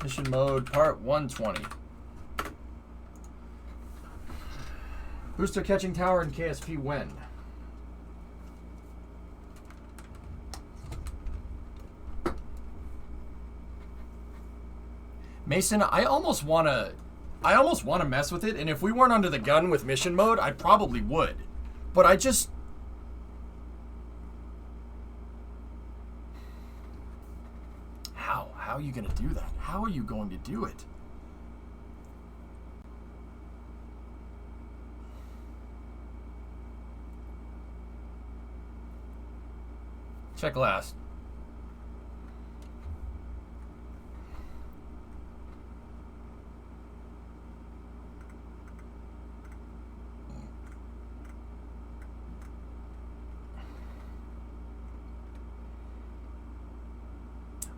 Mission mode, part 120. Booster catching tower in KSP when? Mason, I almost wanna mess with it, and if we weren't under the gun with mission mode, I probably would. But I just... How are you gonna do that? How are you going to do it? Check last.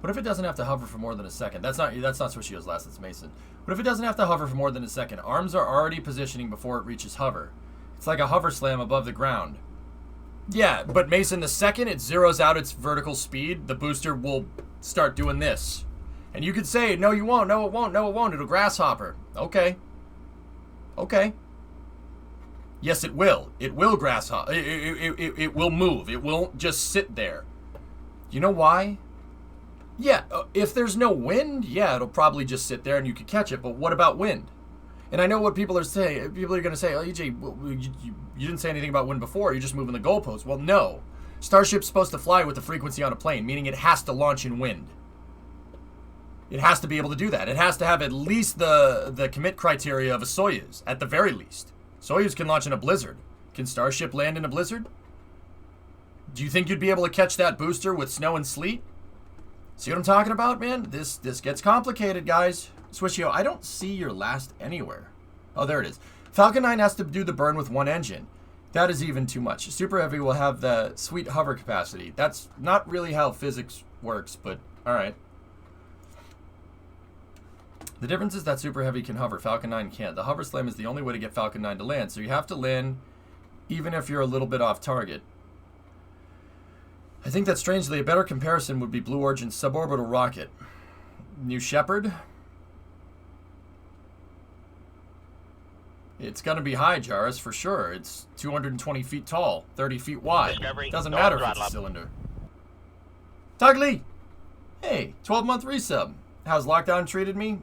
What if it doesn't have to hover for more than a second? That's not Switch Heels last, it's Mason. What if it doesn't have to hover for more than a second? Arms are already positioning before it reaches hover. It's like a hover slam above the ground. Yeah, but Mason, the second it zeroes out its vertical speed, the booster will start doing this. And you could say, no you won't, no it won't, no it won't, it'll grasshopper. Okay. Okay. Yes, it will. It will grasshopper. It will move. It won't just sit there. You know why? Yeah, if there's no wind, yeah, it'll probably just sit there and you could catch it. But what about wind? And I know what people are saying. People are going to say, oh, EJ, you didn't say anything about wind before. You're just moving the goalposts. Well, no. Starship's supposed to fly with the frequency on a plane, meaning it has to launch in wind. It has to be able to do that. It has to have at least the commit criteria of a Soyuz, at the very least. Soyuz can launch in a blizzard. Can Starship land in a blizzard? Do you think you'd be able to catch that booster with snow and sleet? See what I'm talking about, man? This gets complicated, guys. Swishio, I don't see your last anywhere. Oh, there it is. Falcon 9 has to do the burn with one engine. That is even too much. Super Heavy will have the sweet hover capacity. That's not really how physics works, but alright. The difference is that Super Heavy can hover. Falcon 9 can't. The hover slam is the only way to get Falcon 9 to land, so you have to land even if you're a little bit off target. I think that strangely a better comparison would be Blue Origin's suborbital rocket. New Shepard? It's going to be high, Jarvis, for sure. It's 220 feet tall, 30 feet wide. Doesn't matter if it's a cylinder. Tugly! Hey, 12-month resub. How's lockdown treated me?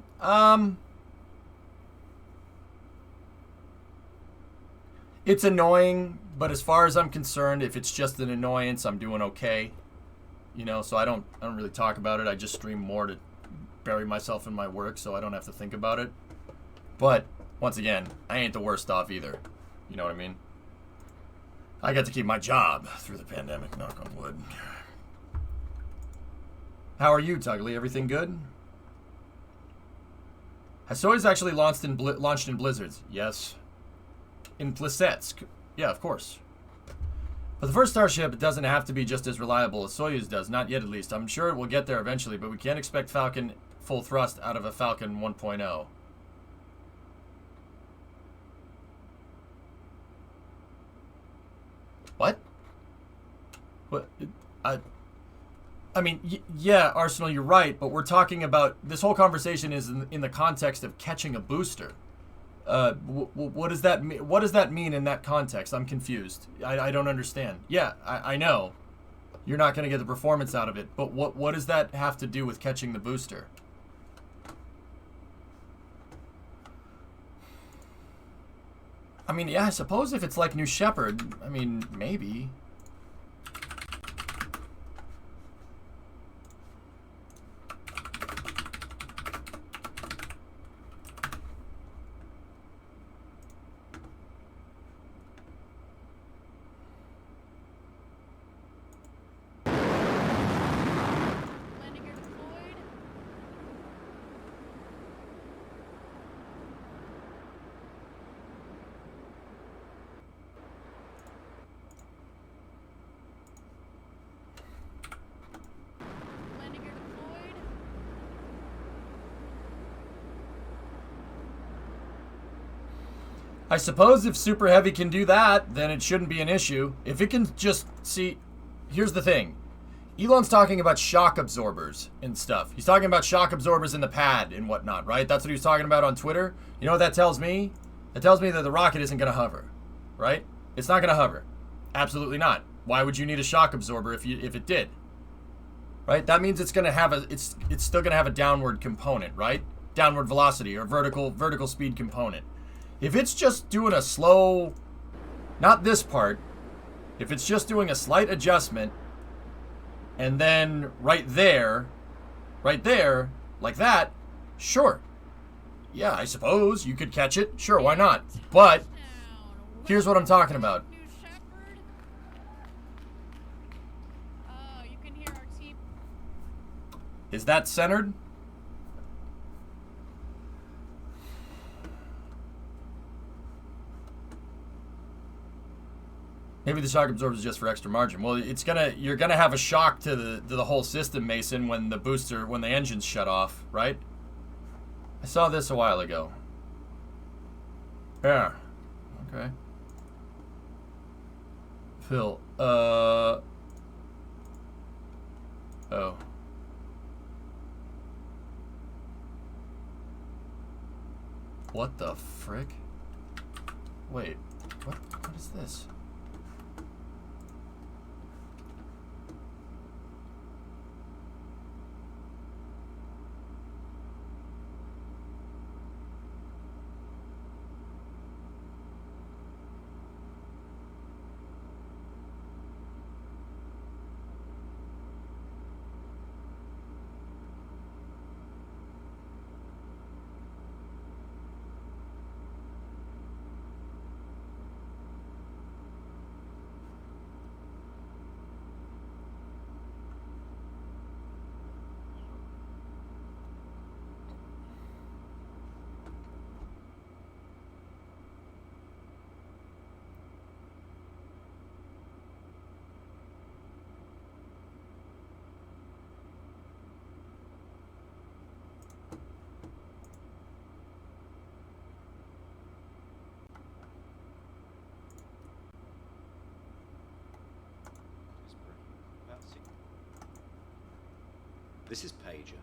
It's annoying, but as far as I'm concerned, if it's just an annoyance, I'm doing okay. You know, so I don't really talk about it. I just stream more to bury myself in my work so I don't have to think about it. But once again, I ain't the worst off either. You know what I mean? I got to keep my job through the pandemic, knock on wood. How are you, Tugly? Everything good? Has Soyuz actually launched in blizzards? Yes. In Plissetsk. Yeah, of course. But the first Starship doesn't have to be just as reliable as Soyuz does. Not yet, at least. I'm sure it will get there eventually, but we can't expect Falcon full thrust out of a Falcon 1.0. What? What? I mean, yeah, Arsenal, you're right, but we're talking about... This whole conversation is in the context of catching a booster. What does that mean? What does that mean in that context? I'm confused. I don't understand. Yeah, I know. You're not going to get the performance out of it, but what does that have to do with catching the booster? I mean, yeah, I suppose if it's like New Shepard, I mean, maybe. I suppose if Super Heavy can do that, then it shouldn't be an issue. If it can just... See, here's the thing. Elon's talking about shock absorbers and stuff. He's talking about shock absorbers in the pad and whatnot, right? That's what he was talking about on Twitter. You know what that tells me? That tells me that the rocket isn't going to hover, right? It's not going to hover. Absolutely not. Why would you need a shock absorber if it did? Right? That means it's going to have it's still going to have a downward component, right? Downward velocity or vertical speed component. If it's just doing a slow, not this part, if it's just doing a slight adjustment, and then right there, like that, sure. Yeah, I suppose you could catch it. Sure, why not? But here's what I'm talking about. Is that centered? Maybe the shock absorber is just for extra margin. Well, you're gonna have a shock to the whole system, Mason, when the engines shut off, right? I saw this a while ago. Yeah. Okay. Phil. Oh. What the frick? Wait. What is this? This is Pager.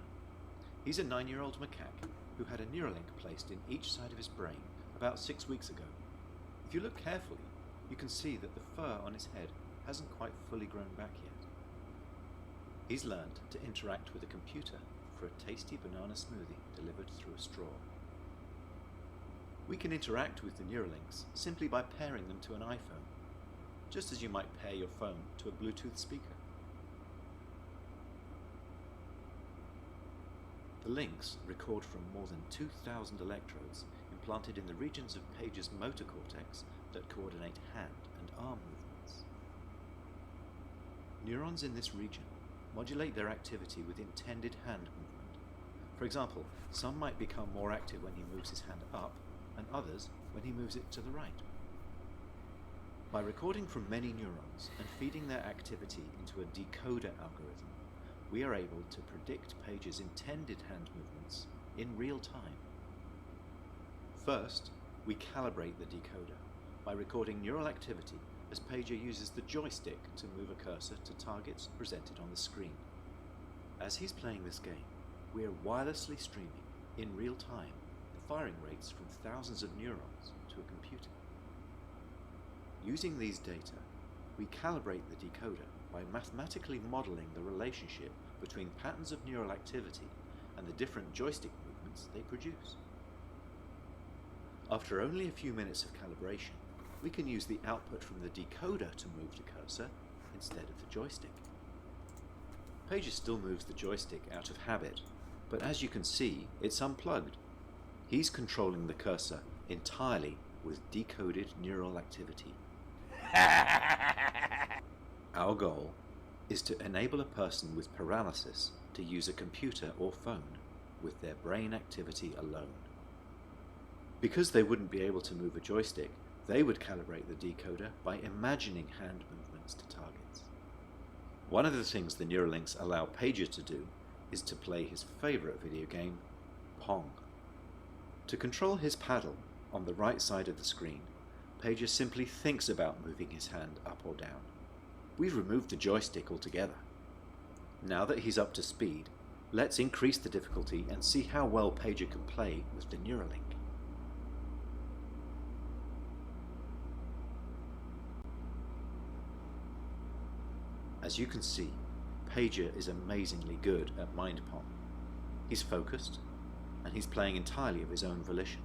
He's a 9-year-old macaque who had a Neuralink placed in each side of his brain about 6 weeks ago. If you look carefully, you can see that the fur on his head hasn't quite fully grown back yet. He's learned to interact with a computer for a tasty banana smoothie delivered through a straw. We can interact with the Neuralinks simply by pairing them to an iPhone, just as you might pair your phone to a Bluetooth speaker. The links record from more than 2,000 electrodes implanted in the regions of Pager's motor cortex that coordinate hand and arm movements. Neurons in this region modulate their activity with intended hand movement. For example, some might become more active when he moves his hand up, and others when he moves it to the right. By recording from many neurons and feeding their activity into a decoder algorithm, we are able to predict Pager's intended hand movements in real time. First, we calibrate the decoder by recording neural activity as Pager uses the joystick to move a cursor to targets presented on the screen. As he's playing this game, we are wirelessly streaming, in real time, the firing rates from thousands of neurons to a computer. Using these data, we calibrate the decoder by mathematically modeling the relationship between patterns of neural activity and the different joystick movements they produce. After only a few minutes of calibration, we can use the output from the decoder to move the cursor instead of the joystick. Pager still moves the joystick out of habit, but as you can see, it's unplugged. He's controlling the cursor entirely with decoded neural activity. Our goal is to enable a person with paralysis to use a computer or phone with their brain activity alone. Because they wouldn't be able to move a joystick, they would calibrate the decoder by imagining hand movements to targets. One of the things the Neuralinks allow Pager to do is to play his favorite video game, Pong. To control his paddle on the right side of the screen, Pager simply thinks about moving his hand up or down. We've removed the joystick altogether. Now that he's up to speed, let's increase the difficulty and see how well Pager can play with the Neuralink. As you can see, Pager is amazingly good at Mind Pong. He's focused, and he's playing entirely of his own volition.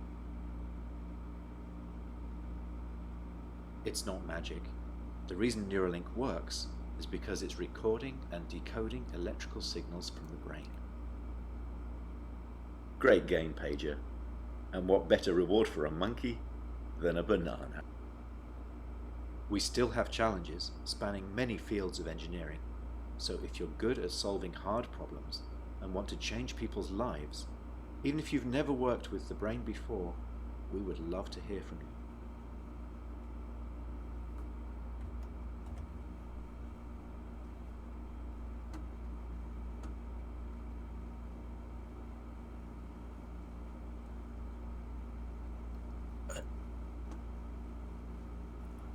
It's not magic. The reason Neuralink works is because it's recording and decoding electrical signals from the brain. Great game, Pager. And what better reward for a monkey than a banana? We still have challenges spanning many fields of engineering, so if you're good at solving hard problems and want to change people's lives, even if you've never worked with the brain before, we would love to hear from you.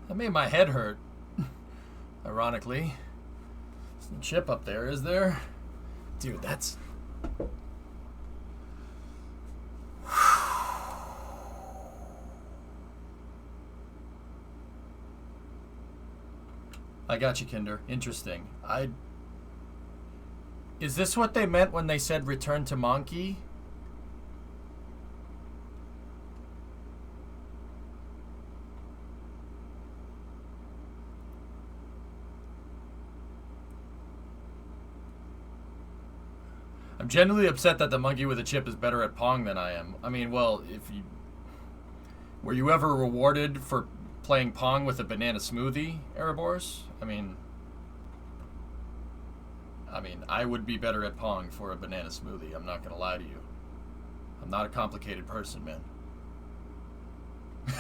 That made my head hurt. Ironically. There's no chip up there, is there? Dude, that's... I got you, Kinder. Interesting. Is this what they meant when they said return to monkey? I'm genuinely upset that the monkey with a chip is better at Pong than I am. I mean, well, were you ever rewarded for playing Pong with a banana smoothie, Erebors? I mean, I would be better at Pong for a banana smoothie. I'm not gonna lie to you. I'm not a complicated person, man.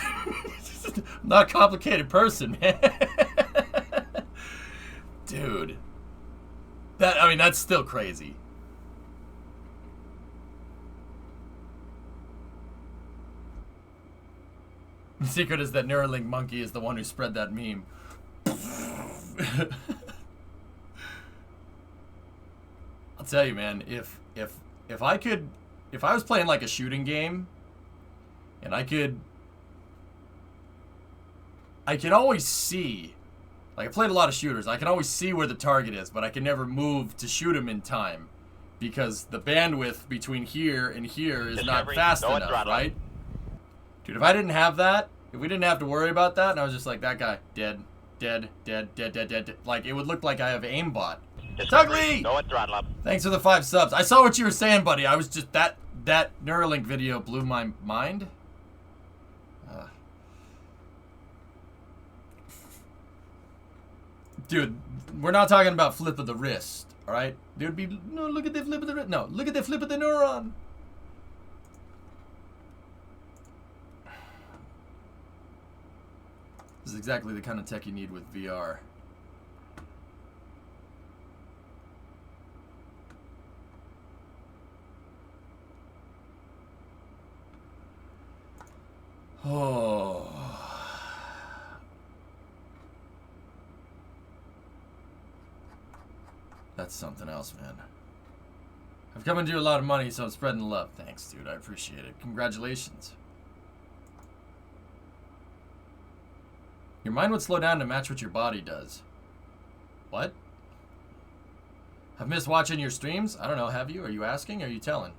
I'm not a complicated person, man. Dude. That's still crazy. The secret is that Neuralink Monkey is the one who spread that meme. I'll tell you, man, if I was playing like a shooting game, and I could always see, like I played a lot of shooters, I can always see where the target is, but I can never move to shoot him in time because the bandwidth between here and here is not fast enough, right? Dude, if I didn't have that, if we didn't have to worry about that, and I was just like, that guy, dead, dead, dead, dead, dead, dead, dead. Like, it would look like I have aimbot. Tugly! Thanks for the 5 subs. I saw what you were saying, buddy. I was just, that Neuralink video blew my mind. Dude, we're not talking about flip of the wrist, alright? There would be, no, look at the flip of the wrist. No, look at the flip of the neuron. This is exactly the kind of tech you need with VR. Oh. That's something else, man. I've come into a lot of money, so I'm spreading the love. Thanks, dude. I appreciate it. Congratulations. Your mind would slow down to match what your body does. What? I've missed watching your streams? I don't know, have you? Are you asking? Or are you telling?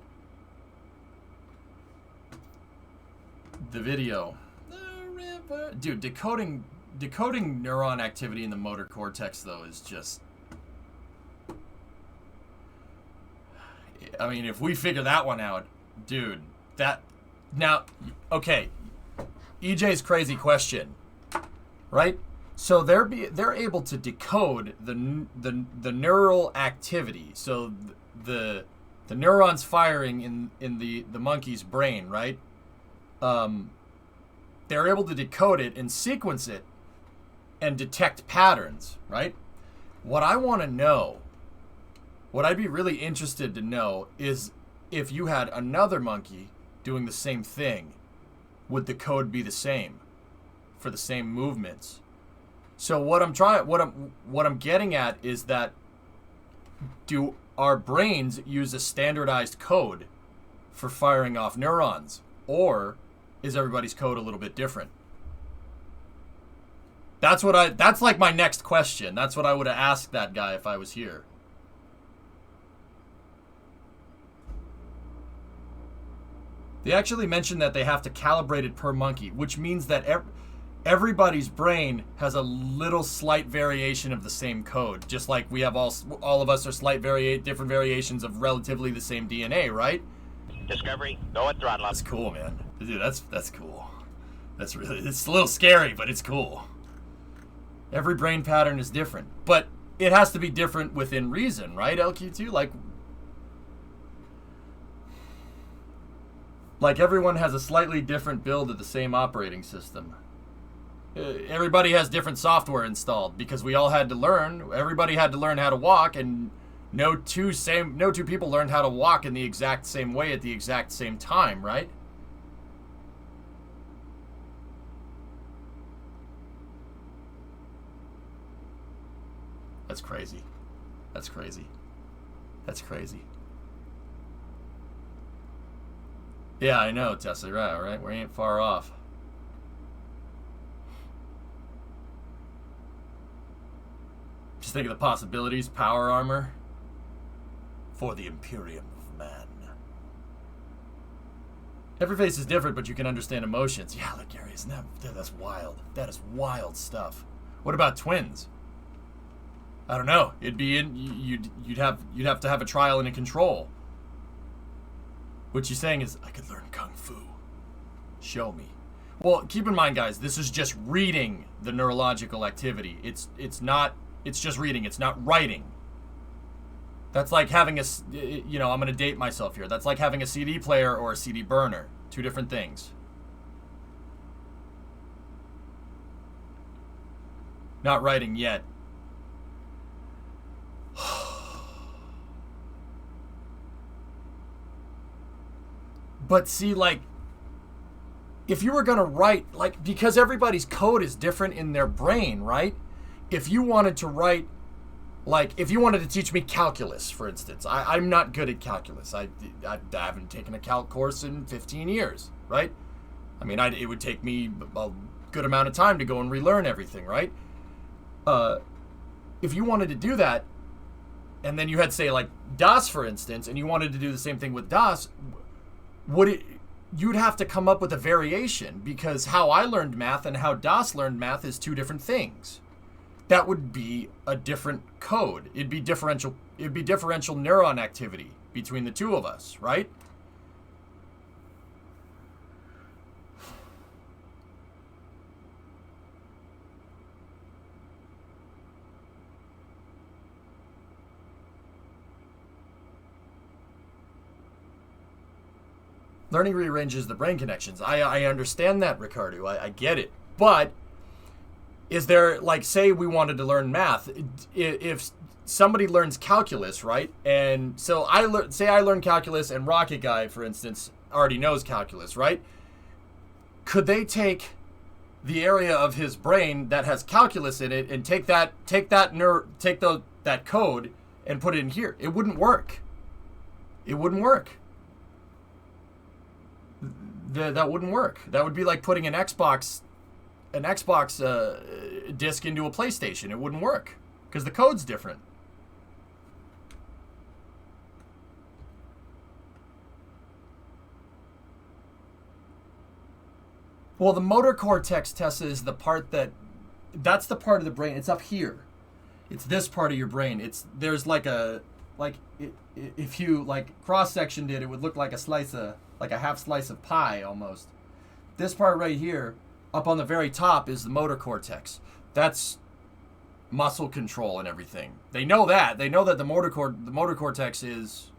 The video. Dude, decoding neuron activity in the motor cortex, though, is just... I mean, if we figure that one out, dude, that... Now, okay, EJ's crazy question. Right? So they're able to decode the neural activity. So the neurons firing in the monkey's brain, right? They're able to decode it and sequence it and detect patterns, right? What I want to know, what I'd be really interested to know is if you had another monkey doing the same thing, would the code be the same? For the same movements. So what I'm getting at is that do our brains use a standardized code for firing off neurons, or is everybody's code a little bit different? That's like my next question. That's what I would have asked that guy if I was here. They actually mentioned that they have to calibrate it per monkey, which means that everybody's brain has a little slight variation of the same code, just like we have all of us are different variations of relatively the same DNA, right? Discovery, go at throttle up. That's cool, man. Dude, that's cool. It's a little scary, but it's cool. Every brain pattern is different, but it has to be different within reason, right, LQ2? Like everyone has a slightly different build of the same operating system. Everybody has different software installed because we all had to learn. Everybody had to learn how to walk, and no two people learned how to walk in the exact same way at the exact same time, right? That's crazy. That's crazy. That's crazy. Yeah, I know, Tesla, right? We ain't far off. Just think of the possibilities. Power armor for the Imperium of Man. Every face is different, but you can understand emotions. Yeah, look, Gary, isn't that's wild. That is wild stuff. What about twins? I don't know. You'd have to have a trial and a control. What you're saying is, I could learn Kung Fu. Show me. Well, keep in mind, guys, this is just reading the neurological activity. It's just reading. It's not writing. That's like having I'm going to date myself here. That's like having a CD player or a CD burner. Two different things. Not writing yet. But see, like, if you were going to write, like, because everybody's code is different in their brain, right? If you wanted to write, like, if you wanted to teach me calculus, for instance, I'm not good at calculus. I haven't taken a calc course in 15 years, right? I mean, it would take me a good amount of time to go and relearn everything, right? If you wanted to do that, and then you had, say, like, DOS, for instance, and you wanted to do the same thing with DOS, you'd have to come up with a variation, because how I learned math and how DOS learned math is two different things. That would be a different code. It'd be differential neuron activity between the two of us, right? Learning rearranges the brain connections. I understand that, Ricardo. I get it. But is there, like, say we wanted to learn math, if somebody learns calculus, right? And so I learn calculus, and Rocket Guy, for instance, already knows calculus, right? Could they take the area of his brain that has calculus in it and take that code and put it in here? It wouldn't work. It wouldn't work. That wouldn't work. That would be like putting an Xbox disc into a PlayStation. It wouldn't work because the code's different. Well, the motor cortex, Tessa, is the part that's the part of the brain. It's up here. It's this part of your brain. There's if you like cross-sectioned it, it would look like a half slice of pie almost. This part right here, up on the very top, is the motor cortex. That's muscle control and everything. They know that. They know that the motor cortex is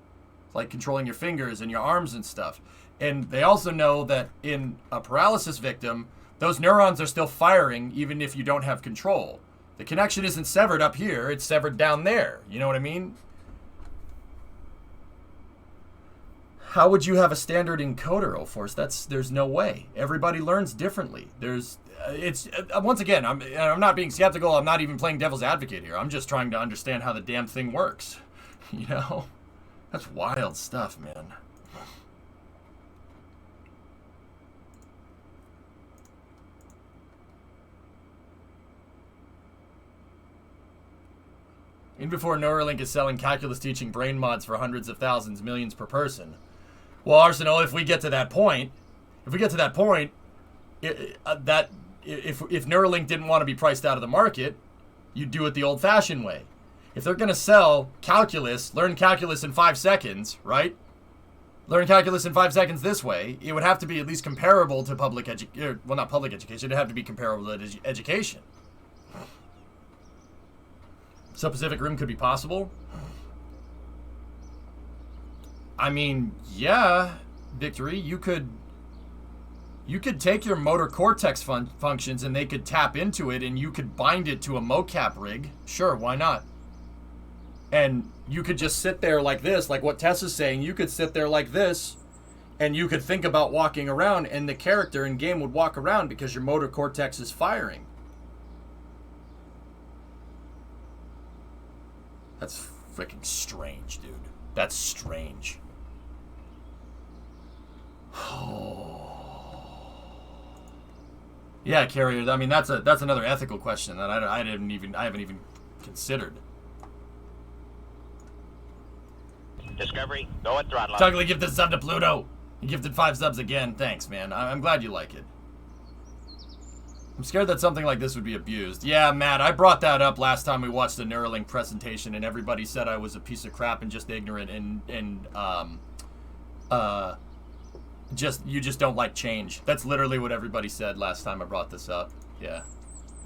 like controlling your fingers and your arms and stuff. And they also know that in a paralysis victim, those neurons are still firing even if you don't have control. The connection isn't severed up here, it's severed down there. You know what I mean? How would you have a standard encoder, O-Force? There's no way. Everybody learns differently. Once again, I'm not being skeptical. I'm not even playing devil's advocate here. I'm just trying to understand how the damn thing works. You know? That's wild stuff, man. Even before Neuralink is selling calculus teaching brain mods for hundreds of thousands, millions per person. Well, Arsenal, if we get to that point, if Neuralink didn't want to be priced out of the market, you'd do it the old-fashioned way. If they're going to sell calculus, learn calculus in 5 seconds, right? Learn calculus in 5 seconds this way, it would have to be at least comparable to public education. Well, not public education. It'd have to be comparable to education. So Pacific Rim could be possible. I mean, yeah, Victory, you could take your motor cortex functions and they could tap into it and you could bind it to a mocap rig. Sure, why not? And you could just sit there like this, like what Tessa's saying. You could sit there like this and you could think about walking around and the character in game would walk around because your motor cortex is firing. That's freaking strange, dude. That's strange. Yeah, Carrier. I mean, that's another ethical question that I haven't even considered. Discovery, go at throttle. Tugly gifted a sub to Pluto. He gifted 5 subs again. Thanks, man. I'm glad you like it. I'm scared that something like this would be abused. Yeah, Matt, I brought that up last time we watched the Neuralink presentation, and everybody said I was a piece of crap and just ignorant and you just don't like change. That's literally what everybody said last time I brought this up. Yeah.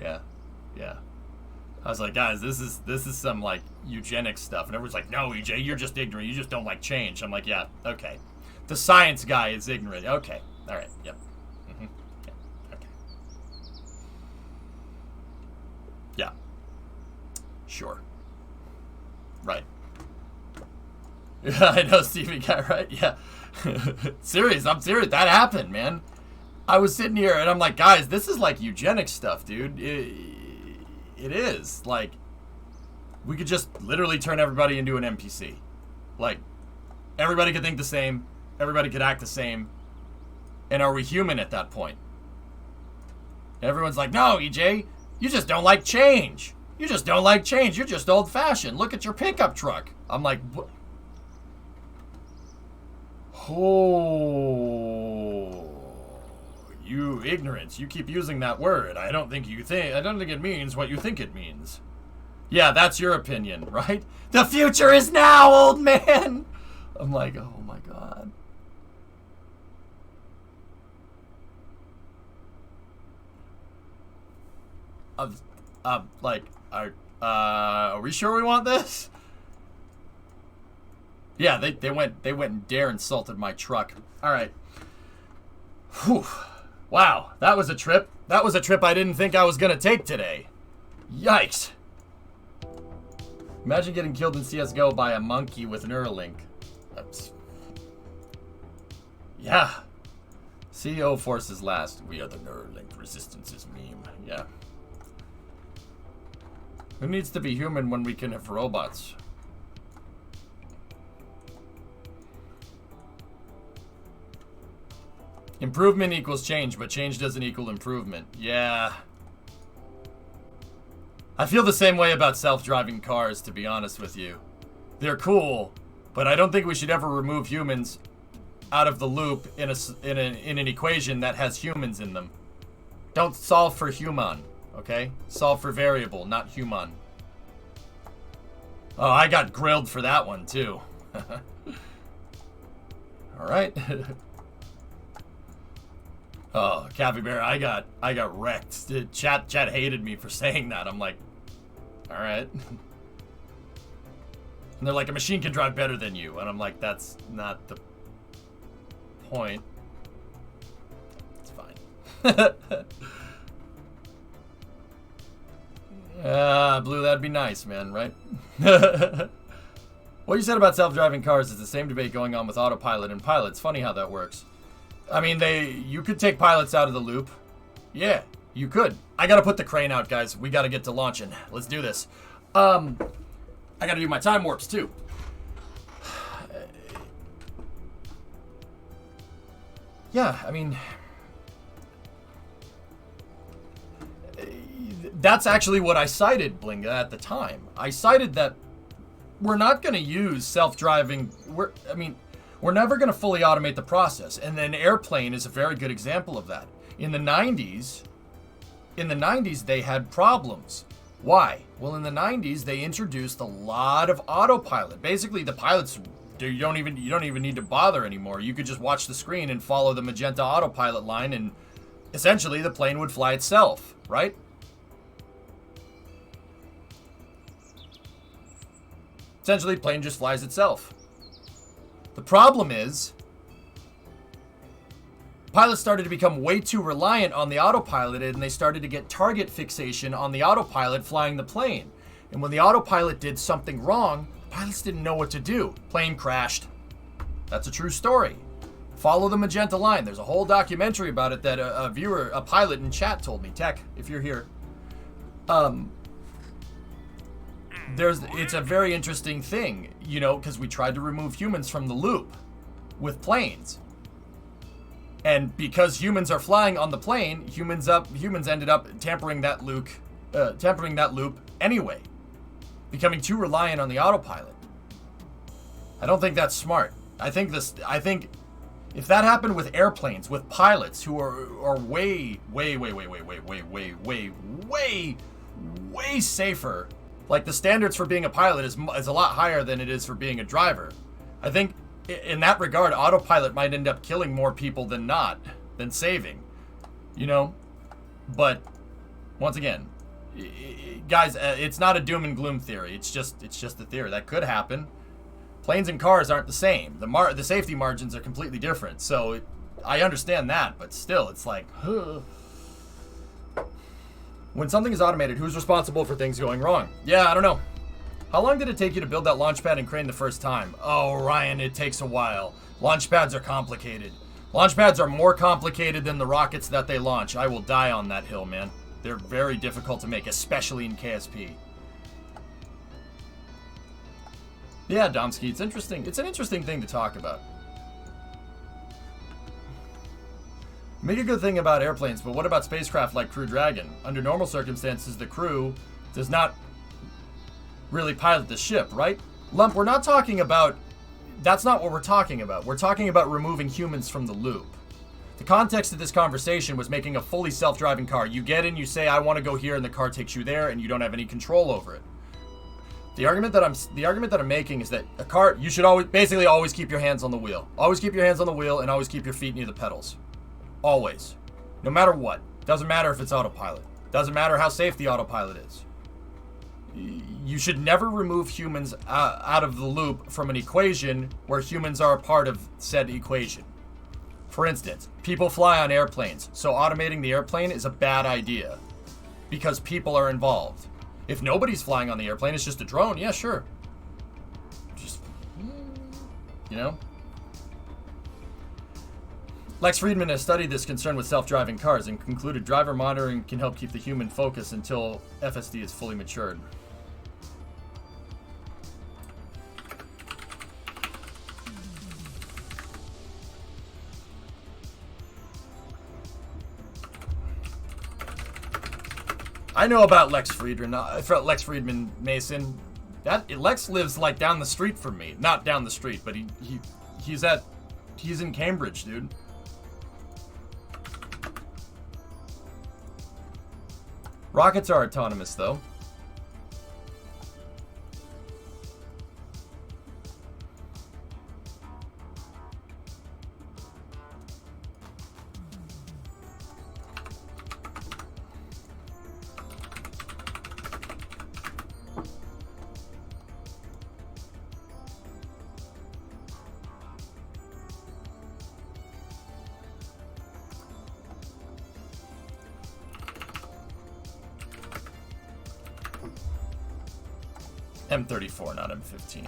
I was like, guys, this is some like eugenics stuff, and everyone's like, no, EJ, you're just ignorant. You just don't like change. I'm like, yeah, okay. The science guy is ignorant. Okay, all right, yep. Yeah. Sure. Right. I know Stevie guy, right? Yeah. I'm serious. That happened, man. I was sitting here and I'm like, guys, this is like eugenics stuff, dude. It is. Like, we could just literally turn everybody into an NPC. Like, everybody could think the same. Everybody could act the same. And are we human at that point? Everyone's like, no, EJ. You just don't like change. You just don't like change. You're just old-fashioned. Look at your pickup truck. I'm like, what? Oh, you ignorance. You keep using that word. I don't think it means what you think it means. Yeah, that's your opinion, right? The future is now, old man. I'm like, oh my God. Are we sure we want this? Yeah, they went and dare insulted my truck. All right. Whew. Wow, that was a trip. That was a trip I didn't think I was gonna take today. Yikes. Imagine getting killed in CSGO by a monkey with Neuralink. That's... Yeah. CEO forces last. We are the Neuralink resistance's meme. Yeah. Who needs to be human when we can have robots? Improvement equals change, but change doesn't equal improvement. Yeah. I feel the same way about self-driving cars, to be honest with you. They're cool, but I don't think we should ever remove humans out of the loop in an equation that has humans in them. Don't solve for human, okay? Solve for variable, not human. Oh, I got grilled for that one, too. All right. Oh, Cappy Bear, I got wrecked. Chat hated me for saying that. I'm like, all right. And they're like, a machine can drive better than you. And I'm like, that's not the point. It's fine. Blue, that'd be nice, man, right? What you said about self-driving cars is the same debate going on with autopilot and pilots. Funny how that works. I mean, you could take pilots out of the loop. Yeah, you could. I gotta put the crane out, guys. We gotta get to launching. Let's do this. I gotta do my time warps, too. Yeah, I mean, that's actually what I cited, Blinga, at the time. I cited that we're not going to use self-driving. We're never going to fully automate the process. And an airplane is a very good example of that. In the 90s, they had problems. Why? Well, in the 90s, they introduced a lot of autopilot. Basically, the pilots, you don't even need to bother anymore. You could just watch the screen and follow the magenta autopilot line, and essentially the plane would fly itself, right? Essentially, the plane just flies itself. The problem is, pilots started to become way too reliant on the autopilot, and they started to get target fixation on the autopilot flying the plane. And when the autopilot did something wrong, pilots didn't know what to do. Plane crashed. That's a true story. Follow the magenta line. There's a whole documentary about it that a pilot in chat told me. Tech, if you're here. It's a very interesting thing, you know, because we tried to remove humans from the loop with planes. And because humans are flying on the plane, humans ended up tampering that loop anyway, becoming too reliant on the autopilot. I don't think that's smart. I think if that happened with airplanes, with pilots who are way safer, like the standards for being a pilot is a lot higher than it is for being a driver. I think in that regard, autopilot might end up killing more people than saving, you know? But once again, guys, it's not a doom and gloom theory. It's just a theory that could happen. Planes and cars aren't the same. The safety margins are completely different. So I understand that, but still, it's like, when something is automated, who's responsible for things going wrong? Yeah, I don't know. How long did it take you to build that launch pad and crane the first time? Oh, Ryan, it takes a while. Launch pads are complicated. Launch pads are more complicated than the rockets that they launch. I will die on that hill, man. They're very difficult to make, especially in KSP. Yeah, Domsky, it's interesting. It's an interesting thing to talk about. Make a good thing about airplanes, but what about spacecraft like Crew Dragon? Under normal circumstances, the crew does not really pilot the ship, right? Lump, we're not talking about... That's not what we're talking about. We're talking about removing humans from the loop. The context of this conversation was making a fully self-driving car. You get in, you say, I want to go here, and the car takes you there, and you don't have any control over it. The argument that I'm making is that a car, you should always keep your hands on the wheel. Always keep your hands on the wheel, and always keep your feet near the pedals. Always. No matter what. Doesn't matter if it's autopilot. Doesn't matter how safe the autopilot is. You should never remove humans out of the loop from an equation where humans are a part of said equation. For instance, people fly on airplanes, so automating the airplane is a bad idea because people are involved. If nobody's flying on the airplane, it's just a drone, yeah, sure. Just, you know? Lex Friedman has studied this concern with self-driving cars and concluded driver monitoring can help keep the human focus until FSD is fully matured. I know about Lex Friedman, Mason. Lex lives like down the street from me. Not down the street, but he's in Cambridge, dude. Rockets are autonomous, though. M34, not M15.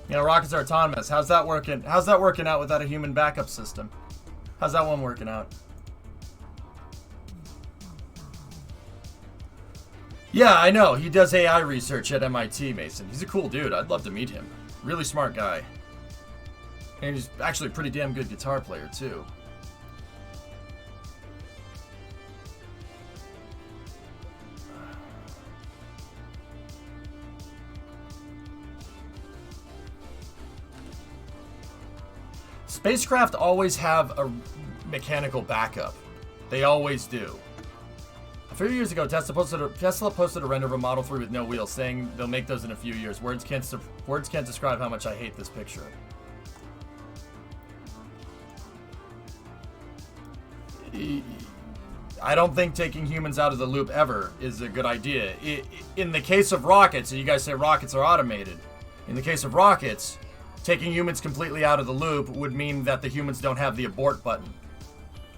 You know, rockets are autonomous. How's that working? How's that working out without a human backup system? How's that one working out? Yeah, I know. He does AI research at MIT, Mason. He's a cool dude. I'd love to meet him. Really smart guy. And he's actually a pretty damn good guitar player, too. Spacecraft always have a mechanical backup. They always do. A few years ago, Tesla posted a render of a Model 3 with no wheels, saying they'll make those in a few years. Words can't describe how much I hate this picture. I don't think taking humans out of the loop ever is a good idea. In the case of rockets, and you guys say rockets are automated. In the case of rockets, taking humans completely out of the loop would mean that the humans don't have the abort button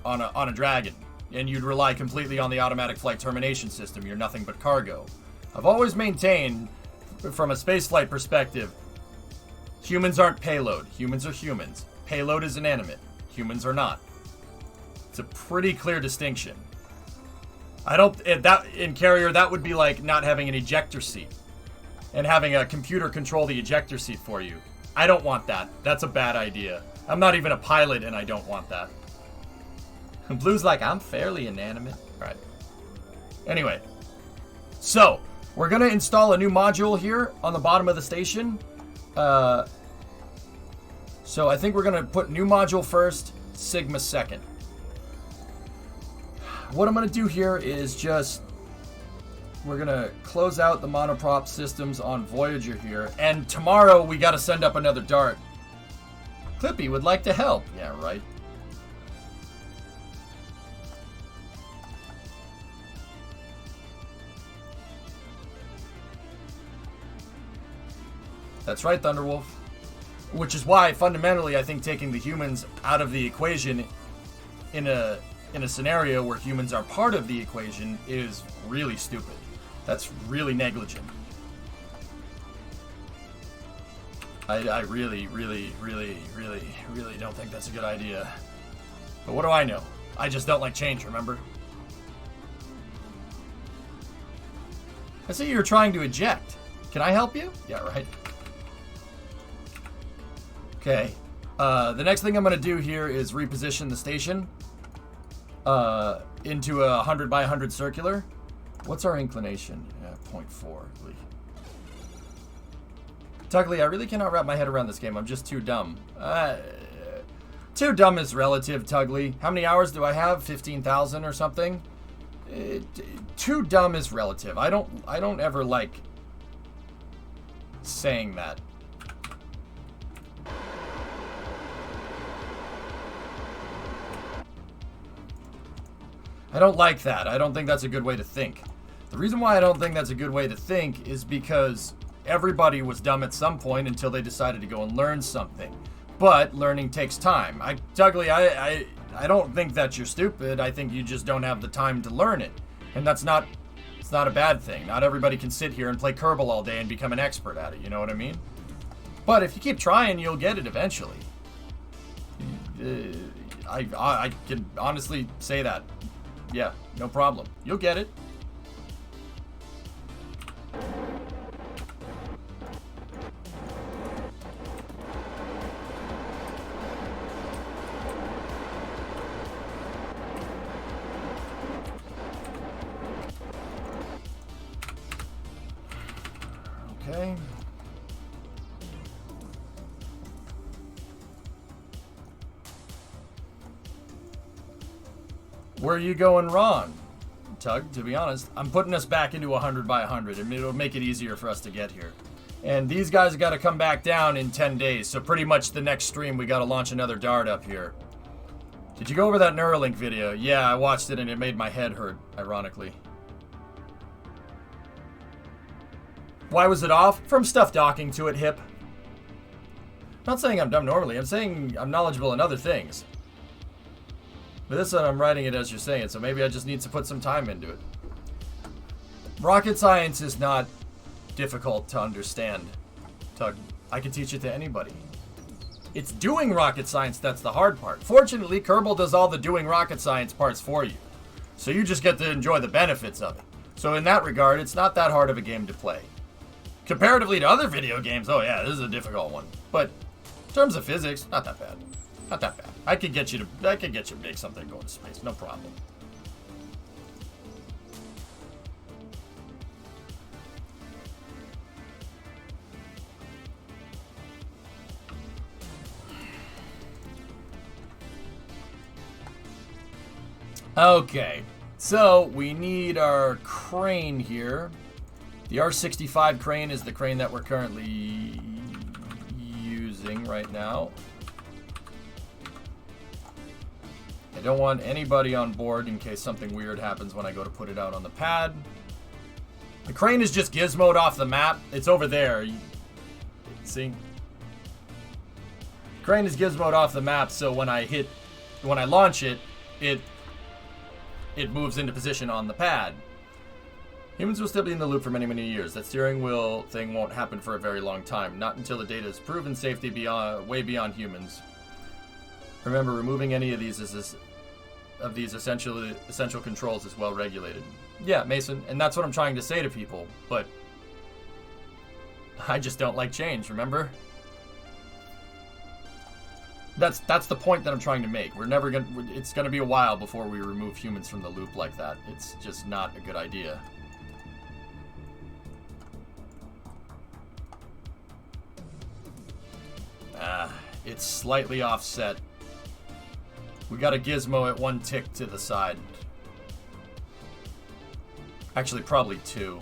on a Dragon, and you'd rely completely on the automatic flight termination system. You're nothing but cargo. I've always maintained, from a spaceflight perspective, humans aren't payload. Humans are humans. Payload is inanimate. Humans are not. It's a pretty clear distinction. In carrier, that would be like not having an ejector seat and having a computer control the ejector seat for you. I don't want that. That's a bad idea. I'm not even a pilot, and I don't want that. And Blue's like, I'm fairly inanimate. All right. Anyway, so we're going to install a new module here on the bottom of the station. So I think we're going to put new module first, Sigma second. What I'm going to do here is we're going to close out the monoprop systems on Voyager here. And tomorrow we got to send up another dart. Clippy would like to help. Yeah, right. That's right, Thunderwolf. Which is why, fundamentally, I think taking the humans out of the equation in a scenario where humans are part of the equation is really stupid. That's really negligent. I really don't think that's a good idea. But what do I know? I just don't like change, remember? I see you're trying to eject. Can I help you? Yeah, right. Okay. The next thing I'm going to do here is reposition the station into a 100 by 100 circular. What's our inclination? 0.4. Tugly, I really cannot wrap my head around this game. I'm just too dumb. Too dumb is relative, Tugly. How many hours do I have? 15,000 or something? Too dumb is relative. I don't ever like saying that. I don't like that. I don't think that's a good way to think. The reason why I don't think that's a good way to think is because everybody was dumb at some point until they decided to go and learn something. But learning takes time. Tugly, I don't think that you're stupid. I think you just don't have the time to learn it. And it's not a bad thing. Not everybody can sit here and play Kerbal all day and become an expert at it. You know what I mean? But if you keep trying, you'll get it eventually. I can honestly say that. Yeah, no problem. You'll get it. Okay. Where are you going wrong, Tug? To be honest, I'm putting us back into 100 by 100. I mean, it'll make it easier for us to get here. And these guys have got to come back down in 10 days. So pretty much the next stream, we got to launch another dart up here. Did you go over that Neuralink video? Yeah, I watched it and it made my head hurt, ironically. Why was it off? From stuff docking to it, hip. I'm not saying I'm dumb normally. I'm saying I'm knowledgeable in other things. But this one, I'm writing it as you're saying, so maybe I just need to put some time into it. Rocket science is not difficult to understand, Tug. I can teach it to anybody. It's doing rocket science that's the hard part. Fortunately, Kerbal does all the doing rocket science parts for you. So you just get to enjoy the benefits of it. So in that regard, it's not that hard of a game to play. Comparatively to other video games, oh yeah, this is a difficult one. But In terms of physics, not that bad. Not that bad. I could get you to make something go into space, no problem. Okay, so we need our crane here. The R65 crane is the crane that we're currently using right now. I don't want anybody on board in case something weird happens when I go to put it out on the pad. The crane is just gizmoed off the map. It's over there. See? Crane is gizmoed off the map, so when I launch it, it moves into position on the pad. Humans will still be in the loop for many, many years. That steering wheel thing won't happen for a very long time. Not until the data is proven safety way beyond humans. Remember, removing any of these essential controls is well regulated. Yeah, Mason, and that's what I'm trying to say to people, but I just don't like change, remember? That's the point that I'm trying to make. It's gonna be a while before we remove humans from the loop like that. It's just not a good idea. It's slightly offset. We got a gizmo at 1 tick to the side. Actually, probably 2.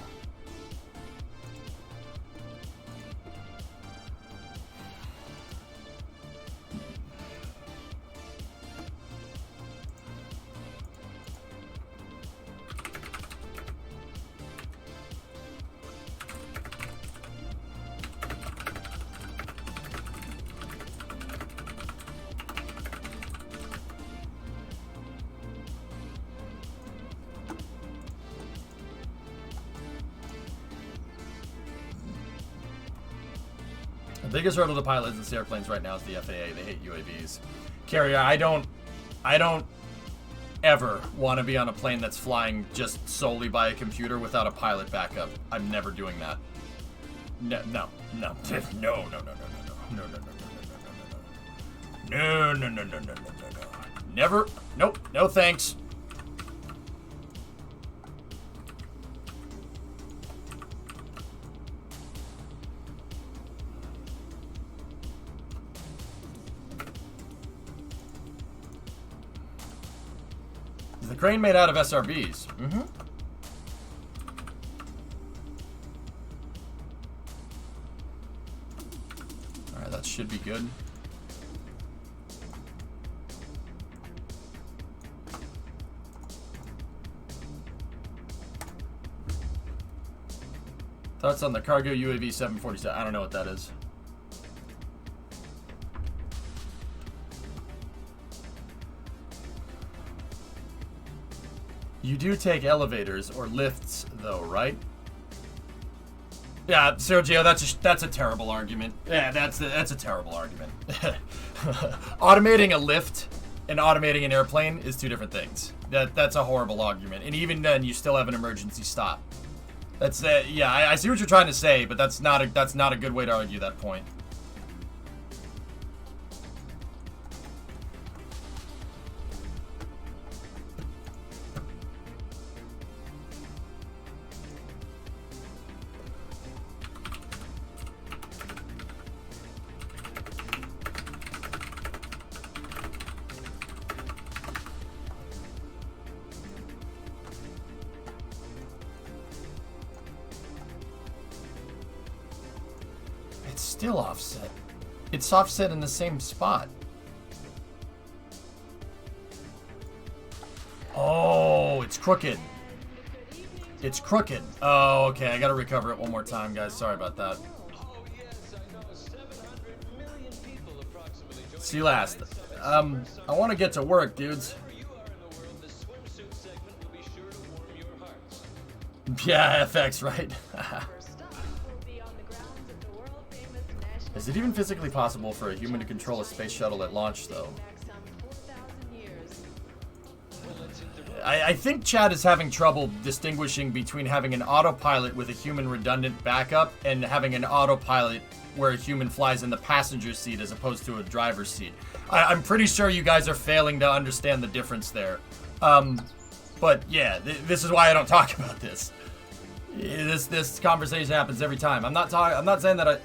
The biggest hurdle to pilots in airplanes right now is the FAA. They hate UAVs. Carrier, I don't ever want to be on a plane that's flying just solely by a computer without a pilot backup. I'm never doing that. No. Never. Nope. No thanks. Is the crane made out of SRBs? Mm-hmm. Alright, that should be good. Thoughts on the cargo UAV 747? I don't know what that is. You do take elevators or lifts, though, right? Yeah, Sergio, that's a terrible argument. Yeah, that's a terrible argument. Automating a lift and automating an airplane is two different things. That's a horrible argument. And even then, you still have an emergency stop. That's yeah, I see what you're trying to say, but that's not a good way to argue that point. Still offset. It's offset in the same spot. Oh, it's crooked. It's crooked. Oh, okay. I gotta recover it one more time, guys. Sorry about that. See you last. I want to get to work, dudes. Yeah, FX, right? Is it even physically possible for a human to control a space shuttle at launch, though? I think Chad is having trouble distinguishing between having an autopilot with a human redundant backup and having an autopilot where a human flies in the passenger seat as opposed to a driver's seat. I'm pretty sure you guys are failing to understand the difference there. But yeah, this is why I don't talk about this. This conversation happens every time. I'm not saying that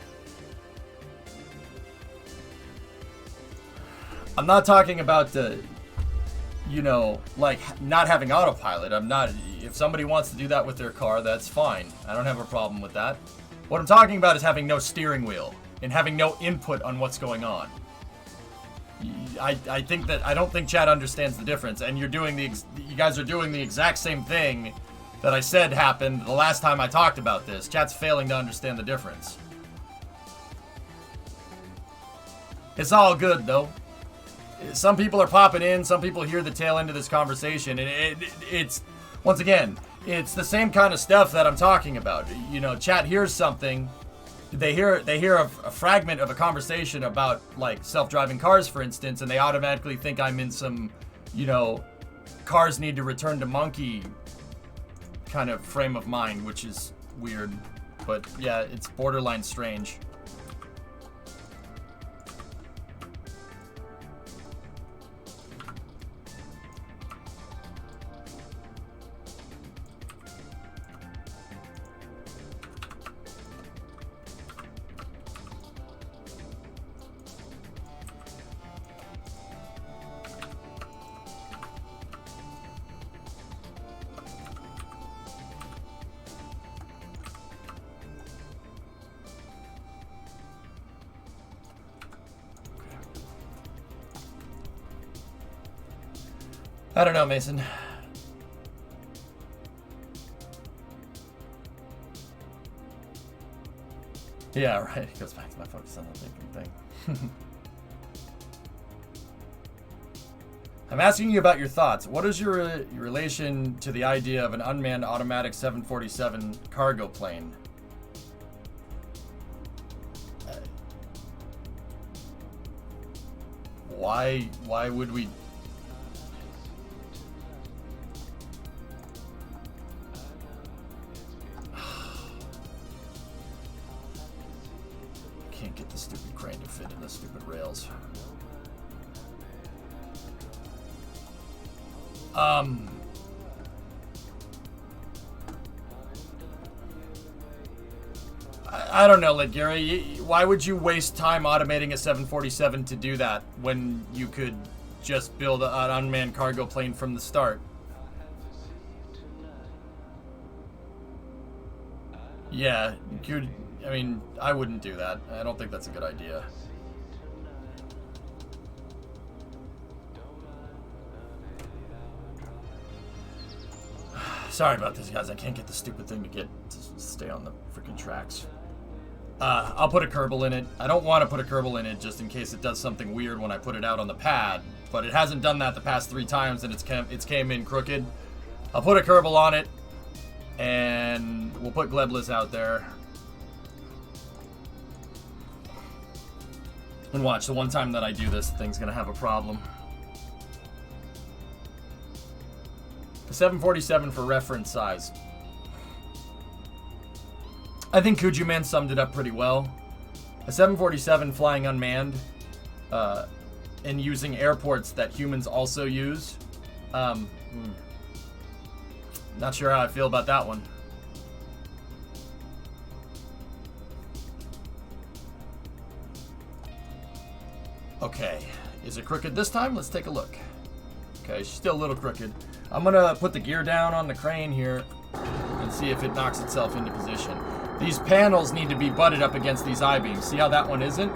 I'm not talking about the, you know, like not having autopilot. If somebody wants to do that with their car, that's fine. I don't have a problem with that. What I'm talking about is having no steering wheel and having no input on what's going on. I don't think Chad understands the difference, and you guys are doing the exact same thing that I said happened the last time I talked about this. Chad's failing to understand the difference. It's all good though. Some people are popping in, some people hear the tail end of this conversation, and it's once again, it's the same kind of stuff that I'm talking about. You know, chat hears something, they hear a fragment of a conversation about like self-driving cars, for instance, and they automatically think I'm in some, you know, cars need to return to monkey kind of frame of mind, which is weird, but yeah, it's borderline strange. I don't know, Mason. Yeah, right. It goes back to my focus on the thinking thing. I'm asking you about your thoughts. What is your relation to the idea of an unmanned automatic 747 cargo plane? Why would we... Can't get the stupid crane to fit in the stupid rails. I don't know, like Gary, why would you waste time automating a 747 to do that when you could just build an unmanned cargo plane from the start? Yeah, I mean, I wouldn't do that. I don't think that's a good idea. Sorry about this, guys. I can't get the stupid thing to stay on the freaking tracks. I'll put a Kerbal in it. I don't want to put a Kerbal in it just in case it does something weird when I put it out on the pad, but it hasn't done that the past 3 times and it's came in crooked. I'll put a Kerbal on it, and we'll put Glebless out there. And watch, the one time that I do this, the thing's gonna have a problem. The 747 for reference size. I think Kujuman summed it up pretty well. A 747 flying unmanned and using airports that humans also use. Not sure how I feel about that one. Okay, is it crooked this time? Let's take a look. Okay, she's still a little crooked. I'm gonna put the gear down on the crane here and see if it knocks itself into position. These panels need to be butted up against these I-beams. See how that one isn't?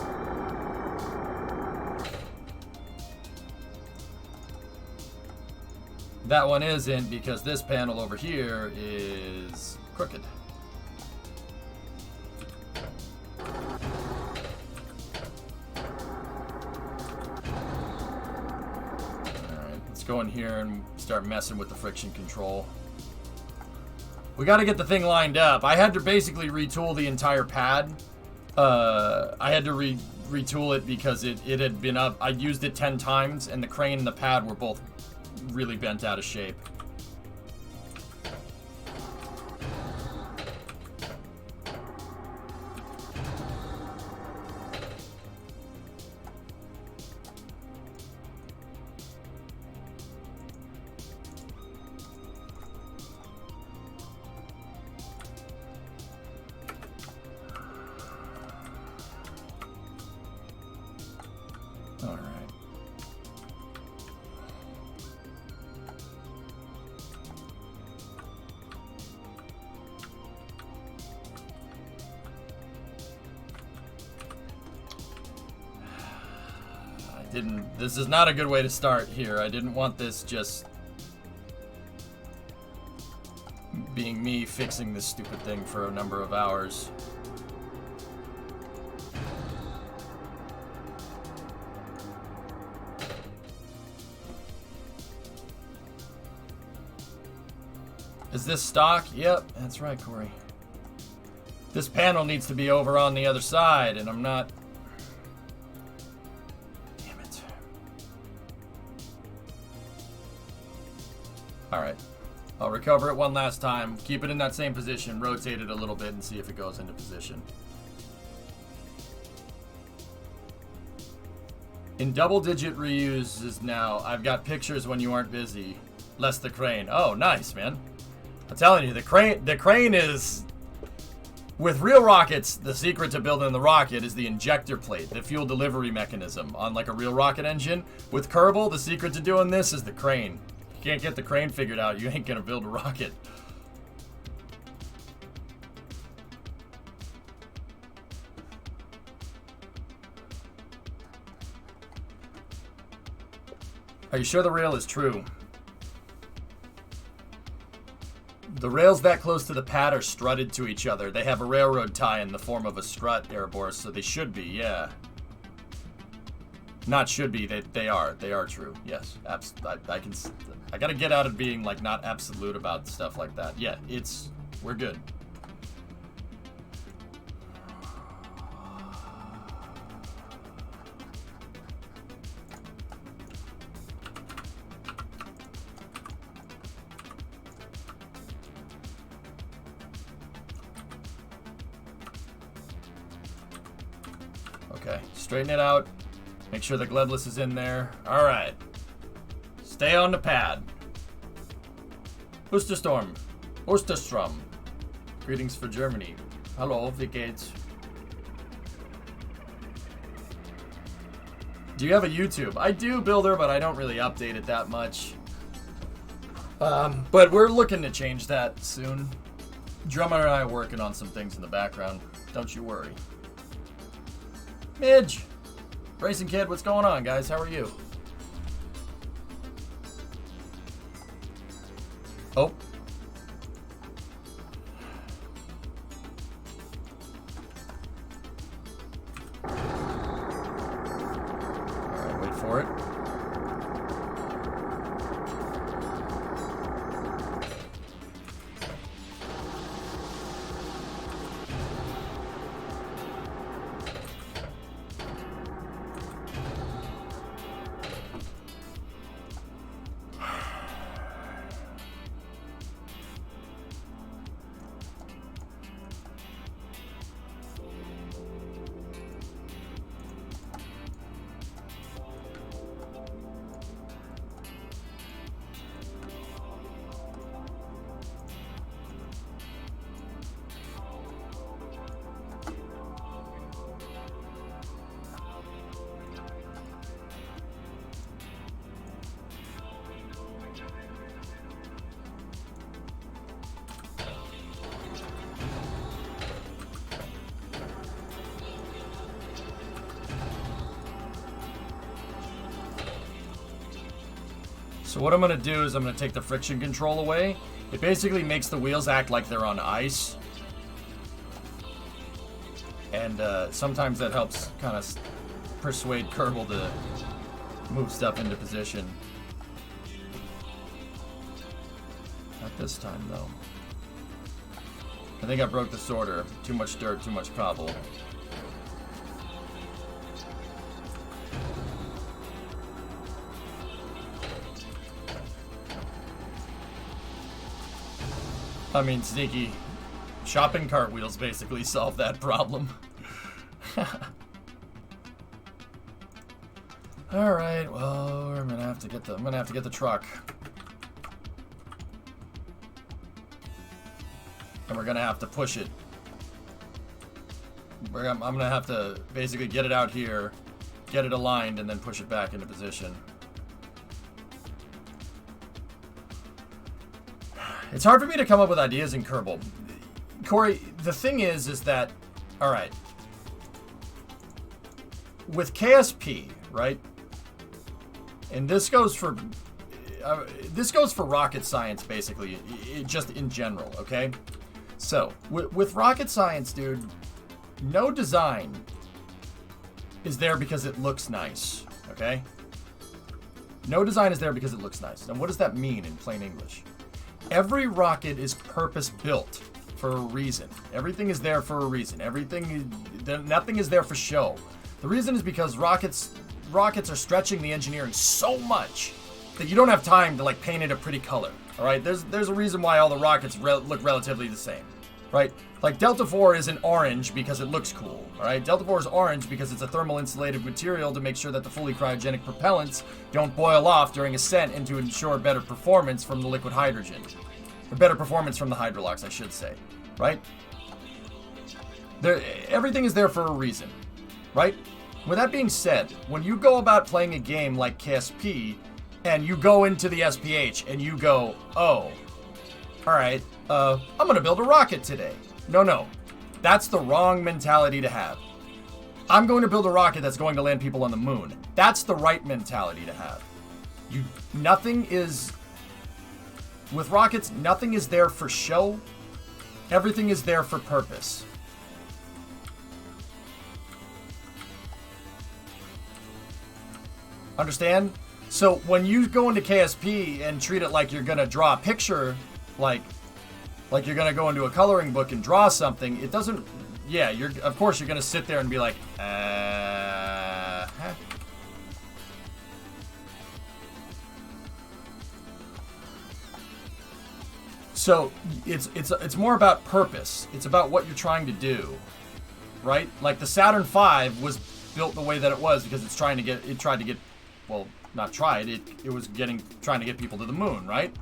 That one isn't because this panel over here is crooked. Alright, let's go in here and start messing with the friction control. We got to get the thing lined up. I had to basically retool the entire pad. I had to retool it because it had been up. I used it 10 times, and the crane and the pad were both really bent out of shape. This is not a good way to start here. I didn't want this just being me fixing this stupid thing for a number of hours. Is this stock? Yep, that's right, Corey. This panel needs to be over on the other side, and I'm not... Damn it. Alright. I'll recover it one last time, keep it in that same position, rotate it a little bit, and see if it goes into position. In double-digit reuses now, I've got pictures when you aren't busy. Less the crane. Oh, nice, man. I'm telling you, the crane is... With real rockets, the secret to building the rocket is the injector plate, the fuel delivery mechanism on like a real rocket engine. With Kerbal, the secret to doing this is the crane. If you can't get the crane figured out, you ain't gonna build a rocket. Are you sure the rail is true? The rails that close to the pad are strutted to each other. They have a railroad tie in the form of a strut, Airborne, so they should be, yeah. Not should be, they are. They are true, yes. I gotta get out of being, like, not absolute about stuff like that. Yeah, we're good. Okay, straighten it out. Make sure the gledless is in there. All right. Stay on the pad. Osterstorm. Osterstrom. Greetings for Germany. Hello, wie geht's? Do you have a YouTube? I do, Builder, but I don't really update it that much. But we're looking to change that soon. Drummer and I are working on some things in the background. Don't you worry. Midge! Racing Kid, what's going on, guys? How are you? Oh. Alright, wait for it. So what I'm going to do is I'm going to take the friction control away. It basically makes the wheels act like they're on ice. And sometimes that helps kind of persuade Kerbal to move stuff into position. Not this time, though. I think I broke the sorter. Too much dirt, too much cobble. I mean, sneaky shopping cart wheels basically solve that problem. All right, well, I'm gonna have to get the truck, and we're gonna have to push it. I'm gonna have to basically get it out here, get it aligned, and then push it back into position. It's hard for me to come up with ideas in Kerbal. Corey, the thing is that, all right, with KSP, right? and this goes for rocket science, basically, just in general, okay? So, with rocket science, dude, no design is there because it looks nice, okay? No design is there because it looks nice. And what does that mean in plain English? Every rocket is purpose-built for a reason. Everything is there for a reason. Nothing is there for show. The reason is because rockets are stretching the engineering so much that you don't have time to like paint it a pretty color. All right, there's a reason why all the rockets look relatively the same, right? Like Delta IV isn't orange because it looks cool. All right, Delta IV is orange because it's a thermal insulated material to make sure that the fully cryogenic propellants don't boil off during ascent and to ensure better performance from the liquid hydrogen, or better performance from the hydrolox, I should say, right? Everything is there for a reason, right? With that being said, when you go about playing a game like KSP and you go into the SPH and you go, oh, all right, I'm going to build a rocket today. No. That's the wrong mentality to have. I'm going to build a rocket that's going to land people on the moon. That's the right mentality to have. With rockets, nothing is there for show. Everything is there for purpose. Understand? So when you go into KSP and treat it like you're gonna draw a picture, like you're gonna go into a coloring book and draw something, it doesn't. Yeah, of course you're gonna sit there and be like, huh? So it's more about purpose. It's about what you're trying to do, right? Like the Saturn V was built the way that it was because it tried to get well, not tried. It was trying to get people to the moon, right?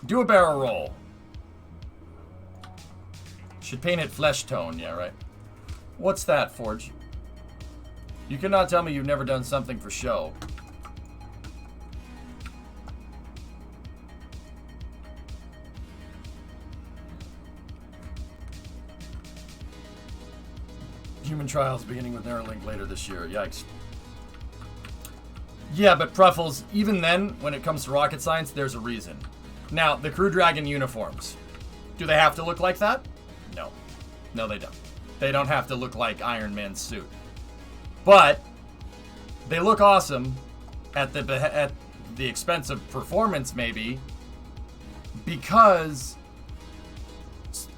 Do a barrel roll. Should paint it flesh tone, yeah, right. What's that, Forge? You cannot tell me you've never done something for show. Human trials beginning with Neuralink later this year. Yikes. Yeah, but Pruffles, even then, when it comes to rocket science, there's a reason. Now, the Crew Dragon uniforms. Do they have to look like that? No. No, they don't. They don't have to look like Iron Man's suit. But they look awesome at the expense of performance, maybe, because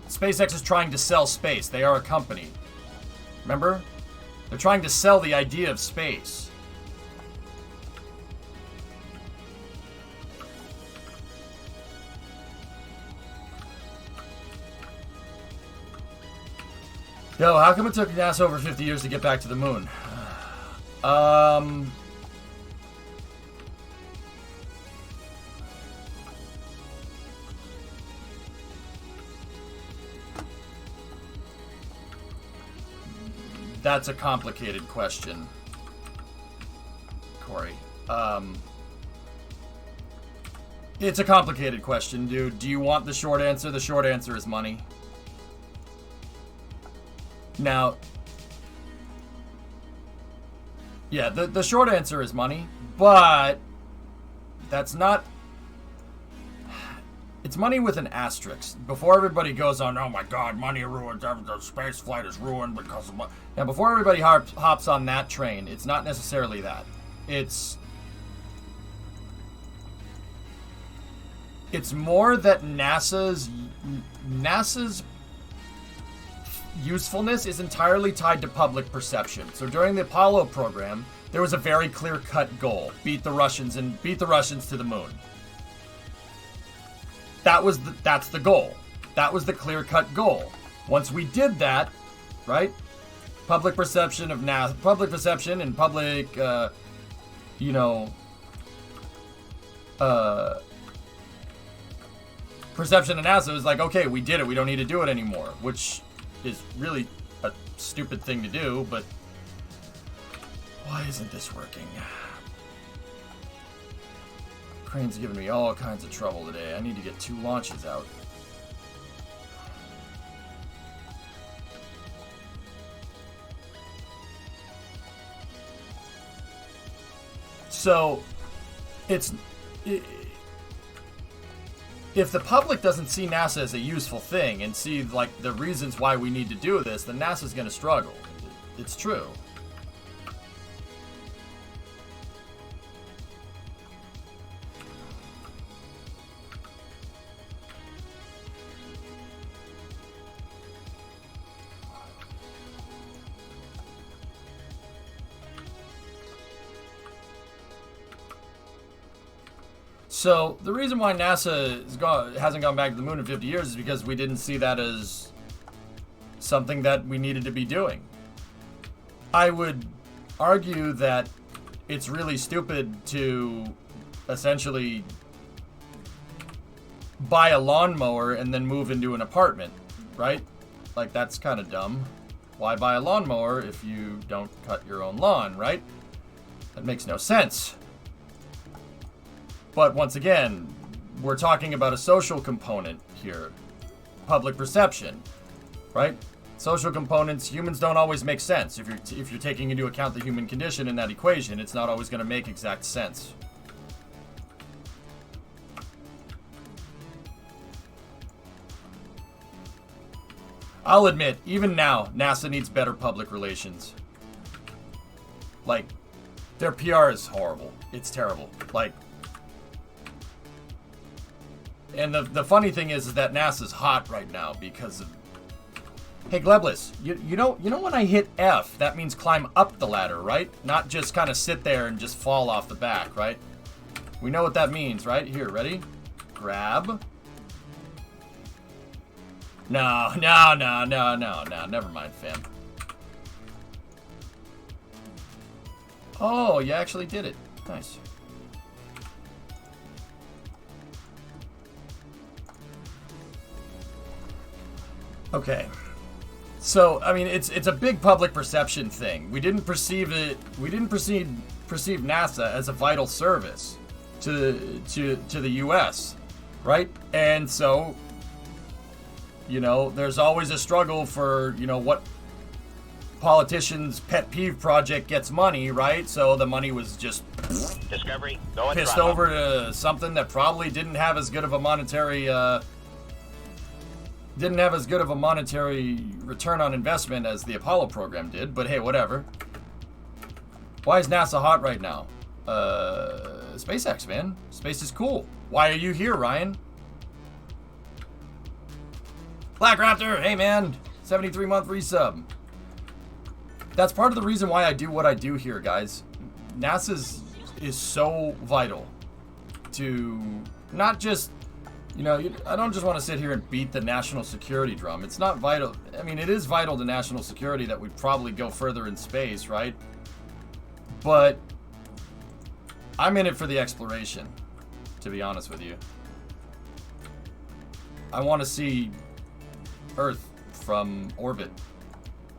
SpaceX is trying to sell space. They are a company. Remember? They're trying to sell the idea of space. Yo, how come it took NASA over 50 years to get back to the moon? That's a complicated question, Corey. It's a complicated question, dude. Do you want the short answer? The short answer is money. Now, yeah, the short answer is money, but that's not... It's money with an asterisk. Before everybody goes on, oh my god, money ruins everything, the space flight is ruined because of money. Now, before everybody hops on that train, it's not necessarily that. It's more that NASA's usefulness is entirely tied to public perception. So during the Apollo program, there was a very clear-cut goal: beat the Russians to the moon. That's the goal. That was the clear-cut goal. Once we did that, right? Public perception of NASA, public perception and public, perception of NASA was like, okay, we did it. We don't need to do it anymore, which is really a stupid thing to do, but why isn't this working? Crane's giving me all kinds of trouble today. I need to get 2 launches out. So, if the public doesn't see NASA as a useful thing and see like the reasons why we need to do this, then NASA's going to struggle. It's true. So the reason why NASA hasn't gone back to the moon in 50 years is because we didn't see that as something that we needed to be doing. I would argue that it's really stupid to essentially buy a lawnmower and then move into an apartment, right? Like, that's kind of dumb. Why buy a lawnmower if you don't cut your own lawn, right? That makes no sense. But once again, we're talking about a social component here. Public perception, right? Social components, humans don't always make sense. If you're taking into account the human condition in that equation, it's not always going to make exact sense. I'll admit, even now, NASA needs better public relations. Like, their PR is horrible. It's terrible. Like, and the funny thing is that NASA's hot right now because of... Hey, Glebless, you know when I hit F, that means climb up the ladder, right? Not just kind of sit there and just fall off the back, right? We know what that means, right? Here, ready? Grab. No, never mind, fam. Oh, you actually did it. Nice. Okay. So, I mean, it's a big public perception thing. We didn't perceive NASA as a vital service to the US, right? And so, you know, there's always a struggle for, you know, what politician's pet peeve project gets money, right? So the money was just Discovery, go pissed over to something that probably didn't have as good of a monetary return on investment as the Apollo program did, but hey, whatever. Why is NASA hot right now? SpaceX, man. Space is cool. Why are you here, Ryan? Black Raptor, hey man, 73-month resub. That's part of the reason why I do what I do here, guys. NASA is so vital to not just, you know, I don't just want to sit here and beat the national security drum. It's not vital. I mean, it is vital to national security that we probably go further in space, right? But I'm in it for the exploration, to be honest with you. I want to see Earth from orbit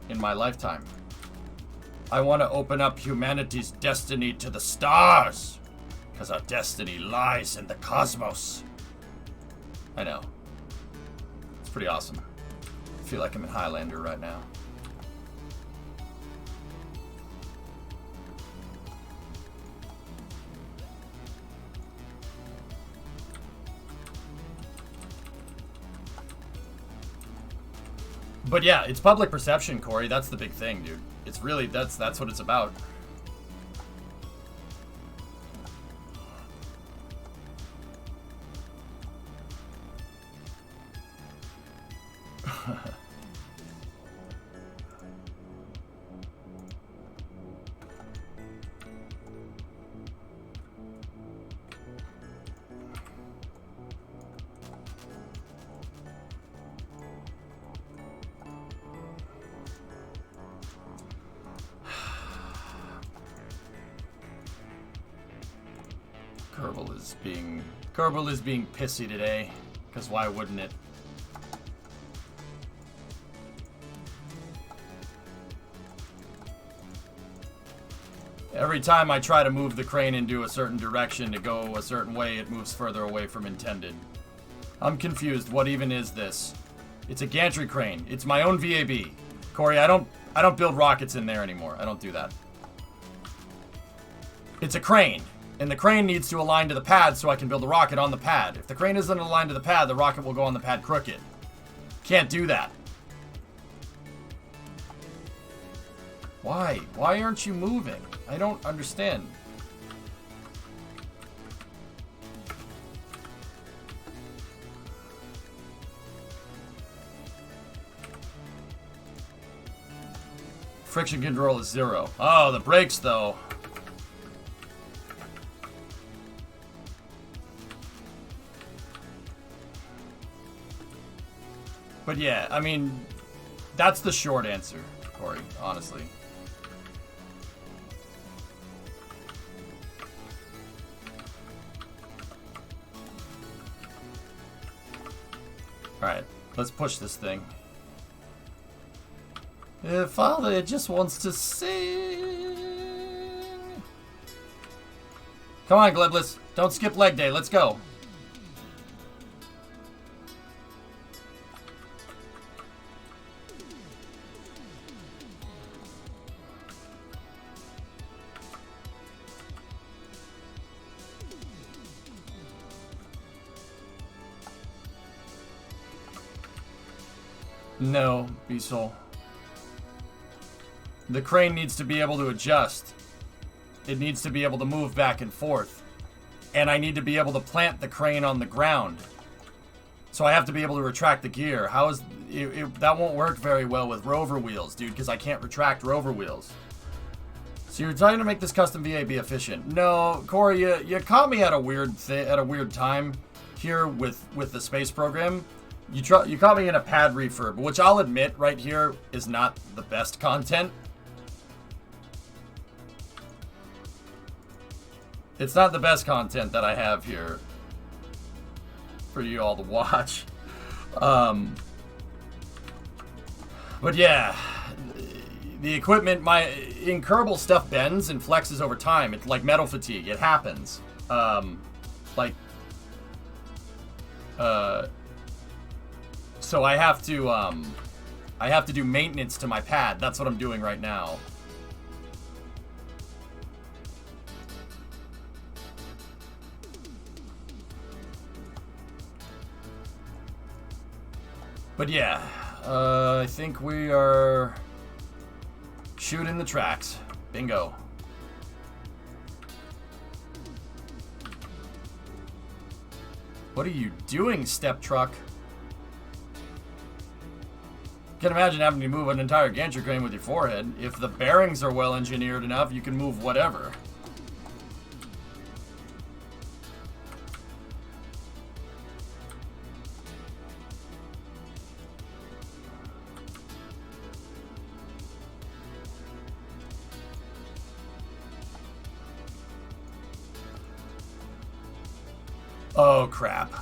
in my lifetime. I want to open up humanity's destiny to the stars, because our destiny lies in the cosmos. I know. It's pretty awesome. I feel like I'm in Highlander right now. But yeah, it's public perception, Corey. That's the big thing, dude. It's really, that's what it's about. Kerbal is being pissy today, because why wouldn't it? Every time I try to move the crane into a certain direction to go a certain way, it moves further away from intended. I'm confused. What even is this? It's a gantry crane. It's my own VAB. Corey, I don't build rockets in there anymore. I don't do that. It's a crane. And the crane needs to align to the pad so I can build a rocket on the pad. If the crane isn't aligned to the pad, the rocket will go on the pad crooked. Can't do that. Why? Why aren't you moving? I don't understand. Friction control is 0. Oh, the brakes though. But yeah, I mean, that's the short answer, Corey, honestly. Alright, let's push this thing. Father just wants to sing. Come on, Glebless. Don't skip leg day. Let's go. No, Beasol. The crane needs to be able to adjust. It needs to be able to move back and forth. And I need to be able to plant the crane on the ground. So I have to be able to retract the gear. How is... that won't work very well with rover wheels, dude, because I can't retract rover wheels. So you're trying to make this custom VA be efficient. No, Corey, you caught me at a weird time here with the space program. You caught me in a pad refurb, which I'll admit right here is not the best content. It's not the best content that I have here for you all to watch. But yeah, the equipment, in Kerbal, stuff bends and flexes over time. It's like metal fatigue. It happens. So I have to do maintenance to my pad. That's what I'm doing right now. But yeah, I think we are shooting the tracks. Bingo. What are you doing, step truck? Can't imagine having to move an entire gantry crane with your forehead. If the bearings are well engineered enough, you can move whatever. Oh, crap.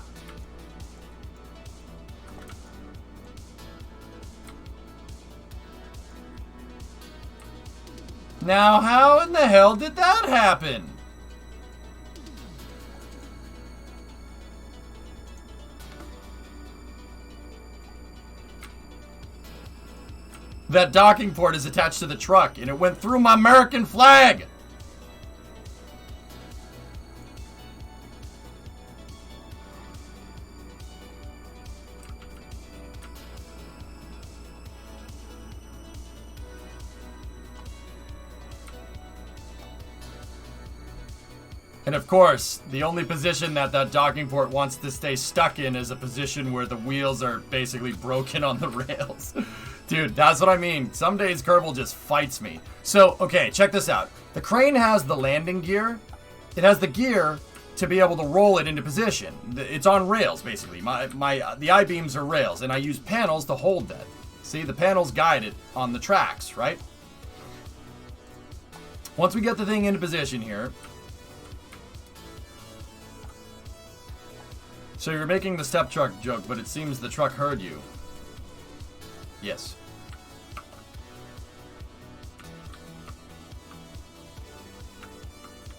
Now, how in the hell did that happen? That docking port is attached to the truck, and it went through my American flag! And of course, the only position that docking port wants to stay stuck in is a position where the wheels are basically broken on the rails. Dude, that's what I mean. Some days Kerbal just fights me. So, okay, check this out. The crane has the landing gear. It has the gear to be able to roll it into position. It's on rails, basically. The I-beams are rails, and I use panels to hold that. See, the panels guide it on the tracks, right? Once we get the thing into position here... So you're making the step truck joke, but it seems the truck heard you. Yes.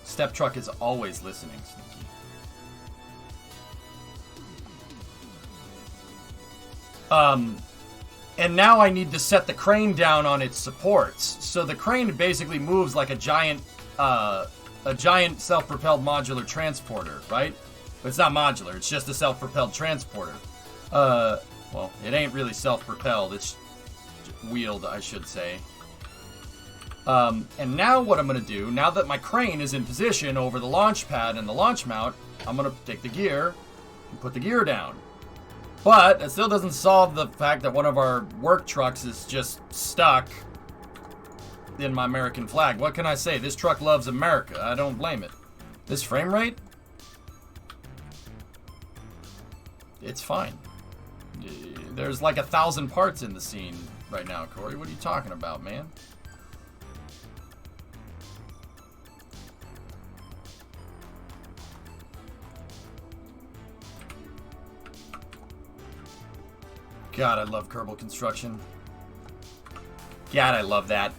Step truck is always listening, Sneaky. And now I need to set the crane down on its supports. So the crane basically moves like a giant a giant self-propelled modular transporter, right? But it's not modular. It's just a self-propelled transporter. Well, it ain't really self-propelled. It's wheeled, I should say. And now what I'm going to do, now that my crane is in position over the launch pad and the launch mount, I'm going to take the gear and put the gear down. But it still doesn't solve the fact that one of our work trucks is just stuck in my American flag. What can I say? This truck loves America. I don't blame it. This frame rate? It's fine. There's like 1,000 parts in the scene right now, Corey. What are you talking about, man? God, I love Kerbal Construction. God, I love that.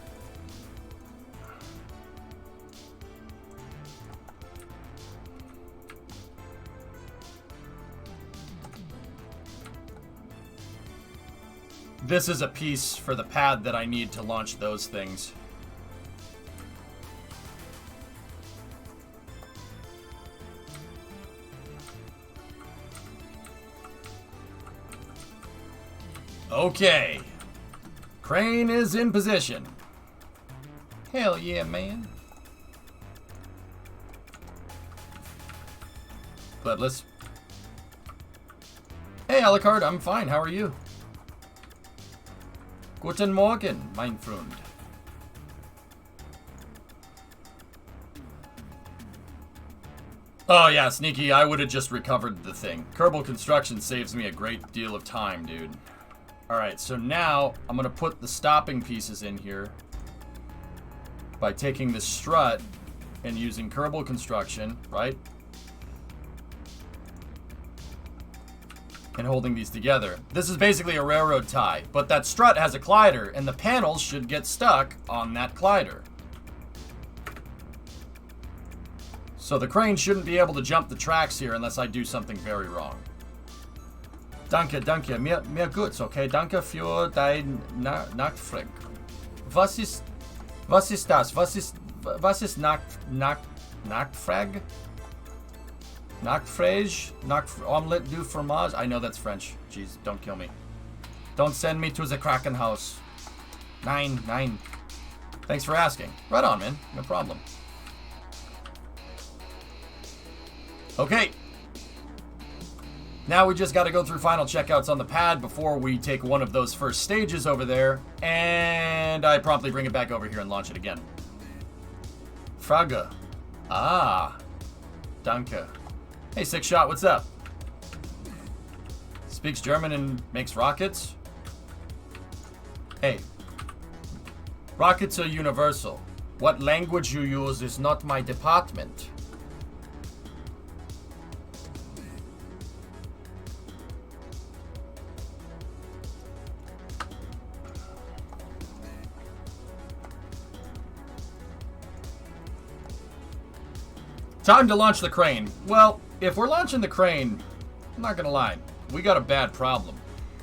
This is a piece for the pad that I need to launch those things. Okay. Crane is in position. Hell yeah, man. But let's... Hey, Alucard, I'm fine. How are you? Guten Morgen, mein Freund. Oh yeah, Sneaky, I would have just recovered the thing. Kerbal Construction saves me a great deal of time, dude. Alright, so now I'm going to put the stopping pieces in here by taking the strut and using Kerbal Construction, right? And holding these together. This is basically a railroad tie, but that strut has a collider, and the panels should get stuck on that collider. So the crane shouldn't be able to jump the tracks here unless I do something very wrong. Danke, danke. Mir geht's, okay? Danke für dein Nachtfrag. Was ist das? Was ist Nachtfrag? Nachtfrage? Omelette du fromage? I know that's French. Jeez, don't kill me. Don't send me to the Kraken house. Nine. Thanks for asking. Right on, man. No problem. Okay. Now we just got to go through final checkouts on the pad before we take one of those first stages over there. And I promptly bring it back over here and launch it again. Frage. Ah. Danke. Hey, Six Shot, what's up? Speaks German and makes rockets? Hey. Rockets are universal. What language you use is not my department. Time to launch the crane. Well, if we're launching the crane, I'm not gonna lie, we got a bad problem.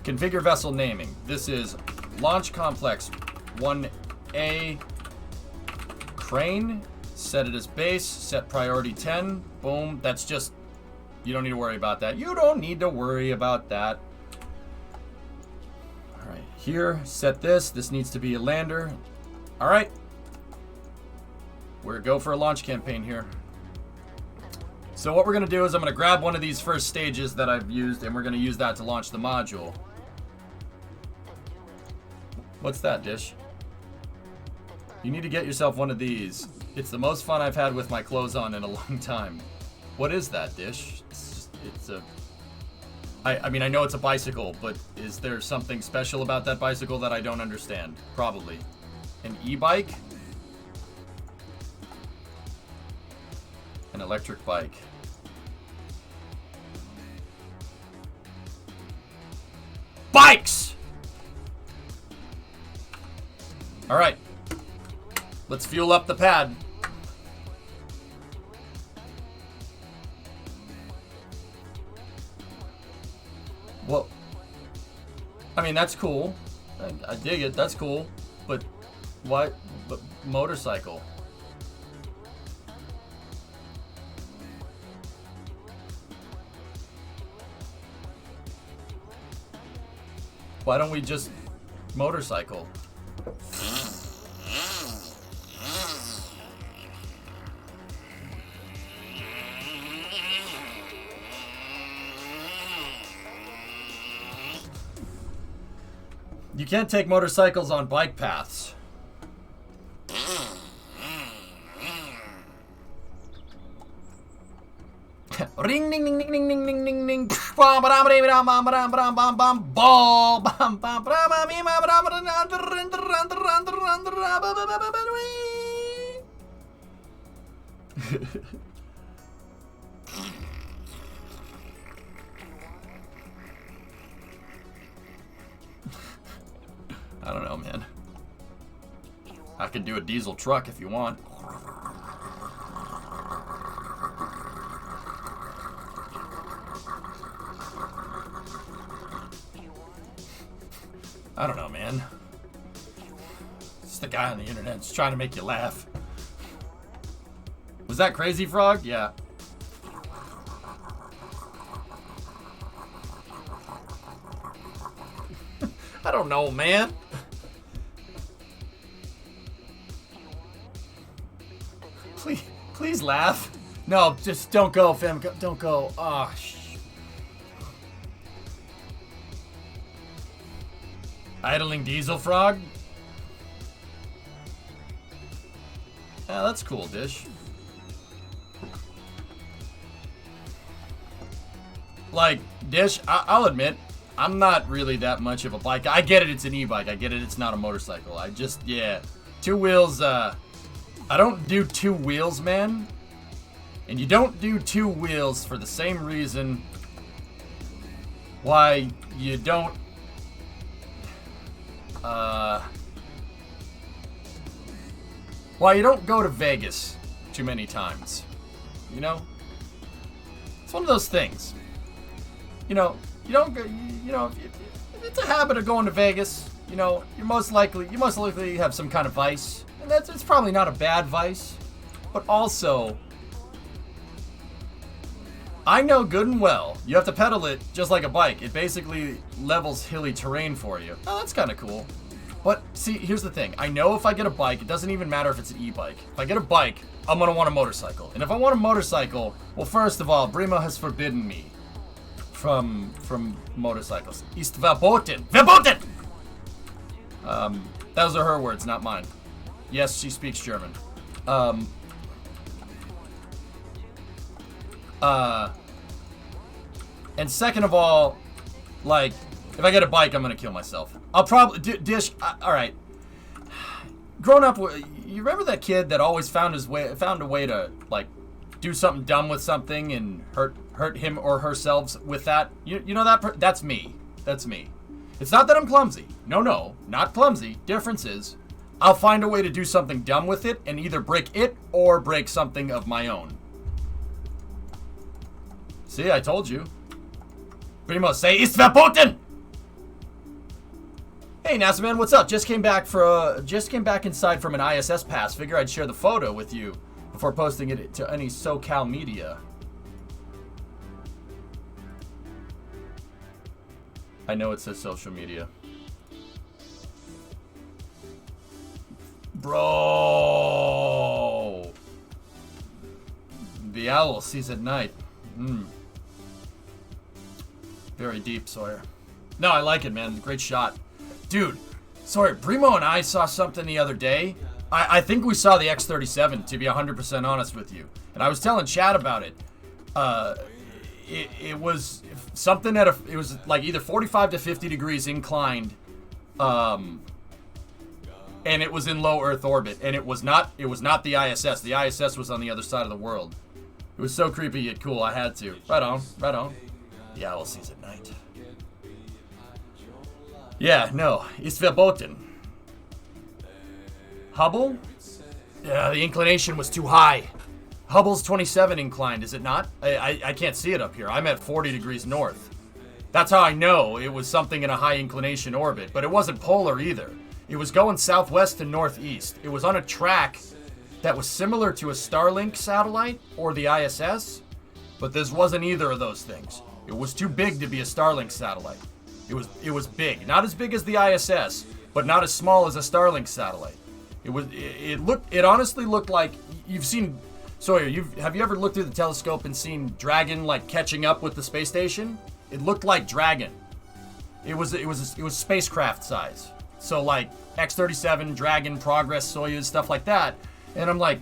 Configure vessel naming. This is Launch Complex 1A crane. Set it as base. Set priority 10. Boom. That's just, you don't need to worry about that. You don't need to worry about that. All right, here, set this. This needs to be a lander. All right. We're gonna go for a launch campaign here. So what we're going to do is I'm going to grab one of these first stages that I've used, and we're going to use that to launch the module. What's that, Dish? You need to get yourself one of these. It's the most fun I've had with my clothes on in a long time. What is that, Dish? It's a... I mean, I know it's a bicycle, but is there something special about that bicycle that I don't understand? Probably. An e-bike? An electric bike. Bikes! Alright. Let's fuel up the pad. Well, I mean, that's cool. I dig it. That's cool. But what? But motorcycle. Why don't we just motorcycle? You can't take motorcycles on bike paths. Ring ding ding ding ding ding ding ding ding. Bam bam bam bam bam bam bam bam ball. Bam bam bam I don't know, man. I could do a diesel truck if you want. I don't know, man. It's the guy on the internet just trying to make you laugh. Was that Crazy Frog? Yeah. I don't know, man. Please laugh. No, just don't go, fam. Don't go. Oh, Idling Diesel Frog? Yeah, that's cool, Dish. Like, Dish, I'll admit, I'm not really that much of a bike. I get it, it's an e-bike. I get it, it's not a motorcycle. I just, yeah. Two wheels, I don't do two wheels, man. And you don't do two wheels for the same reason why you don't why you don't go to Vegas too many times, you know? It's one of those things. You know, you don't go, you know, if it's a habit of going to Vegas, you know, you most likely have some kind of vice, and it's probably not a bad vice, but also, I know good and well, you have to pedal it just like a bike. It basically levels hilly terrain for you. Oh, that's kind of cool. But see, here's the thing. I know if I get a bike, it doesn't even matter if it's an e-bike. If I get a bike, I'm going to want a motorcycle. And if I want a motorcycle, well, first of all, Brimo has forbidden me from motorcycles. Ist verboten. Verboten! Those are her words, not mine. Yes, she speaks German. And second of all, like, if I get a bike, I'm gonna kill myself. I'll probably Dish. All right. Growing up, you remember that kid that always found a way to like do something dumb with something and hurt him or herself with that. You know that that's me. That's me. It's not that I'm clumsy. No, not clumsy. Difference is, I'll find a way to do something dumb with it and either break it or break something of my own. See, I told you. Primo, say ist verboten! Hey, NASA man, what's up? Just came back inside from an ISS pass. Figure I'd share the photo with you before posting it to any SoCal media. I know it says social media. Bro! The owl sees at night. Very deep, Sawyer. No, I like it, man. Great shot. Dude, Sawyer, Brimo and I saw something the other day. I think we saw the X-37, to be 100% honest with you. And I was telling Chad about it. It was something it was like either 45 to 50 degrees inclined. And it was in low Earth orbit. And it was not the ISS. The ISS was on the other side of the world. It was so creepy yet cool, I had to. Right on. The owl sees at night. Yeah, no, it's verboten. Hubble? Yeah, the inclination was too high. Hubble's 27 inclined, is it not? I can't see it up here. I'm at 40 degrees north. That's how I know it was something in a high inclination orbit, but it wasn't polar either. It was going southwest to northeast. It was on a track that was similar to a Starlink satellite or the ISS, but this wasn't either of those things. It was too big to be a Starlink satellite. It was big. Not as big as the ISS, but not as small as a Starlink satellite. It honestly looked like you've seen. Sawyer, have you ever looked through the telescope and seen Dragon like catching up with the space station? It looked like Dragon. It was spacecraft size. So like X-37, Dragon, Progress, Soyuz, stuff like that. And I'm like,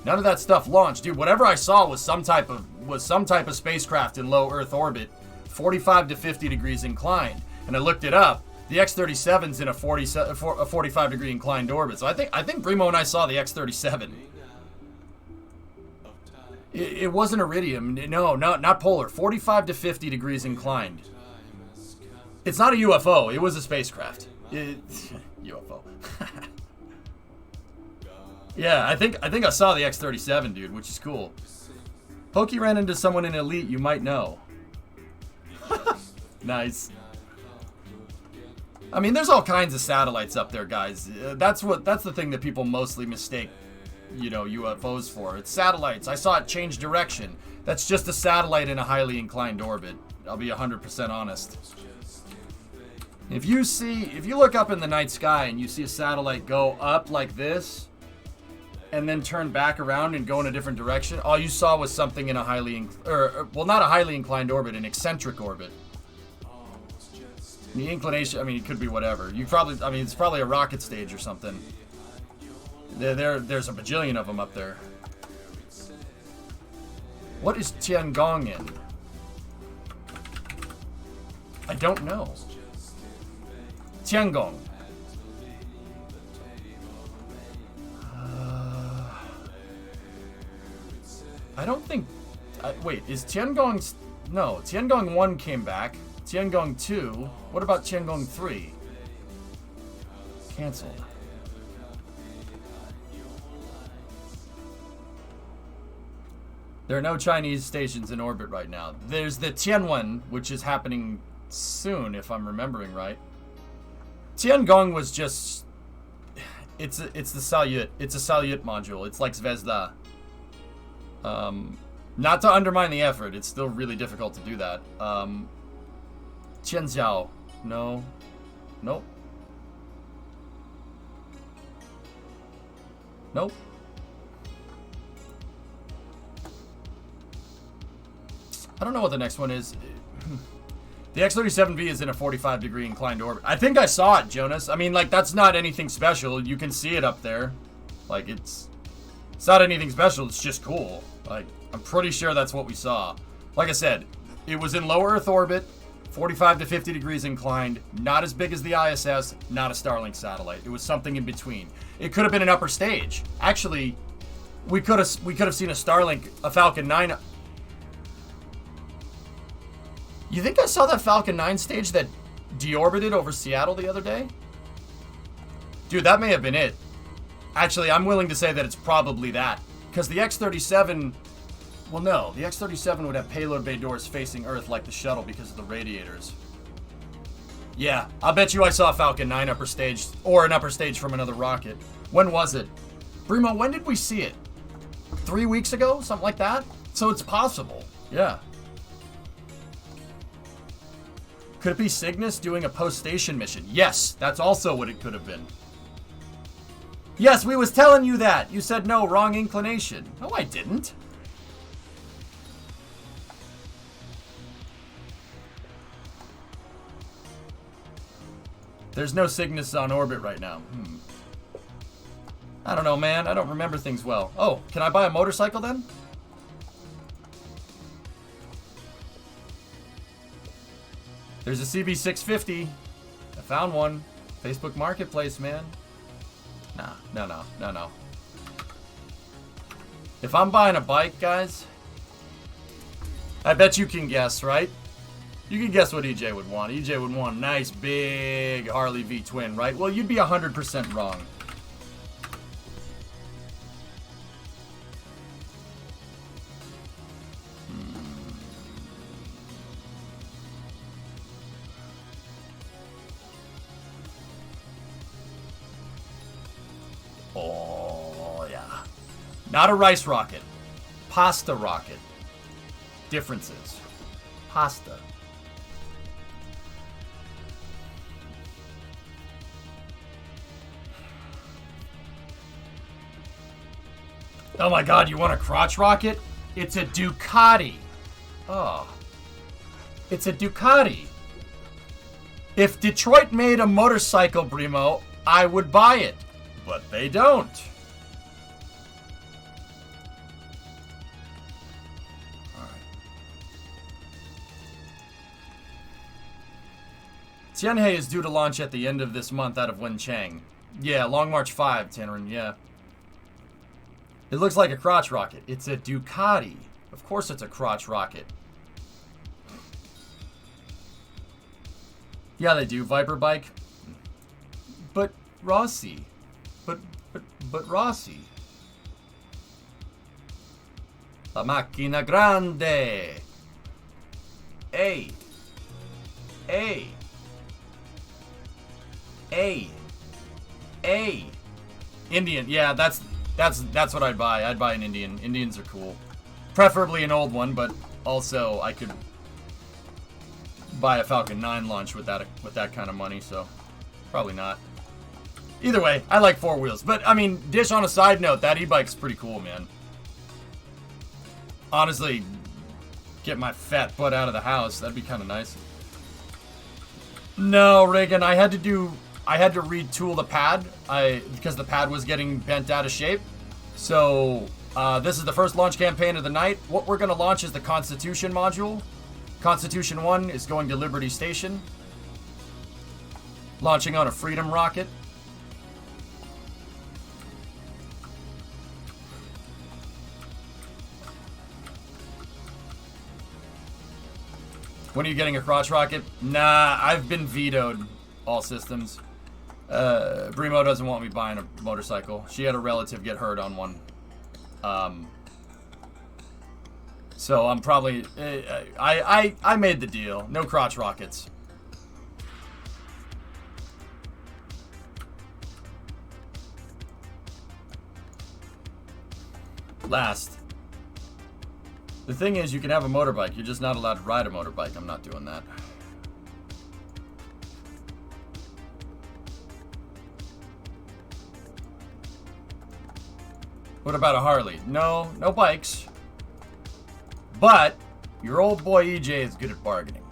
none of that stuff launched, dude. Whatever I saw was some type of spacecraft in low Earth orbit, 45 to 50 degrees inclined. And I looked it up. The X-37's in a 45 degree inclined orbit. So I think Brimo and I saw the X-37. It wasn't iridium. No, not polar. 45 to 50 degrees inclined. It's not a UFO. It was a spacecraft. UFO. Yeah, I think I saw the X-37, dude, which is cool. Pokey ran into someone in Elite you might know. Nice. I mean, there's all kinds of satellites up there, guys. That's the thing that people mostly mistake, UFOs for. It's satellites. I saw it change direction. That's just a satellite in a highly inclined orbit. I'll be 100% honest. If you look up in the night sky and you see a satellite go up like this and then turn back around and go in a different direction, all you saw was something in a not a highly inclined orbit, an eccentric orbit. The inclination, I mean, it could be whatever. It's probably a rocket stage or something. There's a bajillion of them up there. What is Tiangong in? I don't know. Tiangong. I don't think... wait, is Tiangong... No, Tiangong 1 came back. Tiangong 2. What about Tiangong 3? Cancelled. There are no Chinese stations in orbit right now. There's the Tianwen, which is happening soon, if I'm remembering right. Tiangong was just... It's the Salyut. It's a Salyut module. It's like Zvezda. Not to undermine the effort. It's still really difficult to do that. Tianzhao. No. Nope. Nope. I don't know what the next one is. The X-37V is in a 45 degree inclined orbit. I think I saw it, Jonas. I mean, like, that's not anything special. You can see it up there. Like, it's not anything special. It's just cool. Like, I'm pretty sure that's what we saw. Like I said, it was in low Earth orbit, 45 to 50 degrees inclined, not as big as the ISS, not a Starlink satellite. It was something in between. It could have been an upper stage. Actually, we could have seen a Starlink, a Falcon 9. You think I saw that Falcon 9 stage that deorbited over Seattle the other day? Dude, that may have been it. Actually, I'm willing to say that it's probably that. Because the X-37... Well, no. The X-37 would have payload bay doors facing Earth like the shuttle because of the radiators. Yeah, I'll bet you I saw Falcon 9 upper stage, or an upper stage from another rocket. When was it? Brimo, when did we see it? 3 weeks ago? Something like that? So it's possible. Yeah. Could it be Cygnus doing a post-station mission? Yes, that's also what it could have been. Yes, we was telling you that. You said no, wrong inclination. No, I didn't. There's no Cygnus on orbit right now. I don't know, man. I don't remember things well. Oh, can I buy a motorcycle then? There's a CB650. I found one. Facebook Marketplace, man. No. If I'm buying a bike, guys, I bet you can guess, right? You can guess what EJ would want. EJ would want a nice, big Harley V-twin, right? Well, you'd be 100% wrong. Oh, yeah. Not a rice rocket. Pasta rocket. Differences. Pasta. Oh my god, you want a crotch rocket? It's a Ducati. Oh. It's a Ducati. If Detroit made a motorcycle, Brimo, I would buy it. But they don't. Tianhe is due to launch at the end of this month out of Wenchang. Yeah, Long March 5, Tannerin, yeah. It looks like a crotch rocket. It's a Ducati. Of course it's a crotch rocket. Yeah, they do. Viper bike. But Rossi. But Rossi. La macchina grande. Hey. Hey. Hey. Indian. Yeah, that's what I'd buy. I'd buy an Indian. Indians are cool. Preferably an old one, but also I could buy a Falcon 9 launch with that kind of money, so probably not. Either way, I like four wheels. But I mean, Dish, on a side note, that e-bike's pretty cool, man. Honestly, get my fat butt out of the house. That'd be kind of nice. No, Reagan, I had to retool the pad because the pad was getting bent out of shape. So this is the first launch campaign of the night. What we're going to launch is the Constitution module. Constitution 1 is going to Liberty Station. Launching on a Freedom rocket. When are you getting a crotch rocket? Nah, I've been vetoed. All systems. Brimo doesn't want me buying a motorcycle. She had a relative get hurt on one. So I'm probably... I made the deal. No crotch rockets. Last. The thing is, you can have a motorbike. You're just not allowed to ride a motorbike. I'm not doing that. What about a Harley? No bikes. But your old boy EJ is good at bargaining.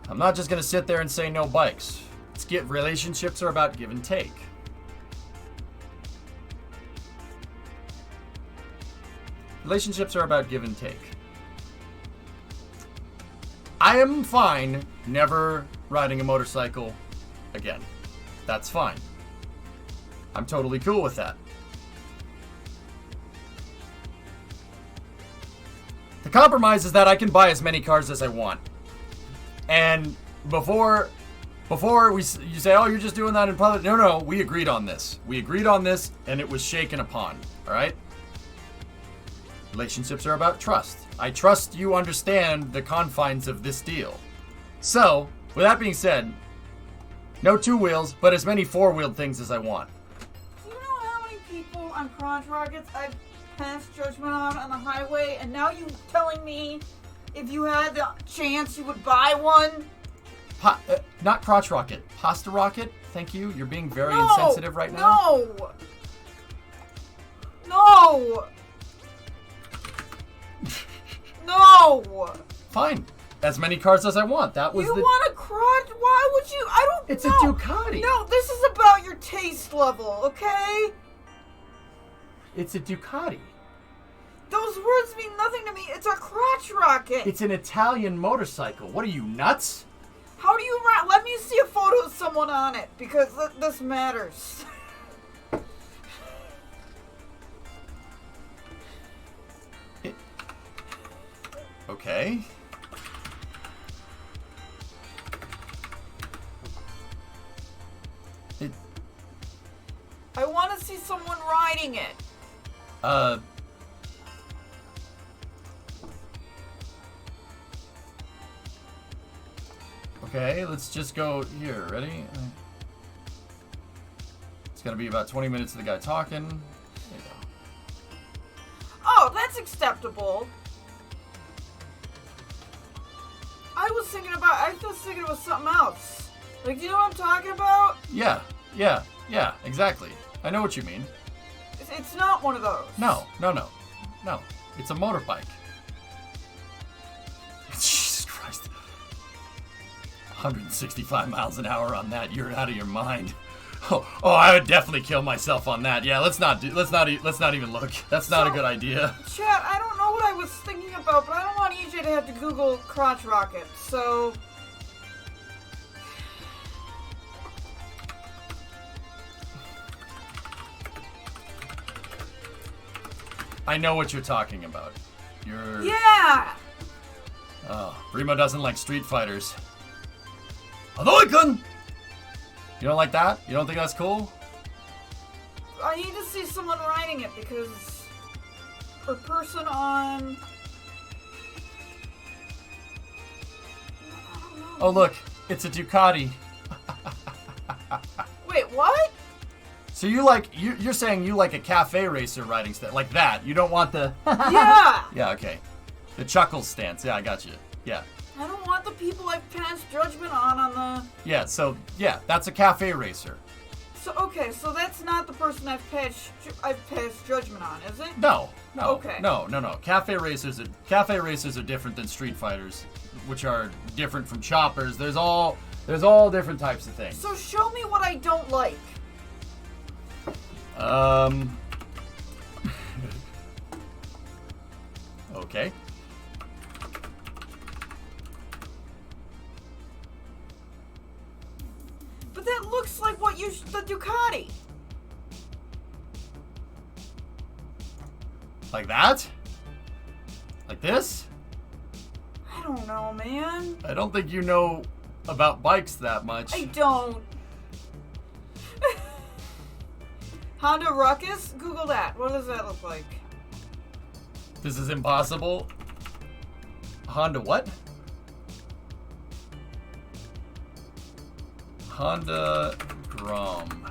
I'm not just going to sit there and say no bikes. Relationships are about give and take. Relationships are about give and take. I am fine never riding a motorcycle again. That's fine. I'm totally cool with that. The compromise is that I can buy as many cars as I want. And before you say, oh, you're just doing that in public. No, we agreed on this. We agreed on this, and it was shaken upon. All right? Relationships are about trust. I trust you understand the confines of this deal. So, with that being said, no two wheels, but as many four-wheeled things as I want. Do you know how many people on crotch rockets I've passed judgment on the highway, and now you telling me if you had the chance you would buy one? Not crotch rocket. Pasta rocket? Thank you. You're being very insensitive right now. No! No! Fine. As many cars as I want. That was You want a crotch? Why would you? I don't It's know. a Ducati. No, this is about your taste level, okay? It's a Ducati. Those words mean nothing to me. It's a crotch rocket. It's an Italian motorcycle. What are you, nuts? How do you ride? Let me see a photo of someone on it, because this matters. Okay. I want to see someone riding it. Okay, let's just go here. Ready? It's gonna be about 20 minutes of the guy talking. There you go. Oh, that's acceptable. I was thinking it was something else. Like, do you know what I'm talking about? Yeah, exactly. I know what you mean. It's not one of those. No. It's a motorbike. Jesus Christ. 165 miles an hour on that. You're out of your mind. Oh, I would definitely kill myself on that. Yeah, let's not even look. That's not a good idea. Chat, I don't know what I was thinking about, but I don't want EJ to have to Google crotch rockets. So I know what you're talking about. yeah. Oh, Primo doesn't like Street Fighters. Hadouken! You don't like that? You don't think that's cool? I need to see someone riding it because a person on. Oh look, it's a Ducati. Wait, what? So you're saying you like a cafe racer riding stance like that? You don't want the Yeah. Yeah, okay. The chuckle stance. Yeah, I got you. Yeah. I don't want the people I've passed judgment on the. Yeah. So yeah, that's a cafe racer. So okay, so that's not the person I've passed judgment on, is it? No. Okay. No. Cafe racers are different than Street Fighters, which are different from choppers. There's all different types of things. So show me what I don't like. Okay. But that looks like what the Ducati. Like that? Like this? I don't know, man. I don't think you know about bikes that much. I don't. Honda Ruckus? Google that. What does that look like? This is impossible. Honda what? Honda Grom.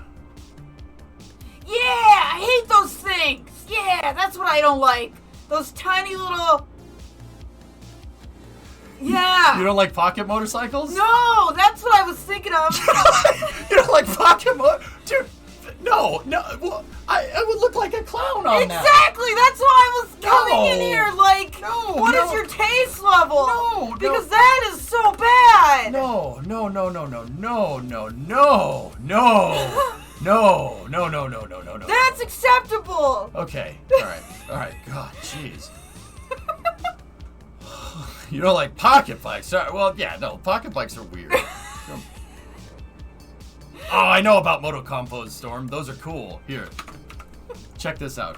Yeah, I hate those things. Yeah, that's what I don't like. Those tiny little. Yeah. You don't like pocket motorcycles? No, that's what I was thinking of. You don't like pocket dude? No. Well, I would look like a clown on that. Exactly. That's why I was coming in here. Like, what is no. your taste level? No, because that is so bad. No. That's acceptable. Okay. All right. God, jeez. You don't like pocket bikes? Well, yeah, no. Pocket bikes are weird. Oh, I know about Motocompos, Storm. Those are cool. Here, check this out.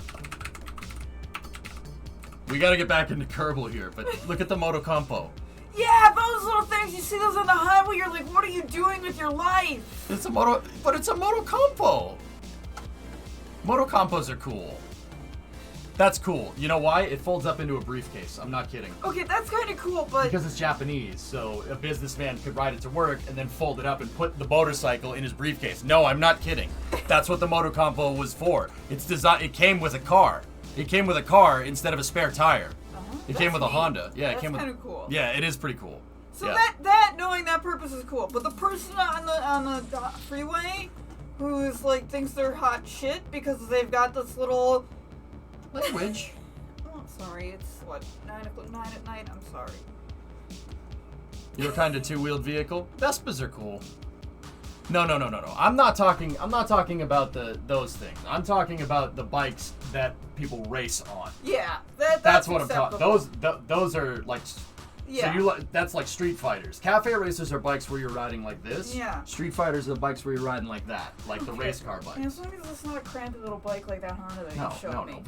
We gotta get back into Kerbal here, but look at the Motocompo. Yeah, those little things. You see those on the highway. You're like, what are you doing with your life? It's a Motocompo. Motocompos are cool. That's cool. You know why? It folds up into a briefcase. I'm not kidding. Okay, that's kind of cool, but Because it's Japanese, so a businessman could ride it to work and then fold it up and put the motorcycle in his briefcase. No, I'm not kidding. That's what the Motocompo was for. It's designed. It came with a car. It came with a car instead of a spare tire. It came with a Honda. Yeah, That's it came with. kind of cool. Yeah, it is pretty cool. So yeah. that knowing that purpose is cool, but the person on the freeway who is like thinks they're hot shit because they've got this little. Language. Oh, sorry. It's what 9 at night. I'm sorry. Your kind of two-wheeled vehicle. Vespas are cool. No. I'm not talking about those things. I'm talking about the bikes that people race on. Yeah, That's what I'm talking. Those are like. Yeah. So that's like Street Fighters. Cafe racers are bikes where you're riding like this. Yeah. Street Fighters are bikes where you're riding like that, like the race car bike. Yeah, as long as it's not a crampy little bike like that Honda that you showed me.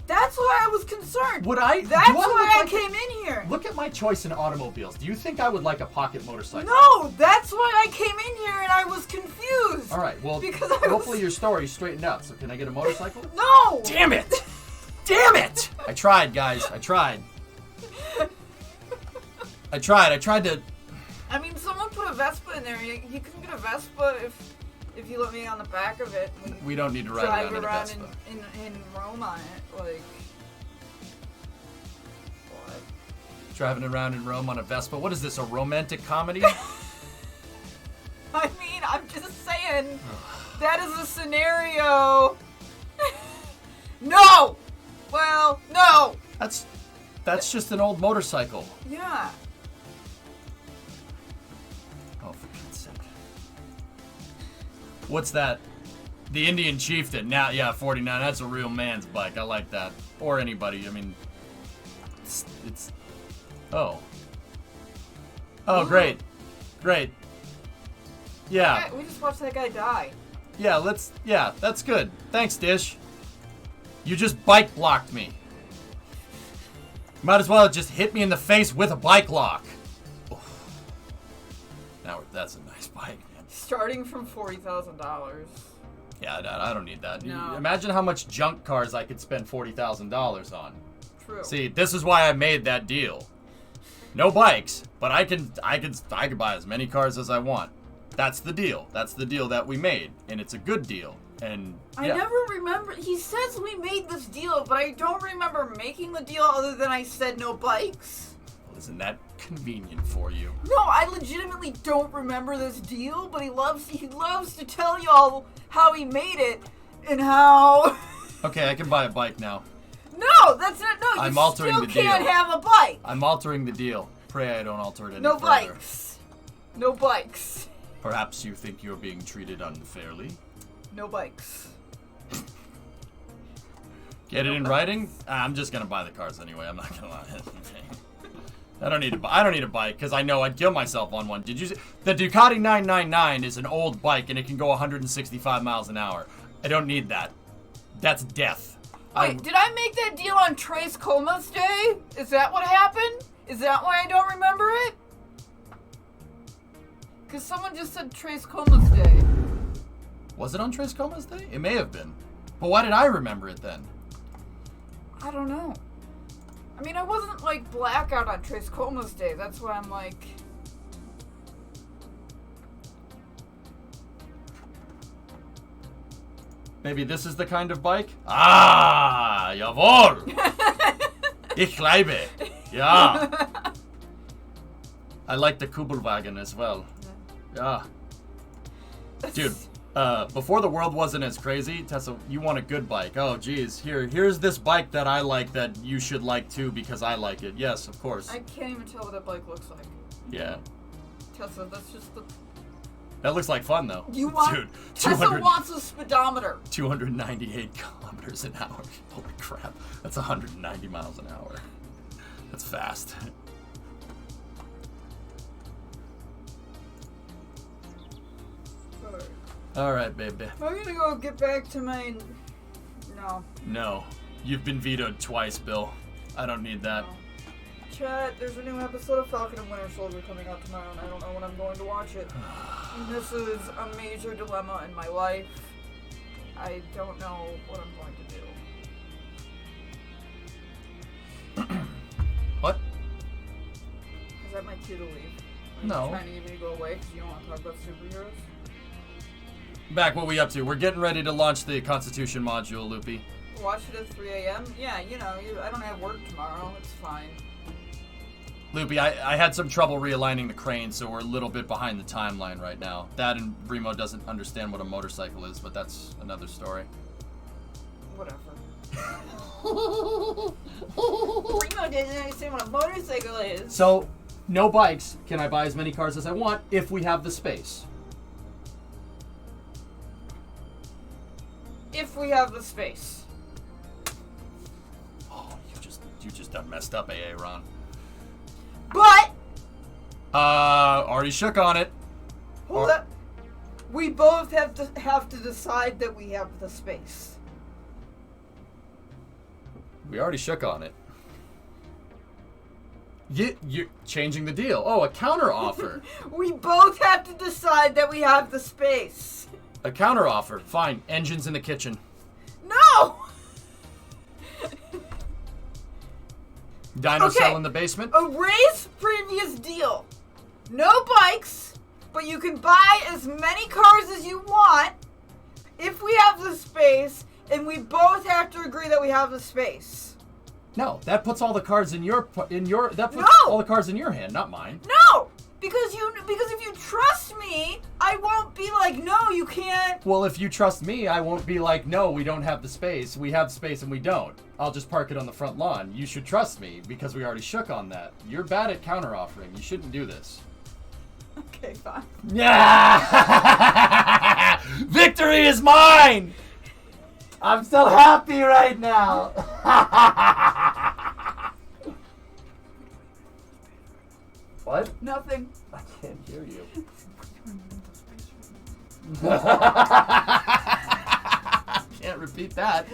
That's why I was concerned. That's why I came in here. Look at my choice in automobiles. Do you think I would like a pocket motorcycle? No, that's why I came in here and I was confused. All right, well, because hopefully your story's straightened out. So can I get a motorcycle? No! Damn it! Damn it! I tried, guys. I tried to... I mean, someone put a Vespa in there. You can get a Vespa if you let me on the back of it. We don't need to ride drive around in a around Vespa. in Rome on it. Like... What? Driving around in Rome on a Vespa. What is this, a romantic comedy? I mean, I'm just saying. That is a scenario. No! Well, no! That's just an old motorcycle. Yeah. Oh, for Pete's sake. What's that? The Indian Chieftain. Now, yeah, 49. That's a real man's bike. I like that. Or anybody. I mean, it's oh. Oh, great. Great. Yeah. Okay, we just watched that guy die. Yeah, that's good. Thanks, Dish. You just bike blocked me. Might as well have just hit me in the face with a bike lock. Now that's a nice bike, man. Starting from $40,000. Yeah, I don't need that. No. Imagine how much junk cars I could spend $40,000 on. True. See, this is why I made that deal. No bikes, but I can buy as many cars as I want. That's the deal. That's the deal that we made, and it's a good deal. And I yeah. never remember. He says we made this deal, but I don't remember making the deal other than I said no bikes. Well, isn't that convenient for you? No, I legitimately don't remember this deal, but he loves to tell y'all how he made it and how. Okay, I can buy a bike now. No, that's not. No, you I'm altering still the deal. can't have a bike. I'm altering the deal. Pray I don't alter it any No further. bikes. No bikes. Perhaps you think you're being treated unfairly. No bikes. Get it in writing? I'm just gonna buy the cars anyway. I'm not gonna lie. I don't need a bike because I know I'd kill myself on one. Did you see? The Ducati 999 is an old bike and it can go 165 miles an hour. I don't need that. That's death. Wait, did I make that deal on Tres Comas Day? Is that what happened? Is that why I don't remember it? Because someone just said Tres Comas Day. Was it on Tres Comas Day? It may have been. But why did I remember it then? I don't know. I mean, I wasn't like blackout on Tres Comas Day. That's why I'm like. Maybe this is the kind of bike? Ah, jawohl! Ich liebe. Ja. I like the Kugelwagen as well. Yeah. Dude, before the world wasn't as crazy, Tessa, you want a good bike. Oh, geez. Here's this bike that I like that you should like too because I like it. Yes, of course. I can't even tell what that bike looks like. Yeah. Tessa, that's just the. That looks like fun, though. You want. Dude, Tessa wants a speedometer. 298 kilometers an hour. Holy crap. That's 190 miles an hour. That's fast. All right, baby. I'm gonna go get back to my. No. No. You've been vetoed twice, Bill. I don't need that. No. Chat, there's a new episode of Falcon and Winter Soldier coming out tomorrow, and I don't know when I'm going to watch it. And this is a major dilemma in my life. I don't know what I'm going to do. What? Is that my cue to leave? Are No. you trying to get me to go away because you don't want to talk about superheroes? Back, what we up to? We're getting ready to launch the Constitution module, Loopy. Watch it at 3 a.m.? Yeah, you know, I don't have work tomorrow. It's fine. Loopy, I had some trouble realigning the crane, so we're a little bit behind the timeline right now. That and Remo doesn't understand what a motorcycle is, but that's another story. Whatever. Remo doesn't understand what a motorcycle is. So, no bikes. Can I buy as many cars as I want if we have the space? If we have the space. Oh, you just done messed up, AA Ron. But Already shook on it. hold up. We both have to decide that we have the space. We already shook on it. You're changing the deal. Oh, a counter offer. We both have to decide that we have the space. A counter offer. Fine. Engines in the kitchen. No! Dino Okay. cell in the basement. Erase previous deal. No bikes, but you can buy as many cars as you want if we have the space, and we both have to agree that we have the space. No, that puts all the cards in your that puts No! all the cards in your hand, not mine. No! Because if you trust me, I won't be like, no, you can't. Well, if you trust me, I won't be like, no, we don't have the space. We have space and we don't. I'll just park it on the front lawn. You should trust me because we already shook on that. You're bad at counter-offering. You shouldn't do this. Okay, fine. Yeah! Victory is mine! I'm so happy right now. What? Nothing. I can't hear you. Can't repeat that.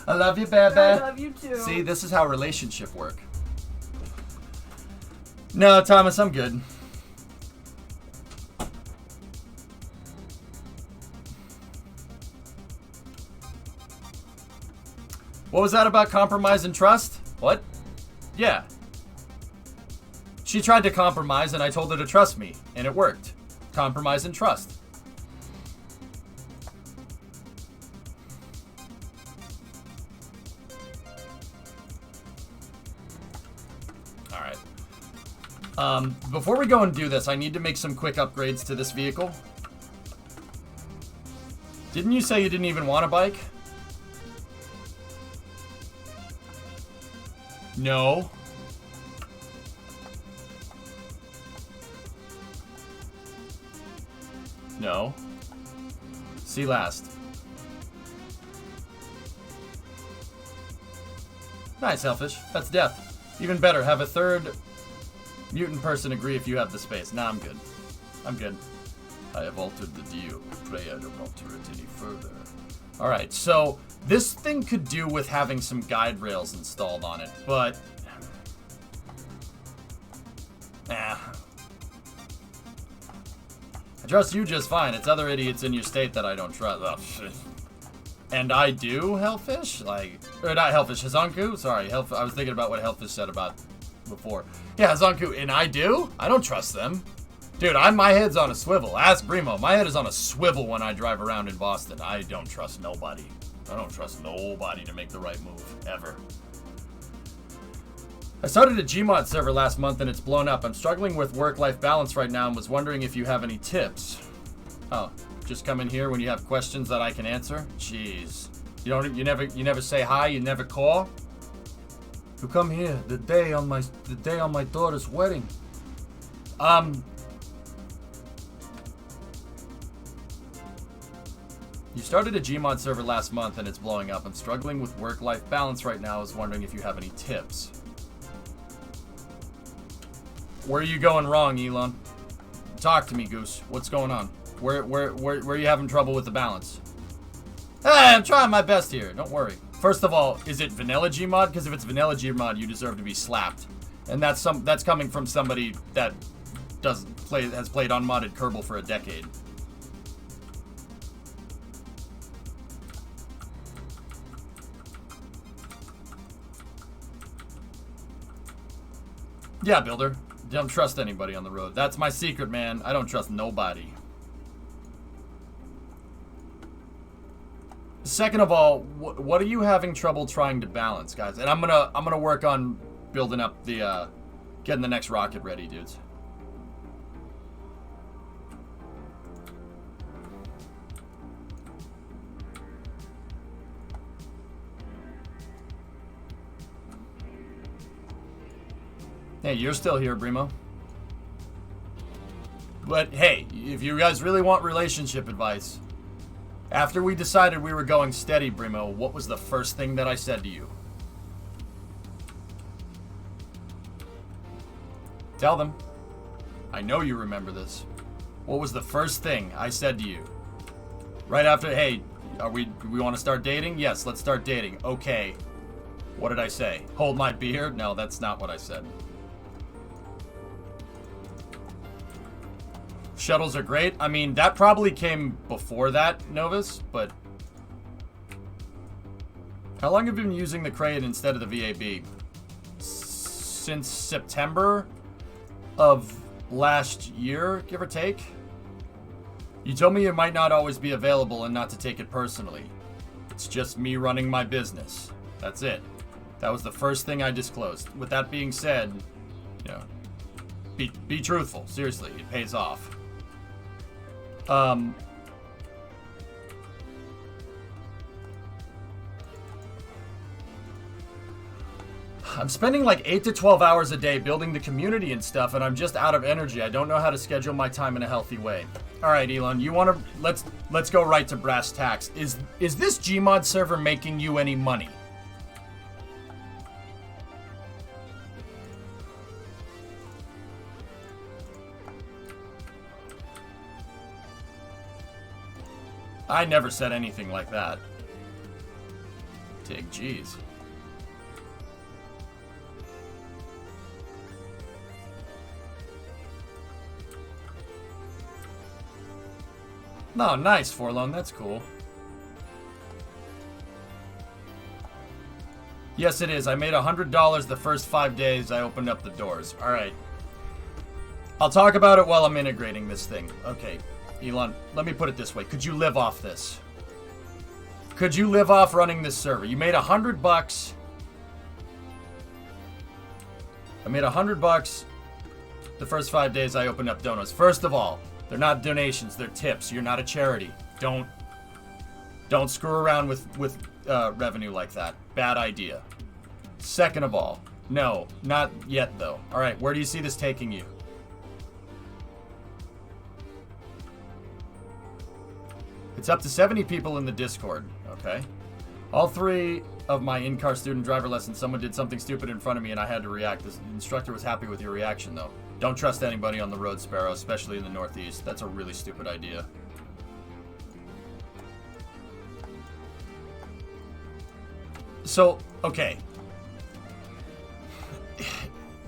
I love you, baby. I love you too. See, this is how relationships work. No, Thomas, I'm good. What was that about compromise and trust? What? Yeah. She tried to compromise and I told her to trust me, and it worked. Compromise and trust. Alright. Before we go and do this, I need to make some quick upgrades to this vehicle. Didn't you say you didn't even want a bike? No. No. See last. Nice, Hellfish. That's death. Even better, have a third mutant person agree if you have the space. Nah, I'm good. I'm good. I have altered the deal. Pray I don't alter it any further. Alright, so this thing could do with having some guide rails installed on it, but... I trust you just fine. It's other idiots in your state that I don't trust. Oh, shit. And I do, Hellfish? Like, or not Hellfish, Hazanku? Sorry, I was thinking about what Hellfish said about before. Yeah, Hazanku, and I do? I don't trust them. Dude, my head's on a swivel. Ask Brimo. My head is on a swivel when I drive around in Boston. I don't trust nobody. I don't trust nobody to make the right move, ever. I started a Gmod server last month and it's blown up. I'm struggling with work-life balance right now and was wondering if you have any tips. Oh, just come in here when you have questions that I can answer? Jeez. You never say hi, you never call? You come here the day on my daughter's wedding. You started a Gmod server last month and it's blowing up. I'm struggling with work-life balance right now. I was wondering if you have any tips. Where are you going wrong, Elon? Talk to me, Goose. What's going on? Where are you having trouble with the balance? Hey, I'm trying my best here. Don't worry. First of all, is it vanilla Gmod? Because if it's vanilla Gmod, you deserve to be slapped. And that's coming from somebody that has played unmodded Kerbal for a decade. Yeah, Builder. Don't trust anybody on the road. That's my secret, man. I don't trust nobody. Second of all, what are you having trouble trying to balance, guys? And I'm gonna work on building up the getting the next rocket ready, dudes. Hey, you're still here, Brimo. But hey, if you guys really want relationship advice, after we decided we were going steady, Brimo, what was the first thing that I said to you? Tell them. I know you remember this. What was the first thing I said to you? Right after, hey, do we want to start dating? Yes, let's start dating. Okay. What did I say? Hold my beer? No, that's not what I said. Shuttles are great. I mean, that probably came before that, Novus, but... How long have you been using the crate instead of the VAB? Since September of last year, give or take? You told me you might not always be available and not to take it personally. It's just me running my business. That's it. That was the first thing I disclosed. With that being said, You know, be truthful. Seriously, it pays off. I'm spending like 8 to 12 hours a day building the community and stuff, and I'm just out of energy. I don't know how to schedule my time in a healthy way. All right, Elon, you want to let's go right to brass tacks. Is this Gmod server making you any money? I never said anything like that. Dig, jeez. No, nice, Forlone. That's cool. Yes, it is. I made $100 the first 5 days I opened up the doors. All right. I'll talk about it while I'm integrating this thing. Okay, Elon, let me put it this way. Could you live off this? Could you live off running this server? You made $100. I made $100 the first 5 days I opened up donos. First of all, they're not donations, they're tips. You're not a charity. Don't screw around with revenue like that. Bad idea. Second of all, no, not yet though. All right, where do you see this taking you? It's up to 70 people in the Discord, okay? All 3 of my in-car student driver lessons, someone did something stupid in front of me and I had to react. This instructor was happy with your reaction though. Don't trust anybody on the road, Sparrow, especially in the Northeast. That's a really stupid idea. So, okay.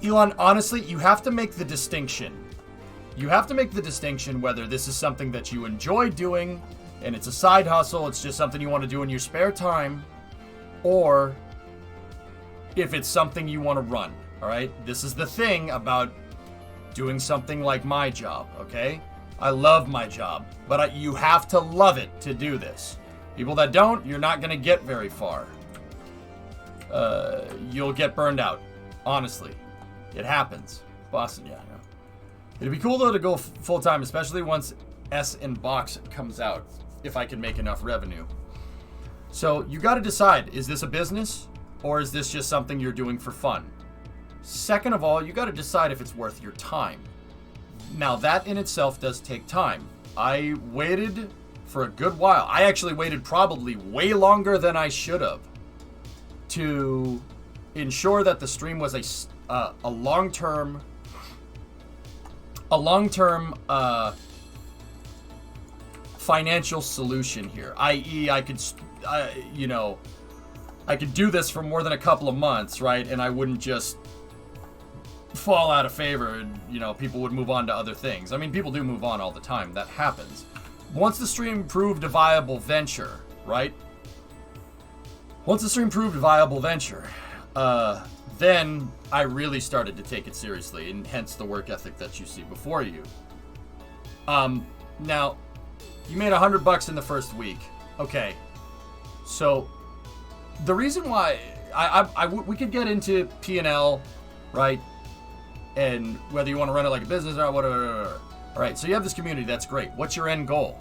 Elon, honestly, you have to make the distinction. You have to make the distinction whether this is something that you enjoy doing and it's a side hustle, it's just something you want to do in your spare time, or if it's something you want to run, all right? This is the thing about doing something like my job, okay? I love my job, but you have to love it to do this. People that don't, you're not going to get very far. You'll get burned out, honestly. It happens. Boston, yeah. It'd be cool, though, to go full-time, especially once S in Box comes out, if I can make enough revenue. So you got to decide, is this a business, or is this just something you're doing for fun? Second of all, you got to decide if it's worth your time. Now, that in itself does take time. I waited for a good while. I actually waited probably way longer than I should have to ensure that the stream was a long-term financial solution here. I.e., I could do this for more than a couple of months, right? And I wouldn't just fall out of favor and, people would move on to other things. I mean, people do move on all the time. That happens. Once the stream proved a viable venture, right? Once the stream proved a viable venture, then I really started to take it seriously, and hence the work ethic that you see before you. Now, you made $100 in the first week. Okay. So, the reason why we could get into P&L, right? And whether you want to run it like a business or whatever. All right, so you have this community. That's great. What's your end goal?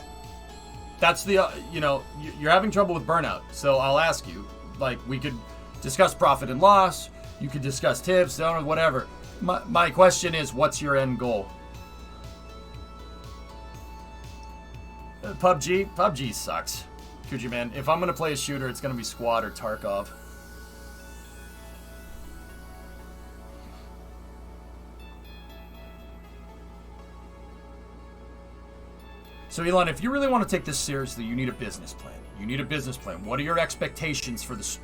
That's the, you're having trouble with burnout. So I'll ask you, we could discuss profit and loss. You could discuss tips, whatever. My question is, what's your end goal? PUBG sucks. Kuji, man, if I'm going to play a shooter, it's going to be Squad or Tarkov. So, Elon, if you really want to take this seriously, you need a business plan. You need a business plan. What are your expectations for this?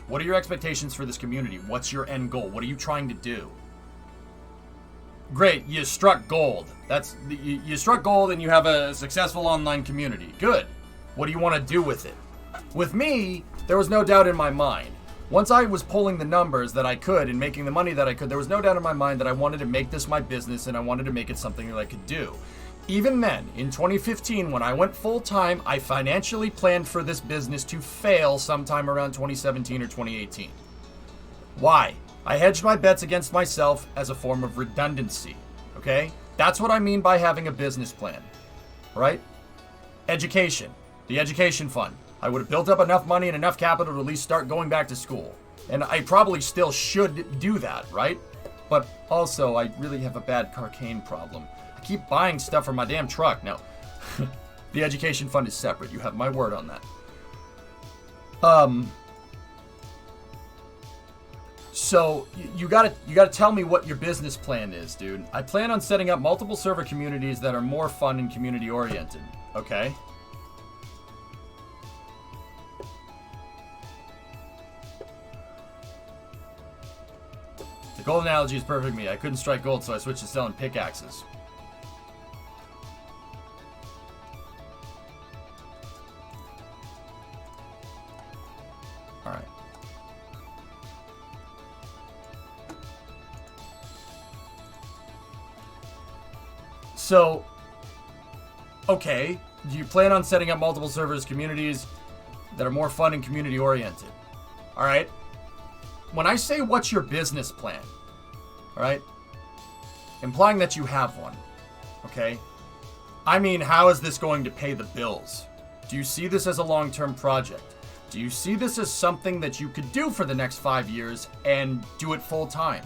What are your expectations for this community? What's your end goal? What are you trying to do? Great, you struck gold. You struck gold and you have a successful online community. Good. What do you want to do with it? With me, there was no doubt in my mind. Once I was pulling the numbers that I could and making the money that I could, there was no doubt in my mind that I wanted to make this my business and I wanted to make it something that I could do. Even then, in 2015, when I went full-time, I financially planned for this business to fail sometime around 2017 or 2018. Why? I hedged my bets against myself as a form of redundancy. Okay? That's what I mean by having a business plan. Right? Education. The education fund. I would have built up enough money and enough capital to at least start going back to school. And I probably still should do that, right? But also, I really have a bad carcane problem. I keep buying stuff for my damn truck. Now, the education fund is separate. You have my word on that. So you gotta tell me what your business plan is, dude. I plan on setting up multiple server communities that are more fun and community oriented. Okay. The gold analogy is perfect for me. I couldn't strike gold, so I switched to selling pickaxes. All right. So, okay, you plan on setting up multiple servers, communities that are more fun and community oriented. All right. When I say what's your business plan, all right, implying that you have one, okay? I mean, how is this going to pay the bills? Do you see this as a long-term project? Do you see this as something that you could do for the next 5 years and do it full time?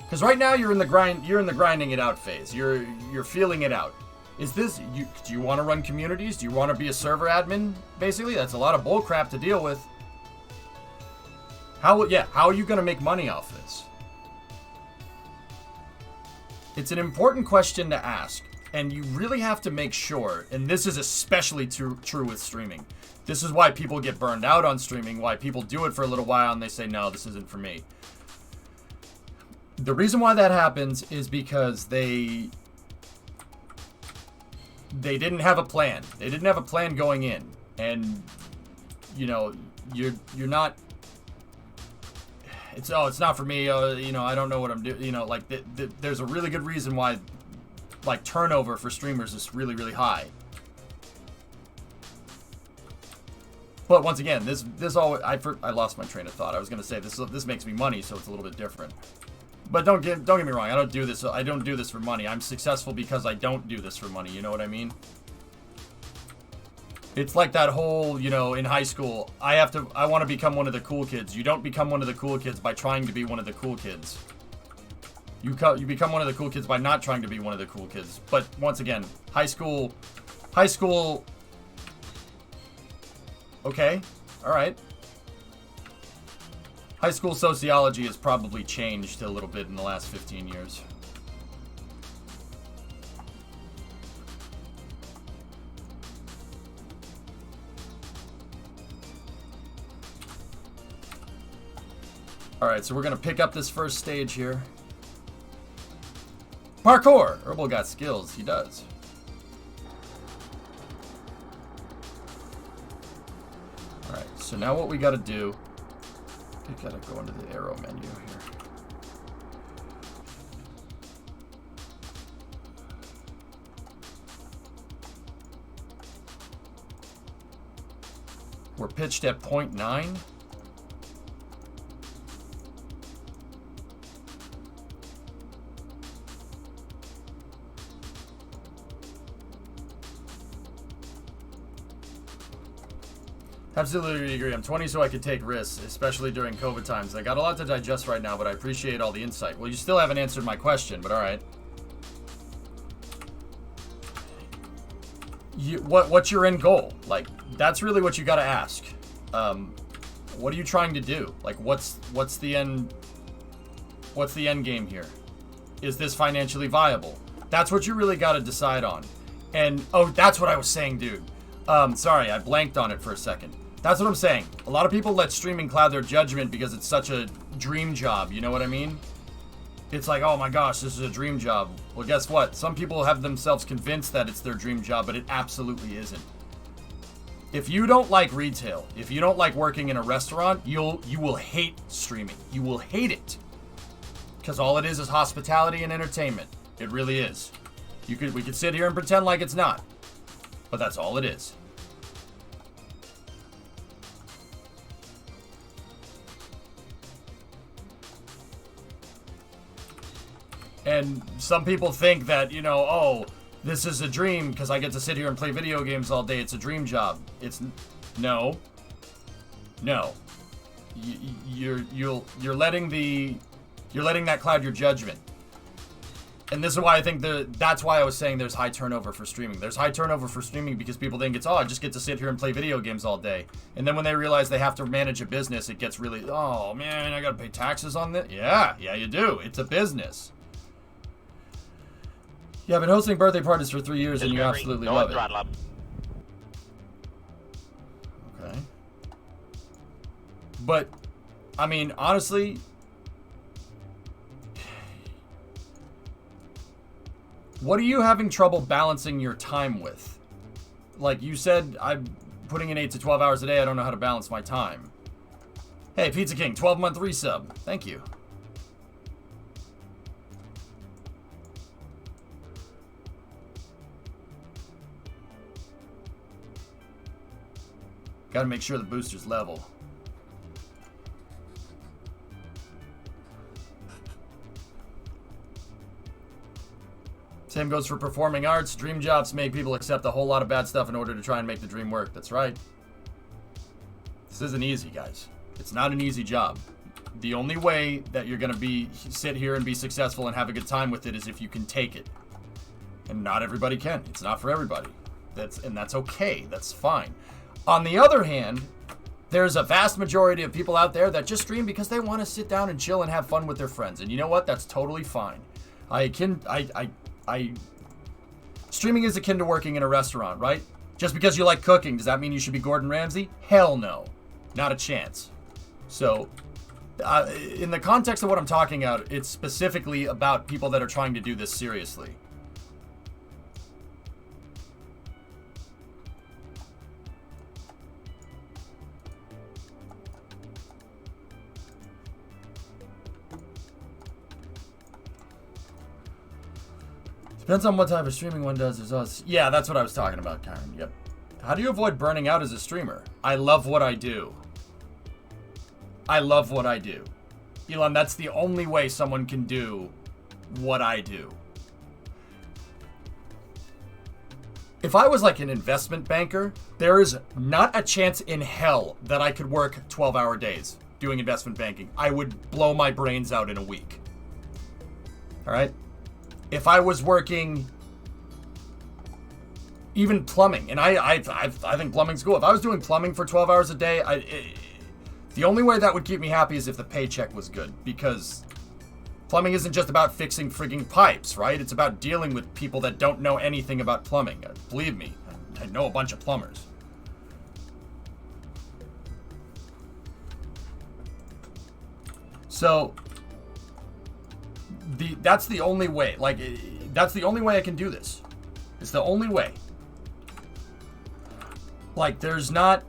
Because right now you're in the grinding it out phase. You're feeling it out. Is this do you want to run communities? Do you want to be a server admin? Basically, that's a lot of bull crap to deal with. How are you going to make money off this? It's an important question to ask, and you really have to make sure, and this is especially true with streaming. This is why people get burned out on streaming, why people do it for a little while and they say, no, this isn't for me. The reason why that happens is because they didn't have a plan. They didn't have a plan going in. And, you know, you're not... It's not for me. You know, I don't know what I'm doing. You know, like there's a really good reason why, like, turnover for streamers is really, really high. But once again, this always I lost my train of thought. I was gonna say this makes me money, so it's a little bit different. But don't get me wrong. I don't do this for money. I'm successful because I don't do this for money. You know what I mean? It's like that whole, you know, in high school, I want to become one of the cool kids. You don't become one of the cool kids by trying to be one of the cool kids. You become one of the cool kids by not trying to be one of the cool kids. But once again, high school, okay, all right. High school sociology has probably changed a little bit in the last 15 years. Alright, so we're going to pick up this first stage here. Parkour! Herbal got skills. He does. Alright, so now what we got to do... We got to go into the arrow menu here. We're pitched at 0.9. Absolutely agree. I'm 20 so I could take risks, especially during COVID times. I got a lot to digest right now, but I appreciate all the insight. Well, you still haven't answered my question, but all right. What's your end goal? Like, that's really what you got to ask. What are you trying to do? Like, what's the end game here? Is this financially viable? That's what you really got to decide on. And oh, that's what I was saying, dude. Sorry, I blanked on it for a second. That's what I'm saying. A lot of people let streaming cloud their judgment because it's such a dream job. You know what I mean? It's like, oh my gosh, this is a dream job. Well, guess what? Some people have themselves convinced that it's their dream job, but it absolutely isn't. If you don't like retail, if you don't like working in a restaurant, you will hate streaming. You will hate it. Because all it is hospitality and entertainment. It really is. We could sit here and pretend like it's not. But that's all it is. And some people think that, you know, oh, this is a dream because I get to sit here and play video games all day. It's a dream job. It's no. You're letting that cloud your judgment. And this is why I think that's why I was saying there's high turnover for streaming. There's high turnover for streaming because people think it's, oh, I just get to sit here and play video games all day. And then when they realize they have to manage a business, it gets really, oh man, I gotta pay taxes on this. Yeah, you do. It's a business. Yeah, I've been hosting birthday parties for 3 years and you absolutely love it. Okay. But, I mean, honestly, what are you having trouble balancing your time with? Like you said, I'm putting in 8 to 12 hours a day. I don't know how to balance my time. Hey, Pizza King, 12-month resub. Thank you. Gotta make sure the booster's level. Same goes for performing arts. Dream jobs make people accept a whole lot of bad stuff in order to try and make the dream work. That's right. This isn't easy, guys. It's not an easy job. The only way that you're gonna sit here and be successful and have a good time with it is if you can take it. And not everybody can. It's not for everybody. That's okay. That's fine. On the other hand, there's a vast majority of people out there that just stream because they want to sit down and chill and have fun with their friends. And you know what? That's totally fine. Streaming is akin to working in a restaurant, right? Just because you like cooking, does that mean you should be Gordon Ramsay? Hell no. Not a chance. So, in the context of what I'm talking about, it's specifically about people that are trying to do this seriously. Depends on what type of streaming one does. There's us. Yeah, that's what I was talking about, Karen. Yep. How do you avoid burning out as a streamer? I love what I do. I love what I do. Elon, that's the only way someone can do what I do. If I was like an investment banker, there is not a chance in hell that I could work 12-hour days doing investment banking. I would blow my brains out in a week. All right? If I was working even plumbing, and I think plumbing's cool. If I was doing plumbing for 12 hours a day, the only way that would keep me happy is if the paycheck was good, because plumbing isn't just about fixing frigging pipes, right? It's about dealing with people that don't know anything about plumbing. Believe me, I know a bunch of plumbers. So that's the only way. Like, that's the only way I can do this. It's the only way. Like, there's not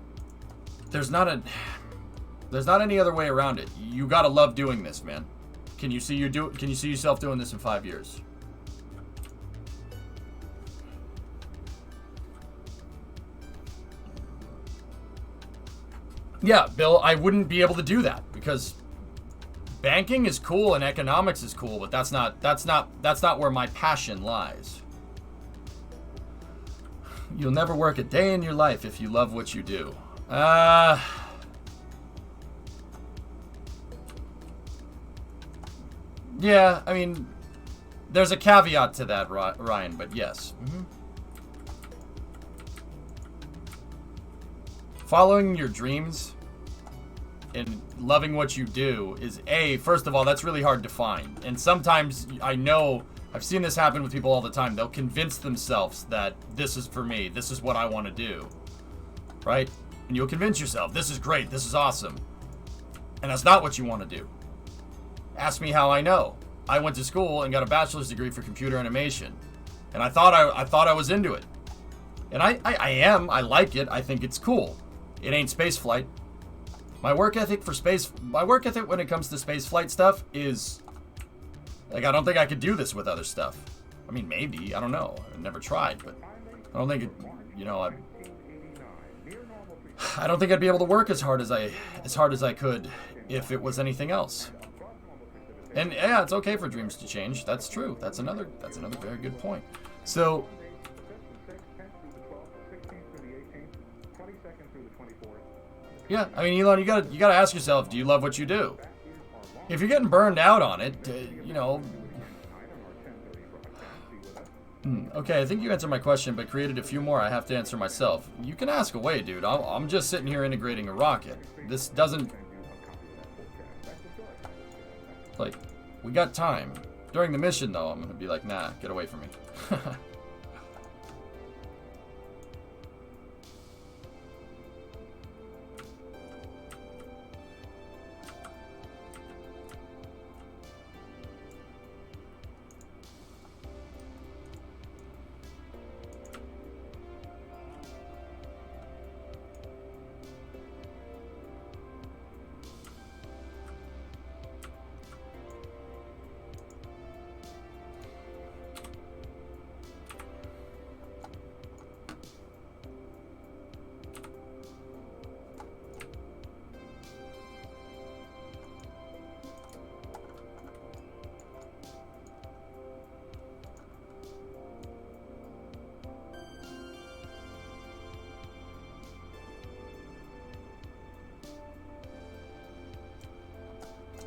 any other way around it. You gotta love doing this, man. Can you see yourself doing this in 5 years? Yeah, Bill, I wouldn't be able to do that because banking is cool and economics is cool, but that's not where my passion lies. You'll never work a day in your life if you love what you do. Yeah, I mean, there's a caveat to that, Ryan, but yes. Mm-hmm. Following your dreams and loving what you do is, first of all, that's really hard to find. And sometimes I know, I've seen this happen with people all the time. They'll convince themselves that this is for me. This is what I want to do. Right? And you'll convince yourself, this is great. This is awesome. And that's not what you want to do. Ask me how I know. I went to school and got a bachelor's degree for computer animation. And I thought I was into it. And I am. I like it. I think it's cool. It ain't space flight. My work ethic when it comes to space flight stuff is, like, I don't think I could do this with other stuff. I mean, maybe, I don't know. I've never tried, but I don't think it, I don't think I'd be able to work as hard as I could if it was anything else. And yeah, it's okay for dreams to change. That's true. That's another very good point. So yeah, I mean, Elon, you gotta ask yourself, do you love what you do? If you're getting burned out on it, you know. Okay, I think you answered my question, but created a few more I have to answer myself. You can ask away, dude. I'm just sitting here integrating a rocket. This doesn't... Like, we got time. During the mission, though, I'm gonna be like, nah, get away from me.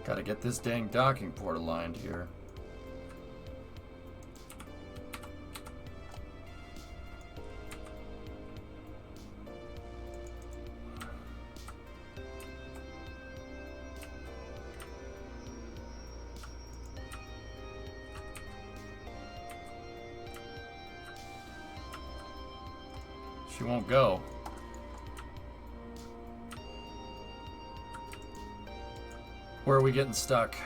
Gotta get this dang docking port aligned here. She won't go. Where are we getting stuck?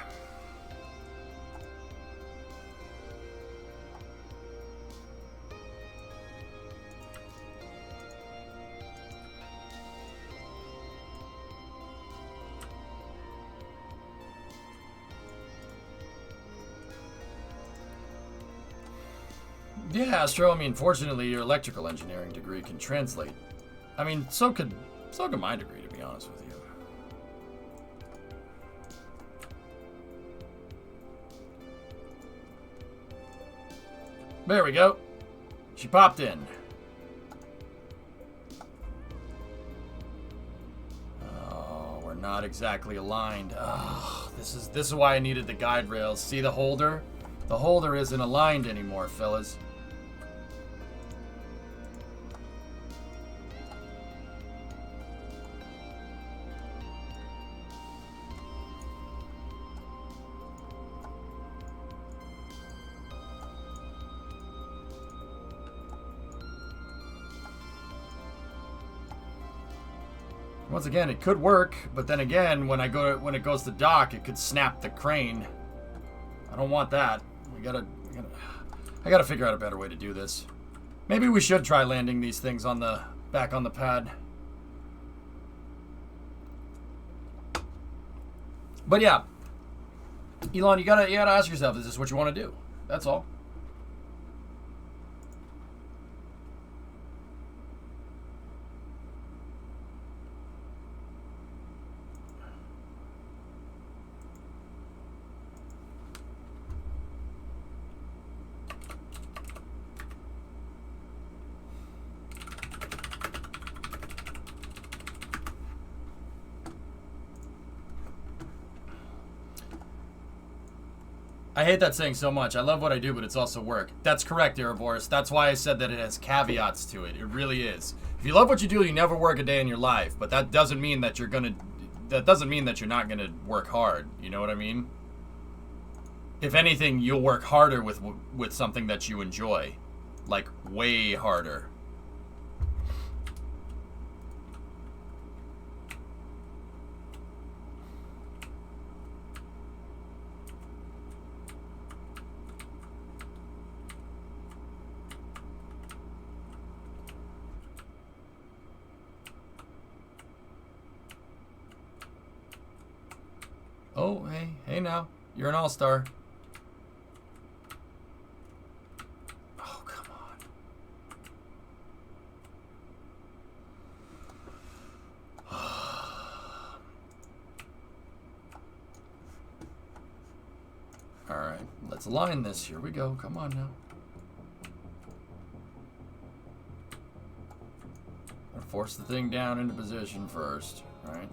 Yeah, Astro, I mean, fortunately your electrical engineering degree can translate. I mean, so could my degree, to be honest with you. There we go. She popped in. Oh, we're not exactly aligned. Oh, this is why I needed the guide rails. See the holder? The holder isn't aligned anymore, fellas. Once again, it could work, but then again, when it goes to dock, it could snap the crane. I don't want that. I gotta figure out a better way to do this. Maybe we should try landing these things back on the pad. But yeah, Elon, you gotta ask yourself, is this what you want to do? That's all. I hate that saying so much. I love what I do, but it's also work. That's correct, Erebors. That's why I said that it has caveats to it. It really is. If you love what you do, you never work a day in your life. But that doesn't mean that you're not gonna work hard. You know what I mean? If anything, you'll work harder with something that you enjoy, like way harder. Oh, hey now. You're an all-star. Oh, come on. Let's align this. Here we go. Come on now. I'll force the thing down into position first, right?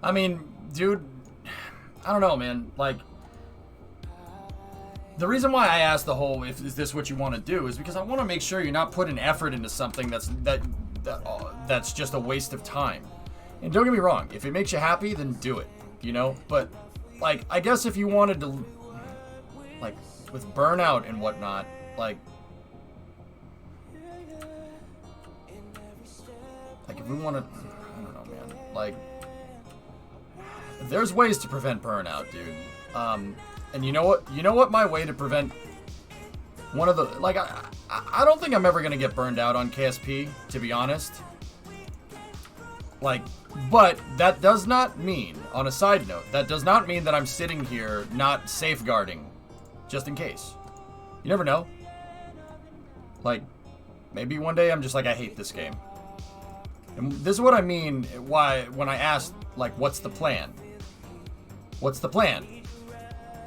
I mean, dude, I don't know, man. Like, the reason why I asked the whole "is this what you want to do" is because I want to make sure you're not putting effort into something that's just a waste of time. And don't get me wrong, if it makes you happy, then do it, you know? But, like, I guess if you wanted to, like, with burnout and whatnot, like if we want to, I don't know, man. Like, there's ways to prevent burnout, dude. And you know what? You know what my way to prevent one of the, like, I don't think I'm ever going to get burned out on KSP, to be honest. Like, but that does not mean, on a side note, that does not mean that I'm sitting here not safeguarding, just in case. You never know. Like, maybe one day I'm just like, I hate this game. And this is what I mean when I asked, like, what's the plan? What's the plan?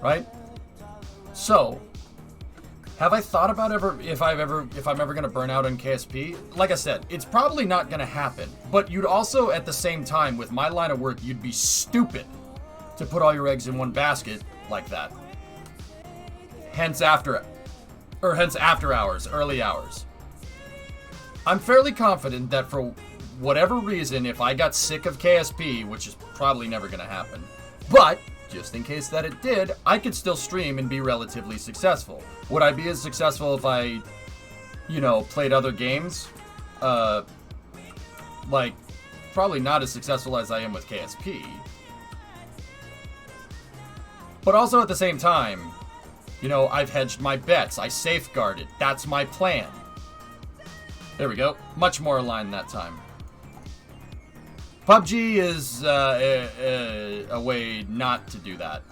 Right? So, have I thought about if I'm ever gonna burn out on KSP? Like I said, it's probably not gonna happen. But you'd also, at the same time, with my line of work, you'd be stupid to put all your eggs in one basket like that. Hence after hours, early hours. I'm fairly confident that for whatever reason, if I got sick of KSP, which is probably never gonna happen, but just in case that it did, I could still stream and be relatively successful. Would I be as successful if I, you know, played other games? Like, probably not as successful as I am with KSP. But also at the same time, you know, I've hedged my bets. I safeguarded. That's my plan. There we go. Much more aligned that time. PUBG is a way not to do that.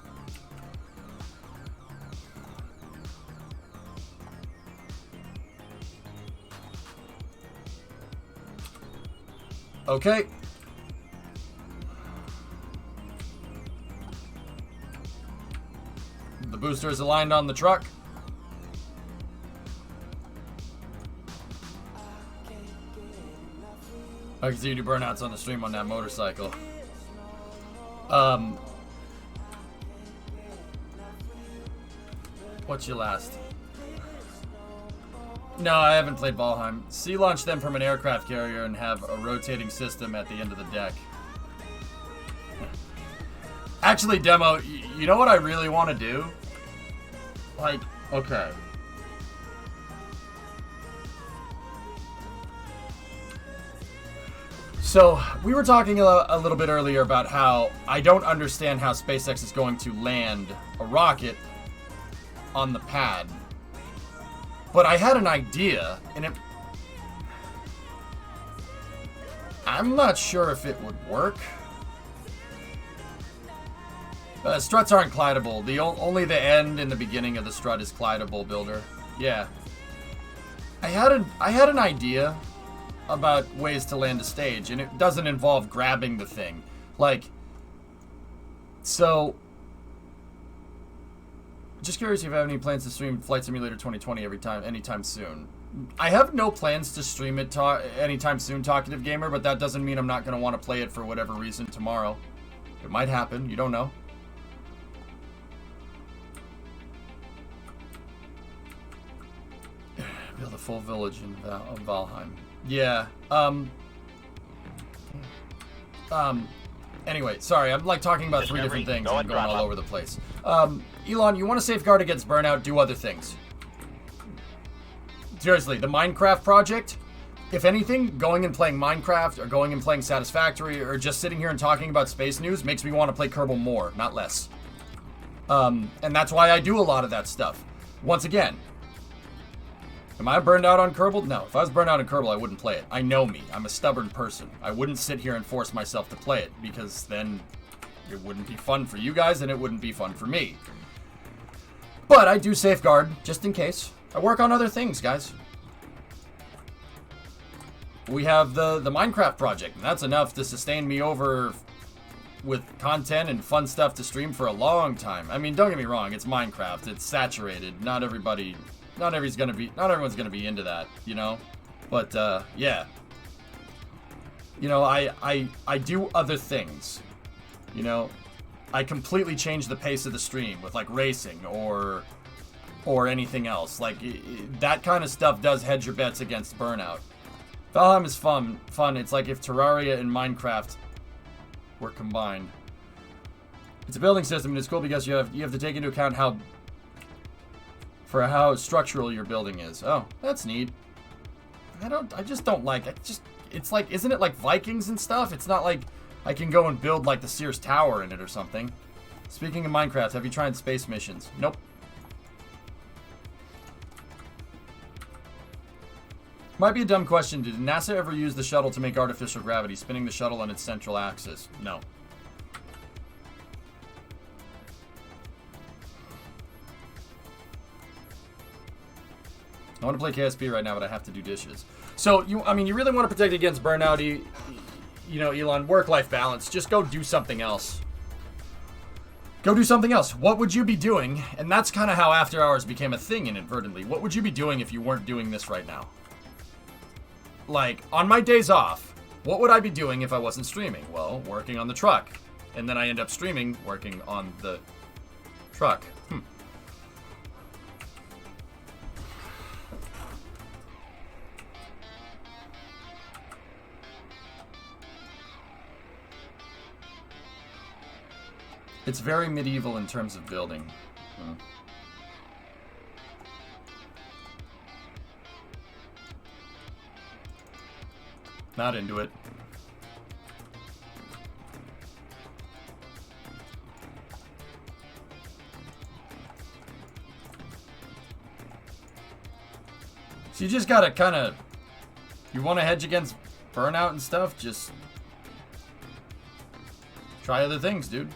Okay. The booster is aligned on the truck. I can see you do burnouts on the stream on that motorcycle. What's your last? No, I haven't played Valheim. Sea launch them from an aircraft carrier and have a rotating system at the end of the deck. Actually, Demo, you know what I really want to do? Like, okay. So, we were talking a little bit earlier about how I don't understand how SpaceX is going to land a rocket on the pad. But I had an idea, and I'm not sure if it would work. Struts aren't glidable. Only the end and the beginning of the strut is glidable, Builder. Yeah. I had an idea about ways to land a stage, and it doesn't involve grabbing the thing. Like, so, just curious if you have any plans to stream Flight Simulator 2020 anytime soon. I have no plans to stream it anytime soon, Talkative Gamer, but that doesn't mean I'm not going to want to play it for whatever reason tomorrow. It might happen, you don't know. Build a full village in Valheim. Yeah, anyway, sorry, I'm like talking about three different things and I'm going all over the place. Elon, you want to safeguard against burnout, do other things. Seriously, the Minecraft project, if anything, going and playing Minecraft or going and playing Satisfactory or just sitting here and talking about space news makes me want to play Kerbal more, not less. And that's why I do a lot of that stuff. Once again, am I burned out on Kerbal? No. If I was burned out on Kerbal, I wouldn't play it. I know me. I'm a stubborn person. I wouldn't sit here and force myself to play it because then it wouldn't be fun for you guys and it wouldn't be fun for me. But I do safeguard just in case. I work on other things, guys. we have the Minecraft project, and that's enough to sustain me over with content and fun stuff to stream for a long time. I mean, don't get me wrong, it's Minecraft, it's saturated. Not everyone's gonna be into that, you know? But yeah. You know, I do other things. You know, I completely change the pace of the stream with like racing or anything else. Like that kind of stuff does hedge your bets against burnout. Valheim is fun. It's like if Terraria and Minecraft were combined. It's a building system, and it's cool because you have to take into account how structural your building is. Oh, that's neat. I just don't like it. It's like, isn't it like Vikings and stuff? It's not like I can go and build like the Sears Tower in it or something. Speaking of Minecraft, have you tried space missions? Nope. Might be a dumb question. Did NASA ever use the shuttle to make artificial gravity, spinning the shuttle on its central axis? No. I want to play KSP right now, but I have to do dishes. So, you really want to protect against burnout, you know, Elon, work-life balance. Just go do something else. Go do something else. What would you be doing? And that's kind of how After Hours became a thing inadvertently. What would you be doing if you weren't doing this right now? Like, on my days off, what would I be doing if I wasn't streaming? Well, working on the truck. And then I end up streaming, working on the truck. It's very medieval in terms of building. Not into it. So you just gotta kind of, you want to hedge against burnout and stuff, just try other things, dude.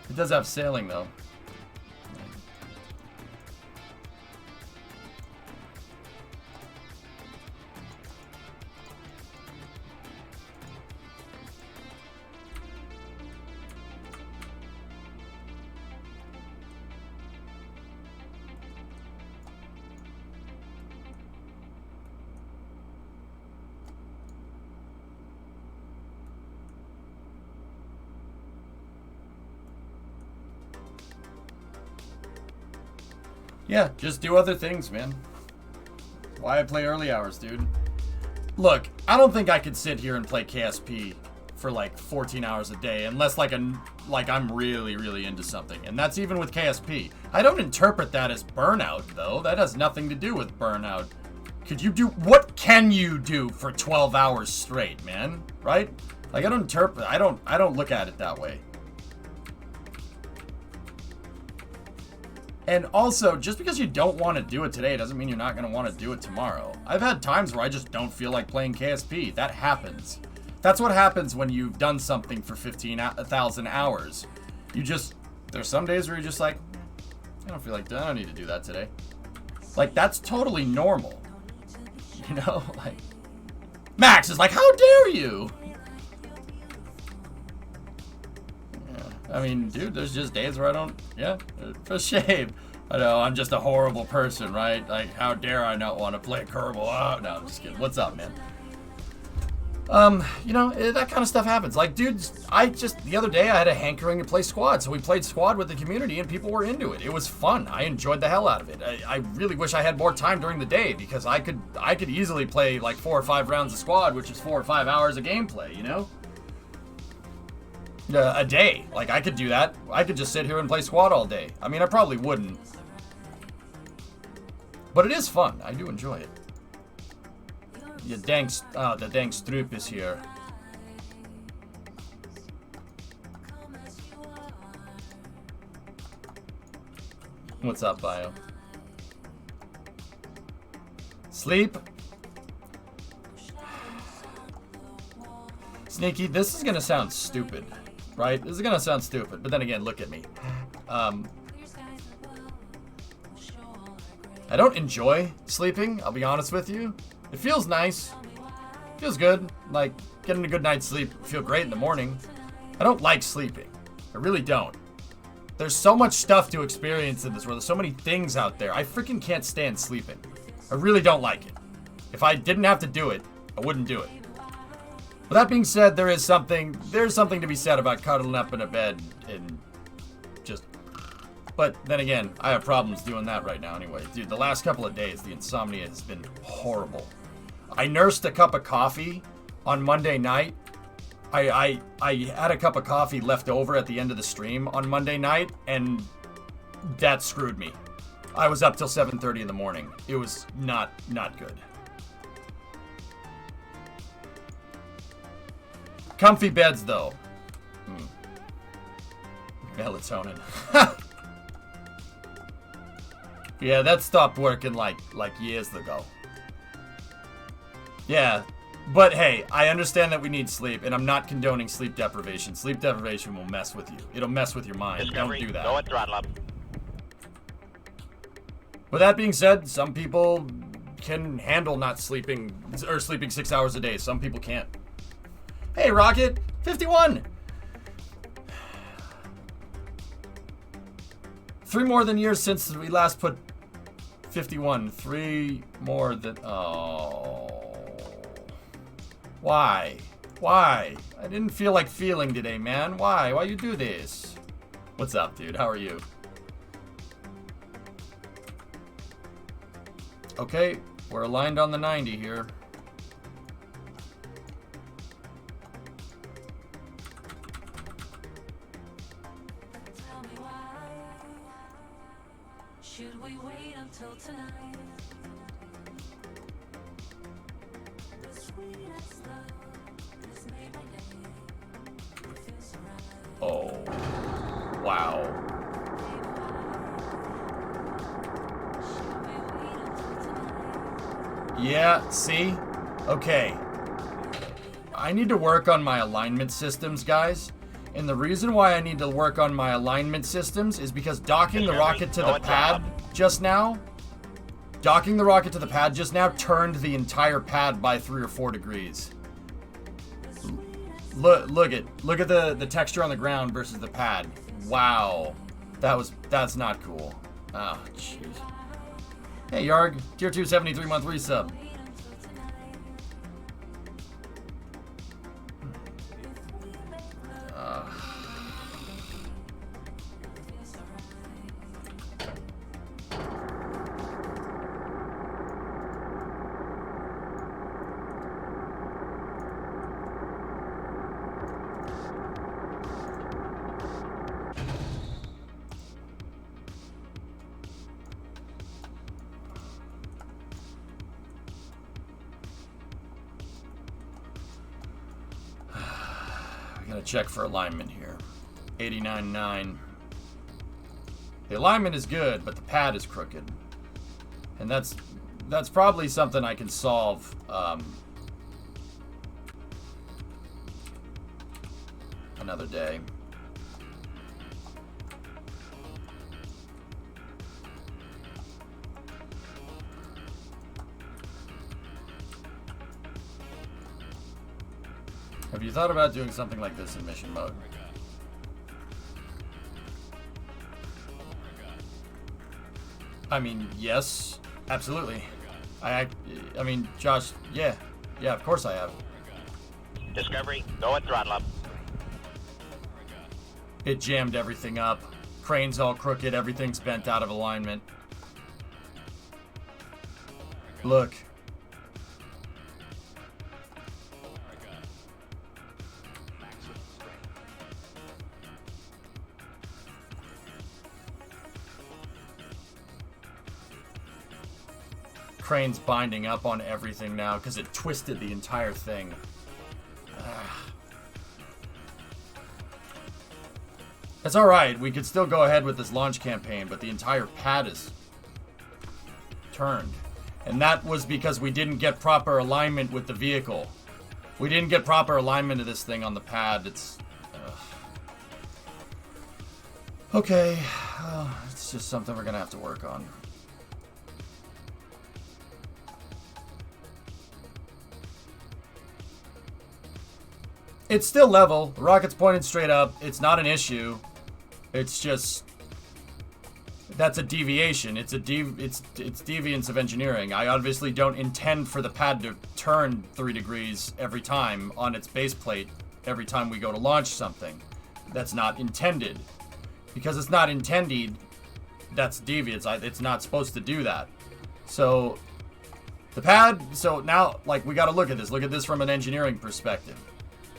It does have sailing, though. Yeah, just do other things, man. Why I play early hours, dude. Look, I don't think I could sit here and play KSP for like 14 hours a day unless I'm really, really into something. And that's even with KSP. I don't interpret that as burnout, though. That has nothing to do with burnout. What can you do for 12 hours straight, man? Right? Like, I don't look at it that way. And also, just because you don't want to do it today doesn't mean you're not going to want to do it tomorrow. I've had times where I just don't feel like playing KSP. That happens. That's what happens when you've done something for 15,000 hours. There's some days where you're just like, I don't need to do that today. Like, that's totally normal. You know, like, Max is like, how dare you? I mean, dude, there's just days where I don't, for shame. I know, I'm just a horrible person, right? Like, how dare I not want to play Kerbal? Oh, no, I'm just kidding. What's up, man? You know, that kind of stuff happens. Like, dude, the other day I had a hankering to play squad, so we played squad with the community and people were into it. It was fun. I enjoyed the hell out of it. I really wish I had more time during the day because I could easily play like 4 or 5 rounds of squad, which is 4 or 5 hours of gameplay, you know? A day. Like, I could do that. I could just sit here and play squad all day. I mean, I probably wouldn't. But it is fun. I do enjoy it. The dang Stroop is here. What's up, Bio? Sleep? Sneaky, this is gonna sound stupid. Right? This is gonna sound stupid, but then again, look at me. I don't enjoy sleeping, I'll be honest with you. It feels nice. Feels good. Like, getting a good night's sleep, feel great in the morning. I don't like sleeping. I really don't. There's so much stuff to experience in this world. There's so many things out there. I freaking can't stand sleeping. I really don't like it. If I didn't have to do it, I wouldn't do it. But that being said, there's something to be said about cuddling up in a bed and just... But then again, I have problems doing that right now anyway. Dude, the last couple of days, the insomnia has been horrible. I nursed a cup of coffee on Monday night. I had a cup of coffee left over at the end of the stream on Monday night, and that screwed me. I was up till 7:30 in the morning. It was not good. Comfy beds, though. Melatonin. Yeah, that stopped working like years ago. Yeah, but hey, I understand that we need sleep, and I'm not condoning sleep deprivation. Sleep deprivation will mess with you. It'll mess with your mind. Discovery, Don't do that. go at throttle up. With that being said, some people can handle not sleeping, or sleeping 6 hours a day. Some people can't. Hey, Rocket, 51. 3 more than years since we last put 51. 3 more than... Oh. Why? Why? I didn't feel like feeling today, man. Why? Why you do this? What's up, dude? How are you? Okay, we're aligned on the 90 here. Should we wait until tonight? The sweetest love is made by day. It feels right. Oh, wow. Should we wait until tonight? Yeah, see? Okay. I need to work on my alignment systems, guys. And the reason why I need to work on my alignment systems is because docking the rocket to the pad just now turned the entire pad by 3 or 4 degrees. Look at the texture on the ground versus the pad. Wow. That's not cool. Oh, jeez. Hey, Yarg, tier 2 73-month resub. Gonna check for alignment here. 89.9. The alignment is good, but the pad is crooked. And that's probably something I can solve another day. Have you thought about doing something like this in mission mode? I mean, yes, absolutely. I mean, Josh, yeah, of course I have. Discovery, go at throttle up. It jammed everything up. Crane's all crooked, everything's bent out of alignment. Look. Crane's binding up on everything now because it twisted the entire thing. That's alright, we could still go ahead with this launch campaign, but the entire pad is turned. And that was because we didn't get proper alignment with the vehicle. We didn't get proper alignment of this thing on the pad. It's... Okay, it's just something we're gonna have to work on. It's still level. The rocket's pointed straight up. It's not an issue. It's just that's a deviation. It's deviance of engineering. I obviously don't intend for the pad to turn 3 degrees every time on its base plate every time we go to launch something. That's not intended. Because it's not intended, that's deviance. It's not supposed to do that. So the pad, so now like we got to look at this. Look at this from an engineering perspective.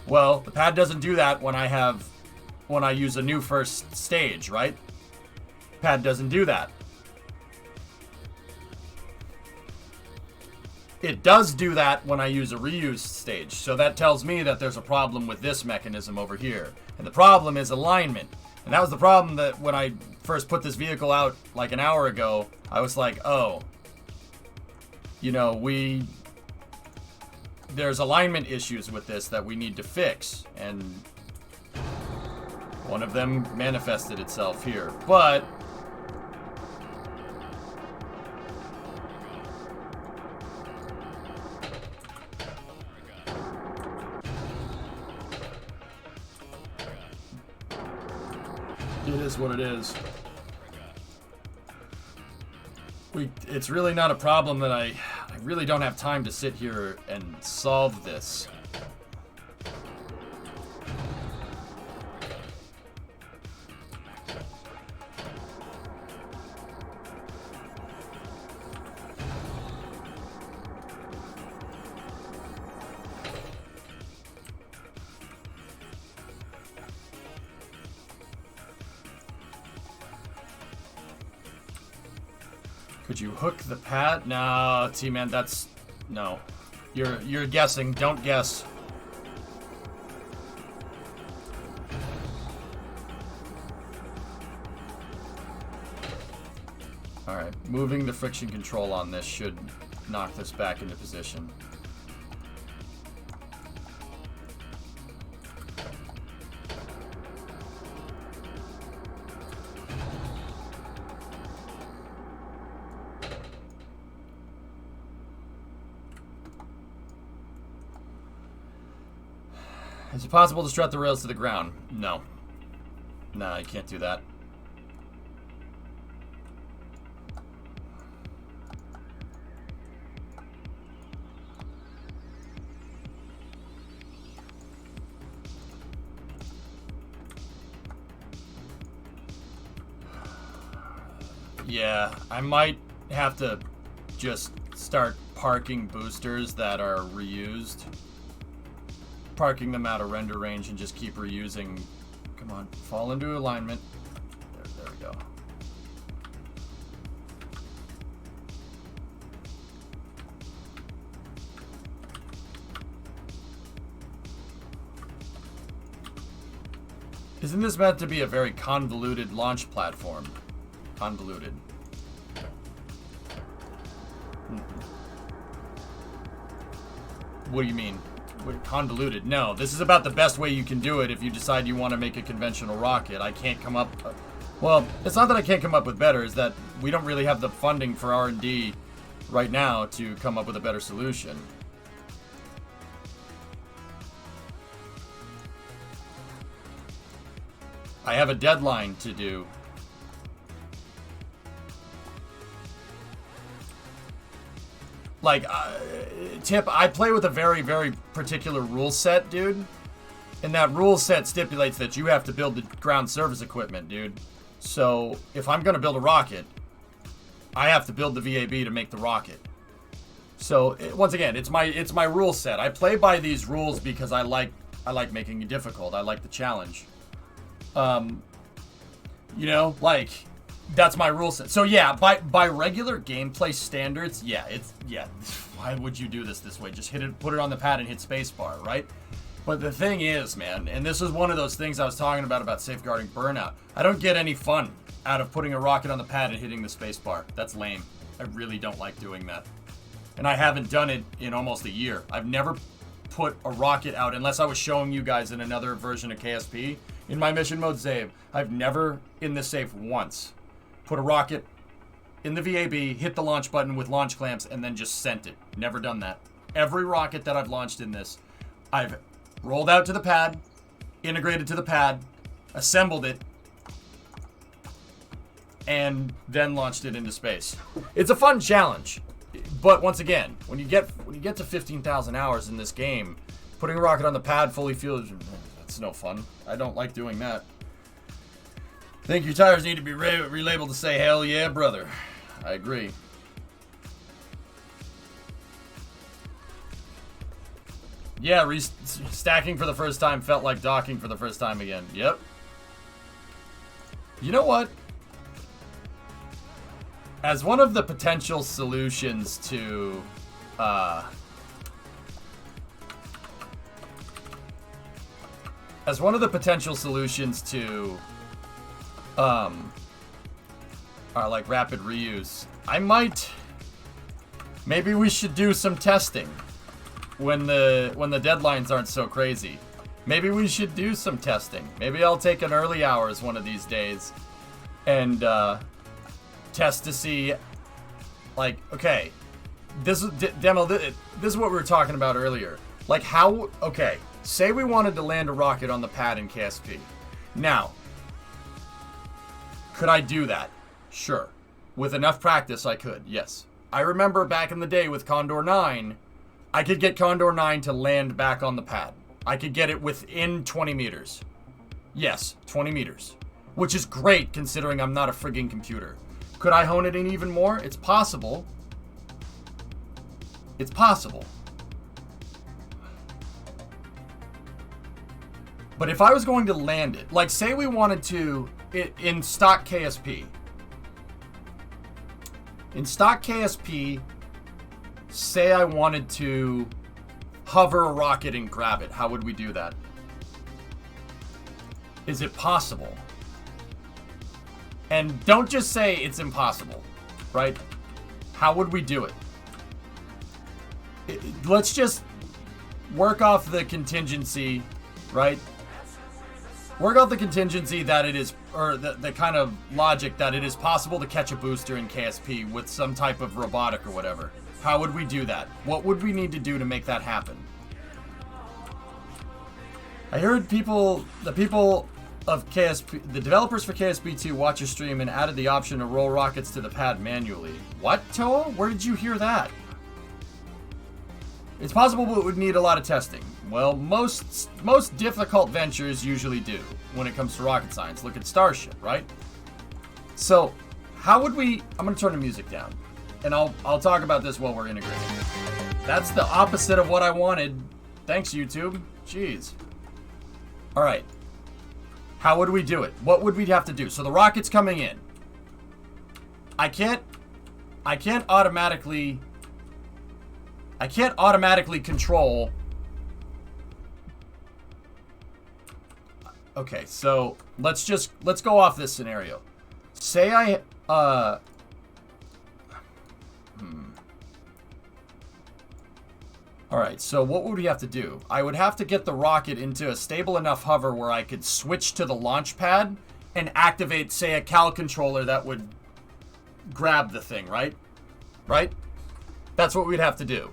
Well, the pad doesn't do that when I use a new first stage, right? Pad doesn't do that. It does do that when I use a reuse stage. So that tells me that there's a problem with this mechanism over here. And the problem is alignment. And that was the problem that when I first put this vehicle out like an hour ago, I was like, oh, you know, there's alignment issues with this that we need to fix. And one of them manifested itself here. But it is what it is. It's really not a problem that I really don't have time to sit here and solve this. Could you hook the pad? No, T-Man, that's... No. You're guessing. Don't guess. Alright, moving the friction control on this should knock this back into position. Is it possible to strut the rails to the ground? No. No, you can't do that. Yeah, I might have to just start parking boosters that are reused. Parking them out of render range and just keep reusing. Come on, fall into alignment. There we go. Isn't this meant to be a very convoluted launch platform? Convoluted. What do you mean? Convoluted? No, this is about the best way you can do it if you decide you want to make a conventional rocket. I can't come up... Well, it's not that I can't come up with better, it's that we don't really have the funding for R&D right now to come up with a better solution. I have a deadline to do. Like, Tip, I play with a very, very particular rule set, dude. And that rule set stipulates that you have to build the ground service equipment, dude. So, if I'm going to build a rocket, I have to build the VAB to make the rocket. So, once again, it's my rule set. I play by these rules because I like making it difficult. I like the challenge. You know, like... That's my rule set. So yeah, by regular gameplay standards, yeah. Why would you do this way? Just hit it, put it on the pad and hit spacebar, right? But the thing is, man, and this is one of those things I was talking about safeguarding burnout. I don't get any fun out of putting a rocket on the pad and hitting the spacebar. That's lame. I really don't like doing that. And I haven't done it in almost a year. I've never put a rocket out, unless I was showing you guys in another version of KSP, in my mission mode save. I've never, in the safe once, put a rocket in the VAB, hit the launch button with launch clamps, and then just sent it. Never done that. Every rocket that I've launched in this, I've rolled out to the pad, integrated to the pad, assembled it, and then launched it into space. It's a fun challenge, but once again, when you get to 15,000 hours in this game, putting a rocket on the pad fully fueled, that's no fun. I don't like doing that. I think your tires need to be relabeled to say, hell yeah, brother. I agree. Yeah, stacking for the first time felt like docking for the first time again. Yep. You know what? As one of the potential solutions to, like rapid reuse, maybe we should do some testing when the deadlines aren't so crazy. Maybe we should do some testing. Maybe I'll take an early hours one of these days and test to see, like, okay, this demo. This is what we were talking about earlier. Like how, okay, say we wanted to land a rocket on the pad in KSP. Now, could I do that? Sure. With enough practice, I could, yes. I remember back in the day with Condor 9, I could get Condor 9 to land back on the pad. I could get it within 20 meters. Yes, 20 meters. Which is great considering I'm not a frigging computer. Could I hone it in even more? It's possible. It's possible. But if I was going to land it, like say we wanted to, in stock KSP. In stock KSP, say I wanted to hover a rocket and grab it. How would we do that? Is it possible? And don't just say it's impossible, right? How would we do it? Let's just work off the contingency, right? Work out the contingency that it is, or the kind of logic that it is possible to catch a booster in KSP with some type of robotic or whatever. How would we do that? What would we need to do to make that happen? I heard the people of KSP, the developers for KSP 2 watch your stream and added the option to roll rockets to the pad manually. What, Toa? Where did you hear that? It's possible, but it would need a lot of testing. Well, most difficult ventures usually do when it comes to rocket science. Look at Starship, right? So, how would we... I'm going to turn the music down, and I'll talk about this while we're integrating. That's the opposite of what I wanted. Thanks, YouTube. Jeez. All right. How would we do it? What would we have to do? So the rocket's coming in. I can't automatically control. Okay, so let's go off this scenario. Say I Alright, so what would we have to do? I would have to get the rocket into a stable enough hover where I could switch to the launch pad and activate, say, a Cal controller that would grab the thing, right? Right? That's what we'd have to do.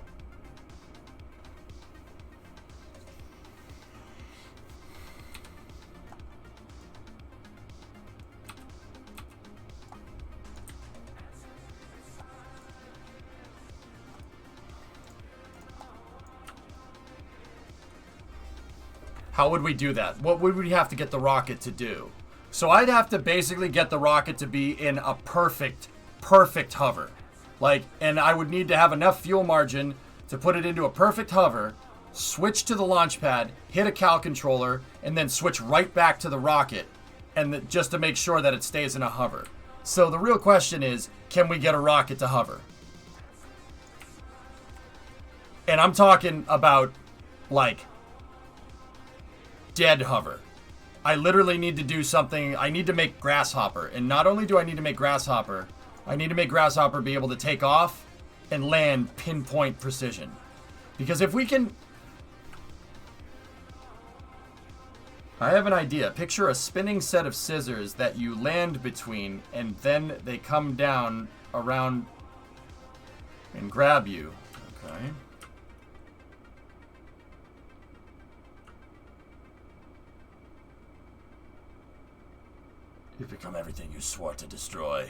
How would we do that? What would we have to get the rocket to do? So I'd have to basically get the rocket to be in a perfect hover. Like, and I would need to have enough fuel margin to put it into a perfect hover, switch to the launch pad, hit a Cal controller, and then switch right back to the rocket, and just to make sure that it stays in a hover. So the real question is, can we get a rocket to hover? And I'm talking about, like, dead hover. I literally need to do something. I need to make Grasshopper. And not only do I need to make Grasshopper, I need to make Grasshopper be able to take off and land pinpoint precision. Because if we can... I have an idea. Picture a spinning set of scissors that you land between, and then they come down around and grab you. Okay. You've become everything you swore to destroy.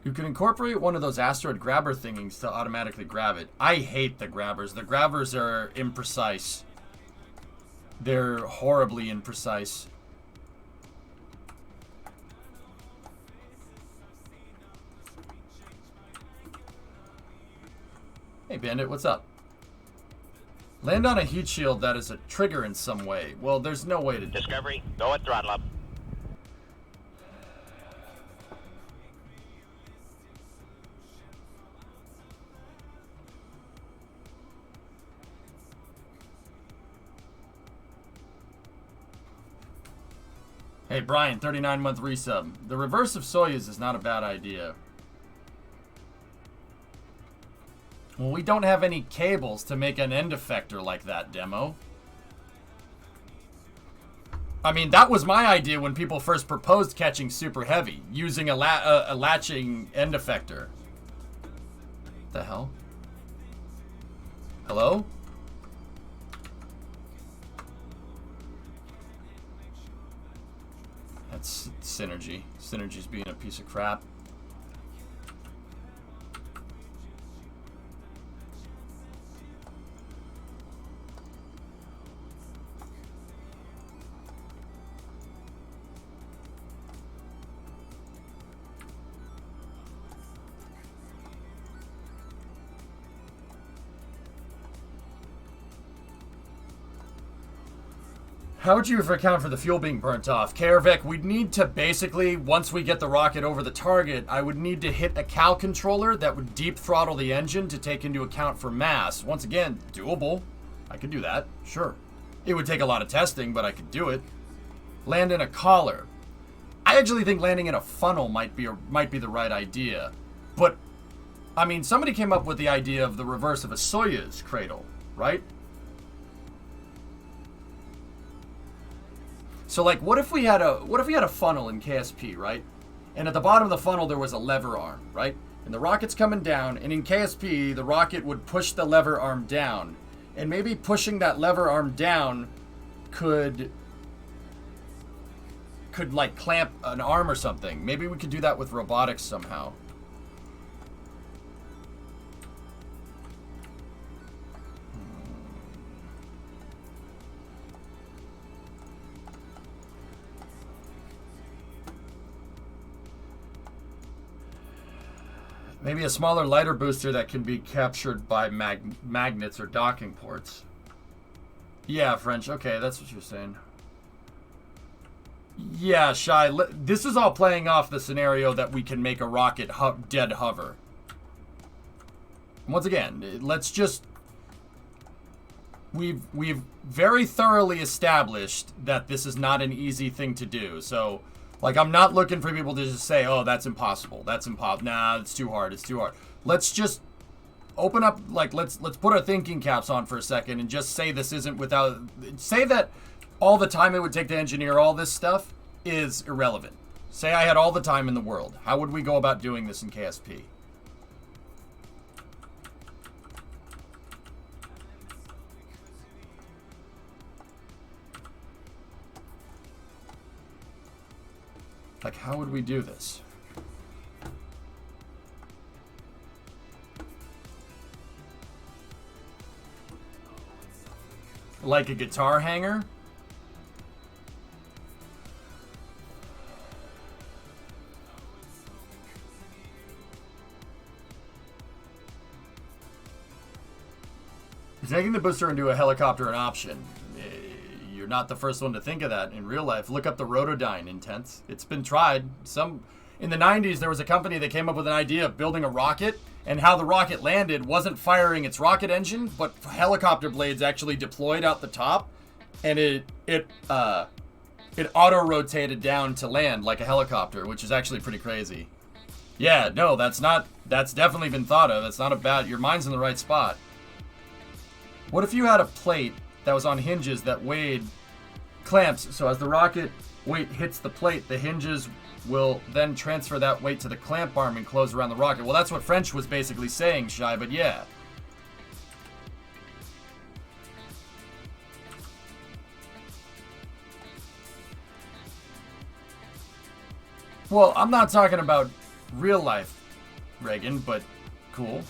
You can incorporate one of those asteroid grabber thingies to automatically grab it. I hate the grabbers. The grabbers are imprecise. They're horribly imprecise. Hey, Bandit, what's up? Land on a heat shield that is a trigger in some way. Well, there's no way to... Discovery, go at throttle up. Hey, Brian, 39-month resub. The reverse of Soyuz is not a bad idea. Well, we don't have any cables to make an end effector like that, Demo. I mean, that was my idea when people first proposed catching super heavy, using a latching end effector. What the hell? Hello? That's Synergy. Synergy's being a piece of crap. How would you account for the fuel being burnt off? Karavik, we'd need to basically, once we get the rocket over the target, I would need to hit a CAL controller that would deep throttle the engine to take into account for mass. Once again, doable. I could do that, sure. It would take a lot of testing, but I could do it. Land in a collar. I actually think landing in a funnel might be the right idea. But, I mean, somebody came up with the idea of the reverse of a Soyuz cradle, right? So, like, what if we had a funnel in KSP, right? And at the bottom of the funnel there was a lever arm, right? And the rocket's coming down, and in KSP the rocket would push the lever arm down, and maybe pushing that lever arm down could like clamp an arm or something. Maybe we could do that with robotics somehow. Maybe a smaller, lighter booster that can be captured by magnets or docking ports. Yeah, French. Okay, that's what you're saying. Yeah, Shy. This is all playing off the scenario that we can make a rocket dead hover. Once again, let's just... We've very thoroughly established that this is not an easy thing to do, so... Like, I'm not looking for people to just say, oh, that's impossible. That's impossible. Nah, it's too hard. It's too hard. Let's just open up, like, let's put our thinking caps on for a second and just say this isn't without... Say that all the time it would take to engineer all this stuff is irrelevant. Say I had all the time in the world. How would we go about doing this in KSP? Like, how would we do this? Like a guitar hanger? Is taking the booster into a helicopter an option? You're not the first one to think of that in real life. Look up the Rotodyne Intense. It's been tried. In the 90s, there was a company that came up with an idea of building a rocket, and how the rocket landed wasn't firing its rocket engine, but helicopter blades actually deployed out the top, and it auto-rotated down to land like a helicopter, which is actually pretty crazy. Yeah, no, that's definitely been thought of. That's not a bad... Your mind's in the right spot. What if you had a plate that was on hinges that weighed clamps, so as the rocket weight hits the plate, the hinges will then transfer that weight to the clamp arm and close around the rocket? Well, that's what French was basically saying, Shy, but yeah. Well, I'm not talking about real life, Reagan, but cool.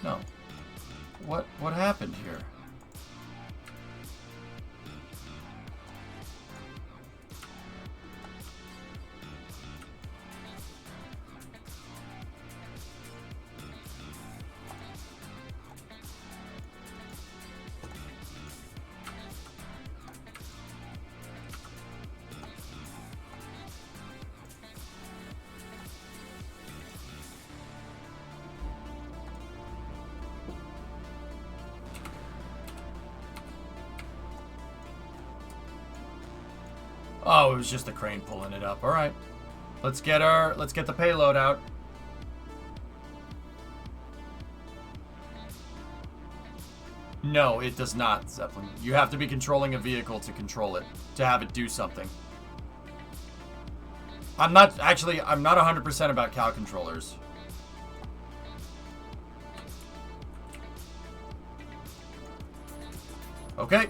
No. What happened here? Oh, it was just the crane pulling it up. All right. Let's get the payload out. No, it does not, Zeppelin. You have to be controlling a vehicle to control it, to have it do something. I'm not 100% about cow controllers. Okay.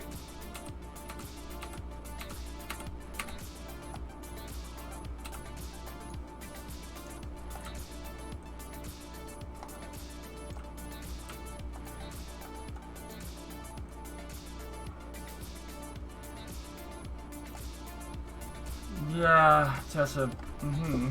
Yeah, Tessa. Mm-hmm.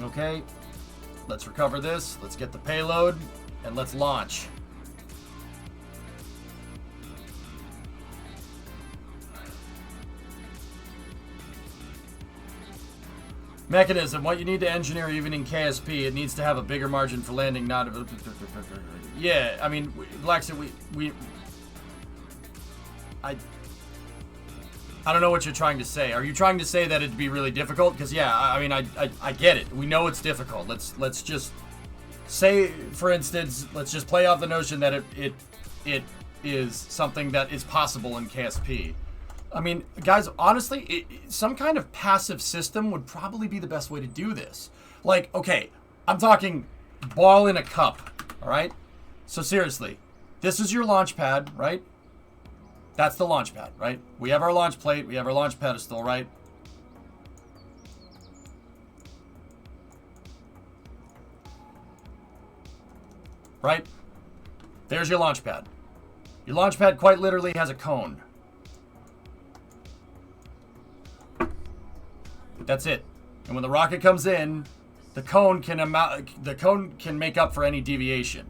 Okay. Let's recover this. Let's get the payload. And let's launch. Mechanism. What you need to engineer even in KSP, it needs to have a bigger margin for landing, not... Yeah, I mean, Blackson, I don't know what you're trying to say. Are you trying to say that it'd be really difficult? Because, yeah, I mean, I get it. We know it's difficult. Let's just say, for instance, let's just play off the notion that it is something that is possible in KSP. I mean, guys, honestly, some kind of passive system would probably be the best way to do this. Like, okay, I'm talking ball in a cup, all right? So seriously, this is your launch pad, right? That's the launch pad, right? We have our launch plate, we have our launch pedestal, right? Right? There's your launch pad. Your launch pad quite literally has a cone. That's it. And when the rocket comes in, the cone can make up for any deviation.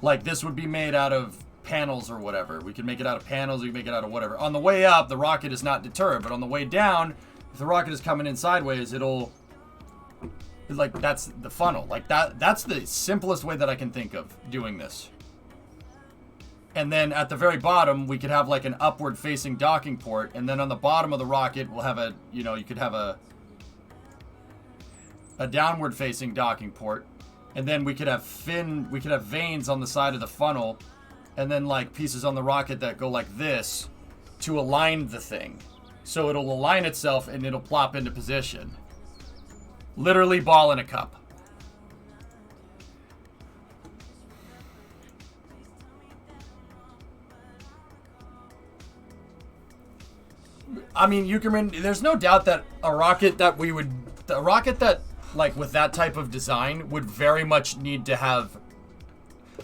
Like this would be made out of panels or whatever. We can make it out of panels, we can make it out of whatever. On the way up, the rocket is not deterred, but on the way down, if the rocket is coming in sideways, it'll, like, that's the funnel. Like that's the simplest way that I can think of doing this. And then at the very bottom, we could have like an upward facing docking port. And then on the bottom of the rocket, we'll have you could have a downward facing docking port. And then we could have veins on the side of the funnel. And then like pieces on the rocket that go like this to align the thing. So it'll align itself and it'll plop into position. Literally ball in a cup. I mean, Eukerman, there's no doubt that a rocket that like with that type of design would very much need to have,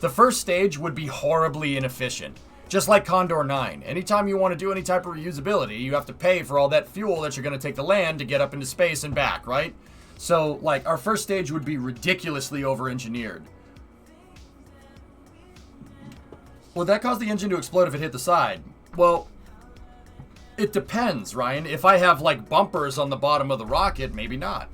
the first stage would be horribly inefficient. Just like Condor 9. Anytime you want to do any type of reusability, you have to pay for all that fuel that you're going to take to land to get up into space and back, right? So, like, our first stage would be ridiculously over-engineered. Would that cause the engine to explode if it hit the side? Well, it depends, Ryan. If I have, like, bumpers on the bottom of the rocket, maybe not.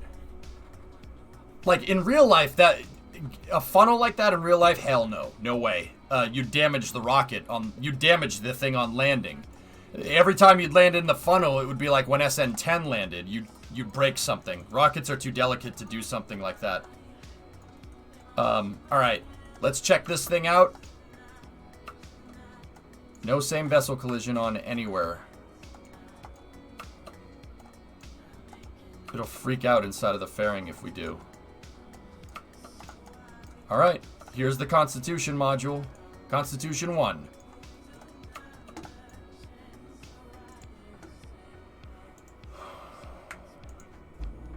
Like, in real life, a funnel like that in real life, hell no. No way. You'd damage the rocket. You'd damage the thing on landing. Every time you'd land in the funnel, it would be like when SN-10 landed. You'd break something. Rockets are too delicate to do something like that. Alright. Let's check this thing out. No same vessel collision on anywhere. It'll freak out inside of the fairing if we do. Alright, here's the Constitution module. Constitution 1.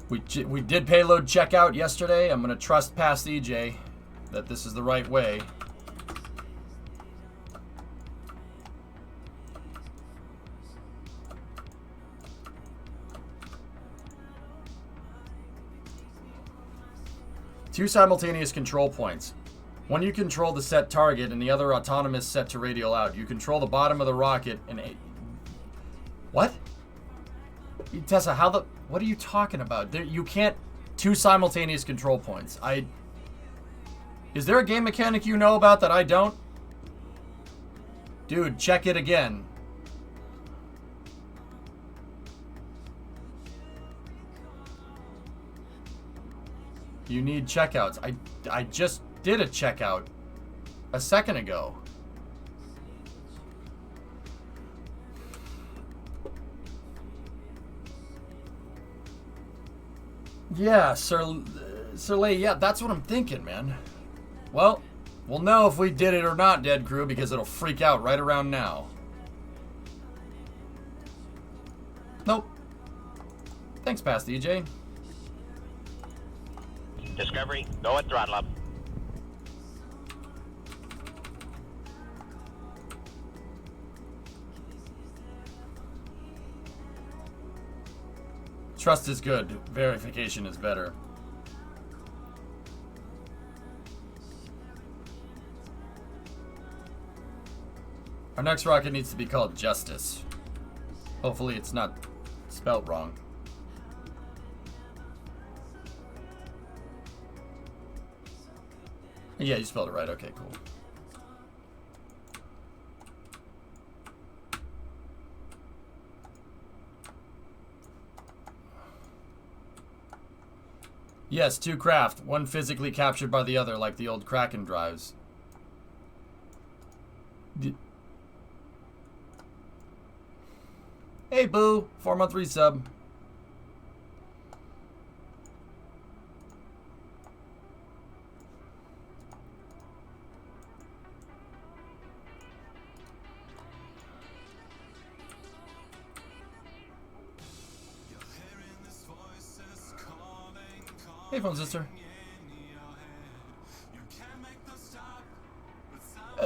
We did payload checkout yesterday. I'm going to trust past EJ that this is the right way. Two simultaneous control points. One you control the set target and the other autonomous set to radial out. You control the bottom of the rocket and... What? Tessa, what are you talking about? You can't... Two simultaneous control points. Is there a game mechanic you know about that I don't? Dude, check it again. You need checkouts. I just did a checkout a second ago. Yeah, Sir Lee, yeah, that's what I'm thinking, man. Well, we'll know if we did it or not, Dead Crew, because it'll freak out right around now. Nope. Thanks, Past EJ. Discovery, go at throttle up. Trust is good. Verification is better. Our next rocket needs to be called Justice. Hopefully it's not spelled wrong. Yeah, you spelled it right. Okay, cool. Yes, two craft. One physically captured by the other, like the old Kraken drives. Hey, Boo. 4-month resub. Hey, phone sister.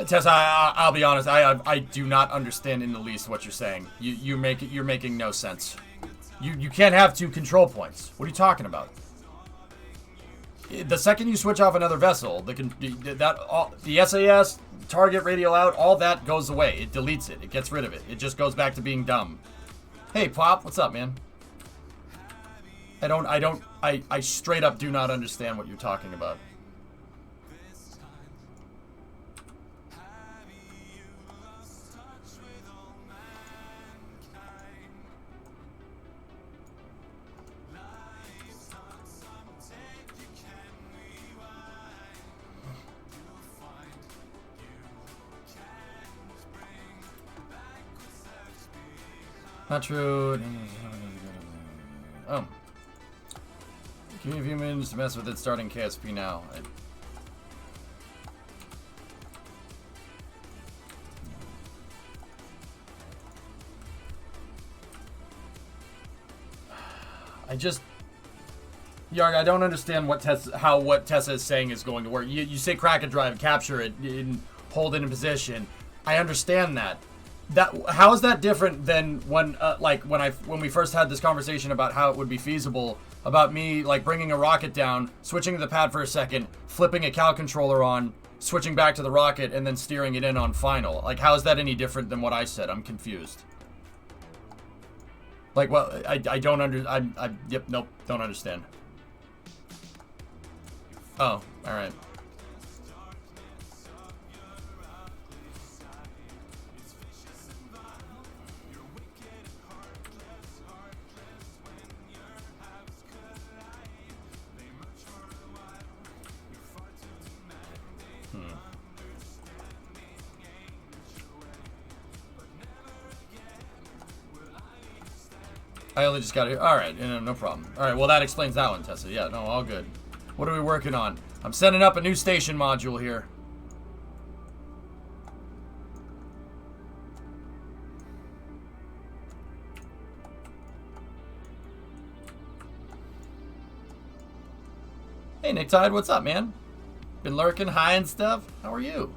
Tessa, I'll be honest. I do not understand in the least what you're saying. You're making no sense. You can't have two control points. What are you talking about? The second you switch off another vessel, the SAS, target, radial out, all that goes away. It deletes it. It gets rid of it. It just goes back to being dumb. Hey, Pop, what's up, man? I straight up do not understand what you're talking about. Not true. Oh. Give me a few minutes to mess with it starting KSP now. Yarg, I don't understand what Tessa is saying is going to work. You say crack a drive, capture it, and hold it in position. I understand that. How is that different than when we first had this conversation about how it would be feasible, about me like bringing a rocket down, switching to the pad for a second, flipping a Cal controller on, switching back to the rocket, and then steering it in on final? Like, how is that any different than what I said? I'm confused. Like, well, I don't yep, nope, don't understand. Oh, all right. I only just got it. All right, no problem. All right, well, that explains that one, Tessa. Yeah, no, all good. What are we working on? I'm setting up a new station module here. Hey, Nick Tide, what's up, man? Been lurking high and stuff? How are you?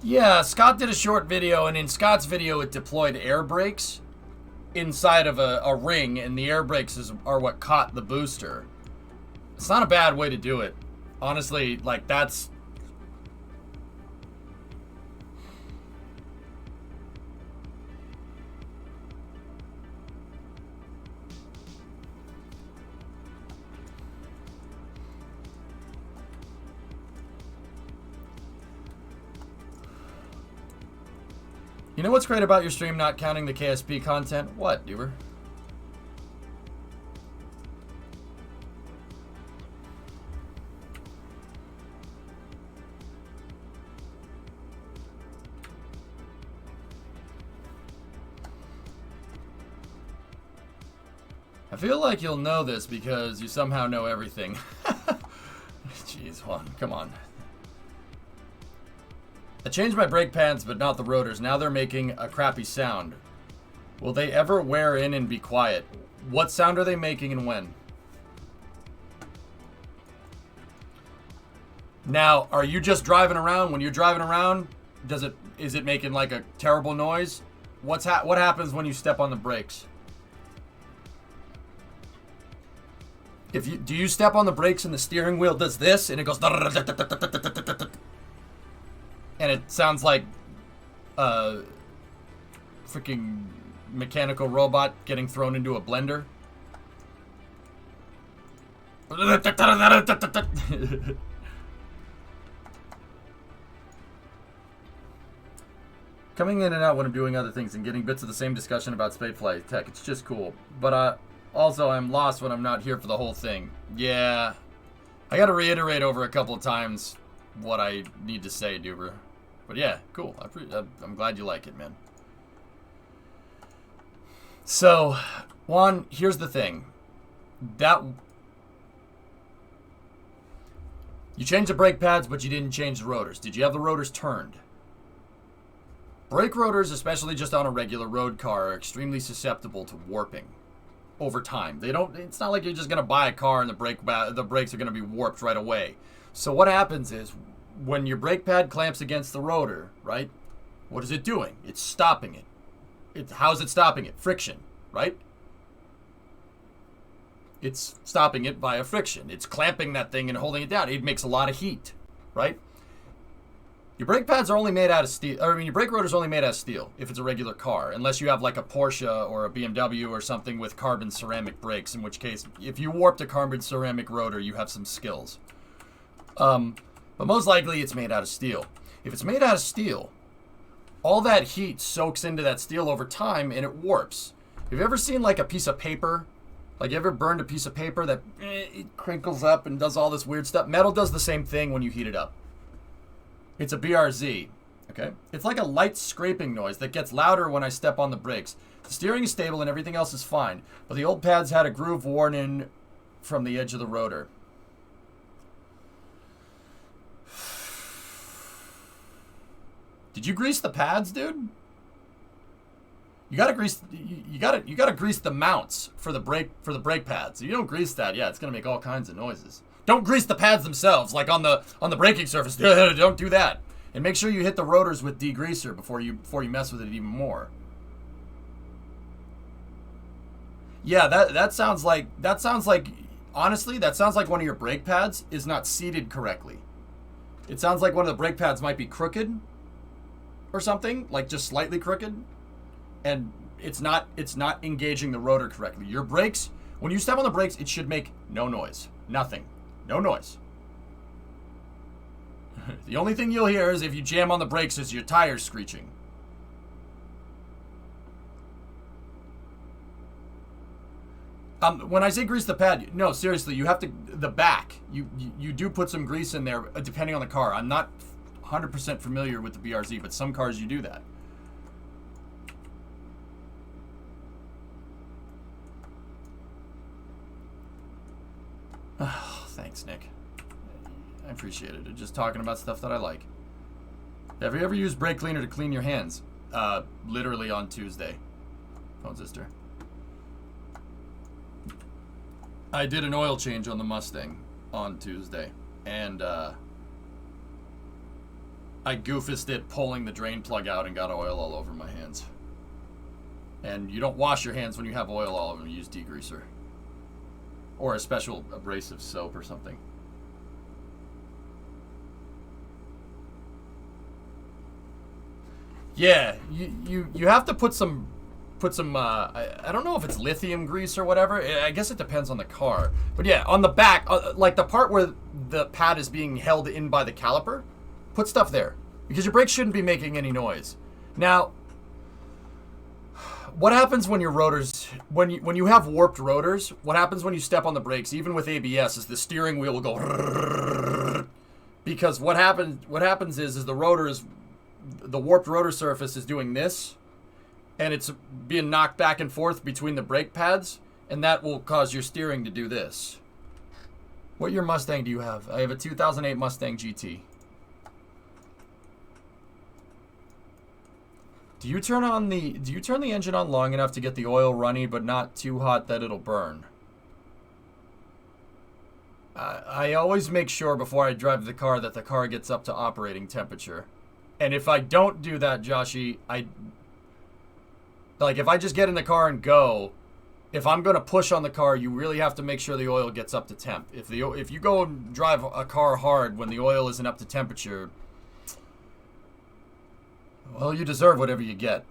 Yeah, Scott did a short video, and in Scott's video, it deployed air brakes inside of a ring, and the air brakes are what caught the booster. It's not a bad way to do it. Honestly, like, that's... You know what's great about your stream not counting the KSP content? What, Duber? I feel like you'll know this because you somehow know everything. Jeez, Juan, come on. I changed my brake pads, but not the rotors. Now they're making a crappy sound. Will they ever wear in and be quiet? What sound are they making and when? Now, are you just driving around? When you're driving around, is it making like a terrible noise? What happens when you step on the brakes? Do you step on the brakes and the steering wheel does this and it goes and it sounds like a freaking mechanical robot getting thrown into a blender? Coming in and out when I'm doing other things and getting bits of the same discussion about spaceflight tech, it's just cool. But also I'm lost when I'm not here for the whole thing. Yeah, I gotta reiterate over a couple of times what I need to say, Duber. But yeah, cool. I'm glad you like it, man. So, Juan, here's the thing. You changed the brake pads, but you didn't change the rotors. Did you have the rotors turned? Brake rotors, especially just on a regular road car, are extremely susceptible to warping over time. It's not like you're just gonna buy a car and the brakes are gonna be warped right away. So what happens is, when your brake pad clamps against the rotor, right? What is it doing? It's stopping it. How's it stopping it? Friction, right? It's stopping it via friction. It's clamping that thing and holding it down. It makes a lot of heat, right? Your brake pads are only made out of steel. Your brake rotor is only made out of steel if it's a regular car, unless you have like a Porsche or a BMW or something with carbon ceramic brakes, in which case, if you warped a carbon ceramic rotor, you have some skills. But most likely it's made out of steel. If it's made out of steel, all that heat soaks into that steel over time and it warps. Have you ever seen like a piece of paper? Like, you ever burned a piece of paper that it crinkles up and does all this weird stuff? Metal does the same thing when you heat it up. It's a BRZ, okay? It's like a light scraping noise that gets louder when I step on the brakes. The steering is stable and everything else is fine, but the old pads had a groove worn in from the edge of the rotor. Did you grease the pads, dude? You gotta grease. You gotta grease the mounts for the brake pads. If you don't grease that, yeah, it's gonna make all kinds of noises. Don't grease the pads themselves, like on the braking surface. Don't do that. And make sure you hit the rotors with degreaser before you mess with it even more. Yeah, that sounds like honestly, that sounds like one of your brake pads is not seated correctly. It sounds like one of the brake pads might be crooked or something, like just slightly crooked, and it's not engaging the rotor correctly. Your brakes, when you step on the brakes, it should make no noise, nothing. No noise. The only thing you'll hear is if you jam on the brakes is your tires screeching. When I say grease the pad, no, seriously, you have to, the back, you do put some grease in there depending on the car. I'm not 100% familiar with the BRZ, but some cars you do that. Oh, thanks, Nick. I appreciate it. Just talking about stuff that I like. Have you ever used brake cleaner to clean your hands? Literally on Tuesday. Phone sister. I did an oil change on the Mustang on Tuesday, and I goofused it pulling the drain plug out and got oil all over my hands. And you don't wash your hands when you have oil all over them. You use degreaser. Or a special abrasive soap or something. Yeah, you have to put some I don't know if it's lithium grease or whatever. I guess it depends on the car. But yeah, on the back, like the part where the pad is being held in by the caliper, put stuff there. Because your brakes shouldn't be making any noise. Now, what happens when your rotors, when you have warped rotors, what happens when you step on the brakes, even with ABS, is the steering wheel will go because what happens is the rotor is, the warped rotor surface is doing this, and it's being knocked back and forth between the brake pads, and that will cause your steering to do this. What year Mustang do you have? I have a 2008 Mustang GT. Do you turn the engine on long enough to get the oil runny but not too hot that it'll burn? I always make sure before I drive the car that the car gets up to operating temperature. And if I don't do that, Joshy, if I just get in the car and go, if I'm going to push on the car, you really have to make sure the oil gets up to temp. If you go and drive a car hard when the oil isn't up to temperature, well, you deserve whatever you get.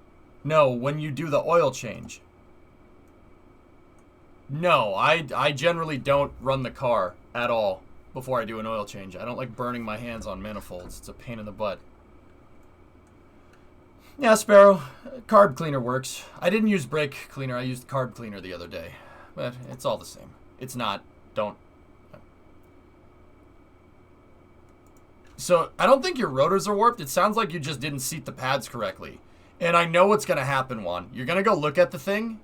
No, when you do the oil change. No, I generally don't run the car at all before I do an oil change. I don't like burning my hands on manifolds. It's a pain in the butt. Yeah, Sparrow, carb cleaner works. I didn't use brake cleaner. I used carb cleaner the other day. But it's all the same. It's not. Don't. So, I don't think your rotors are warped. It sounds like you just didn't seat the pads correctly. And I know what's going to happen, Juan. You're going to go look at the thing,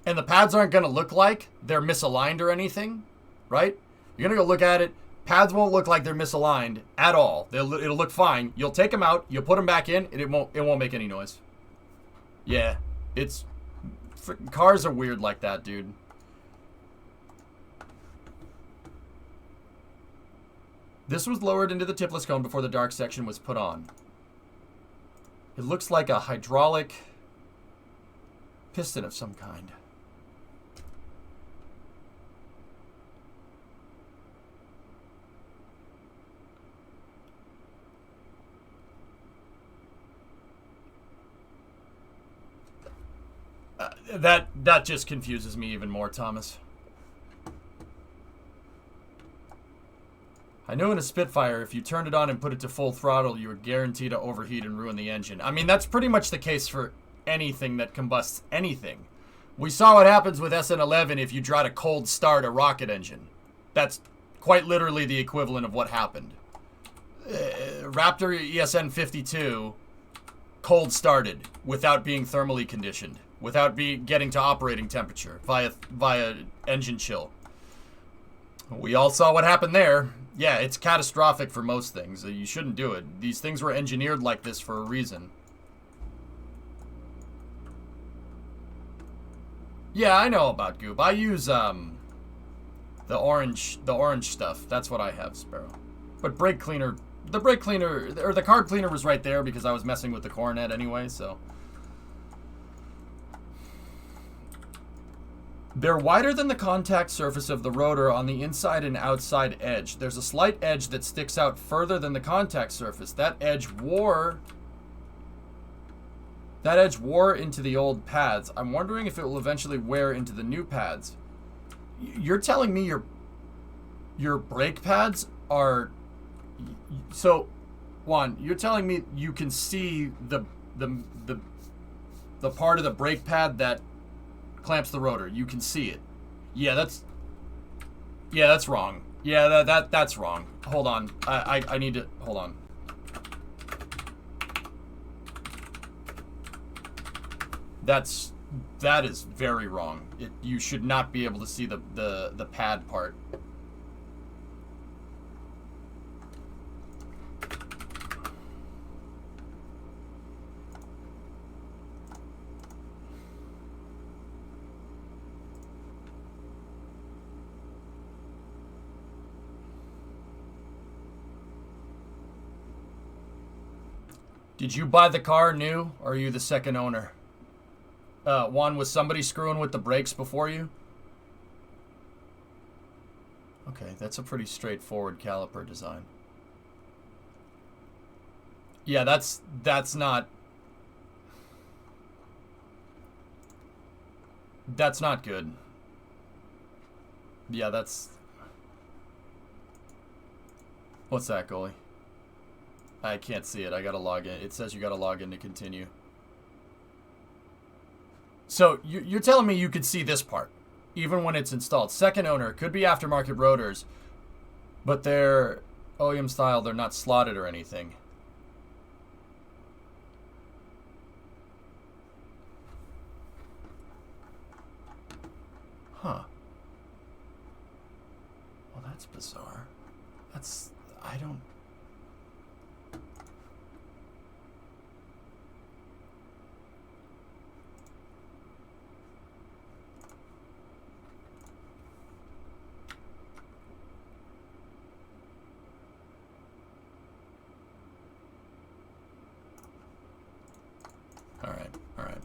and the pads aren't going to look like they're misaligned or anything, right? You're going to go look at it. Pads won't look like they're misaligned at all. It'll look fine. You'll take them out, you'll put them back in, and it won't make any noise. Yeah, cars are weird like that, dude. This was lowered into the tipless cone before the dark section was put on. It looks like a hydraulic piston of some kind. That just confuses me even more, Thomas. I know in a Spitfire, if you turned it on and put it to full throttle, you were guaranteed to overheat and ruin the engine. I mean, that's pretty much the case for anything that combusts anything. We saw what happens with SN11 if you try to cold start a rocket engine. That's quite literally the equivalent of what happened. Raptor ESN 52 cold started without being thermally conditioned, without getting to operating temperature via engine chill. We all saw what happened there. Yeah, it's catastrophic for most things. You shouldn't do it. These things were engineered like this for a reason. Yeah, I know about Goop. I use the orange stuff. That's what I have, Sparrow. But the brake cleaner, or the carb cleaner was right there because I was messing with the coronet anyway, so. They're wider than the contact surface of the rotor on the inside and outside edge. There's a slight edge that sticks out further than the contact surface. That edge wore into the old pads. I'm wondering if it will eventually wear into the new pads. You're telling me your brake pads are... So, Juan, you're telling me you can see the part of the brake pad that clamps the rotor. You can see it. Yeah, that's wrong. Yeah, that's wrong. Hold on. I need to... Hold on. That is very wrong. You should not be able to see the pad part. Did you buy the car new, or are you the second owner? Juan, was somebody screwing with the brakes before you? Okay, that's a pretty straightforward caliper design. Yeah, that's not... That's not good. Yeah, that's... What's that, goalie? I can't see it. I gotta log in. It says you gotta log in to continue. So you're telling me you could see this part, even when it's installed. Second owner, could be aftermarket rotors, but they're OEM style. They're not slotted or anything. Huh. Well, that's bizarre. I don't... All right.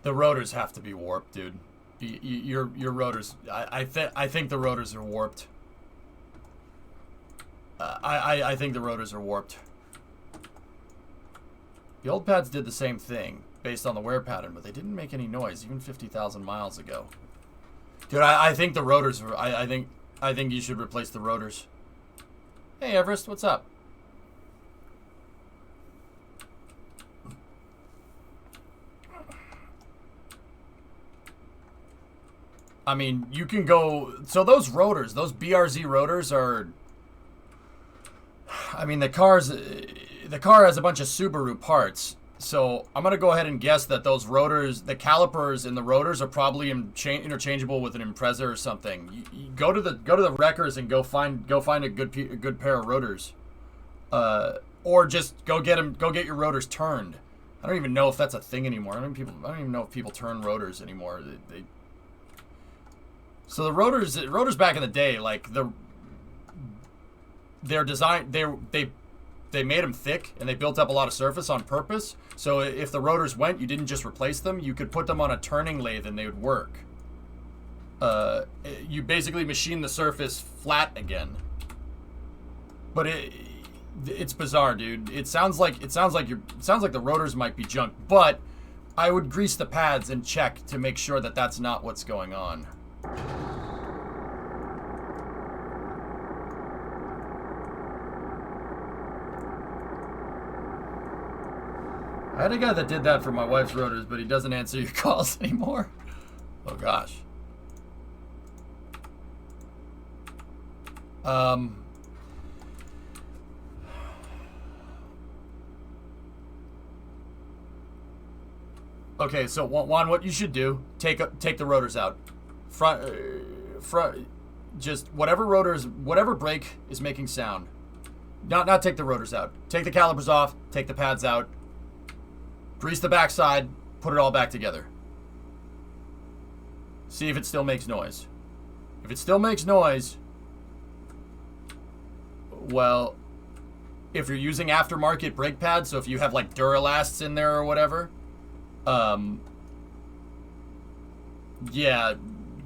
The rotors have to be warped, dude. Your rotors. I think the rotors are warped. I think the rotors are warped. The old pads did the same thing based on the wear pattern, but they didn't make any noise even 50,000 miles ago. Dude, I think the rotors are... I think you should replace the rotors. Hey, Everest, what's up? I mean, you can go... So those rotors, those BRZ rotors are... I mean, the car has a bunch of Subaru parts. So I'm going to go ahead and guess that those rotors, the calipers in the rotors are probably interchangeable with an Impreza or something. You go to the wreckers and go find a good pair of rotors. Or just go get your rotors turned. I don't even know if that's a thing anymore. I don't even know if people turn rotors anymore. So the rotors back in the day, like they're designed, they made them thick and they built up a lot of surface on purpose. So if the rotors went, you didn't just replace them. You could put them on a turning lathe and they would work. You basically machine the surface flat again. But it's bizarre, dude. It sounds like the rotors might be junk, but I would grease the pads and check to make sure that that's not what's going on. I had a guy that did that for my wife's rotors, but he doesn't answer your calls anymore. Oh gosh. Okay, so Juan, what you should do, take the rotors out. Front, just whatever brake is making sound. Not take the rotors out. Take the calipers off, take the pads out. Grease the backside, put it all back together. See if it still makes noise. If it still makes noise, well, if you're using aftermarket brake pads, so if you have like Duralasts in there or whatever, yeah,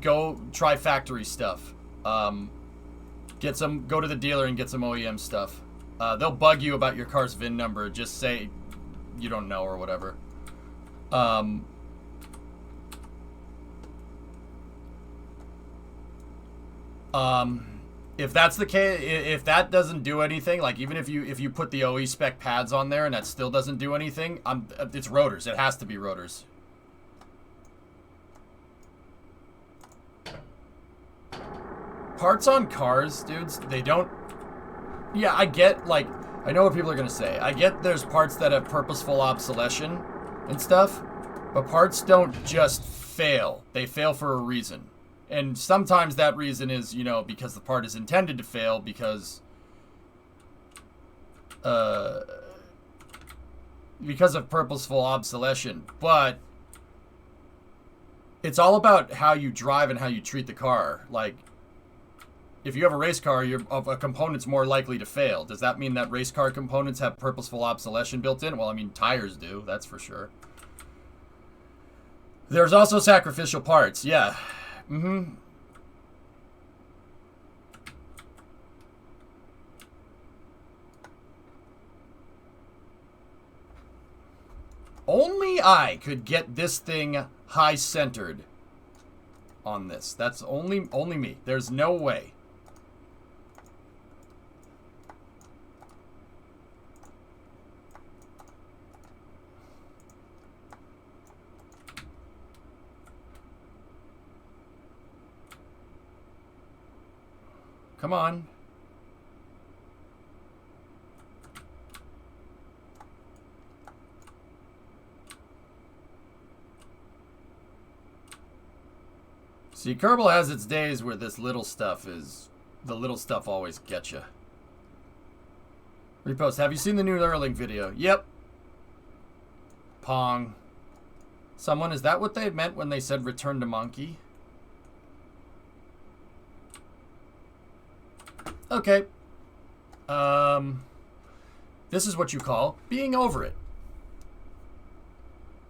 go try factory stuff. Go to the dealer and get some OEM stuff. They'll bug you about your car's VIN number. Just say you don't know or whatever. If that's the case, if that doesn't do anything, like even if you put the OE spec pads on there and that still doesn't do anything, it's rotors. It has to be rotors. Parts on cars, dudes, they don't... Yeah, I get, like, I know what people are going to say. I get there's parts that have purposeful obsolescence and stuff, but parts don't just fail. They fail for a reason. And sometimes that reason is, you know, because the part is intended to fail because of purposeful obsolescence. But it's all about how you drive and how you treat the car. Like, if you have a race car, a component's more likely to fail. Does that mean that race car components have purposeful obsolescence built in? Well, I mean, tires do, that's for sure. There's also sacrificial parts, yeah. Mm-hmm. Only I could get this thing high-centered on this. That's only me. There's no way. Come on. See, Kerbal has its days where this little stuff is... The little stuff always gets you. Repost, have you seen the new Erling video? Yep. Pong. Someone, is that what they meant when they said return to monkey? Okay. This is what you call being over it.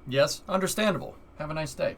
Yes, understandable. Have a nice day.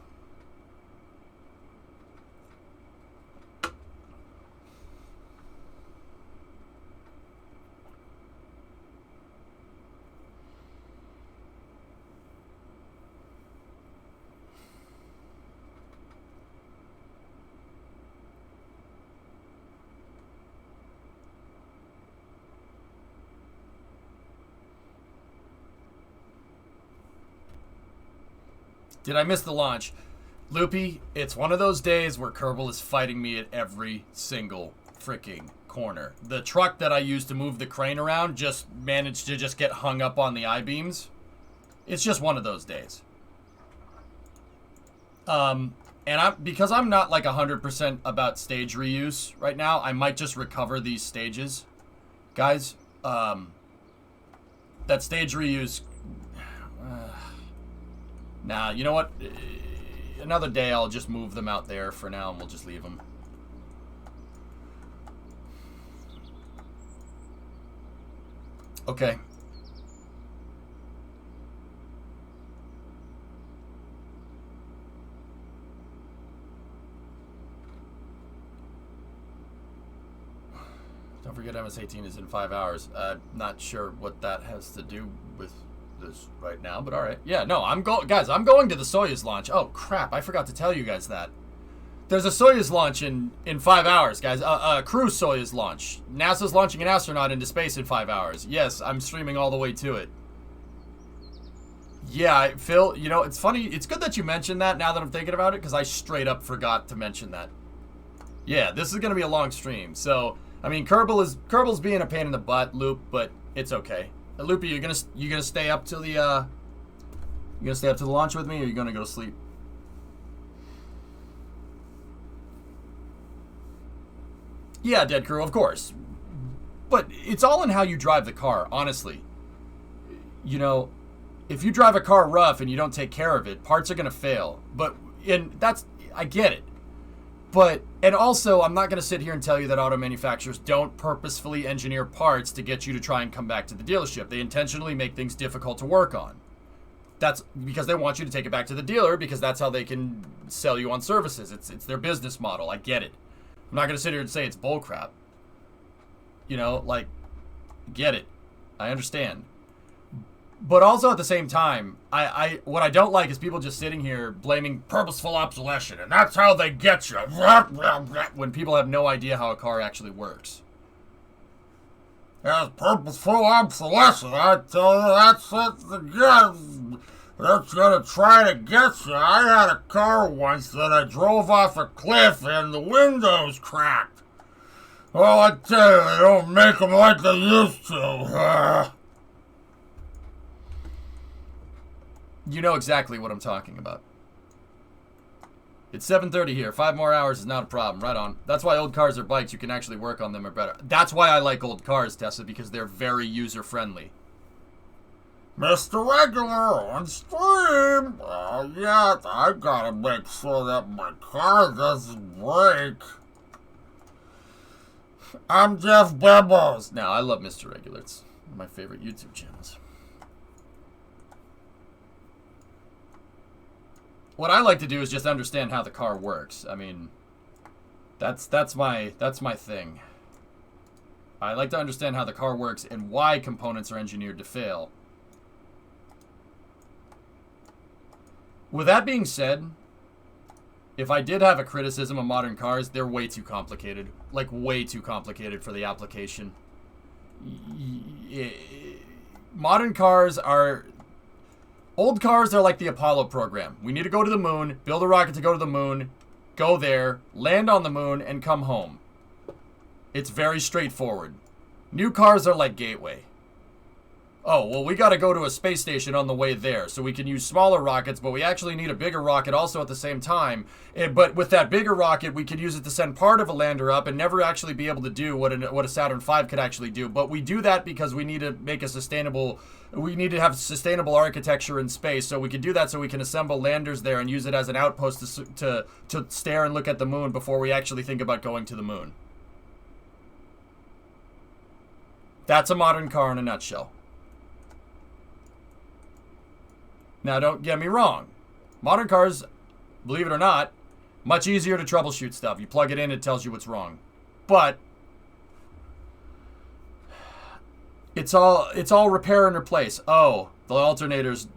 Did I miss the launch? Loopy, it's one of those days where Kerbal is fighting me at every single freaking corner. The truck that I used to move the crane around just managed to just get hung up on the I-beams. It's just one of those days. And because I'm not like 100% about stage reuse right now, I might just recover these stages. Guys, that stage reuse... Nah, you know what? Another day I'll just move them out there for now and we'll just leave them. Okay. Don't forget MS-18 is in 5 hours. I'm not sure what that has to do with this right now, but all right. Yeah, no, guys, I'm going to the Soyuz launch. Oh crap, I forgot to tell you guys that. There's a Soyuz launch in 5 hours, guys. A crew Soyuz launch. NASA's launching an astronaut into space in 5 hours. Yes, I'm streaming all the way to it. Yeah, Phil, you know, it's funny. It's good that you mentioned that now that I'm thinking about it, because I straight up forgot to mention that. Yeah, this is going to be a long stream. So, I mean, Kerbal's being a pain in the butt, Loop, but it's okay. Loopy, you gonna stay up till the launch with me, or are you gonna go to sleep? Yeah, Dead Crew, of course. But it's all in how you drive the car, honestly. You know, if you drive a car rough and you don't take care of it, parts are gonna fail. I get it. But, and also, I'm not going to sit here and tell you that auto manufacturers don't purposefully engineer parts to get you to try and come back to the dealership. They intentionally make things difficult to work on. That's because they want you to take it back to the dealer because that's how they can sell you on services. It's their business model. I get it. I'm not going to sit here and say it's bullcrap. You know, like, get it. I understand. But also at the same time, what I don't like is people just sitting here blaming purposeful obsolescence, and that's how they get you. When people have no idea how a car actually works. That's purposeful obsolescence. I tell you, that's gonna try to get you. I had a car once that I drove off a cliff and the windows cracked. Well, I tell you, they don't make them like they used to. You know exactly what I'm talking about. It's 7:30 here. 5 more hours is not a problem. Right on. That's why old cars are bikes. You can actually work on them or better. That's why I like old cars, Tessa, because they're very user-friendly. Mr. Regular on stream. Yeah, I gotta make sure that my car doesn't break. I'm Jeff Bebos. Now, I love Mr. Regular. It's one of my favorite YouTube channels. What I like to do is just understand how the car works. I mean, that's my thing. I like to understand how the car works and why components are engineered to fail. With that being said, if I did have a criticism of modern cars, they're way too complicated. Like, way too complicated for the application. Modern cars are... Old cars are like the Apollo program. We need to go to the moon, build a rocket to go to the moon, go there, land on the moon, and come home. It's very straightforward. New cars are like Gateway. Oh, well, we got to go to a space station on the way there, so we can use smaller rockets, but we actually need a bigger rocket also at the same time. But with that bigger rocket, we could use it to send part of a lander up and never actually be able to do what a Saturn V could actually do. But we do that because we need to make a sustainable... We need to have sustainable architecture in space, so we can do that so we can assemble landers there and use it as an outpost to stare and look at the moon before we actually think about going to the moon. That's a modern car in a nutshell. Now, don't get me wrong. Modern cars, believe it or not, much easier to troubleshoot stuff. You plug it in, it tells you what's wrong. But it's all repair and replace. Oh, the alternator's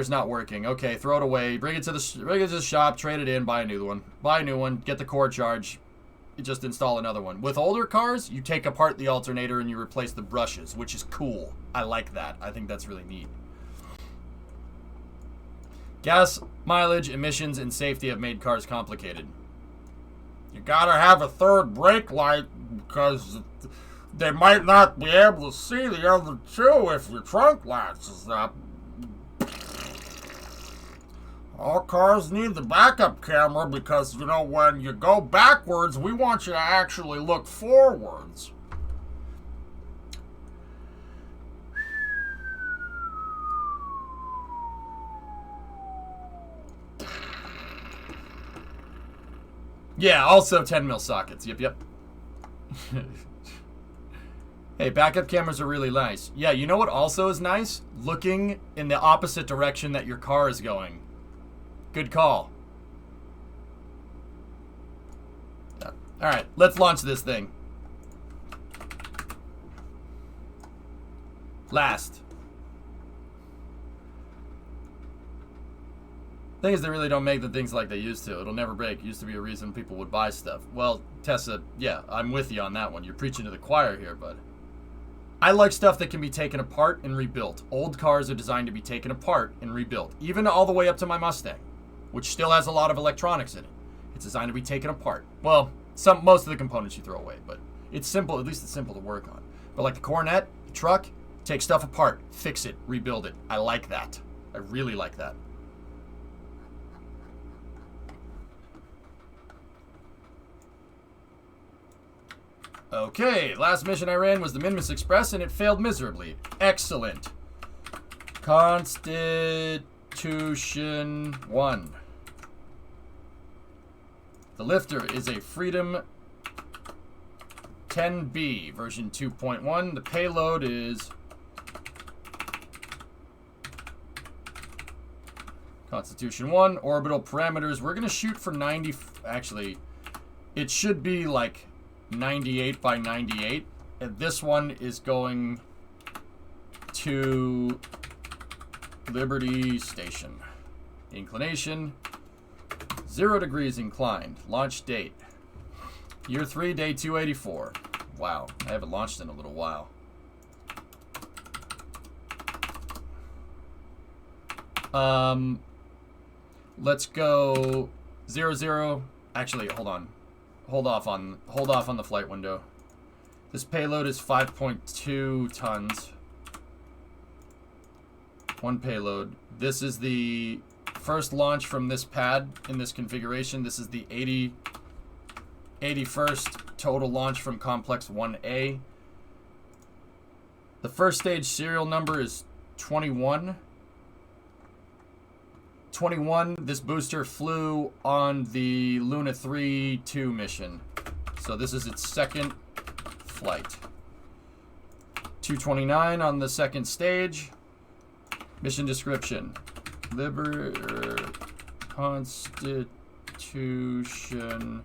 not working. Okay, throw it away. Bring it to the shop, trade it in, buy a new one. Buy a new one, get the cord charge. You just install another one. With older cars, you take apart the alternator and you replace the brushes, which is cool. I like that. I think that's really neat. Gas, mileage, emissions, and safety have made cars complicated. You gotta have a third brake light because they might not be able to see the other two if your trunk lights is up. All cars need the backup camera because, you know, when you go backwards, we want you to actually look forwards. Yeah, also 10 mil sockets. Yep. Hey, backup cameras are really nice. Yeah, you know what also is nice? Looking in the opposite direction that your car is going. Good call. Yeah. Alright, let's launch this thing. Last. Thing is, they really don't make the things like they used to. It'll never break. It used to be a reason people would buy stuff. Well, Tessa, yeah, I'm with you on that one. You're preaching to the choir here, bud. I like stuff that can be taken apart and rebuilt. Old cars are designed to be taken apart and rebuilt. Even all the way up to my Mustang, which still has a lot of electronics in it. It's designed to be taken apart. Well, most of the components you throw away, but it's simple. At least it's simple to work on. But like the Coronet, the truck, take stuff apart, fix it, rebuild it. I like that. I really like that. Okay, last mission I ran was the Minmus Express, and it failed miserably. Excellent. Constitution 1. The lifter is a Freedom 10B version 2.1. The payload is Constitution 1. Orbital parameters. We're going to shoot for 90. Actually, it should be like 98 by 98. And this one is going to Liberty Station. Inclination 0 degrees inclined. Launch date Year 3, day 284. Wow, I haven't launched in a little while. Let's go 00. Actually, hold on. Hold off on the flight window. This payload is 5.2 tons. One payload. This is the first launch from this pad in this configuration. This is the 81st total launch from Complex 1A. The first stage serial number is 21. 21, this booster flew on the Luna 3-2 mission. So this is its second flight. 229 on the second stage. Mission description. Constitution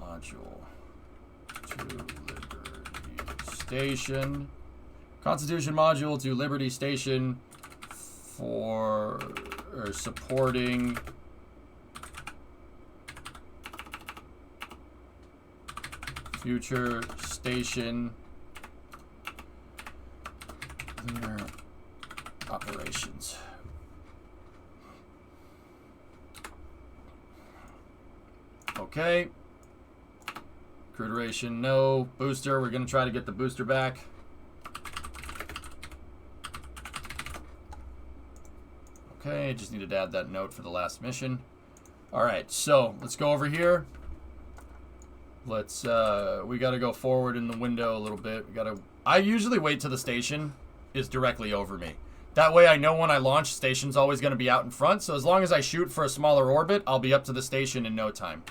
module to Liberty Station. Constitution module to Liberty Station for supporting future station operations. Okay. Crew duration, no. Booster, we're going to try to get the booster back. Okay, just needed to add that note for the last mission. Alright, so let's go over here. Let's, we gotta go forward in the window a little bit. I usually wait till the station is directly over me. That way I know when I launch, station's always gonna be out in front. So as long as I shoot for a smaller orbit, I'll be up to the station in no time.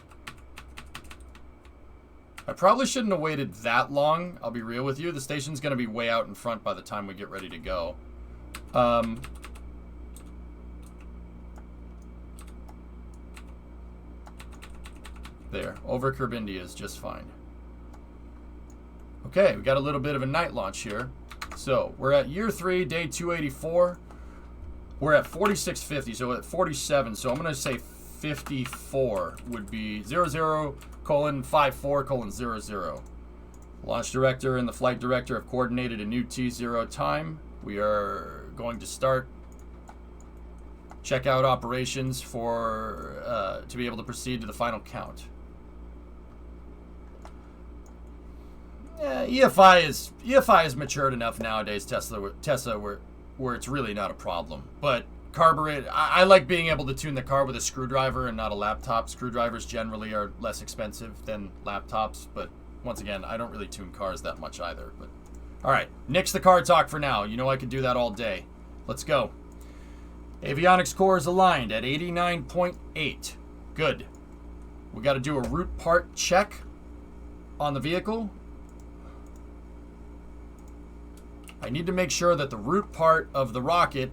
I probably shouldn't have waited that long, I'll be real with you. The station's gonna be way out in front by the time we get ready to go. There, over Kerbindia is just fine. Okay, we got a little bit of a night launch here. So, we're at year 3, day 284. We're at 4650, so at 47. So I'm going to say 54 would be 00:54:00. Launch director and the flight director have coordinated a new T0 time. We are going to start checkout operations for to be able to proceed to the final count. EFI is matured enough nowadays, Tesla, where it's really not a problem. But carburetor, I like being able to tune the car with a screwdriver and not a laptop. Screwdrivers generally are less expensive than laptops, but once again, I don't really tune cars that much either. But all right, nix the car talk for now. You know I could do that all day. Let's go. Avionics core is aligned at 89.8. Good. We got to do a root part check on the vehicle. I need to make sure that the root part of the rocket,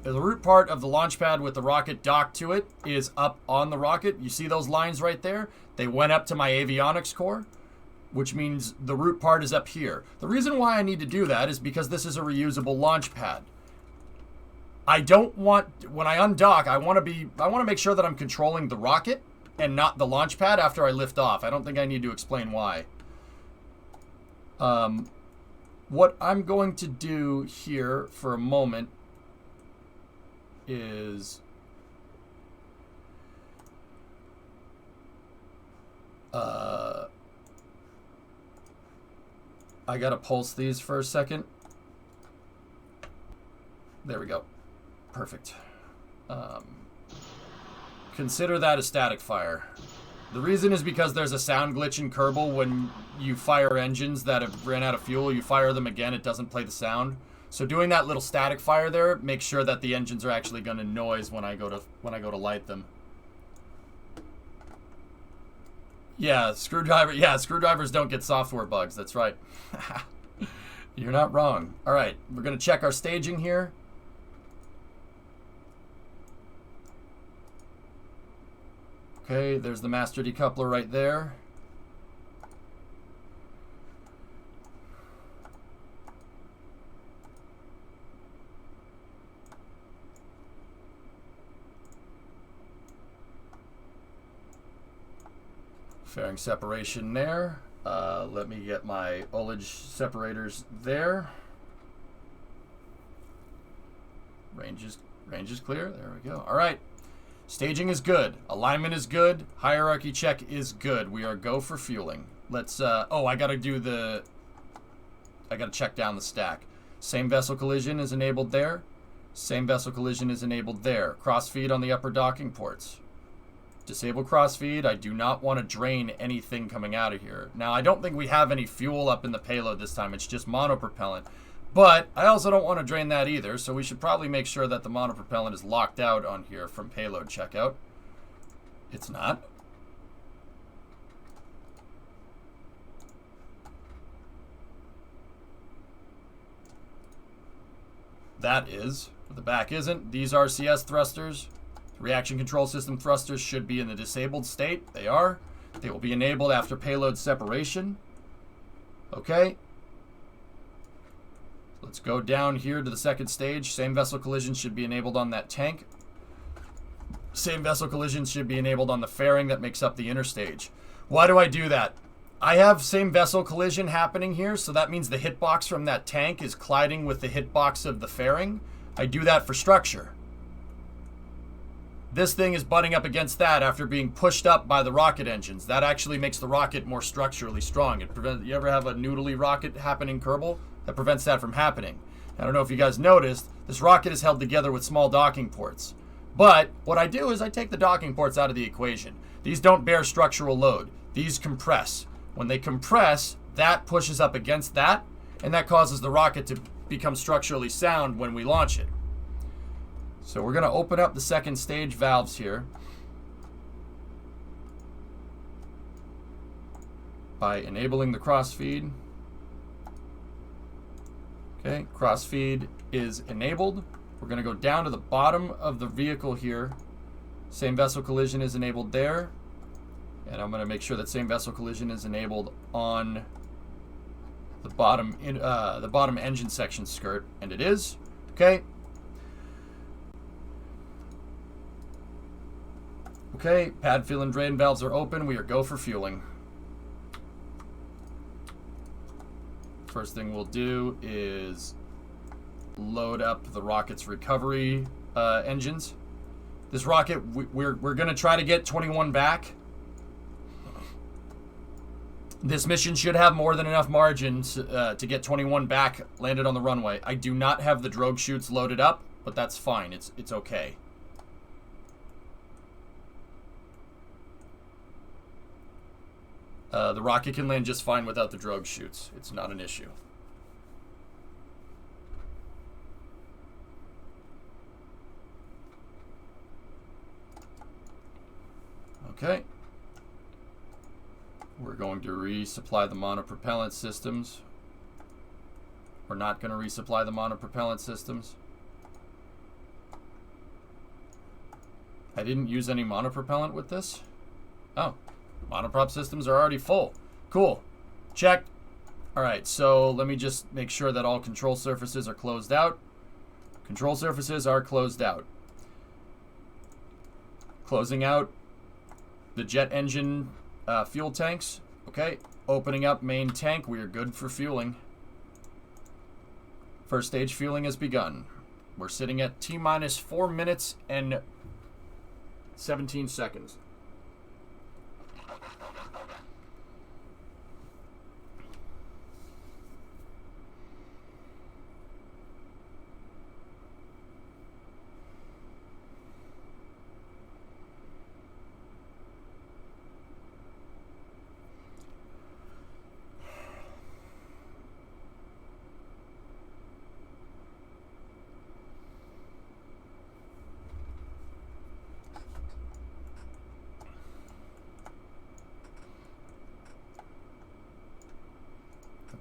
the root part of the launch pad with the rocket docked to it is up on the rocket. You see those lines right there? They went up to my avionics core, which means the root part is up here. The reason why I need to do that is because this is a reusable launch pad. I don't want, when I undock, I want to make sure that I'm controlling the rocket and not the launch pad after I lift off. I don't think I need to explain why. What I'm going to do here for a moment is I gotta pulse these for a second. There we go. Perfect. Consider that a static fire. The reason is because there's a sound glitch in Kerbal when you fire engines that have ran out of fuel. You fire them again, it doesn't play the sound. So doing that little static fire there makes sure that the engines are actually going to noise when I go to light them. Yeah, screwdrivers don't get software bugs. That's right. You're not wrong. All right, we're going to check our staging here. Okay, there's the master decoupler right there. Fairing separation there. Let me get my ullage separators there. Range is clear. There we go. All right. Staging is good. Alignment is good. Hierarchy check is good. We are go for fueling. Let's, I gotta check down the stack. Same vessel collision is enabled there. Same vessel collision is enabled there. Crossfeed on the upper docking ports. Disable crossfeed. I do not want to drain anything coming out of here. Now, I don't think we have any fuel up in the payload this time. It's just monopropellant. But I also don't want to drain that either, so we should probably make sure that the monopropellant is locked out on here from payload checkout. It's not. That is, but the back isn't. These RCS thrusters, reaction control system thrusters should be in the disabled state. They are. They will be enabled after payload separation. Okay. Let's go down here to the second stage. Same vessel collision should be enabled on that tank. Same vessel collision should be enabled on the fairing that makes up the inner stage. Why do I do that? I have same vessel collision happening here, so that means the hitbox from that tank is colliding with the hitbox of the fairing. I do that for structure. This thing is butting up against that after being pushed up by the rocket engines. That actually makes the rocket more structurally strong. You ever have a noodly rocket happen in Kerbal? That prevents that from happening. I don't know if you guys noticed, this rocket is held together with small docking ports. But what I do is I take the docking ports out of the equation. These don't bear structural load. These compress. When they compress, that pushes up against that, and that causes the rocket to become structurally sound when we launch it. So we're going to open up the second stage valves here by enabling the crossfeed. Okay, crossfeed is enabled. We're going to go down to the bottom of the vehicle here. Same vessel collision is enabled there. And I'm going to make sure that same vessel collision is enabled on the bottom engine section skirt, and it is. Okay. Okay, pad fill and drain valves are open. We are go for fueling. First thing we'll do is load up the rocket's recovery engines. This rocket, we're going to try to get 21 back. This mission should have more than enough margins to get 21 back landed on the runway. I do not have the drogue chutes loaded up, but that's fine. It's okay. The rocket can land just fine without the drogue chutes. It's not an issue. Okay. We're going to resupply the monopropellant systems. We're not going to resupply the monopropellant systems. I didn't use any monopropellant with this. Oh, monoprop systems are already full. Cool. Check. All right, so let me just make sure that all control surfaces are closed out. Control surfaces are closed out. Closing out the jet engine fuel tanks. Okay, opening up main tank. We are good for fueling. First stage fueling has begun. We're sitting at T-minus 4 minutes and 17 seconds.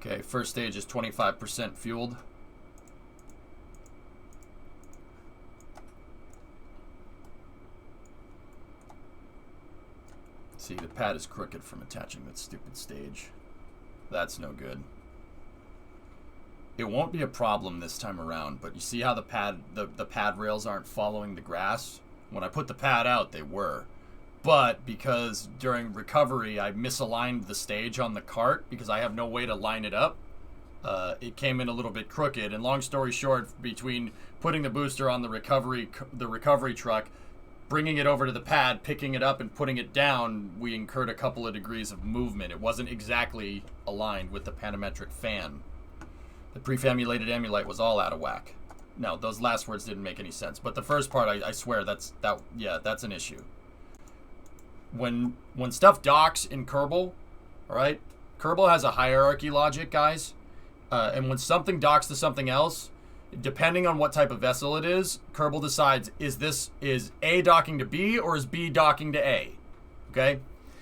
Okay, first stage is 25% fueled. See, the pad is crooked from attaching that stupid stage. That's no good. It won't be a problem this time around, but you see how the pad rails aren't following the grass? When I put the pad out, they were. But because during recovery I misaligned the stage on the cart because I have no way to line it up, it came in a little bit crooked. And long story short, between putting the booster on the recovery truck, bringing it over to the pad, picking it up, and putting it down, we incurred a couple of degrees of movement. It wasn't exactly aligned with the panometric fan. The prefamulated amulite was all out of whack. No, those last words didn't make any sense. But the first part, I swear, that's an issue. When stuff docks in Kerbal, all right, Kerbal has a hierarchy logic, guys. And when something docks to something else, depending on what type of vessel it is, Kerbal decides, is A docking to B or is B docking to A? Okay?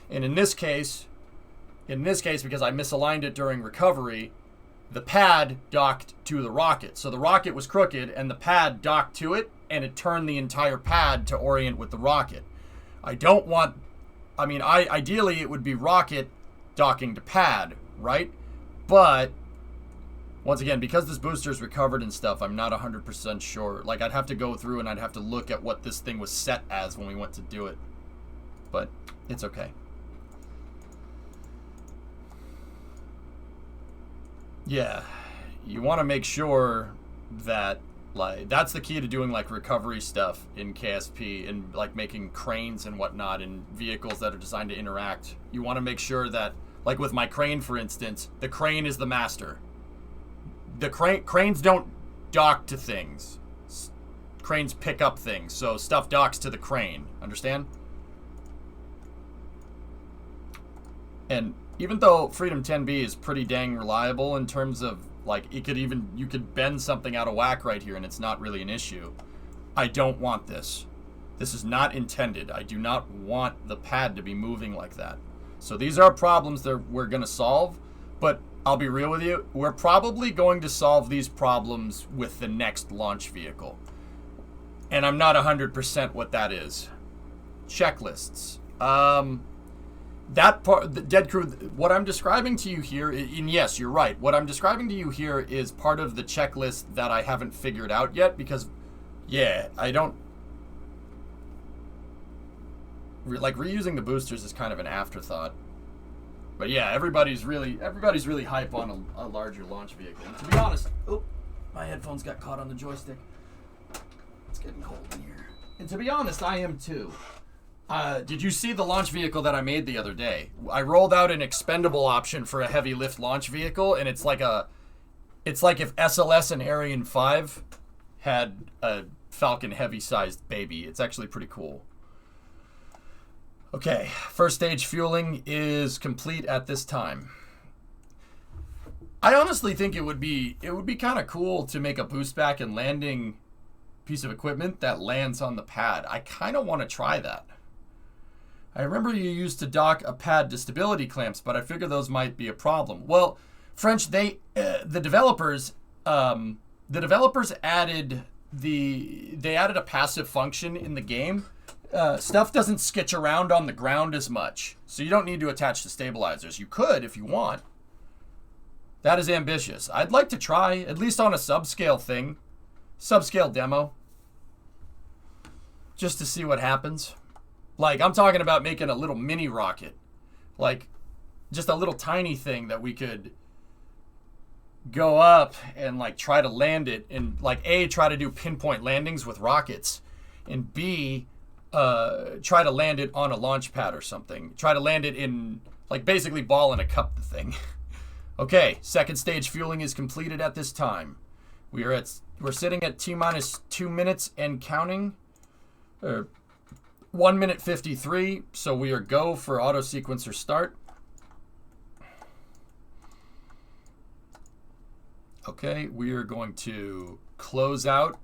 And in this case, because I misaligned it during recovery, the pad docked to the rocket. So the rocket was crooked and the pad docked to it, and it turned the entire pad to orient with the rocket. Ideally it would be rocket docking to pad, right? But once again, because this booster is recovered and stuff, I'm not 100% sure. Like, I'd have to go through and I'd have to look at what this thing was set as when we went to do it. But it's okay. Yeah, you want to make sure that, like, that's the key to doing, like, recovery stuff in KSP and, like, making cranes and whatnot in vehicles that are designed to interact. You want to make sure that, like with my crane, for instance, the crane is the master. The cranes don't dock to things. Cranes pick up things, so stuff docks to the crane. Understand? And even though Freedom 10B is pretty dang reliable in terms of, like, you could bend something out of whack right here and it's not really an issue. I don't want this. This is not intended. I do not want the pad to be moving like that. So these are problems that we're going to solve, but I'll be real with you. We're probably going to solve these problems with the next launch vehicle. And I'm not 100% what that is. Checklists. That part, the Dead Crew, what I'm describing to you here, and yes, you're right. What I'm describing to you here is part of the checklist that I haven't figured out yet because, yeah, I don't... Like, reusing the boosters is kind of an afterthought. But yeah, everybody's really hype on a larger launch vehicle. And to be honest, oh, my headphones got caught on the joystick. It's getting cold in here. And to be honest, I am too. Did you see the launch vehicle that I made the other day? I rolled out an expendable option for a heavy lift launch vehicle, and it's like if SLS and Ariane 5 had a Falcon heavy-sized baby. It's actually pretty cool. Okay, first stage fueling is complete at this time. I honestly think it would be kind of cool to make a boost back and landing piece of equipment that lands on the pad. I kind of want to try that. I remember you used to dock a pad to stability clamps, but I figure those might be a problem. Well, French, the developers added a passive function in the game. Stuff doesn't skitch around on the ground as much, so you don't need to attach the stabilizers. You could if you want. That is ambitious. I'd like to try, at least on a subscale demo, just to see what happens. Like, I'm talking about making a little mini rocket. Like, just a little tiny thing that we could go up and, like, try to land it. And, like, A, try to do pinpoint landings with rockets. And B, try to land it on a launch pad or something. Try to land it in, like, basically ball in a cup the thing. Okay, second stage fueling is completed at this time. We're sitting at T-minus 2 minutes and counting. 1 minute 53, so we are go for auto sequencer start. Okay, we are going to close out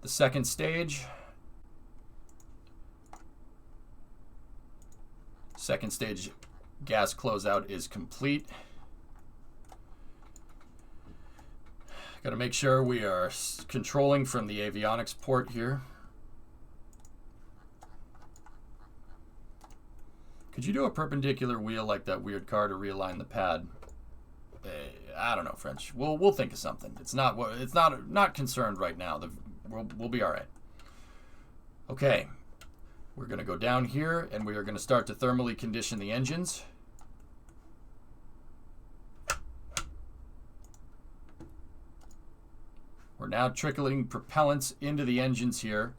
the second stage. Second stage gas closeout is complete. Got to make sure we are controlling from the avionics port here. Could you do a perpendicular wheel like that weird car to realign the pad? I don't know, French. We'll think of something. It's not concerned right now. We'll be all right. Okay, we're gonna go down here and we are gonna start to thermally condition the engines. We're now trickling propellants into the engines here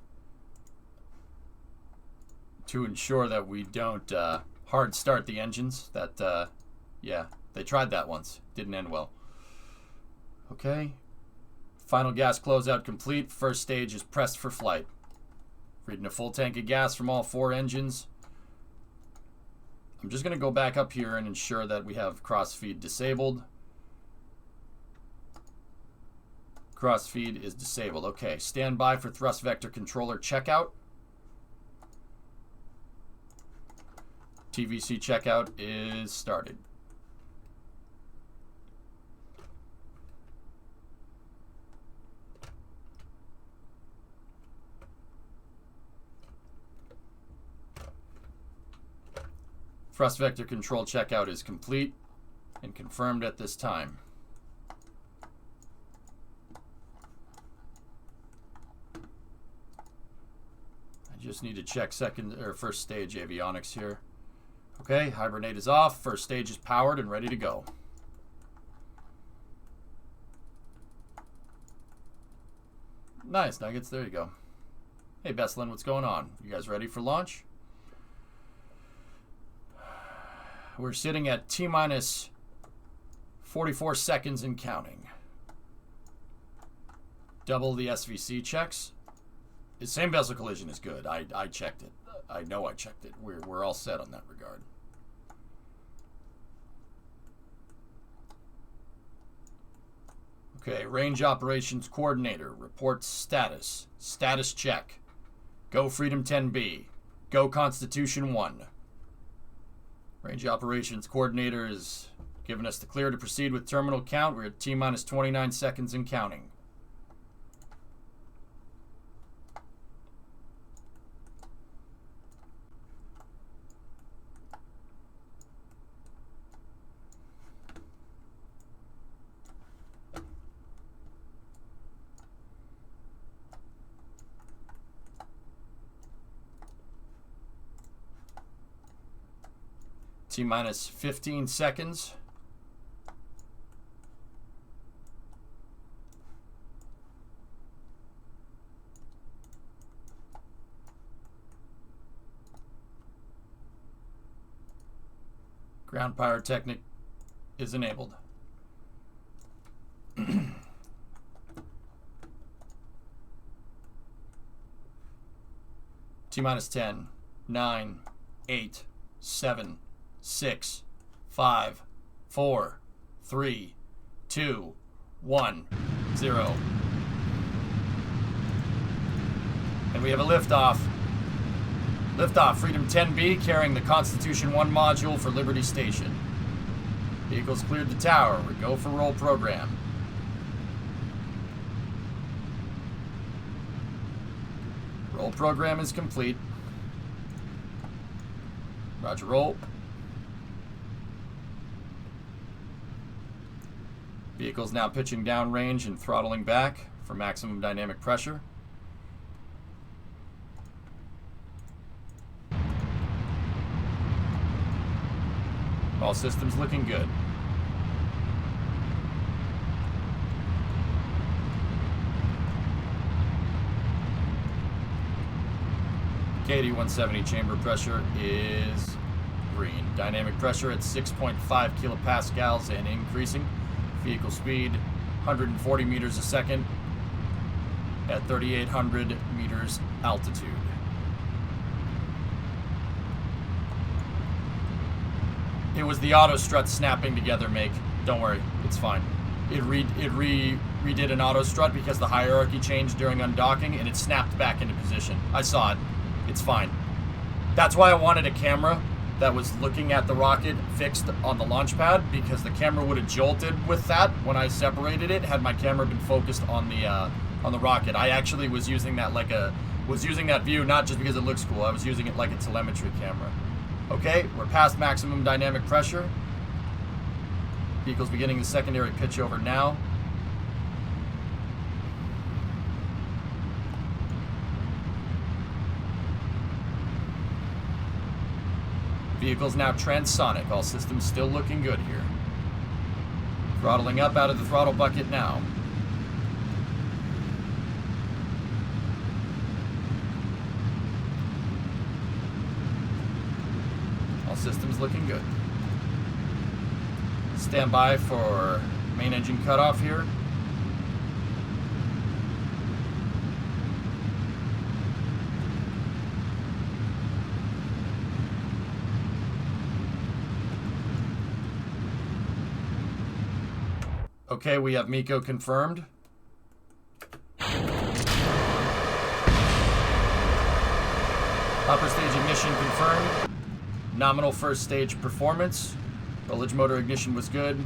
to ensure that we don't hard start the engines. Yeah, they tried that once. Didn't end well. Okay. Final gas closeout complete. First stage is pressed for flight. Reading a full tank of gas from all 4 engines. I'm just going to go back up here and ensure that we have crossfeed disabled. Crossfeed is disabled. Okay, stand by for thrust vector controller checkout. TVC checkout is started. Thrust vector control checkout is complete and confirmed at this time. I just need to check first stage avionics here. Okay, hibernate is off. First stage is powered and ready to go. Nice, Nuggets. There you go. Hey, Beslin, what's going on? You guys ready for launch? We're sitting at T-minus 44 seconds and counting. Double the SVC checks. The same vessel collision is good. I checked it. I know I checked it. We're all set on that regard. Okay, range operations coordinator reports status. Status check. Go Freedom 10B. Go Constitution 1. Range operations coordinator is giving us the clear to proceed with terminal count. We're at T-minus 29 seconds and counting. T-minus 15 seconds. Ground pyrotechnic is enabled. T-minus 10, 9, 8, 7, 6, 5, 4, 3, 2, 1, 0. And we have a liftoff. Liftoff, Freedom 10B, carrying the Constitution 1 module for Liberty Station. Vehicles cleared the tower. We go for roll program. Roll program is complete. Roger, roll. Vehicle's now pitching downrange and throttling back for maximum dynamic pressure. All systems looking good. KD-170 chamber pressure is green. Dynamic pressure at 6.5 kilopascals and increasing. Vehicle speed 140 meters a second at 3,800 meters altitude. It was the auto strut snapping together, Make. Don't worry, it's fine. It redid an auto strut because the hierarchy changed during undocking and it snapped back into position. I saw it. It's fine. That's why I wanted a camera, that was looking at the rocket fixed on the launch pad, because the camera would have jolted with that when I separated it had my camera been focused on the rocket. I actually was using that that view not just because it looks cool. I was using it like a telemetry camera. Okay, we're past maximum dynamic pressure. Vehicle's beginning the secondary pitch over now. Vehicle's now transonic. All systems still looking good here. Throttling up out of the throttle bucket now. All systems looking good. Stand by for main engine cutoff here. Okay, we have MECO confirmed. Upper stage ignition confirmed. Nominal first stage performance. Rollage motor ignition was good.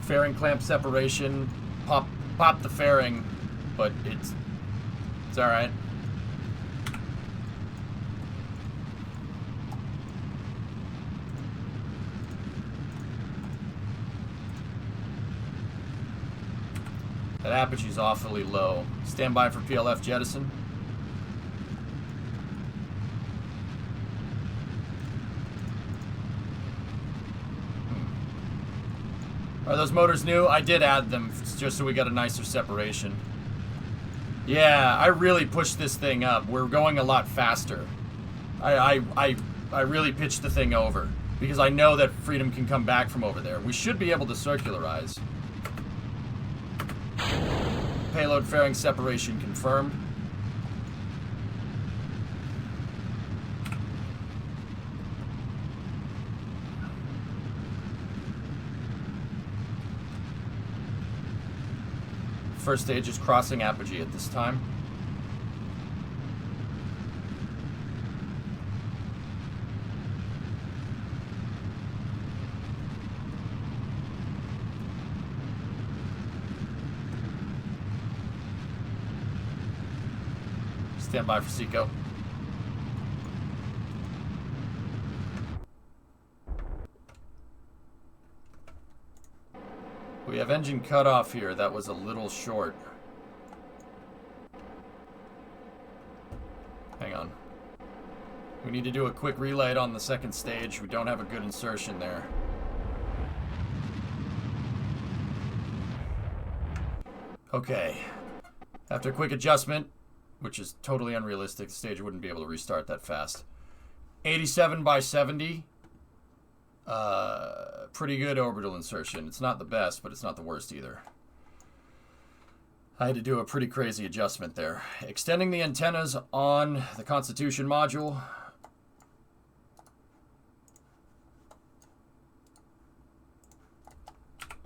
Fairing clamp separation. Pop the fairing, but it's alright. That aperture's awfully low. Stand by for PLF jettison. Are those motors new? I did add them just so we got a nicer separation. Yeah, I really pushed this thing up. We're going a lot faster. I really pitched the thing over because I know that Freedom can come back from over there. We should be able to circularize. Payload fairing separation confirmed. First stage is crossing apogee at this time. Stand by for SECO. We have engine cutoff here. That was a little short. Hang on. We need to do a quick relight on the second stage. We don't have a good insertion there. Okay. After a quick adjustment, which is totally unrealistic, the stage wouldn't be able to restart that fast. 87 by 70. Pretty good orbital insertion. It's not the best, but it's not the worst either. I had to do a pretty crazy adjustment there. Extending the antennas on the Constitution module.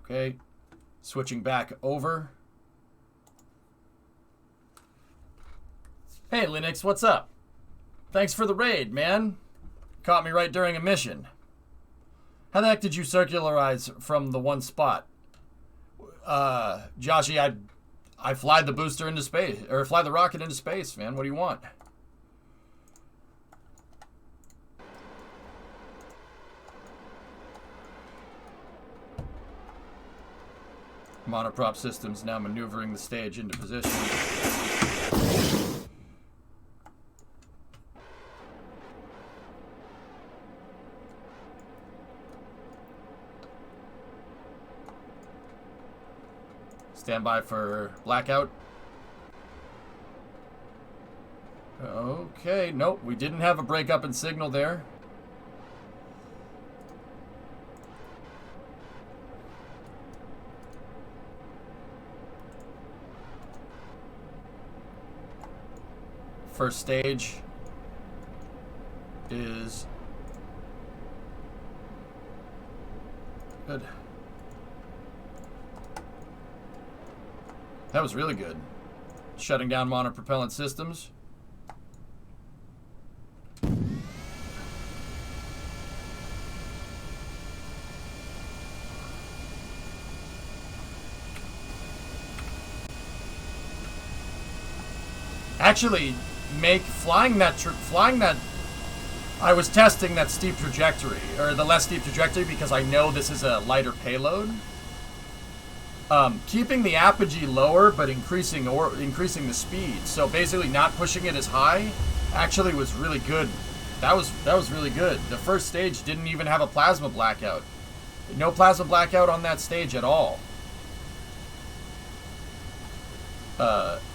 Okay. Switching back over. Hey, Linux, what's up? Thanks for the raid, man. Caught me right during a mission. How the heck did you circularize from the one spot? Joshy, I fly the booster into space, or fly the rocket into space, man. What do you want? Monoprop systems now maneuvering the stage into position. Stand by for blackout. Okay, nope, we didn't have a breakup in signal there. First stage is good. That was really good. Shutting down monopropellant systems. actually flying that. I was testing that steep trajectory, or the less steep trajectory, because I know this is a lighter payload. Keeping the apogee lower, but increasing the speed. So basically, not pushing it as high, actually was really good. That was really good. The first stage didn't even have a plasma blackout. No plasma blackout on that stage at all.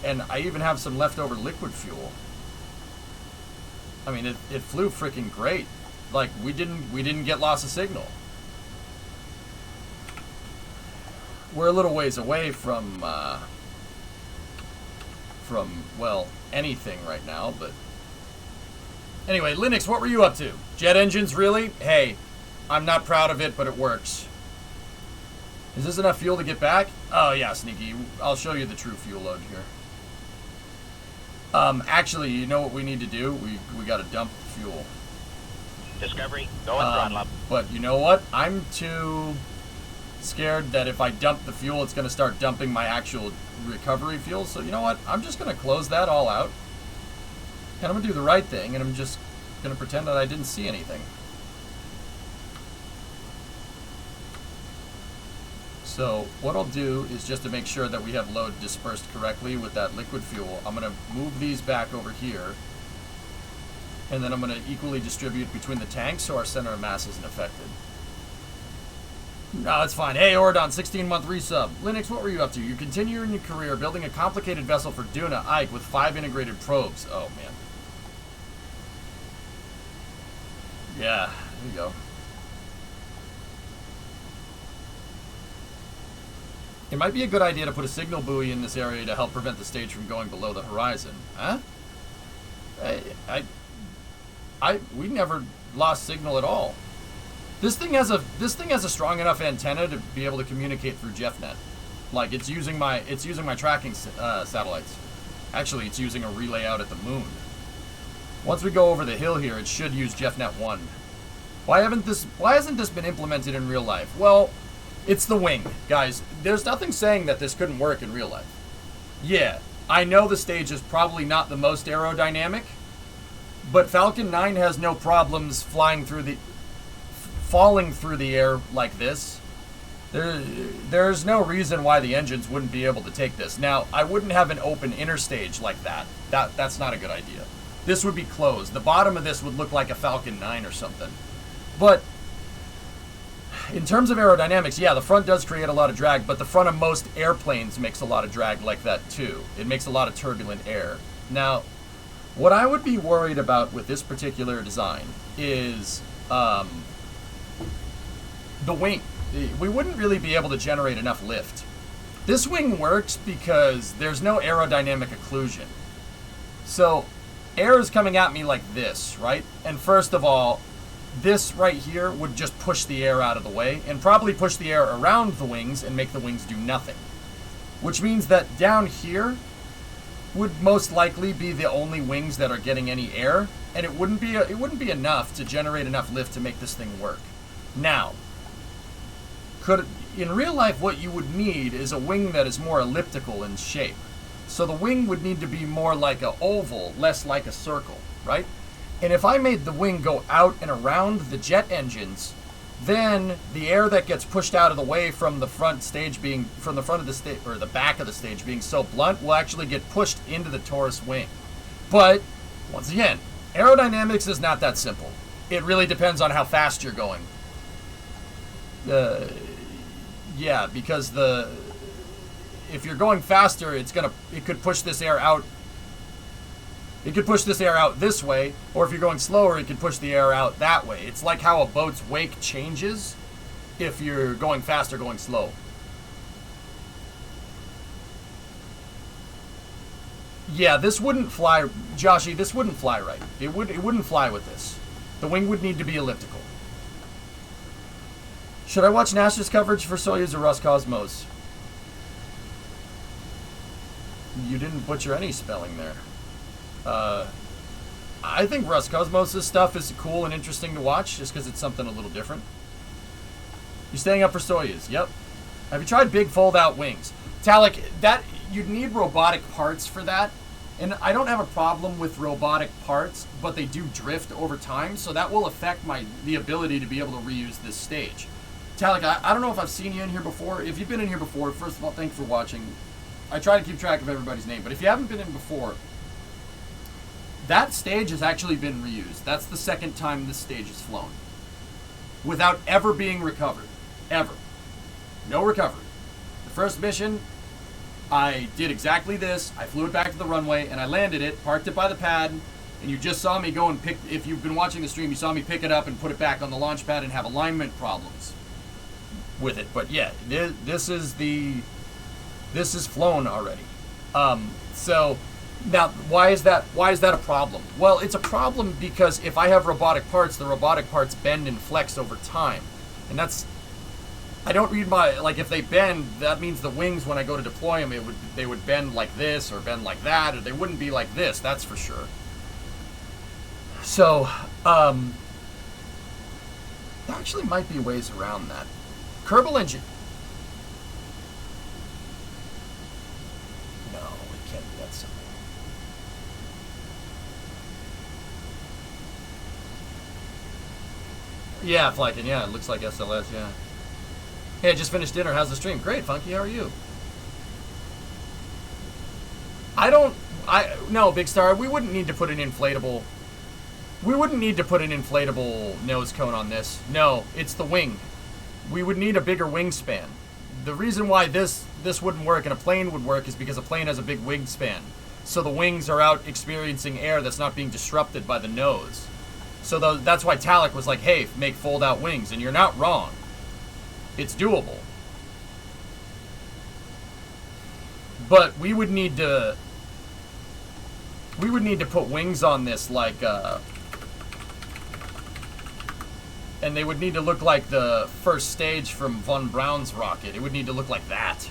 And I even have some leftover liquid fuel. I mean, it flew freaking great. Like, we didn't get loss of signal. We're a little ways away from well, anything right now, but anyway, Linux, what were you up to? Jet engines, really? Hey, I'm not proud of it, but it works. Is this enough fuel to get back? Oh yeah, Sneaky. I'll show you the true fuel load here. Actually, you know what we need to do? We got to dump fuel. Discovery, go and throttle up. But you know what? I'm too scared that if I dump the fuel, it's going to start dumping my actual recovery fuel. So you know what? I'm just going to close that all out. And I'm going to do the right thing, and I'm just going to pretend that I didn't see anything. So what I'll do is, just to make sure that we have load dispersed correctly with that liquid fuel, I'm going to move these back over here. And then I'm going to equally distribute between the tanks so our center of mass isn't affected. No, it's fine. Hey, Oradon, 16-month resub. Linux, what were you up to? You continue in your career building a complicated vessel for Duna Ike with 5 integrated probes. Oh, man. Yeah, there you go. It might be a good idea to put a signal buoy in this area to help prevent the stage from going below the horizon. Huh? We never lost signal at all. This thing has a strong enough antenna to be able to communicate through JeffNet. Like, it's using my tracking satellites. Actually, it's using a relay out at the moon. Once we go over the hill here, it should use JeffNet 1. Why hasn't this been implemented in real life? Well, it's the wing, guys. There's nothing saying that this couldn't work in real life. Yeah, I know the stage is probably not the most aerodynamic, but Falcon 9 has no problems falling through the air like this. There's no reason why the engines wouldn't be able to take this. Now, I wouldn't have an open inner stage like that. That's not a good idea. This would be closed. The bottom of this would look like a Falcon 9 or something. But in terms of aerodynamics, yeah, the front does create a lot of drag, but the front of most airplanes makes a lot of drag like that too. It makes a lot of turbulent air. Now, what I would be worried about with this particular design is the wing. We wouldn't really be able to generate enough lift. This wing works because there's no aerodynamic occlusion. So air is coming at me like this, right? And first of all, this right here would just push the air out of the way and probably push the air around the wings and make the wings do nothing. Which means that down here would most likely be the only wings that are getting any air, and it wouldn't be enough to generate enough lift to make this thing work. Now, in real life, what you would need is a wing that is more elliptical in shape. So the wing would need to be more like an oval, less like a circle, right? And if I made the wing go out and around the jet engines, then the air that gets pushed out of the way from the front of the stage, or the back of the stage being so blunt, will actually get pushed into the Taurus wing. But once again, aerodynamics is not that simple. It really depends on how fast you're going. Yeah, because if you're going faster, it could push this air out. It could push this air out this way, or if you're going slower, it could push the air out that way. It's like how a boat's wake changes if you're going fast or going slow. Yeah, this wouldn't fly, Joshy. This wouldn't fly right. It wouldn't fly with this. The wing would need to be elliptical. Should I watch NASA's coverage for Soyuz or Roscosmos? You didn't butcher any spelling there. I think Roscosmos' stuff is cool and interesting to watch, just because it's something a little different. You're staying up for Soyuz. Yep. Have you tried big fold-out wings? Talik, that you'd need robotic parts for that. And I don't have a problem with robotic parts, but they do drift over time, so that will affect the ability to be able to reuse this stage. Talik, I don't know if I've seen you in here before. If you've been in here before, first of all, thanks for watching. I try to keep track of everybody's name, but if you haven't been in before, that stage has actually been reused. That's the second time this stage has flown. Without ever being recovered. Ever. No recovery. The first mission, I did exactly this. I flew it back to the runway, and I landed it, parked it by the pad, and you just saw me go and pick, if you've been watching the stream, you saw me pick it up and put it back on the launch pad and have alignment problems with it. But yeah, this is flown already. So now, why is that a problem? Well, it's a problem because if I have robotic parts, the robotic parts bend and flex over time. And that's, I don't read my, like, if they bend, that means the wings, when I go to deploy them, they would bend like this or bend like that, or they wouldn't be like this, that's for sure. So, there actually might be ways around that. Kerbal engine. No, we can't do that somehow. Yeah, Flykin, yeah, it looks like SLS, yeah. Hey, I just finished dinner. How's the stream? Great, Funky. How are you? No, Big Star, we wouldn't need to put an inflatable nose cone on this. No, it's the wing. We would need a bigger wingspan. The reason why this wouldn't work and a plane would work is because a plane has a big wingspan. So the wings are out experiencing air that's not being disrupted by the nose. So that's why Talik was like, hey, make fold-out wings, and you're not wrong. It's doable. But we would need to put wings on this like and they would need to look like the first stage from Von Braun's rocket. It would need to look like that.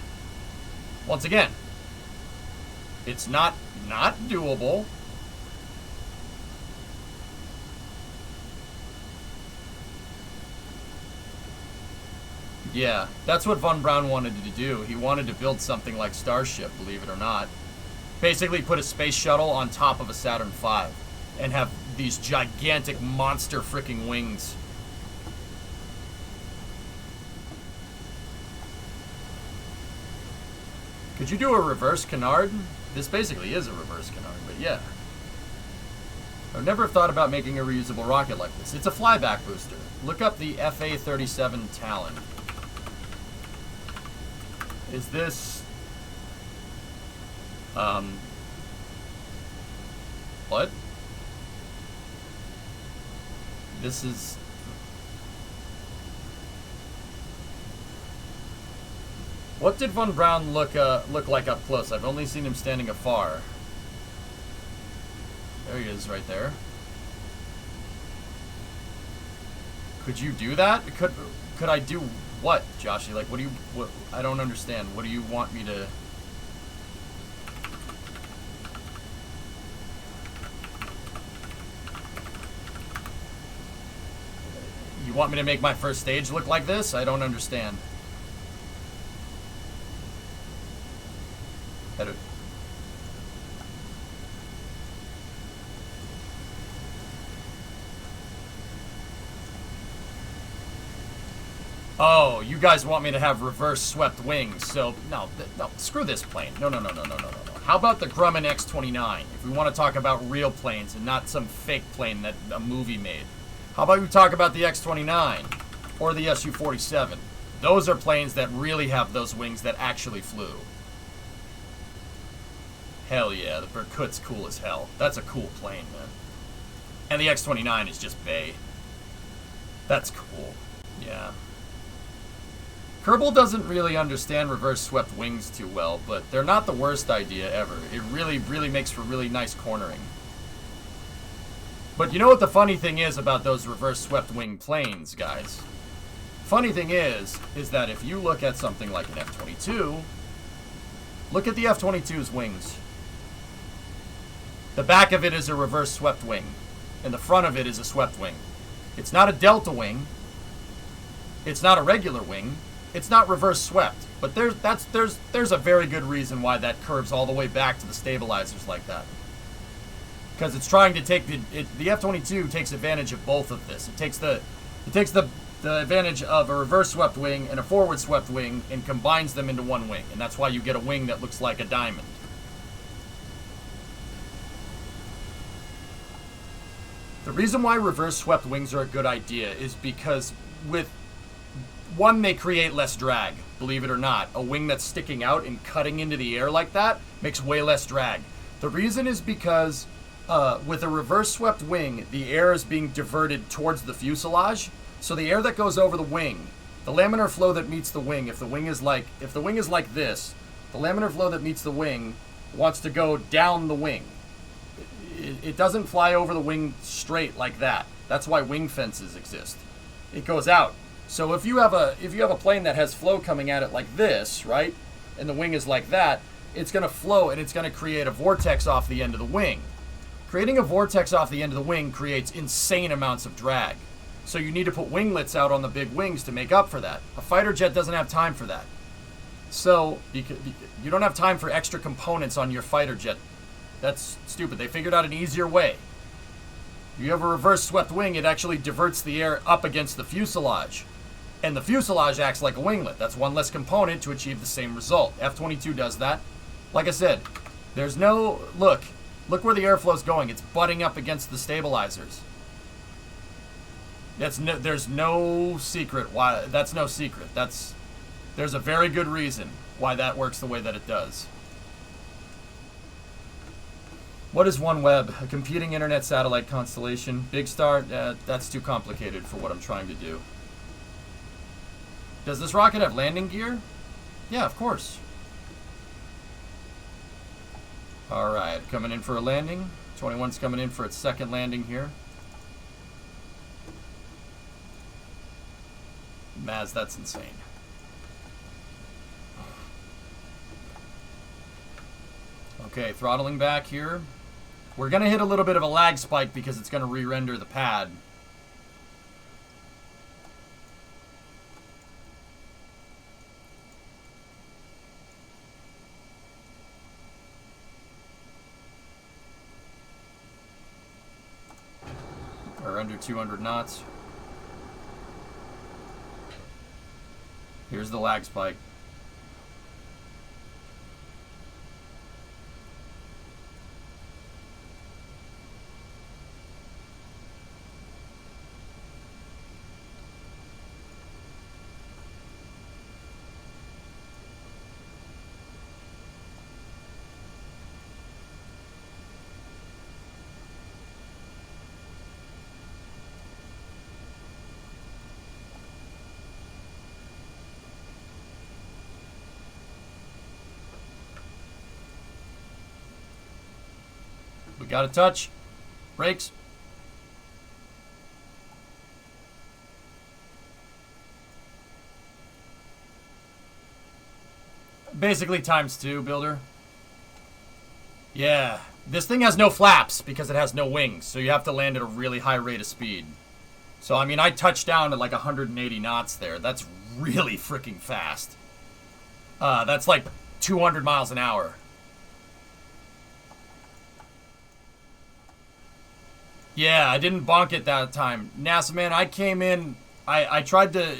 Once again, it's not doable. Yeah, that's what Von Braun wanted to do. He wanted to build something like Starship, believe it or not. Basically put a space shuttle on top of a Saturn V and have these gigantic monster freaking wings. Could you do a reverse canard? This basically is a reverse canard, but yeah. I would never have thought about making a reusable rocket like this. It's a flyback booster. Look up the FA-37 Talon. Is this... what? This is... What did Von Braun look like up close? I've only seen him standing afar. There he is, right there. Could you do that? Could I do what, Joshy? Like, what I don't understand. What do you want me to... You want me to make my first stage look like this? I don't understand. Edit. Oh, you guys want me to have reverse swept wings, so no, screw this plane. No. How about the Grumman X-29, if we want to talk about real planes and not some fake plane that a movie made? How about we talk about the X-29 or the Su-47? Those are planes that really have those wings that actually flew. Hell yeah, the Berkut's cool as hell. That's a cool plane, man. And the X-29 is just bae. That's cool. Yeah. Kerbal doesn't really understand reverse swept wings too well, but they're not the worst idea ever. It really, really makes for really nice cornering. But you know what the funny thing is about those reverse swept wing planes, guys? Funny thing is that if you look at something like an F-22, look at the F-22's wings. The back of it is a reverse swept wing, and the front of it is a swept wing. It's not a delta wing. It's not a regular wing. it's not reverse swept, but there's a very good reason why that curves all the way back to the stabilizers like that. Because it's trying to take the F-22 takes advantage of both of this. It takes the advantage of a reverse swept wing and a forward swept wing and combines them into one wing, and that's why you get a wing that looks like a diamond. The reason why reverse swept wings are a good idea is because with one, they create less drag, believe it or not. A wing that's sticking out and cutting into the air like that makes way less drag. The reason is because with a reverse swept wing, the air is being diverted towards the fuselage. So the air that goes over the wing, the laminar flow that meets the wing, if the wing is like this, the laminar flow that meets the wing wants to go down the wing. It doesn't fly over the wing straight like that. That's why wing fences exist. It goes out. So if you have a plane that has flow coming at it like this, right, and the wing is like that, it's going to flow and it's going to create a vortex off the end of the wing. Creating a vortex off the end of the wing creates insane amounts of drag. So you need to put winglets out on the big wings to make up for that. A fighter jet doesn't have time for that. So you don't have time for extra components on your fighter jet. That's stupid. They figured out an easier way. You have a reverse swept wing, it actually diverts the air up against the fuselage. And the fuselage acts like a winglet. That's one less component to achieve the same result. F-22 does that. Like I said, there's no... Look where the airflow's going. It's butting up against the stabilizers. There's no secret why... That's no secret. There's a very good reason why that works the way that it does. What is OneWeb? A competing internet satellite constellation? Big Star? That's too complicated for what I'm trying to do. Does this rocket have landing gear? Yeah, of course. Alright, coming in for a landing. 21's coming in for its second landing here. Maz, that's insane. Okay, throttling back here. We're going to hit a little bit of a lag spike because it's going to re-render the pad. We're under 200 knots. Here's the lag spike. We got a touch. Brakes. Basically ×2, builder. Yeah. This thing has no flaps because it has no wings, so you have to land at a really high rate of speed. So, I mean, I touched down at like 180 knots there. That's really freaking fast. That's like 200 miles an hour. Yeah, I didn't bonk it that time. NASA man, I came in, I tried to,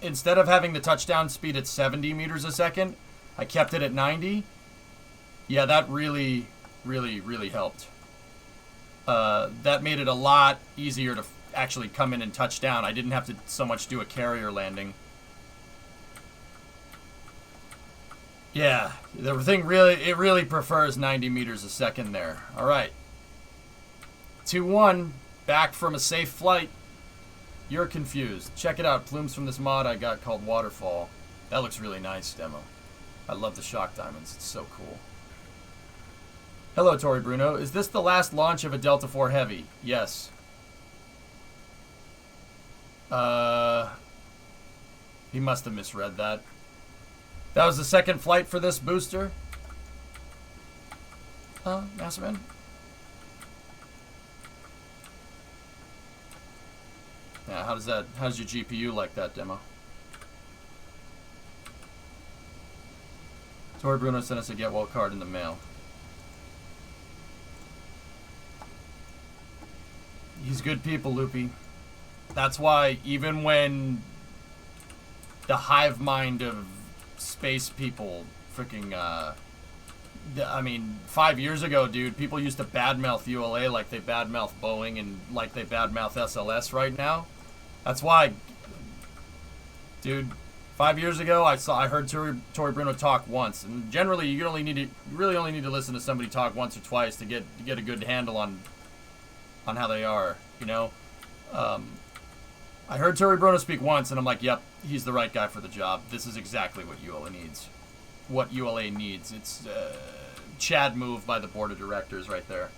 instead of having the touchdown speed at 70 meters a second, I kept it at 90. Yeah, that really, really, really helped. That made it a lot easier to actually come in and touch down. I didn't have to so much do a carrier landing. Yeah, the thing really prefers 90 meters a second there. All right. 2-1, back from a safe flight. You're confused. Check it out. Plumes from this mod I got called Waterfall. That looks really nice, demo. I love the shock diamonds. It's so cool. Hello, Tori Bruno. Is this the last launch of a Delta IV Heavy? Yes. He must have misread that. That was the second flight for this booster. Masterman? Yeah, how does your GPU like that, demo? Tori Bruno sent us a get well card in the mail. He's good people, Loopy. That's why even when the hive mind of space people freaking, I mean, 5 years ago, dude, people used to badmouth ULA like they badmouth Boeing and like they badmouth SLS right now. That's why, dude, 5 years ago, I heard Tori Bruno talk once, and generally you really only need to listen to somebody talk once or twice to get a good handle on how they are, you know. I heard Tori Bruno speak once, and I'm like, yep, he's the right guy for the job. This is exactly what ULA needs. What ULA needs. It's Chad move by the board of directors right there.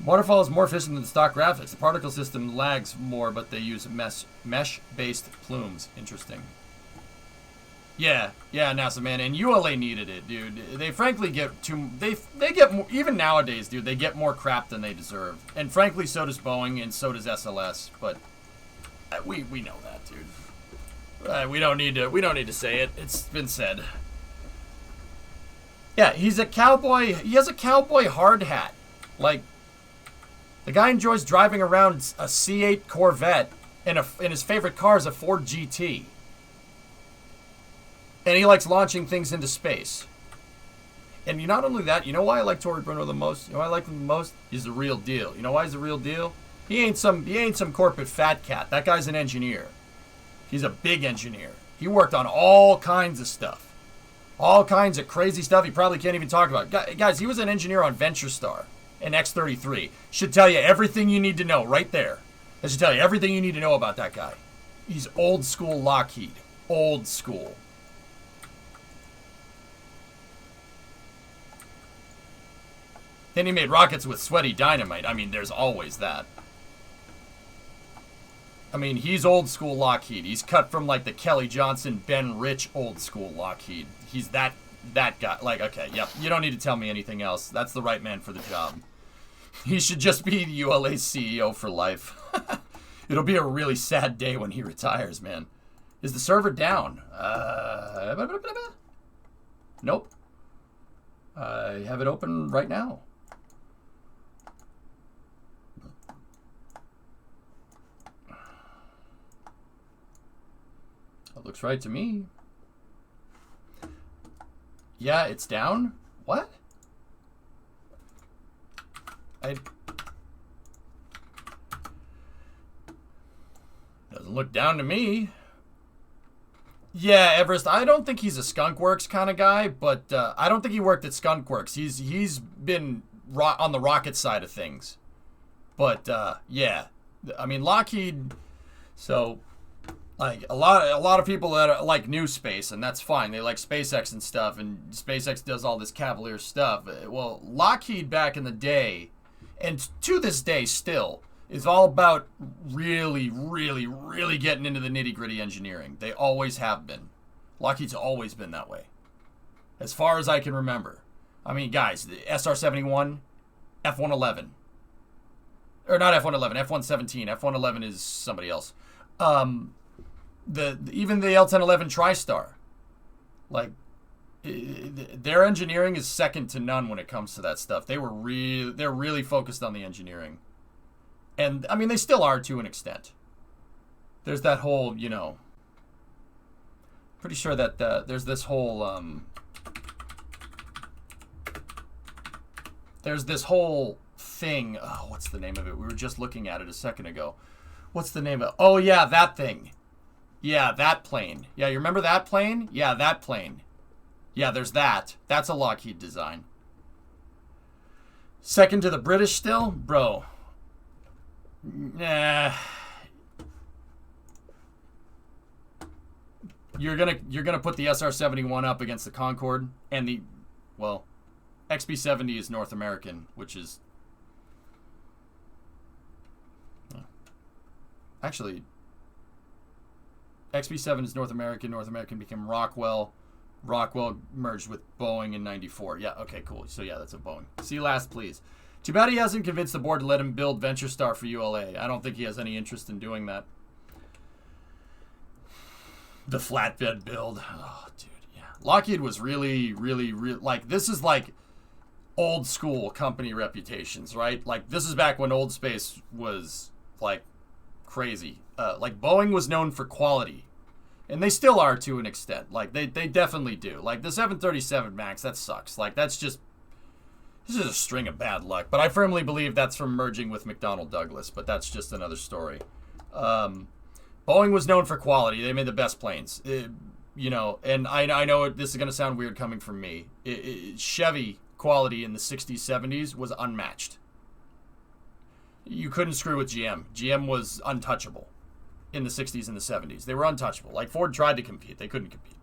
Waterfall is more efficient than stock graphics. The particle system lags more, but they use mesh-based plumes. Interesting. Yeah, NASA man, and ULA needed it, dude. They frankly get too. They get more, even nowadays, dude. They get more crap than they deserve, and frankly, so does Boeing and so does SLS. But we know that, dude. We don't need to say it. It's been said. Yeah, he's a cowboy. He has a cowboy hard hat. Like, the guy enjoys driving around a C8 Corvette, and his favorite car is a Ford GT. And he likes launching things into space. And not only that, you know why I like Tori Bruno the most? You know why I like him the most? He's the real deal. You know why he's the real deal? He ain't some corporate fat cat. That guy's an engineer. He's a big engineer. He worked on all kinds of stuff. All kinds of crazy stuff he probably can't even talk about. Guys, he was an engineer on VentureStar and X-33. Should tell you everything you need to know right there. That should tell you everything you need to know about that guy. He's old school Lockheed. Old school. Then he made rockets with sweaty dynamite. I mean, there's always that. I mean, he's old school Lockheed. He's cut from like the Kelly Johnson, Ben Rich old school Lockheed. He's that guy. Like, okay, yep. You don't need to tell me anything else. That's the right man for the job. He should just be the ULA's CEO for life. It'll be a really sad day when he retires, man. Is the server down? Nope. I have it open right now. That looks right to me. Yeah, it's down? What? Doesn't look down to me. Yeah, Everest, I don't think he's a Skunkworks kind of guy, but I don't think he worked at Skunkworks. He's been on the rocket side of things. But yeah, I mean Lockheed. So like a lot of people that like new space, and that's fine. They like SpaceX and stuff, and SpaceX does all this cavalier stuff. Well, Lockheed back in the day, and to this day still, is all about really, really, really getting into the nitty-gritty engineering. They always have been. Lockheed's always been that way, as far as I can remember. I mean, guys, the SR-71, F-111. Or not F-111, F-117. F-111 is somebody else. Even the L-1011 TriStar. Like, their engineering is second to none when it comes to that stuff. They're really focused on the engineering. And, I mean, they still are to an extent. There's that whole, you know... Pretty sure that there's this whole... there's this whole thing... Oh, what's the name of it? We were just looking at it a second ago. What's the name of it? Oh, yeah, that thing. Yeah, that plane. Yeah, you remember that plane? Yeah, that plane. Yeah, there's that. That's a Lockheed design. Second to the British still? Bro... Nah. You're gonna put the SR-71 up against the Concorde and the, well, XB-70 is North American, which is actually XB-7 is North American. North American became Rockwell. Rockwell merged with Boeing in '94. Yeah, okay, cool. So yeah, that's a Boeing. See last, please. Too bad he hasn't convinced the board to let him build VentureStar for ULA. I don't think he has any interest in doing that. The flatbed build. Oh, dude. Lockheed was really, like, this is like old school company reputations, right? Like, this is back when Old Space was like crazy. Like, Boeing was known for quality, and they still are to an extent. Like, they definitely do. Like, the 737 MAX, that sucks. Like, this is a string of bad luck. But I firmly believe that's from merging with McDonnell Douglas, but that's just another story. Boeing was known for quality. They made the best planes. You know, and I know this is going to sound weird coming from me. Chevy quality in the 60s, 70s was unmatched. You couldn't screw with GM. GM was untouchable in the 60s and the 70s. They were untouchable. Like, Ford tried to compete. They couldn't compete.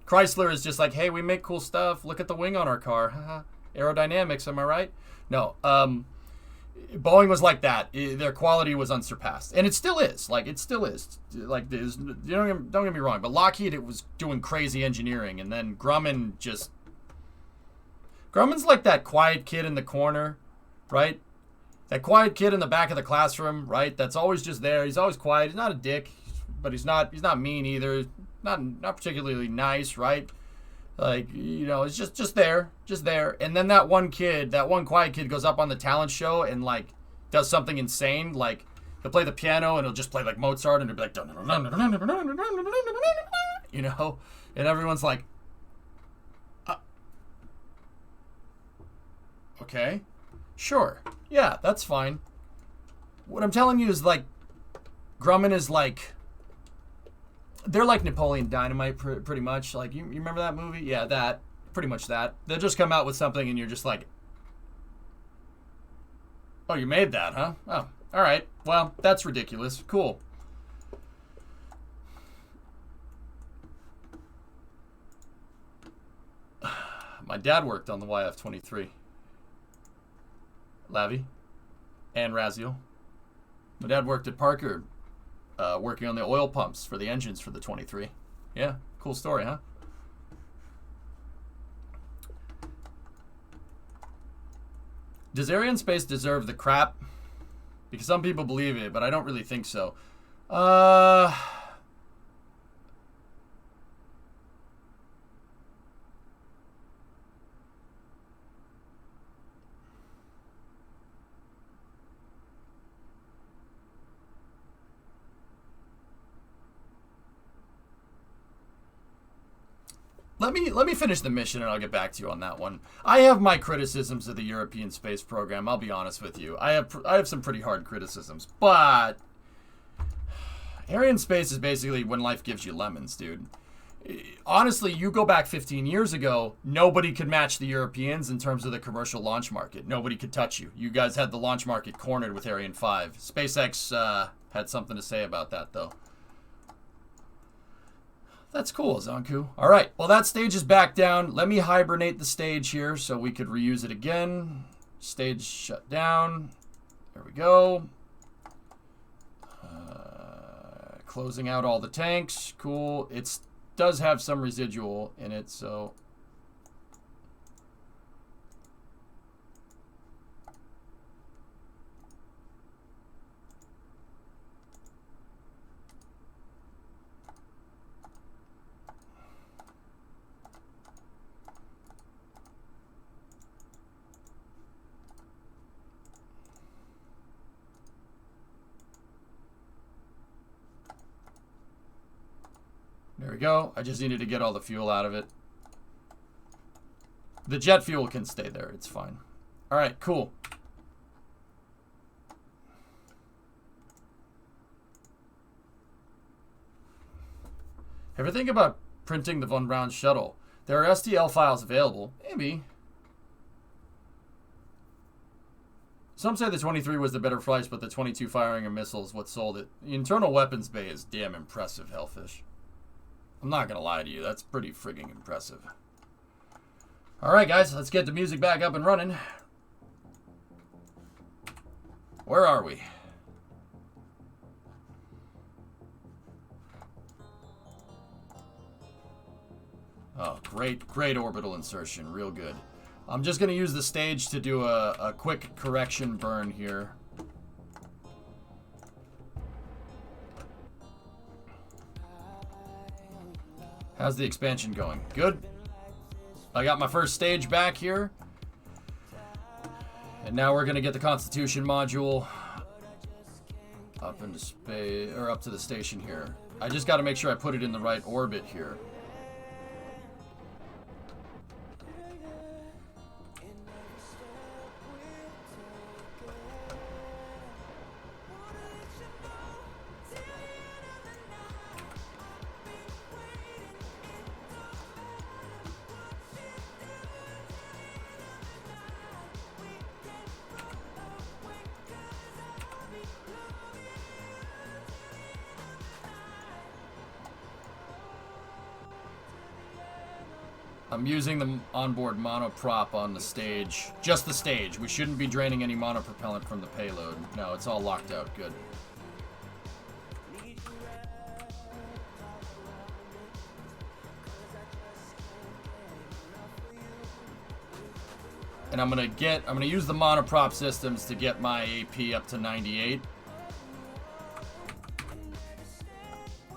Chrysler is just like, hey, we make cool stuff. Look at the wing on our car. Aerodynamics, am I right? No. Boeing was like that. Their quality was unsurpassed. And it still is. Like, it still is. Like, don't get me wrong. But Lockheed, it was doing crazy engineering. And then Grumman's like that quiet kid in the corner, right? That quiet kid in the back of the classroom, right? That's always just there. He's always quiet. He's not a dick, but he's not mean either. Not particularly nice, right? Like, you know, it's just there. And then that one quiet kid goes up on the talent show and, like, does something insane. Like, he'll play the piano and he'll just play, like, Mozart and he'll be like, you know? And everyone's like, okay, sure. Yeah, that's fine. What I'm telling you is, like, Grumman is like, they're like Napoleon Dynamite, pretty much. Like, you remember that movie? Yeah, that. Pretty much that. They'll just come out with something and you're just like, oh, you made that, huh? Oh, all right. Well, that's ridiculous. Cool. My dad worked on the YF-23. Lavi and Raziel. My dad worked at Parker, working on the oil pumps for the engines for the 23. Yeah, cool story, huh? Does Arianespace deserve the crap? Because some people believe it, but I don't really think so. Let me finish the mission and I'll get back to you on that one. I have my criticisms of the European space program. I'll be honest with you. I have some pretty hard criticisms, but Arianespace is basically when life gives you lemons, dude. Honestly, you go back 15 years ago, nobody could match the Europeans in terms of the commercial launch market. Nobody could touch you. You guys had the launch market cornered with Ariane 5. SpaceX had something to say about that, though. That's cool, Zanku. All right, well, that stage is back down. Let me hibernate the stage here so we could reuse it again. Stage shut down. There we go. Closing out all the tanks. Cool. It does have some residual in it, so... There we go. I just needed to get all the fuel out of it. The jet fuel can stay there. It's fine. All right, cool. Ever think about printing the Von Braun shuttle? There are STL files available. Maybe. Some say the 23 was the better price, but the 22 firing a missile is what sold it. The internal weapons bay is damn impressive, Hellfish. I'm not going to lie to you. That's pretty frigging impressive. All right, guys. Let's get the music back up and running. Where are we? Oh, great orbital insertion. Real good. I'm just going to use the stage to do a quick correction burn here. How's the expansion going? Good. I got my first stage back here. And now we're gonna get the Constitution module up into space, or up to the station here. I just gotta make sure I put it in the right orbit here. I'm using the onboard monoprop on the stage. Just the stage. We shouldn't be draining any monopropellant from the payload. No, it's all locked out. Good. And I'm gonna use the monoprop systems to get my AP up to 98.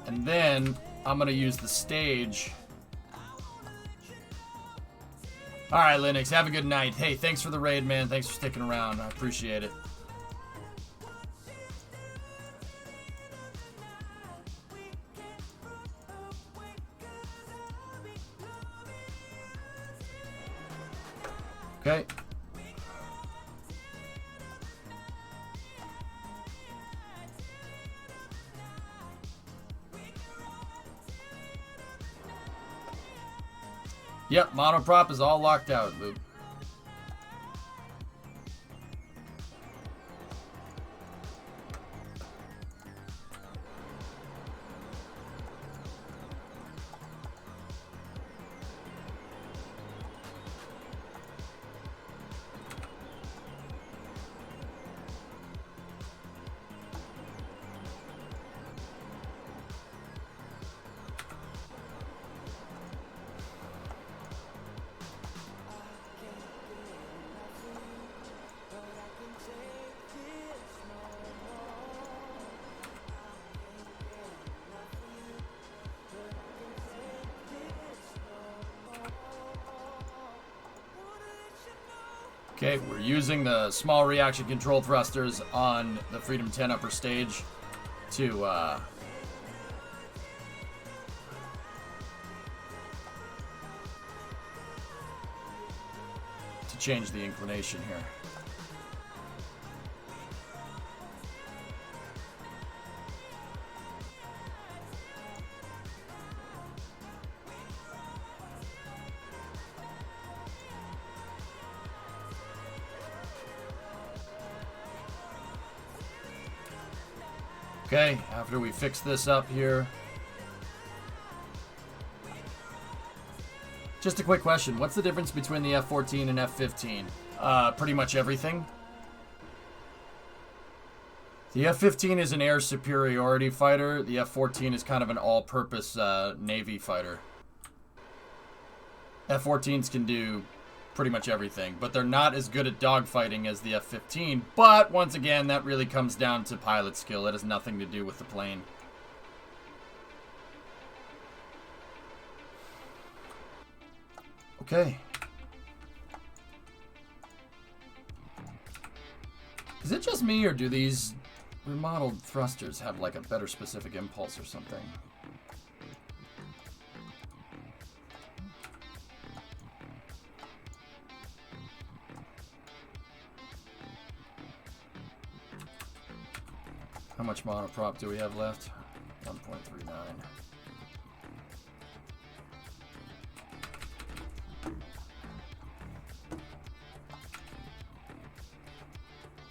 And then I'm gonna use the stage. All right, Linux, have a good night. Hey, thanks for the raid, man. Thanks for sticking around. I appreciate it. Okay. Yep, monoprop is all locked out, Luke. Okay, we're using the small reaction control thrusters on the Freedom 10 upper stage to change the inclination here. Okay, after we fix this up here. Just a quick question. What's the difference between the F-14 and F-15? Pretty much everything. The F-15 is an air superiority fighter. The F-14 is kind of an all-purpose Navy fighter. F-14s can do pretty much everything, but they're not as good at dogfighting as the F-15. But once again, that really comes down to pilot skill. It has nothing to do with the plane. Okay. Is it just me, or do these remodeled thrusters have like a better specific impulse or something? How much monoprop do we have left? 1.39.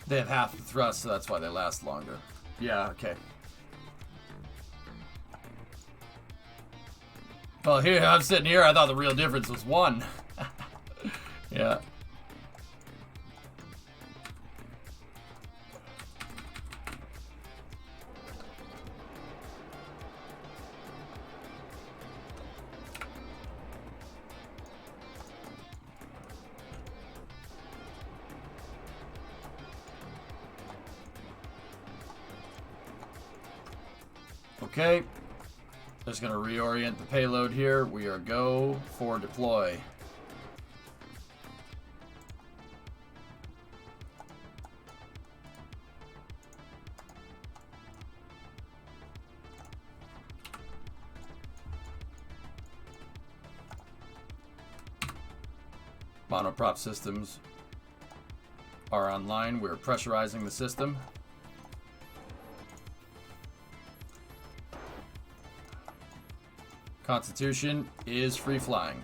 They have half the thrust, so that's why they last longer. Yeah, okay. Well, here, I'm sitting here, I thought the real difference was one. Yeah. Okay. Just going to reorient the payload here. We are go for deploy. Monoprop systems are online. We're pressurizing the system. Constitution is free flying.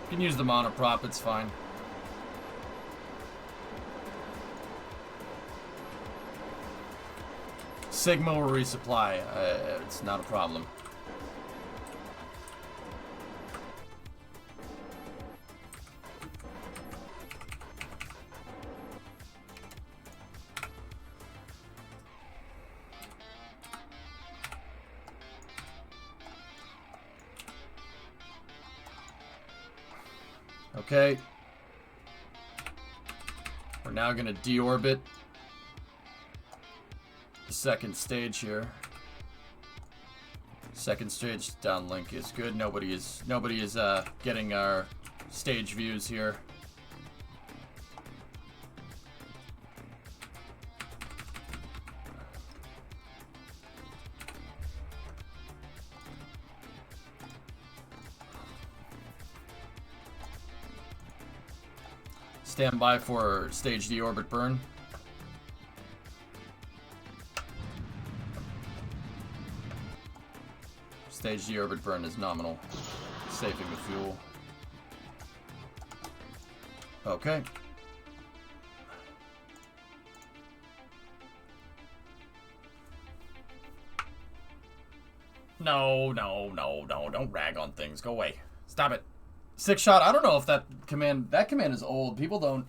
You can use the monoprop, it's fine. Sigma will resupply. It's not a problem. Okay. We're now going to deorbit the second stage here. Second stage downlink is good. Nobody is getting our stage views here. Stand by for stage deorbit burn. Stage deorbit burn is nominal. Saving the fuel. Okay. No, don't rag on things. Go away. Stop it. 6-shot, I don't know if that command is old. People don't,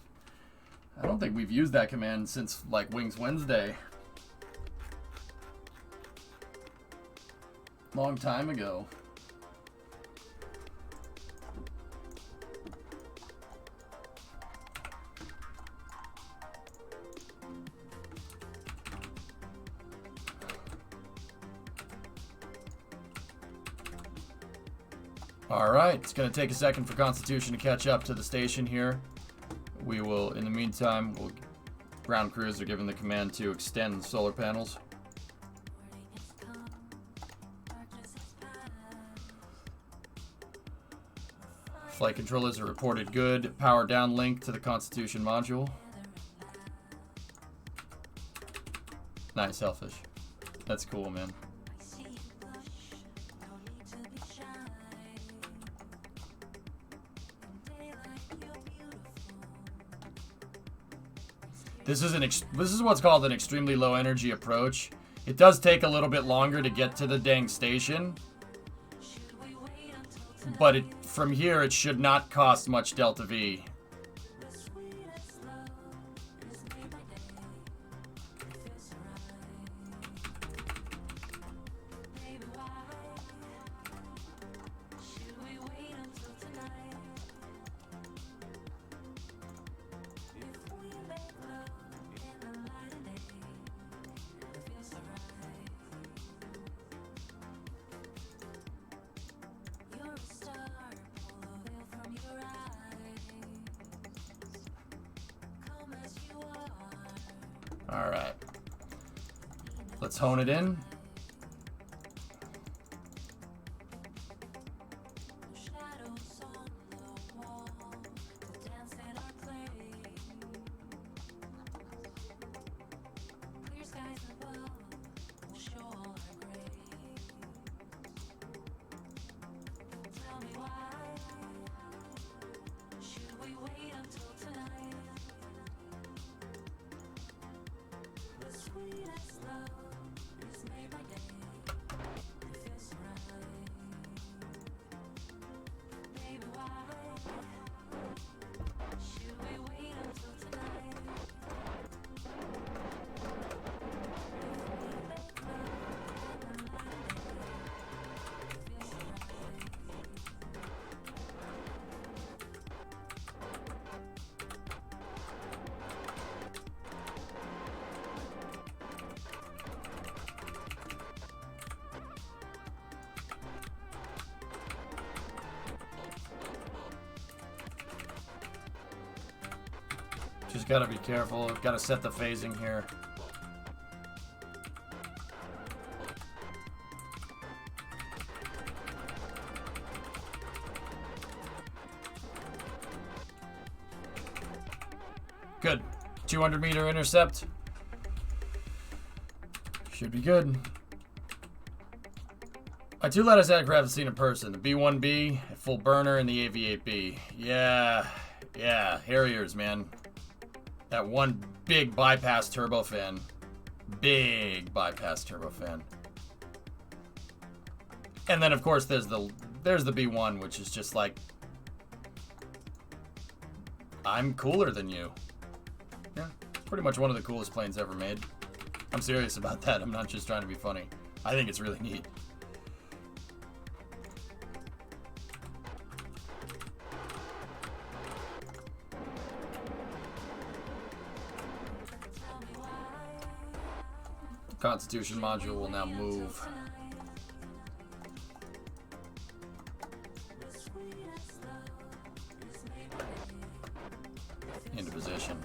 I don't think we've used that command since like Wings Wednesday. Long time ago. Alright, it's going to take a second for Constitution to catch up to the station here. We will, in the meantime, ground crews are given the command to extend the solar panels. Flight controllers are reported good. Power downlink to the Constitution module. Nice, Selfish. That's cool, man. This is what's called an extremely low energy approach. It does take a little bit longer to get to the dang station, but from here it should not cost much delta V. Alright. Let's hone it in. Just gotta be careful. Gotta set the phasing here. Good. 200-meter intercept. Should be good. My two lattice aircraft I've seen in person. The B-1B, full burner, and the AV-8B. Yeah, Harriers, man. That one big bypass turbofan. Big bypass turbofan. And then, of course, there's the B-1, which is just like, I'm cooler than you. Yeah, pretty much one of the coolest planes ever made. I'm serious about that. I'm not just trying to be funny. I think it's really neat. The Constitution module will now move into position.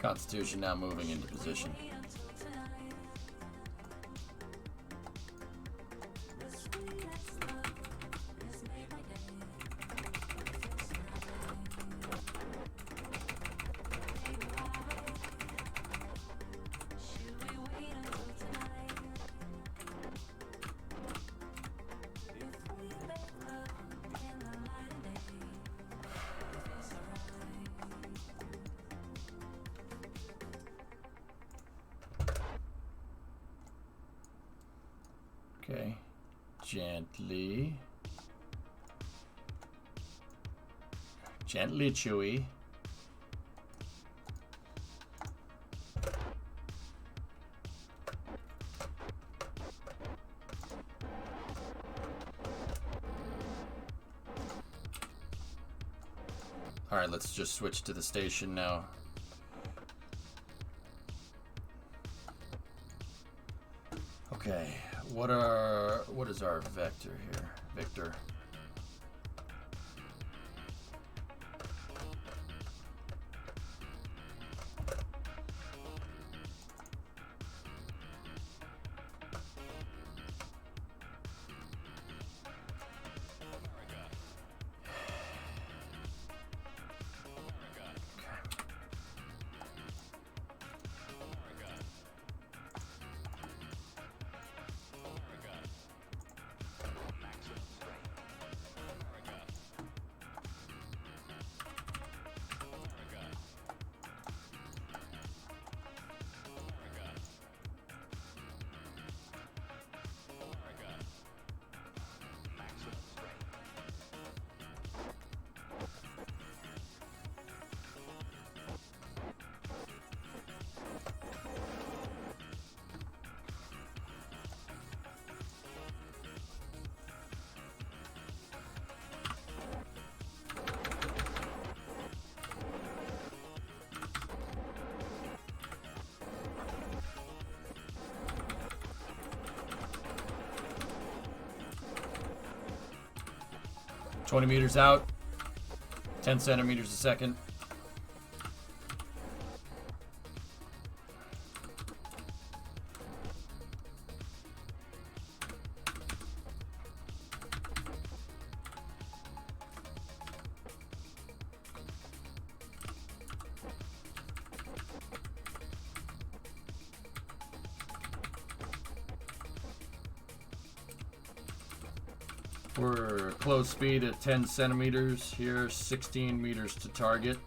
Constitution now moving into position. Okay, gently, Chewie. All right, let's just switch to the station now. Okay, what is our vector here? Victor. $20 meters out, 10 centimeters a second. We're close speed at 10 centimeters here, 16 meters to target.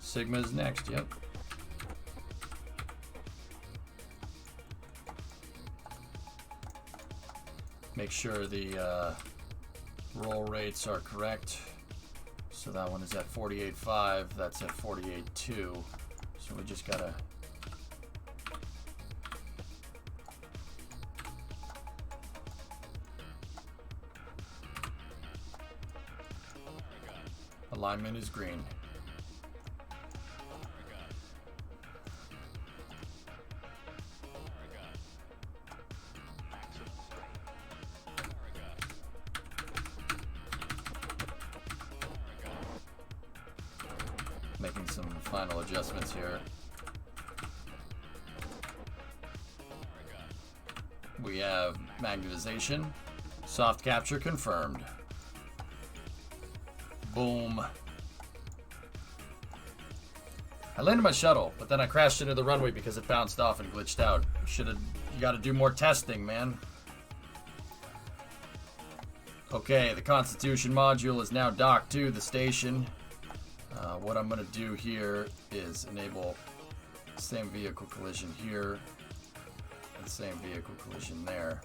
Sigma's next, yep. Make sure the roll rates are correct. So that one is at 48.5. That's at 48.2. So we just gotta alignment is green. Making some final adjustments here. We have magnetization, soft capture confirmed. Boom. I landed my shuttle, but then I crashed into the runway because it bounced off and glitched out. You gotta do more testing, man. Okay, the Constitution module is now docked to the station. What I'm gonna do here is enable same vehicle collision here and same vehicle collision there.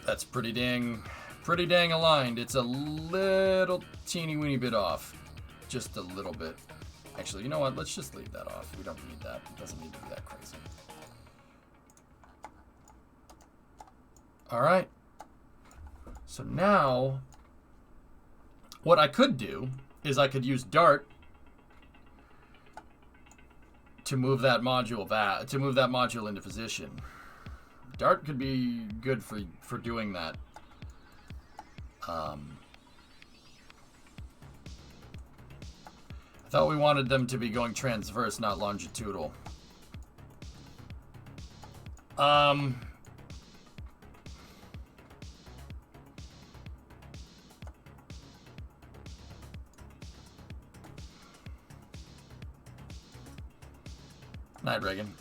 That's pretty dang aligned. It's a little teeny weeny bit off. Just a little bit. Actually, you know what? Let's just leave that off. We don't need that. It doesn't need to be that crazy. All right. So now, what I could do is I could use Dart to move that module into position. Dart could be good for doing that. I thought we wanted them to be going transverse, not longitudinal. Night, Reagan.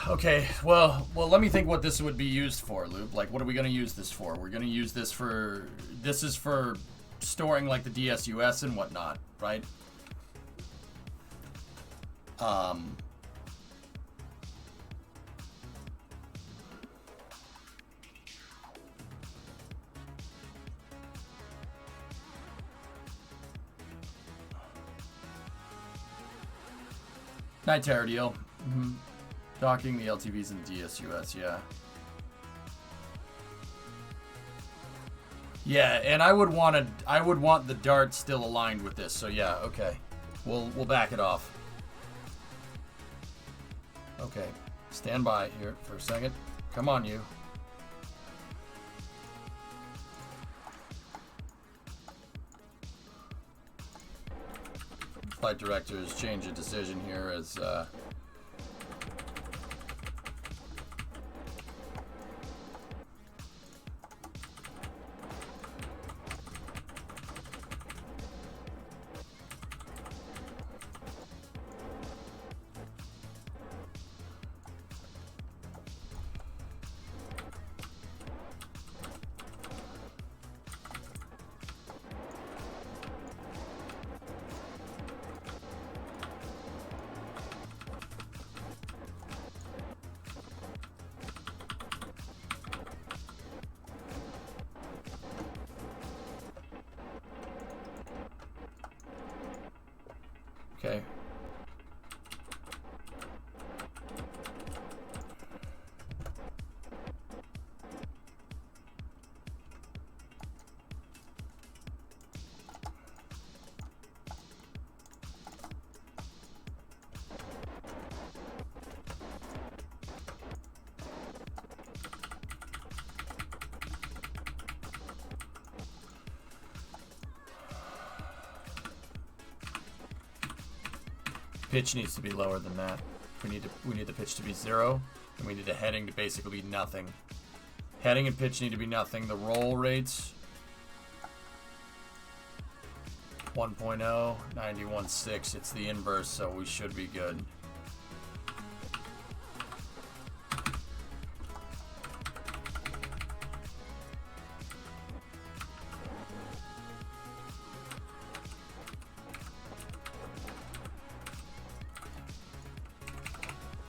Okay, well, let me think what this would be used for, Loop. Like, what are we going to use this for? We're going to use this for... This is for storing, like, the DSUS and whatnot, right? Night Terror deal. Mm-hmm. Docking the LTVs and DSUS, yeah. Yeah, and I would want the Dart still aligned with this. So yeah, okay. We'll back it off. Okay. Stand by here for a second. Come on, you. Flight directors change a decision here as okay. Pitch needs to be lower than that. We need the pitch to be 0, and we need the heading to basically be nothing. Heading and pitch need to be nothing. The roll rates 1.0, 91.6. It's the inverse, so we should be good.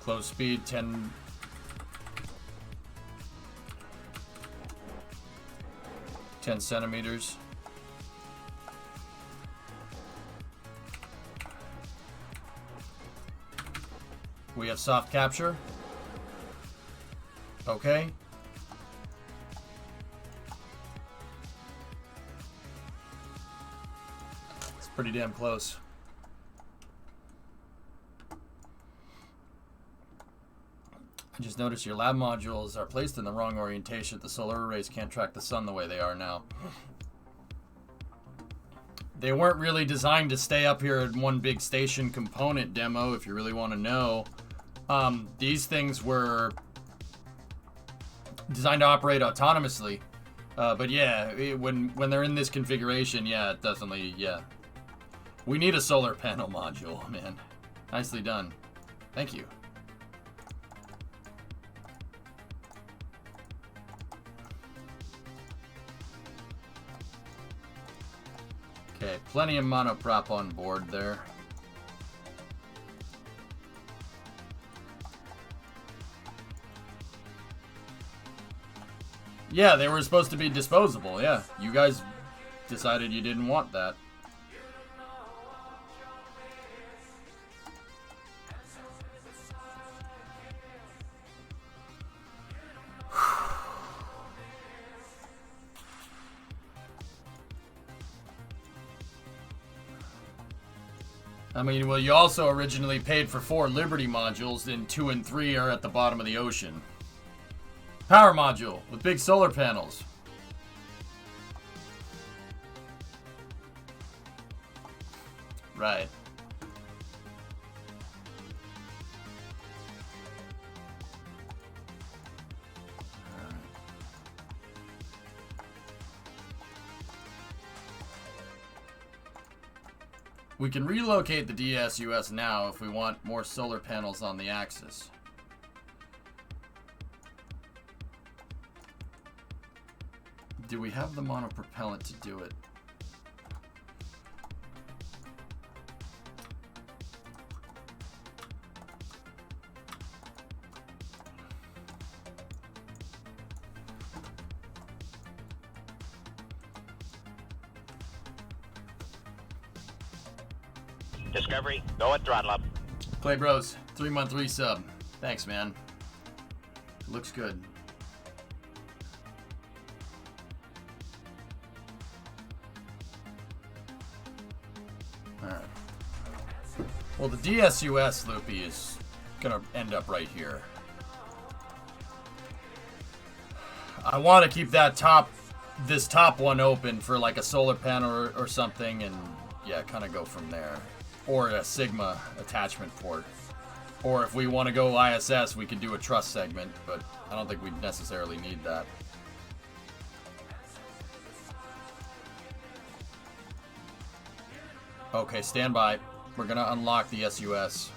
Close speed 10. 10 centimeters. We have soft capture. Okay. It's pretty damn close. I just noticed your lab modules are placed in the wrong orientation. The solar arrays can't track the sun the way they are now. They weren't really designed to stay up here in one big station component demo, if you really want to know. These things were designed to operate autonomously. But yeah, when they're in this configuration, yeah, definitely, yeah. We need a solar panel module, man. Nicely done. Thank you. Okay, plenty of monoprop on board there. Yeah, they were supposed to be disposable, yeah. You guys decided you didn't want that. I mean, well, you also originally paid for 4 Liberty modules, and 2 and 3 are at the bottom of the ocean. Power module with big solar panels. Right. We can relocate the DSUS now if we want more solar panels on the axis. Do we have the monopropellant to do it? Discovery, go at throttle up. Clay Bros, 3-month resub. Thanks, man. Looks good. Alright. Well, the DSUS loopy is gonna end up right here. I want to keep that this top one open for like a solar panel or something, and yeah, kind of go from there. Or a Sigma attachment port. Or if we want to go ISS, we could do a truss segment, but I don't think we necessarily need that. Okay, stand by. We're gonna unlock the SUS.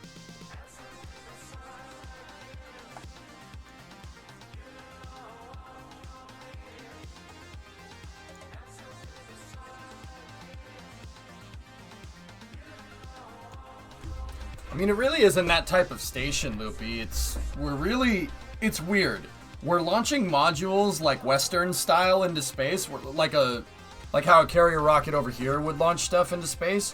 I mean, it really isn't that type of station, Loopy. It's weird. We're launching modules like Western style into space, like how a carrier rocket over here would launch stuff into space.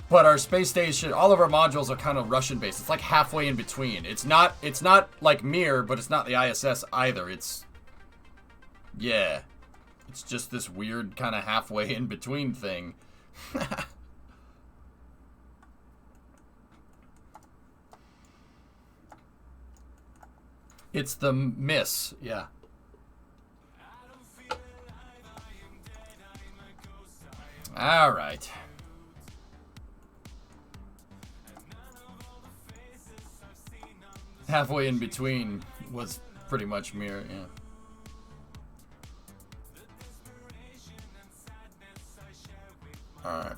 But our space station, all of our modules are kind of Russian based. It's like halfway in between. It's not like Mir, but it's not the ISS either. It's just this weird kind of halfway in between thing. It's the miss, yeah. All right. Halfway in between was pretty much Mir, yeah. All right.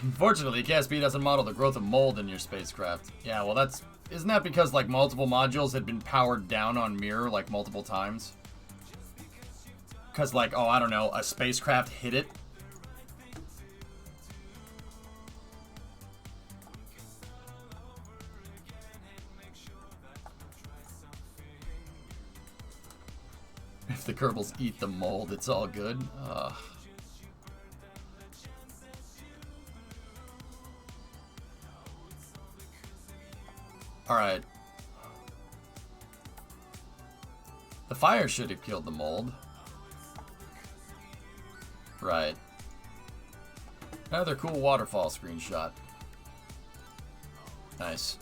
Unfortunately, KSP doesn't model the growth of mold in your spacecraft. Yeah, well isn't that because like multiple modules had been powered down on Mirror like multiple times? Because like, oh, I don't know, a spacecraft hit it? If the Kerbals eat the mold, it's all good. Alright. The fire should have killed the mold. Right. Another cool waterfall screenshot. Nice.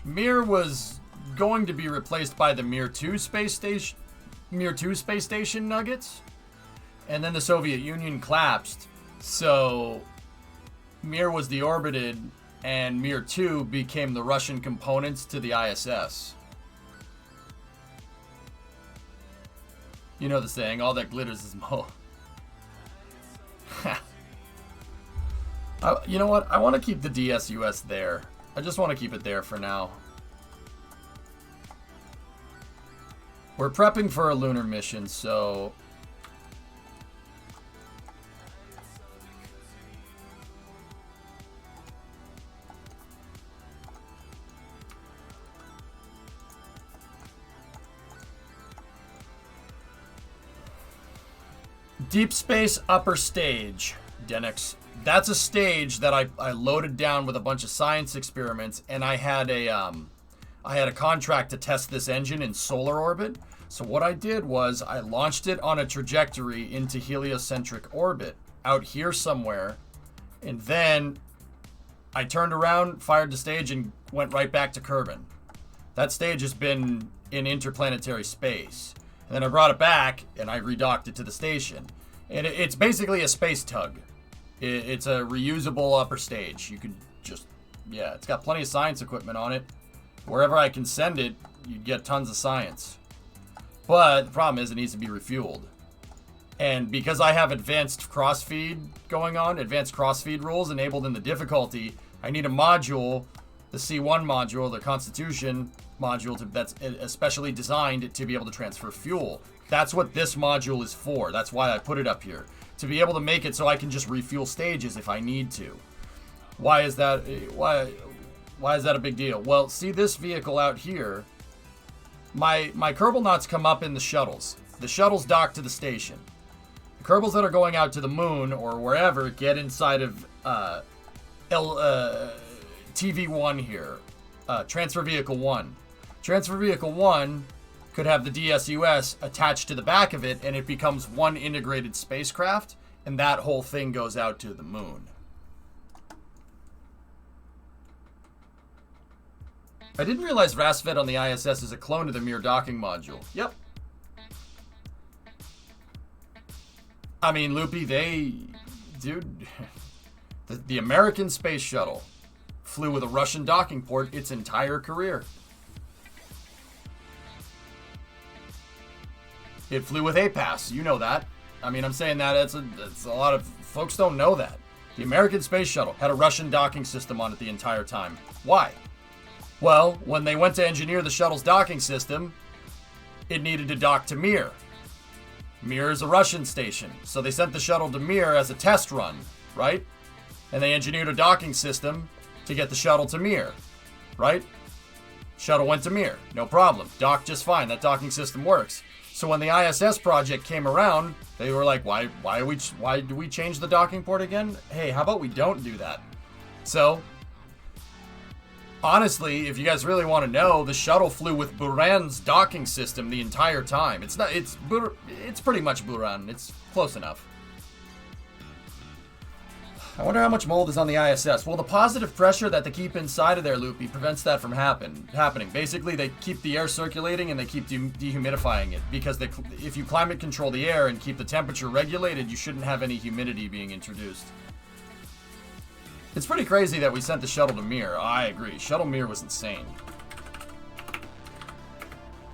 Mir was going to be replaced by the Mir 2 space station nuggets, and then the Soviet Union collapsed, so Mir was deorbited and Mir 2 became the Russian components to the ISS. You know the saying, all that glitters is mold. You know what? I want to keep the DSUS there. I just want to keep it there for now. We're prepping for a lunar mission, so... Deep Space Upper Stage, Denix. That's a stage that I loaded down with a bunch of science experiments, and I had a contract to test this engine in solar orbit. So what I did was I launched it on a trajectory into heliocentric orbit out here somewhere, and then I turned around, fired the stage, and went right back to Kerbin. That stage has been in interplanetary space. And then I brought it back, and I redocked it to the station. And it's basically a space tug. It's a reusable upper stage. You could just, yeah, it's got plenty of science equipment on it. Wherever I can send it, you get tons of science. But the problem is it needs to be refueled. And because I have advanced crossfeed going on, advanced crossfeed rules enabled in the difficulty, I need a module, the C1 module, the Constitution module, that's especially designed to be able to transfer fuel. That's what this module is for. That's why I put it up here. To be able to make it so I can just refuel stages if I need to. Why is that? Why is that a big deal? Well, see this vehicle out here. My Kerbal Knots come up in the shuttles. The shuttles dock to the station. The Kerbals that are going out to the moon or wherever get inside of TV1 here. Transfer Vehicle 1. Transfer Vehicle 1 could have the DSUS attached to the back of it, and it becomes one integrated spacecraft, and that whole thing goes out to the moon. I didn't realize Rasvet on the ISS is a clone of the Mir docking module. Yep. I mean, Loopy, dude, the American space shuttle flew with a Russian docking port its entire career. It flew with APAS, you know that. I mean, I'm saying that it's a lot of folks don't know that. The American space shuttle had a Russian docking system on it the entire time. Why? Well, when they went to engineer the shuttle's docking system, it needed to dock to Mir. Mir is a Russian station, so they sent the shuttle to Mir as a test run, right? And they engineered a docking system to get the shuttle to Mir, right? Shuttle went to Mir, no problem. Docked just fine, that docking system works. So when the ISS project came around, they were like, why do we change the docking port again? Hey, how about we don't do that? So, honestly, if you guys really want to know, the shuttle flew with Buran's docking system the entire time. It's pretty much Buran. It's close enough. I wonder how much mold is on the ISS. Well, the positive pressure that they keep inside of their Loopy prevents that from happening. Basically, they keep the air circulating and they keep dehumidifying it, because if you climate control the air and keep the temperature regulated, you shouldn't have any humidity being introduced. It's pretty crazy that we sent the shuttle to Mir. I agree. Shuttle Mir was insane.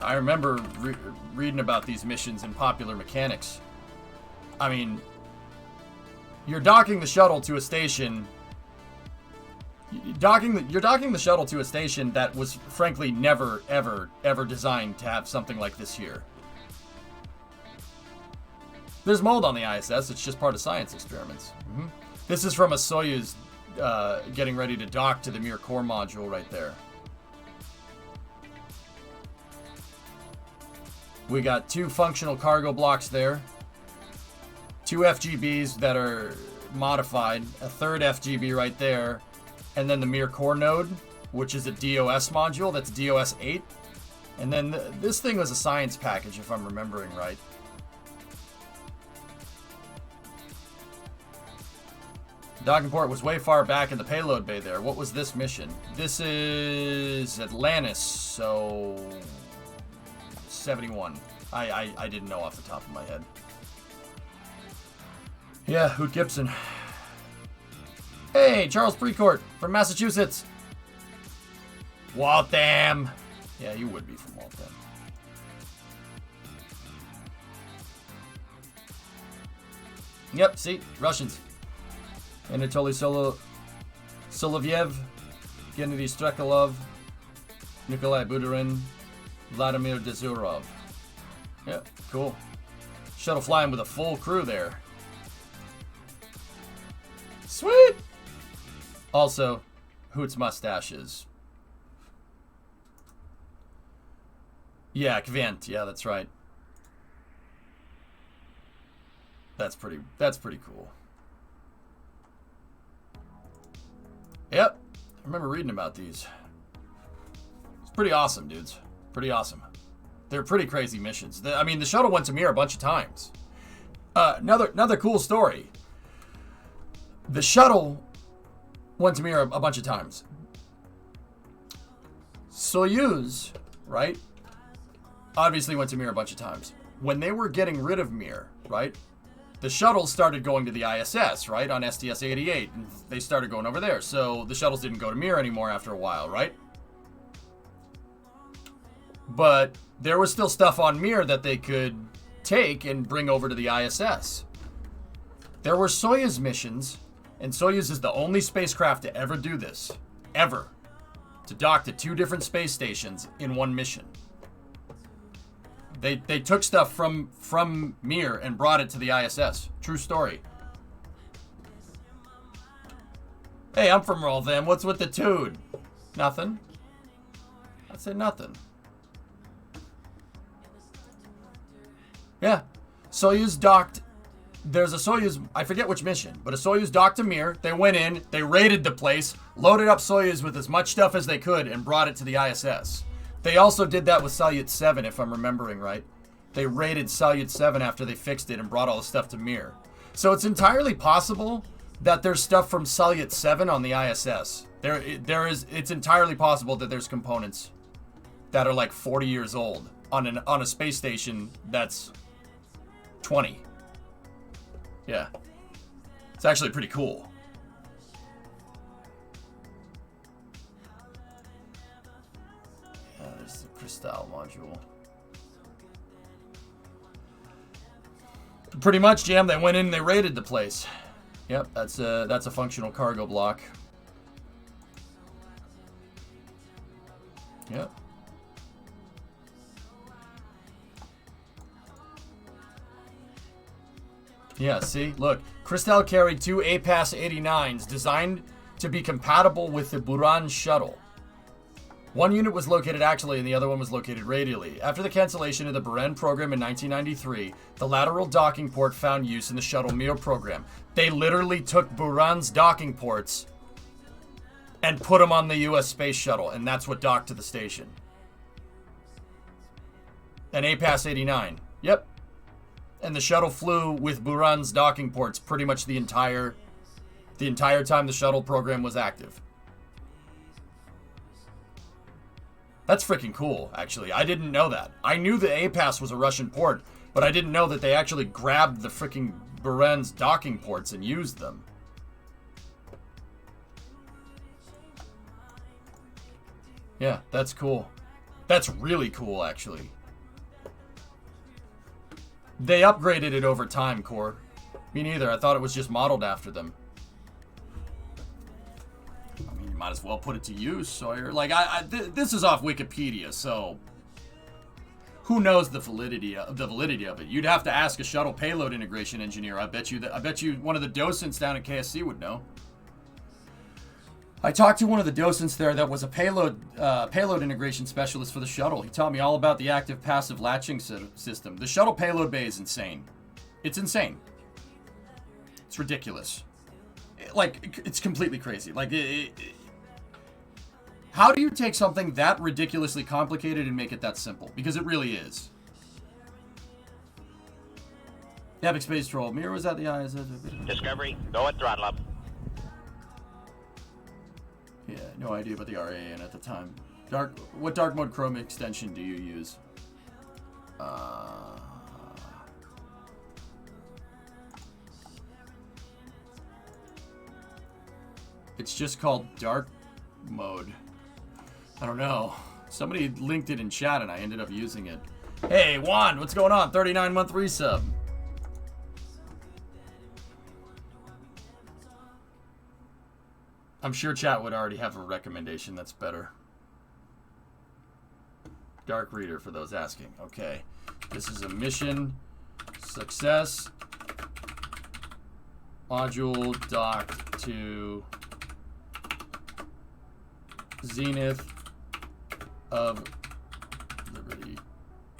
I remember reading about these missions in Popular Mechanics. I mean, you're docking the shuttle to a station. You're docking the shuttle to a station that was frankly never, ever designed to have something like this here. There's mold on the ISS. It's just part of science experiments. This is from a Soyuz getting ready to dock to the Mir core module right there. We got 2 functional cargo blocks there. 2 FGBs that are modified. A 3rd FGB right there. And then the Mir core node, which is a DOS module. That's DOS 8. And then this thing was a science package, if I'm remembering right. Docking port was way far back in the payload bay there. What was this mission? This is Atlantis, so 71. I didn't know off the top of my head. Yeah, Hoot Gibson. Hey, Charles Precourt from Massachusetts. Waltham. Yeah, you would be from Waltham. Yep, see? Russians. Anatoly Solovyev, Gennady Strekalov, Nikolai Budarin, Vladimir Dezurov. Yep, cool. Shuttle flying with a full crew there. Sweet! Also, Hoot's mustaches. Yeah, Kvent. Yeah, that's right. That's pretty cool. Yep. I remember reading about these. It's pretty awesome, dudes. Pretty awesome. They're pretty crazy missions. I mean, the shuttle went to Mir a bunch of times. Another cool story. The shuttle went to Mir a bunch of times. Soyuz, right? Obviously went to Mir a bunch of times. When they were getting rid of Mir, right? The shuttles started going to the ISS, right? On STS-88. And they started going over there. So the shuttles didn't go to Mir anymore after a while, right? But there was still stuff on Mir that they could take and bring over to the ISS. There were Soyuz missions, and Soyuz is the only spacecraft to ever do this. Ever. To dock to 2 different space stations in one mission. They took stuff from Mir and brought it to the ISS. True story. Hey, I'm from Waltham. What's with the dude? Nothing. I said nothing. Yeah. Soyuz docked. There's a Soyuz, I forget which mission, but a Soyuz docked to Mir. They went in, they raided the place, loaded up Soyuz with as much stuff as they could, and brought it to the ISS. They also did that with Salyut 7, if I'm remembering right. They raided Salyut 7 after they fixed it and brought all the stuff to Mir. So it's entirely possible that there's stuff from Salyut 7 on the ISS. It's entirely possible that there's components that are like 40 years old on a space station that's 20. Yeah. It's actually pretty cool. There's the Crystal module. Pretty much, Jam. They went in and they raided the place. Yep, that's a functional cargo block. Yep. Yeah, see? Look. Crystal carried 2 APAS 89s designed to be compatible with the Buran shuttle. One unit was located axially and the other one was located radially. After the cancellation of the Buran program in 1993, the lateral docking port found use in the shuttle Mir program. They literally took Buran's docking ports and put them on the US space shuttle, and that's what docked to the station. An APAS 89. Yep. And the shuttle flew with Buran's docking ports pretty much the entire time the shuttle program was active. That's freaking cool, actually. I didn't know that. I knew the APAS was a Russian port, but I didn't know that they actually grabbed the freaking Buran's docking ports and used them. Yeah, that's cool. That's really cool, actually. They upgraded it over time, Core. Me neither. I thought it was just modeled after them. I mean, you might as well put it to use, Sawyer. Like, this is off Wikipedia, so who knows the validity of it? You'd have to ask a shuttle payload integration engineer. I bet you one of the docents down at KSC would know. I talked to one of the docents there that was a payload integration specialist for the shuttle. He taught me all about the active-passive latching system. The shuttle payload bay is insane. It's insane. It's ridiculous. Like, it's completely crazy. Like, how do you take something that ridiculously complicated and make it that simple? Because it really is. Epic Space Troll. Mirror was at the eyes. Discovery, go at throttle up. Yeah, no idea about the RAN at the time. What dark mode Chrome extension do you use? It's just called dark mode. I don't know. Somebody linked it in chat and I ended up using it. Hey, Juan, what's going on? 39-month resub. I'm sure chat would already have a recommendation that's better. Dark Reader, for those asking. Okay. This is a mission. Success. Module docked to Zenith of Liberty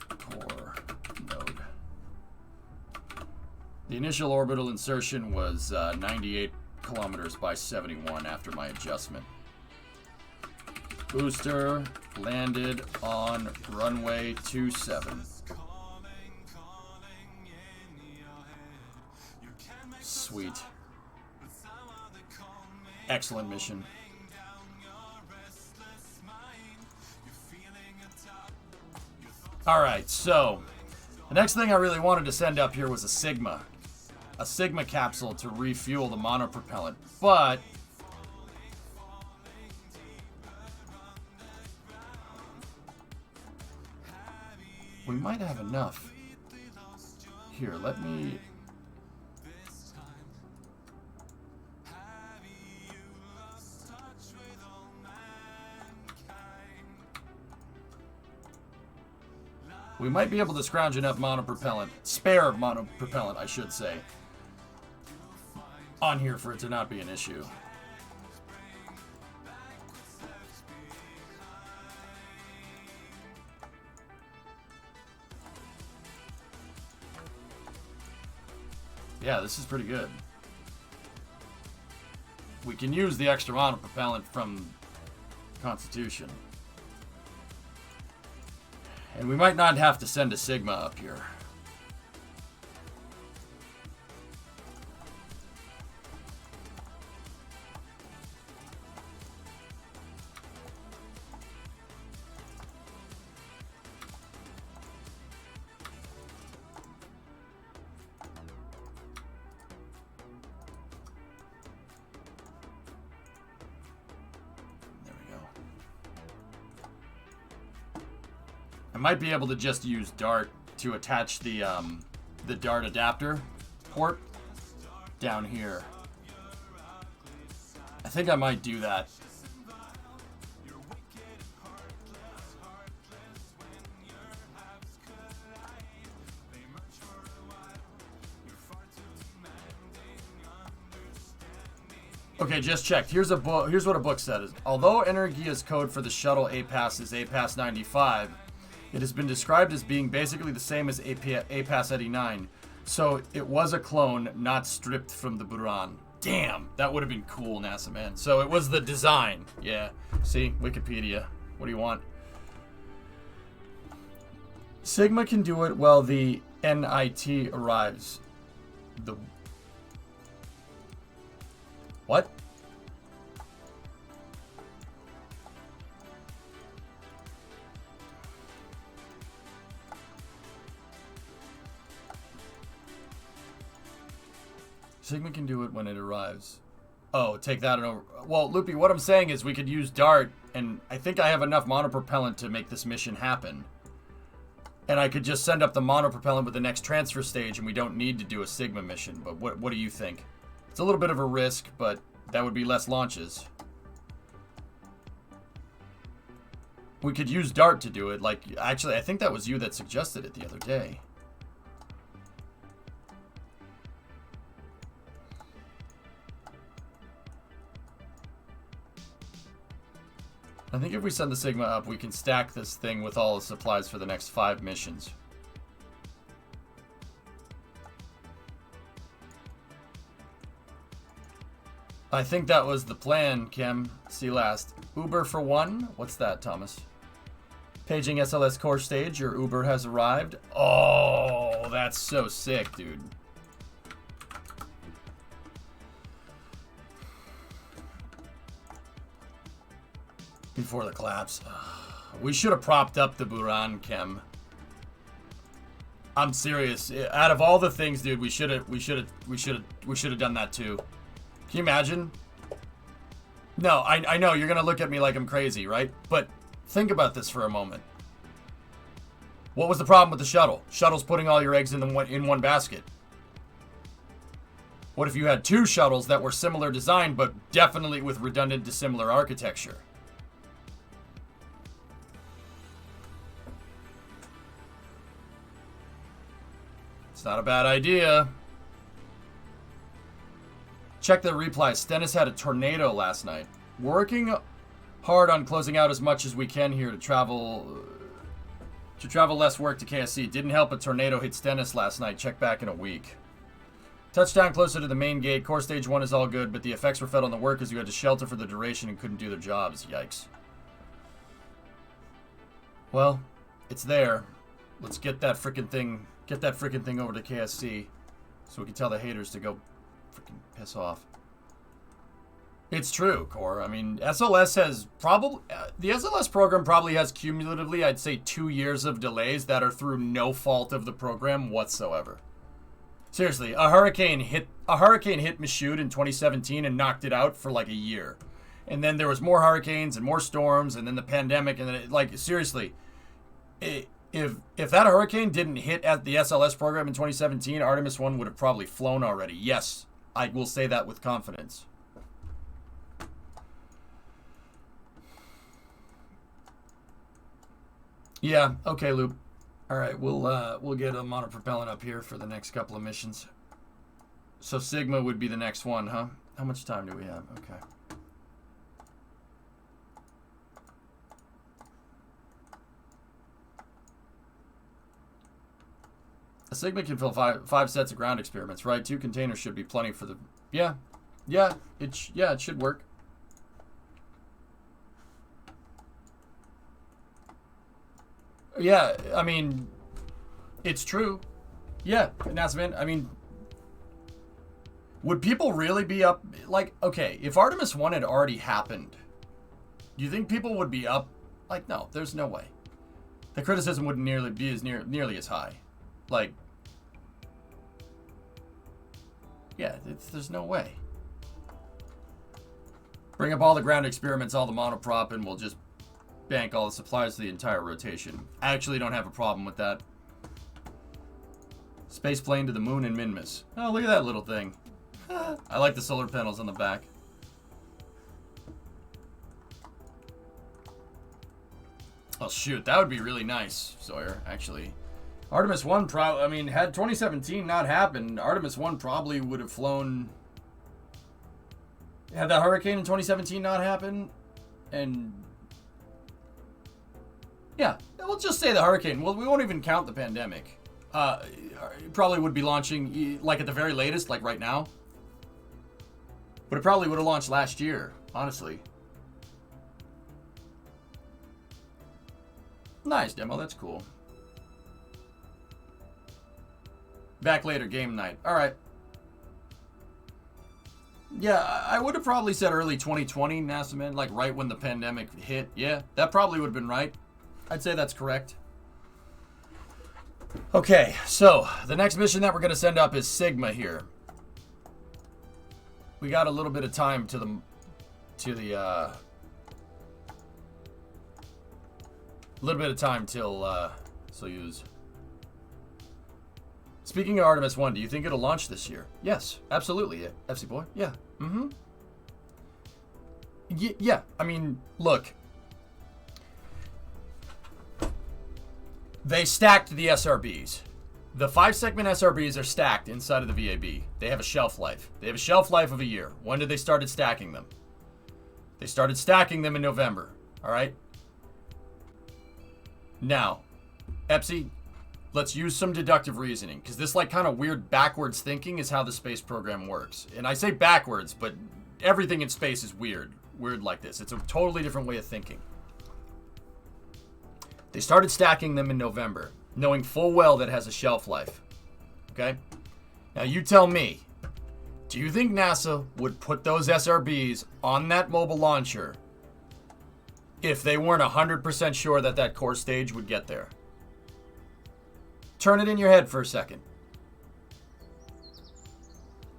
Core node. The initial orbital insertion was 98 kilometers by 71 after my adjustment. Booster landed on runway 27. Sweet. Excellent mission. Alright, so the next thing I really wanted to send up here was a Sigma capsule to refuel the monopropellant, but we might have enough. Here, let me... We might be able to scrounge enough spare monopropellant, I should say, on here for it to not be an issue. Yeah, this is pretty good. We can use the extra monopropellant from Constitution. And we might not have to send a Sigma up here. Might be able to just use Dart to attach the Dart adapter port down here. I think I might do that. Okay, just checked. Here's what a book said. Although Energia's code for the shuttle APAS is APAS 95, it has been described as being basically the same as APAS 89, so it was a clone, not stripped from the Buran. Damn, that would have been cool, NASA man. So it was the design. Yeah, see, Wikipedia. What do you want? Sigma can do it while the NIT arrives. The... What? Sigma can do it when it arrives. Oh, take that and over. Well, Loopy, what I'm saying is we could use Dart, and I think I have enough monopropellant to make this mission happen. And I could just send up the monopropellant with the next transfer stage, and we don't need to do a Sigma mission. But what do you think? It's a little bit of a risk, but that would be less launches. We could use Dart to do it. Like, actually, I think that was you that suggested it the other day. I think if we send the Sigma up, we can stack this thing with all the supplies for the next 5 missions. I think that was the plan, Kim. See last. Uber for 1? What's that, Thomas? Paging SLS core stage, your Uber has arrived. Oh, that's so sick, dude. Before the collapse. We should have propped up the Buran, Kim. I'm serious. Out of all the things, dude, we should have done that too. Can you imagine? No, I know you're gonna look at me like I'm crazy, right? But think about this for a moment. What was the problem with the shuttle? Shuttle's putting all your eggs in one basket. What if you had 2 shuttles that were similar design, but definitely with redundant dissimilar architecture? It's not a bad idea. Check the replies. Stennis had a tornado last night. Working hard on closing out as much as we can here to travel less work to KSC. Didn't help a tornado hit Stennis last night. Check back in a week. Touchdown closer to the main gate. Core stage 1 is all good, but the effects were felt on the workers who had to shelter for the duration and couldn't do their jobs. Yikes. Well, it's there. Let's get that frickin' thing. Get that frickin' thing over to KSC so we can tell the haters to go frickin' piss off. It's true, Core. I mean, SLS has probably... the SLS program probably has cumulatively, I'd say, 2 years of delays that are through no fault of the program whatsoever. Seriously, a hurricane hit Michoud in 2017 and knocked it out for like a year. And then there was more hurricanes and more storms and then the pandemic and then, like, seriously... If that hurricane didn't hit at the SLS program in 2017, Artemis 1 would have probably flown already. Yes, I will say that with confidence. Yeah, okay, Loop. All right, we'll get a monopropellant up here for the next couple of missions. So Sigma would be the next one, huh? How much time do we have? Okay. A Sigma can fill five sets of ground experiments, right? 2 containers should be plenty for the... Yeah, it should work. Yeah, I mean, it's true. Yeah, Nasman, I mean, would people really be up... Like, okay, if Artemis 1 had already happened, do you think people would be up? Like, no, there's no way. The criticism wouldn't nearly be nearly as high. Like, yeah, there's no way. Bring up all the ground experiments, all the monoprop, and we'll just bank all the supplies to the entire rotation. I actually don't have a problem with that. Space plane to the moon in Minmus. Oh, look at that little thing. I like the solar panels on the back. Oh, shoot, that would be really nice, Sawyer, actually. Artemis 1 probably, I mean, had 2017 not happened, Artemis 1 probably would have flown... Had the hurricane in 2017 not happened, and... Yeah, we'll just say the hurricane. Well, we won't even count the pandemic. It probably would be launching, like, at the very latest, like right now. But it probably would have launched last year, honestly. Nice demo, that's cool. Back later, game night. All right. Yeah, I would have probably said early 2020, Nasaman, like right when the pandemic hit. Yeah, that probably would have been right. I'd say that's correct. Okay, so the next mission that we're going to send up is Sigma here. we got a little bit of time to little bit of time till Soyuz. Speaking of Artemis 1, do you think it'll launch this year? Yes, absolutely. Yeah. FC boy. Yeah. Mm-hmm. Yeah. I mean, look. They stacked the SRBs. The 5-segment SRBs are stacked inside of the VAB. They have a shelf life. They have a shelf life of a year. When did they started stacking them? They started stacking them in November. All right? Now, Epsi, let's use some deductive reasoning, because this like kind of weird backwards thinking is how the space program works. And I say backwards, but everything in space is weird like this. It's a totally different way of thinking. They started stacking them in November, knowing full well that it has a shelf life. Okay? Now you tell me, do you think NASA would put those SRBs on that mobile launcher if they weren't 100% sure that that core stage would get there? Turn it in your head for a second.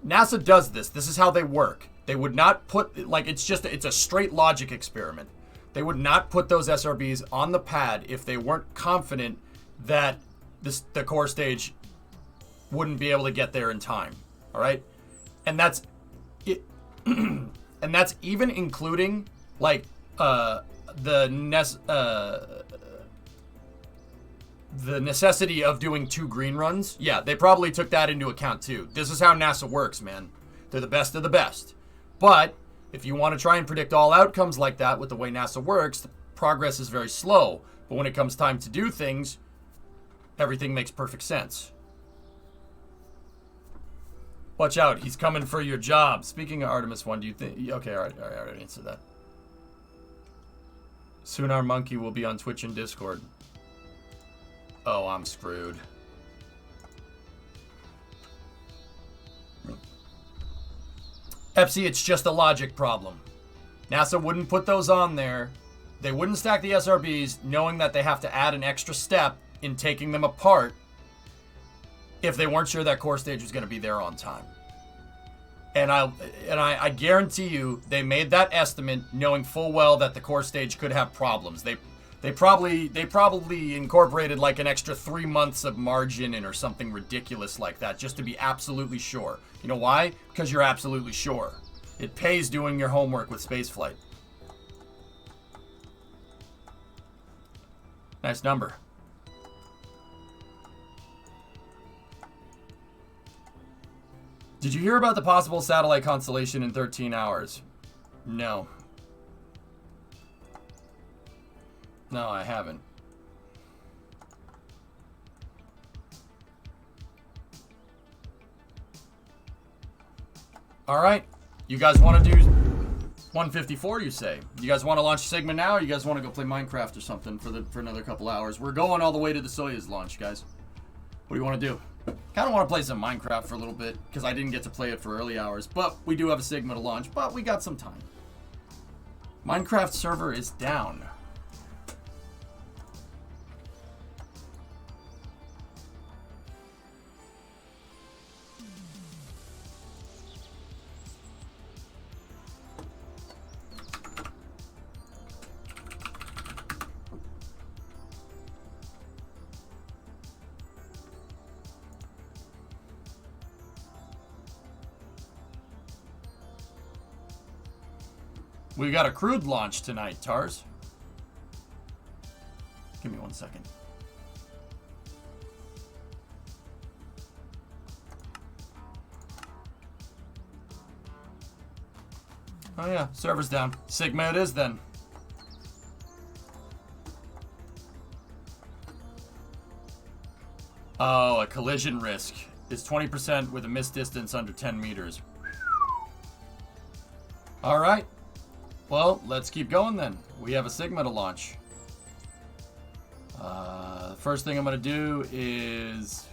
NASA does this. This is how they work. They would not put, like, it's a straight logic experiment. They would not put those SRBs on the pad if they weren't confident that the core stage wouldn't be able to get there in time. All right? And that's it. And that's even including, like, the necessity of doing 2 green runs. Yeah, they probably took that into account too. This is how NASA works, man. They're the best of the best. But if you want to try and predict all outcomes like that with the way NASA works, the progress is very slow. But when it comes time to do things, everything makes perfect sense. Watch out, he's coming for your job. Speaking of Artemis 1, do you think... Okay, all right, I already answered that. Soon our monkey will be on Twitch and Discord. Oh, I'm screwed. Epsi, it's just a logic problem. NASA wouldn't put those on there. They wouldn't stack the SRBs knowing that they have to add an extra step in taking them apart if they weren't sure that core stage was going to be there on time. And I guarantee you they made that estimate knowing full well that the core stage could have problems. They probably incorporated like an extra 3 months of margin in or something ridiculous like that just to be absolutely sure. You know why? Because you're absolutely sure. It pays doing your homework with spaceflight. Nice number. Did you hear about the possible satellite constellation in 13 hours? No. No, I haven't. All right. You guys want to do 154, you say? You guys want to launch Sigma now, or you guys want to go play Minecraft or something for another couple hours? We're going all the way to the Soyuz launch, guys. What do you want to do? Kind of want to play some Minecraft for a little bit, because I didn't get to play it for early hours, but we do have a Sigma to launch, but we got some time. Minecraft server is down. We got a crewed launch tonight, Tars. Give me 1 second. Oh yeah, server's down. Sigma it is then. Oh, a collision risk is 20% with a missed distance under 10 meters. All right. Well, let's keep going then. We have a Sigma to launch. The first thing I'm going to do is...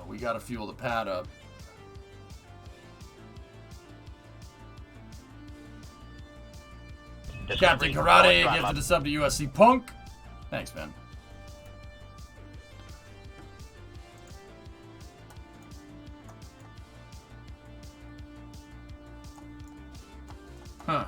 we got to fuel the pad up. Captain Karate, gifted a sub to USC Punk. Thanks, man. Huh.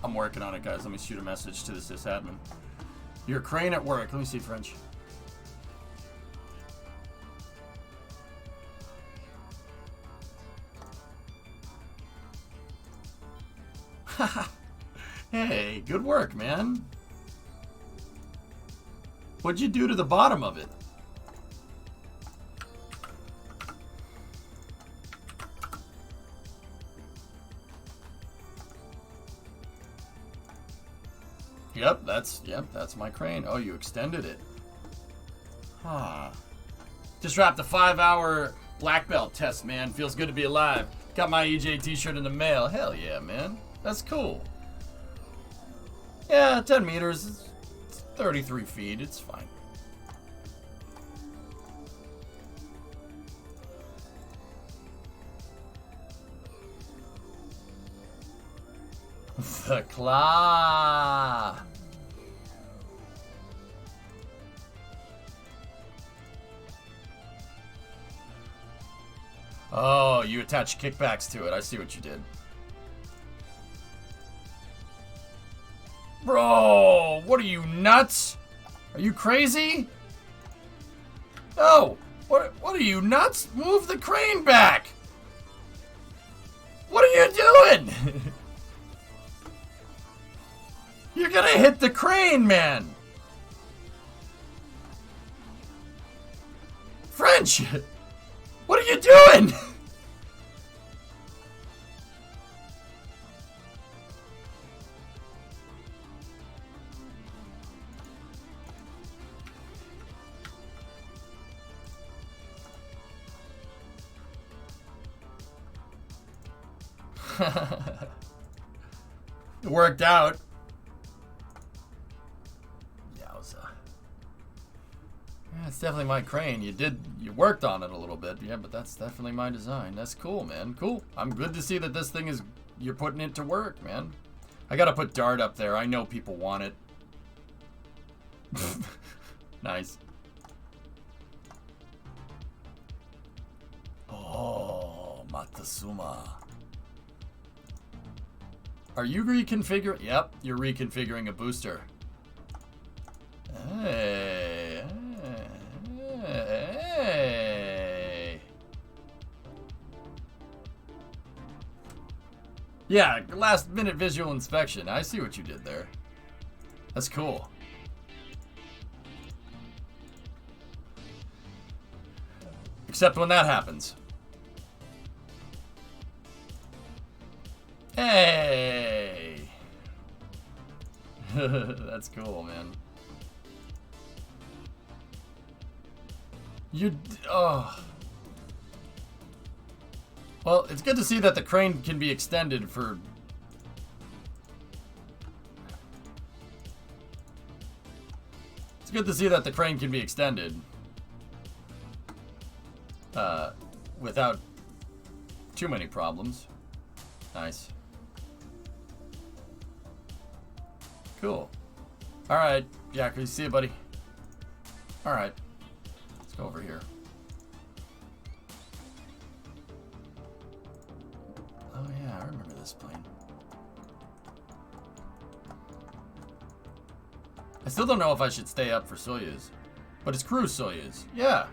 I'm working on it, guys. Let me shoot a message to the sysadmin. Your crane at work. Let me see French. Hey, good work, man. What'd you do to the bottom of it? Yep, that's my crane. Oh, you extended it. Huh. Just wrapped a 5-hour black belt test, man. Feels good to be alive. Got my EJ t-shirt in the mail. Hell yeah, man. That's cool. Yeah, 10 meters. It's 33 feet. It's fine. The claw. Oh, you attach kickbacks to it. I see what you did. Bro, what are you, nuts? Are you crazy? No. What are you, nuts? Move the crane back. What are you doing? You're gonna hit the crane, man. French, what are you doing? It worked out. Yowza. Yeah, it's definitely my crane. You worked on it a little bit. Yeah, but that's definitely my design. That's cool, man. Cool. I'm good to see that this thing is, you're putting it to work, man. I gotta put Dart up there. I know people want it. Nice. Oh, Matsuma. Are you reconfiguring? Yep, you're reconfiguring a booster. Hey, hey. Yeah, last minute visual inspection. I see what you did there. That's cool. Except when that happens. Hey! That's cool, man. Oh. Well, it's good to see that the crane can be extended for... It's good to see that the crane can be extended. Without too many problems. Nice. Cool. Alright, Jacker, see you, buddy. Alright. Let's go over here. Oh yeah, I remember this plane. I still don't know if I should stay up for Soyuz. But it's cruise Soyuz. Yeah.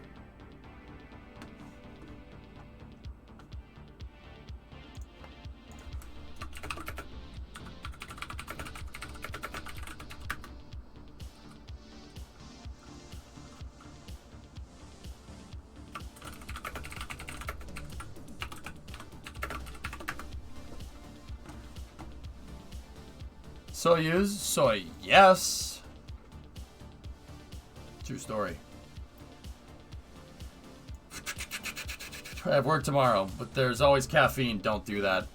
Soyuz, soy, yes. True story. I have work tomorrow, but there's always caffeine. Don't do that.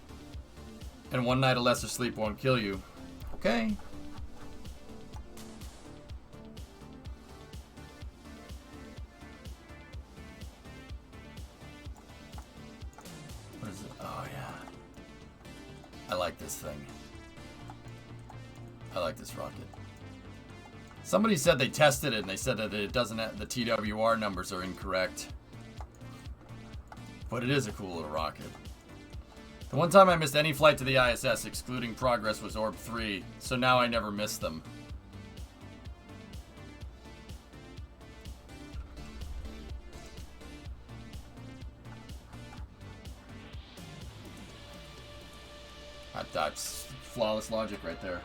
And one night of lesser sleep won't kill you. Okay. What is it? Oh, yeah. I like this thing. I like this rocket. Somebody said they tested it and they said that it doesn't have, the TWR numbers are incorrect. But it is a cool little rocket. The one time I missed any flight to the ISS, excluding Progress, was Orb 3, so now I never miss them. That's flawless logic right there.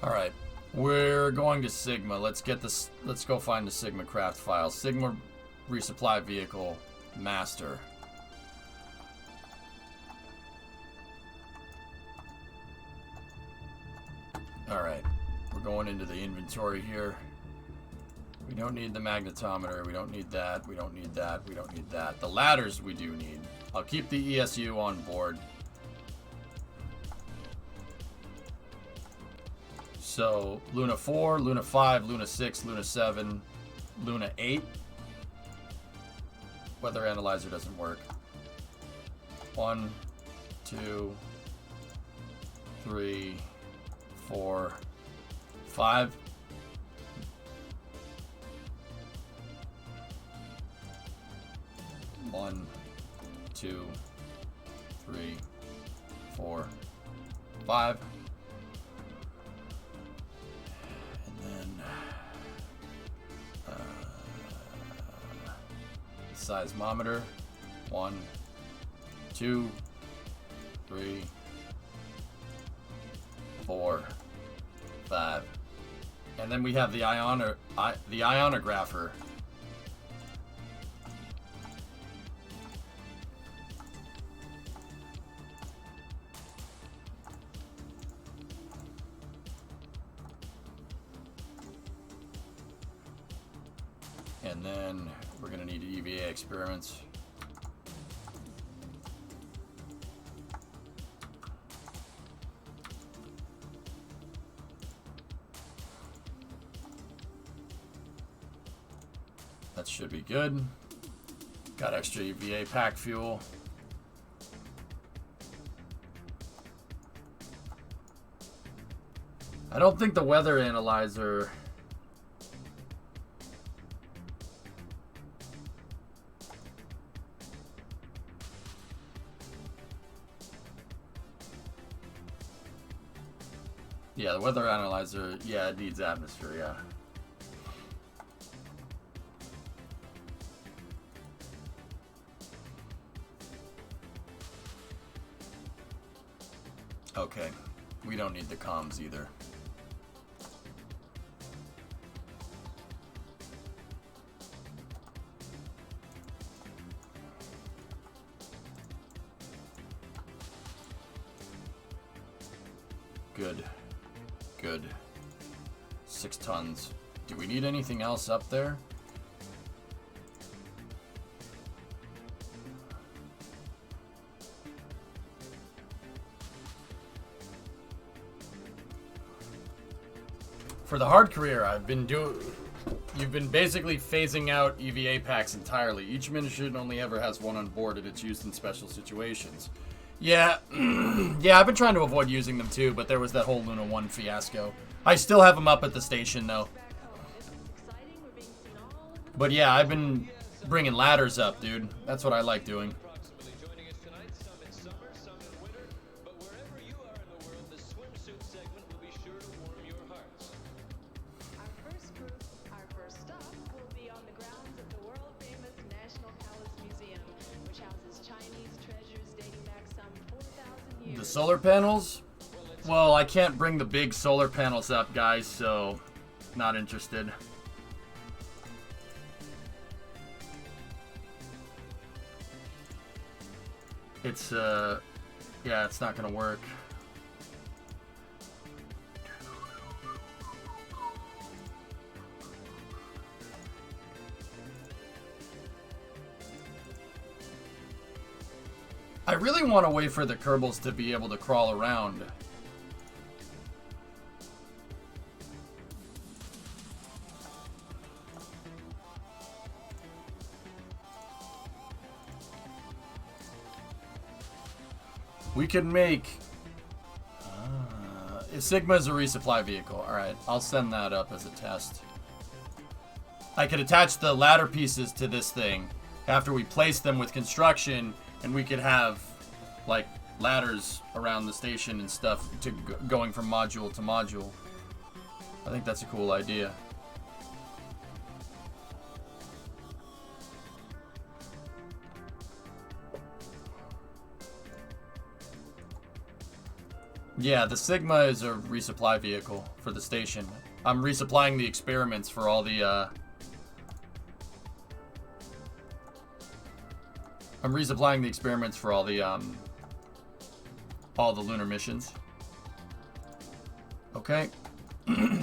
All right, we're going to Sigma. Let's get this. Let's go find the Sigma craft file. Sigma resupply vehicle master. All right, we're going into the inventory here. We don't need the magnetometer. We don't need that. We don't need that. We don't need that. The ladders we do need. I'll keep the ESU on board. So, Luna 4, Luna 5, Luna 6, Luna 7, Luna 8. Weather analyzer doesn't work. 1, 2, 3, 4, 5. One, 2, 3, 4, 5. Seismometer. 1, 2, 3, 4, 5. And then we have the ionographer. And then we're going to need EVA experiments. That should be good. Got extra EVA pack fuel. I don't think the weather analyzer... Yeah, the weather analyzer, yeah, it needs atmosphere, yeah. Okay, we don't need the comms either. Good. Good. 6 tons. Do we need anything else up there? For the hard career, you've been basically phasing out EVA packs entirely. Each munition only ever has one on board and it's used in special situations. Yeah, yeah, I've been trying to avoid using them too, but there was that whole Luna 1 fiasco. I still have them up at the station though. But yeah, I've been bringing ladders up, dude. That's what I like doing. The solar panels? Well, I can't bring the big solar panels up, guys, so not interested. It's, yeah, it's not gonna work. I really want to wait for the Kerbals to be able to crawl around. We could make... Sigma is a resupply vehicle. Alright, I'll send that up as a test. I could attach the ladder pieces to this thing after we place them with construction, and we could have, like, ladders around the station and stuff to going from module to module. I think that's a cool idea. Yeah, the Sigma is a resupply vehicle for the station. I'm resupplying the experiments for all the, I'm resupplying the experiments for all the lunar missions. Okay.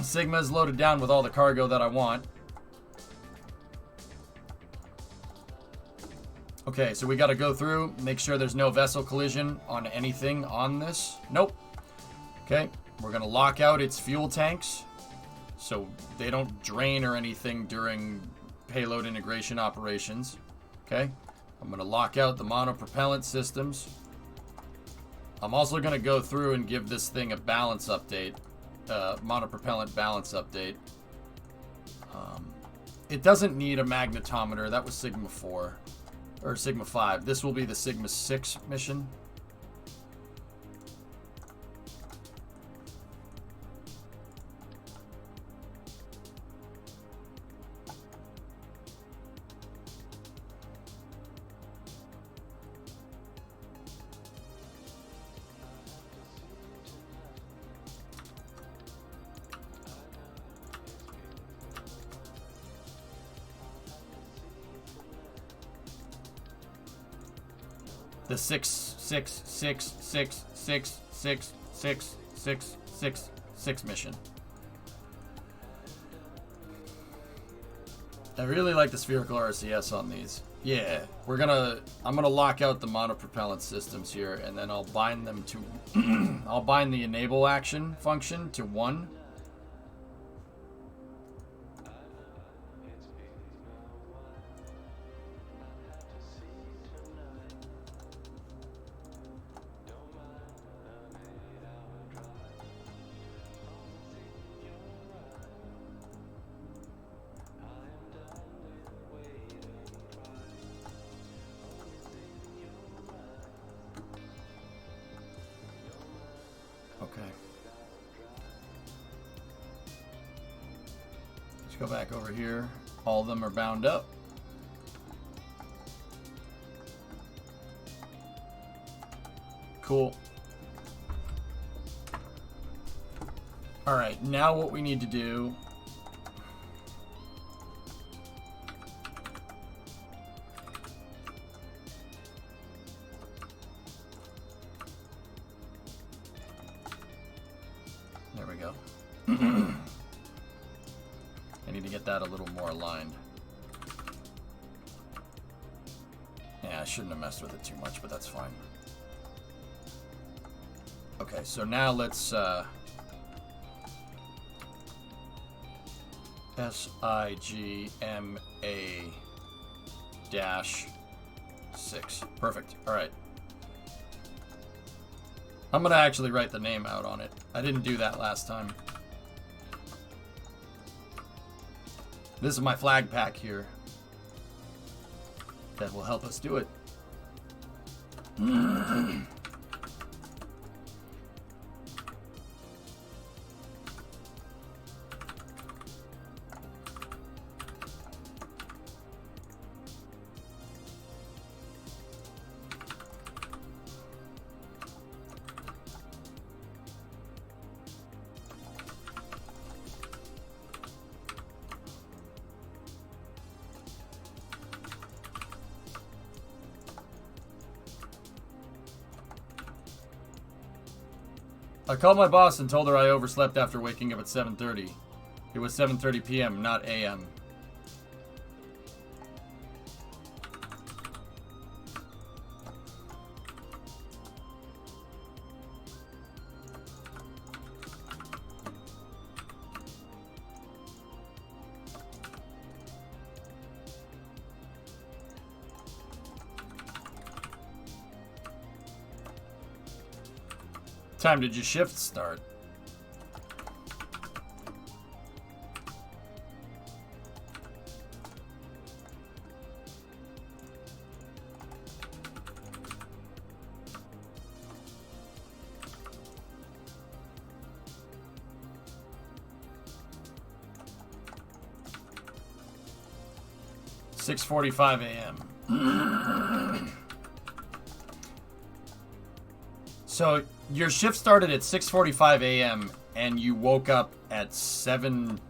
Sigma's loaded down with all the cargo that I want. Okay, so we gotta go through, make sure there's no vessel collision on anything on this. Nope. Okay, we're gonna lock out its fuel tanks so they don't drain or anything during payload integration operations. Okay, I'm gonna lock out the monopropellant systems. I'm also gonna go through and give this thing a balance update, monopropellant balance update. It doesn't need a magnetometer. That was Sigma 4 or Sigma 5. This will be the Sigma 6 mission. The 6 mission. I really like the spherical RCS on these. Yeah, I'm gonna lock out the monopropellant systems here, and then I'll bind them to I'll bind the enable action function to 1. Okay. Let's go back over here. All of them are bound up. Cool. All right, now what we need to do there we go. I need to get that a little more aligned. Yeah, I shouldn't have messed with it too much, but that's fine. Okay, so now let's SIGMA-6. Perfect. All right. I'm gonna actually write the name out on it. I didn't do that last time. This is my flag pack here that will help us do it. I called my boss and told her I overslept after waking up at 7:30. It was 7:30 p.m., not a.m. Time did your shift start? "6:45 a.m." So your shift started at 6:45 a.m. and you woke up at 7.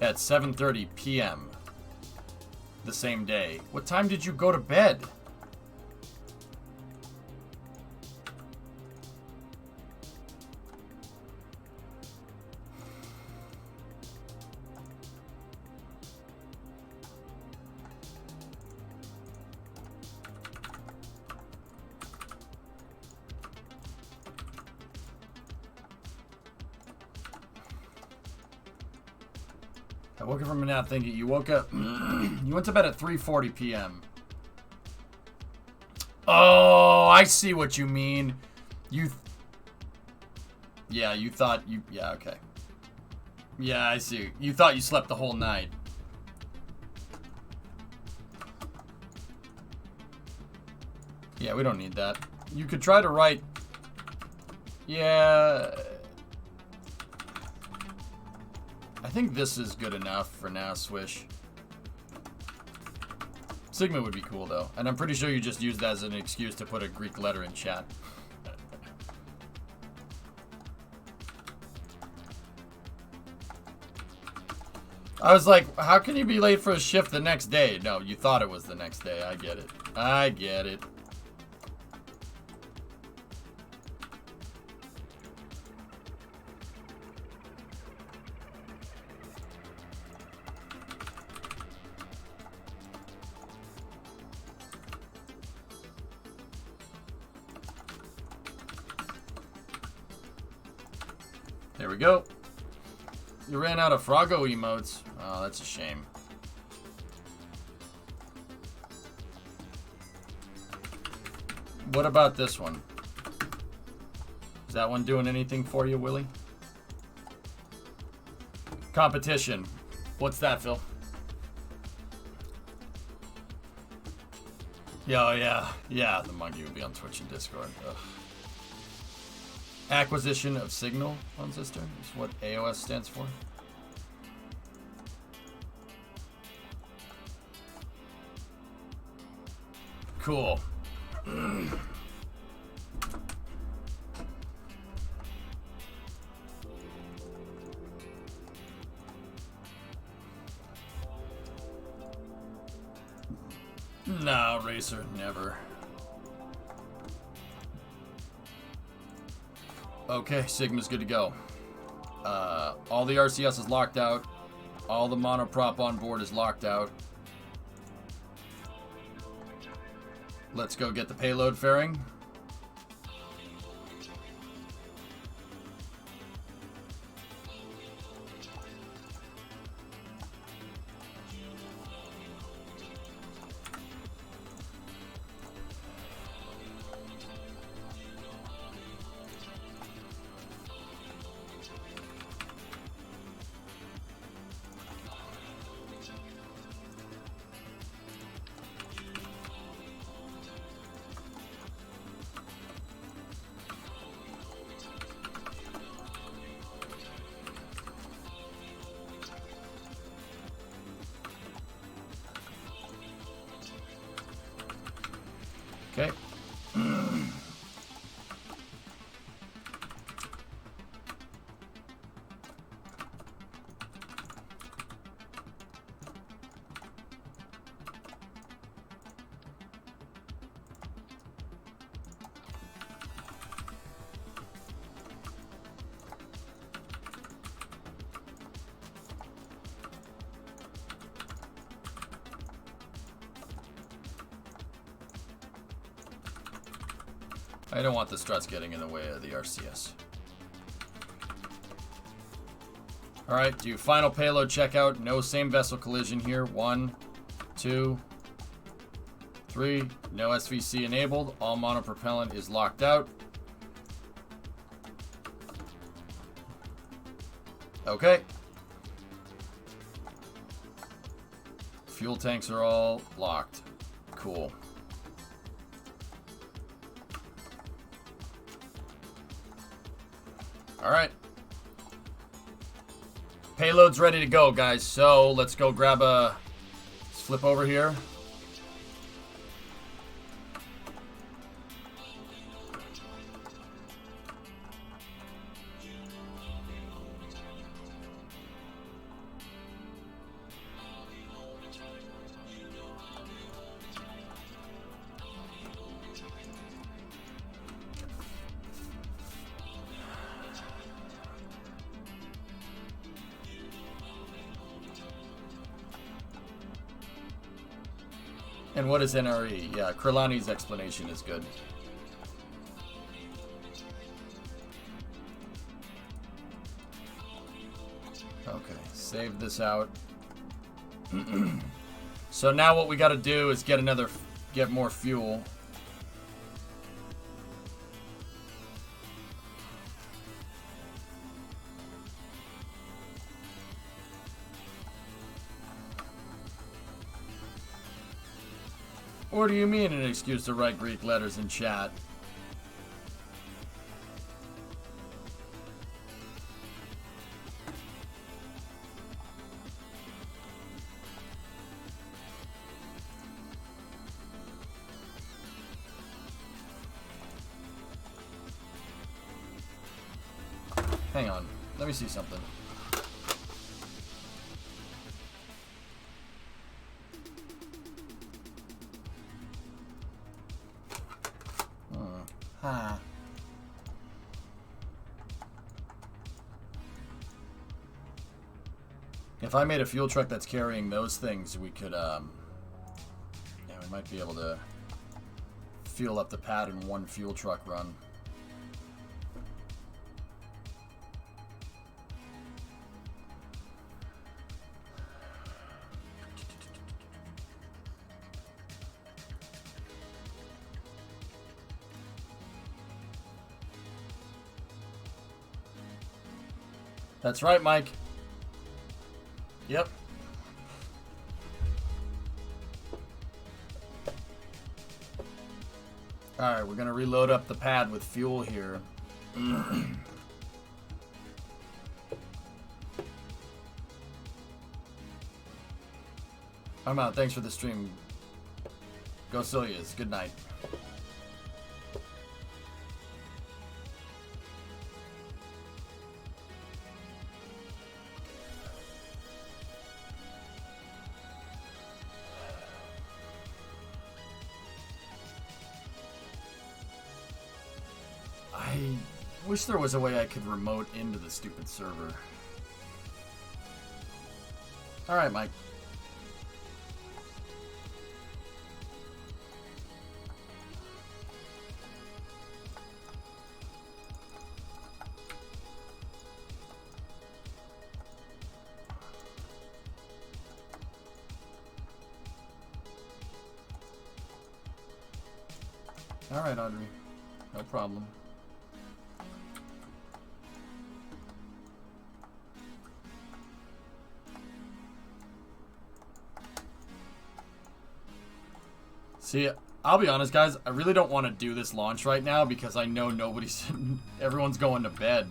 At 7:30 p.m. the same day. What time did you go to bed? I woke up from a nap thinking you woke up. You went to bed at 3:40 p.m. Oh, I see what you mean. Yeah, you thought you. Yeah, okay. Yeah, I see. You thought you slept the whole night. Yeah, we don't need that. You could try to write. Yeah. I think this is good enough for now, Swish. Sigma would be cool, though. And I'm pretty sure you just used that as an excuse to put a Greek letter in chat. I was like, how can you be late for a shift the next day? No, you thought it was the next day. I get it. I get it. There we go. You ran out of Froggo emotes. Oh, that's a shame. What about this one? Is that one doing anything for you, Willie? Competition. What's that, Phil? Yeah, oh, yeah. Yeah, the monkey would be on Twitch and Discord. Ugh. Acquisition of signal on Sister is what AOS stands for. Cool. No, Racer, never. Okay, Sigma's good to go. All the RCS is locked out. All the monoprop on board is locked out. Let's go get the payload fairing. I don't want the struts getting in the way of the RCS. Alright, do final payload checkout. No same vessel collision here. 1, 2, 3. No SVC enabled. All monopropellant is locked out. Okay. Fuel tanks are all locked. Cool. Alright. Payload's ready to go, guys. So let's go grab a... Let's flip over here. And what is NRE? Yeah, Krillani's explanation is good. Okay, save this out. So now what we got to do is get more fuel. What do you mean an excuse to write Greek letters in chat? Hang on. Let me see something. If I made a fuel truck that's carrying those things, we could, yeah, we might be able to fuel up the pad in one fuel truck run. That's right, Mike. Yep. Alright, we're gonna reload up the pad with fuel here. I'm out. Thanks for the stream. Go Soyuz. Good night. I wish there was a way I could remote into the stupid server. Alright, Mike. Alright, Audrey. No problem. See, I'll be honest, guys. I really don't want to do this launch right now because I know everyone's going to bed.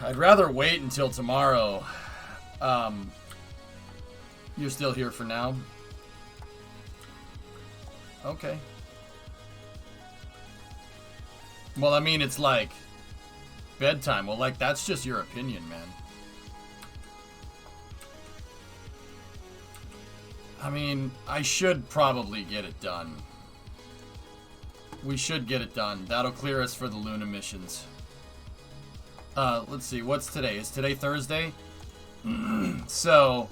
I'd rather wait until tomorrow. You're still here for now? Okay. Well, I mean, it's like bedtime. Well, like, that's just your opinion, man. I mean, I should probably get it done. We should get it done. That'll clear us for the Luna missions. Let's see. What's today? Is today Thursday? So,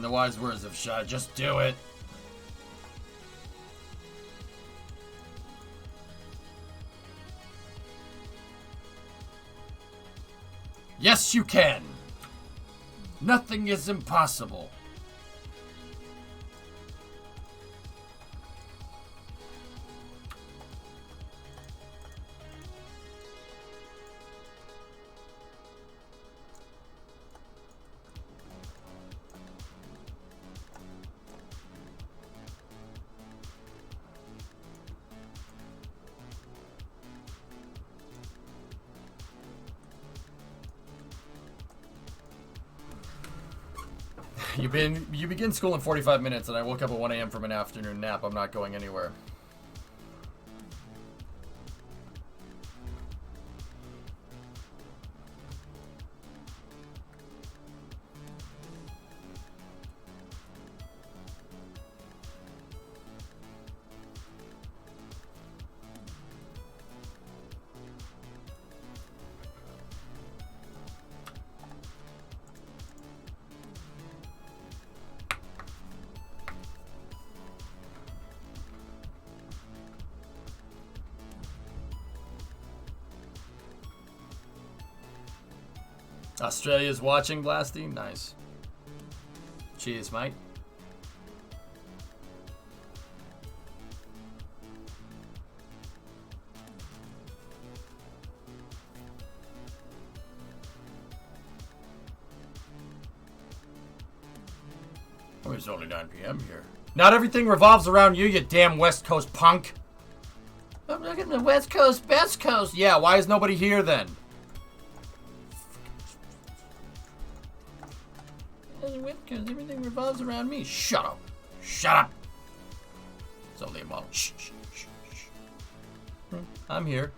the wise words of Shai, just do it. Yes, you can. Nothing is impossible. You begin school in 45 minutes, and I woke up at 1 a.m. from an afternoon nap. I'm not going anywhere. Australia's watching, Blasty. Nice. Cheers, mate. Oh, it's only 9 p.m. here. Not everything revolves around you, you damn West Coast punk. I'm looking at the West Coast, Best Coast. Yeah, why is nobody here then? Because everything revolves around me. Shut up. Shut up. It's only a model. Shh, shh, shh, shh. I'm here.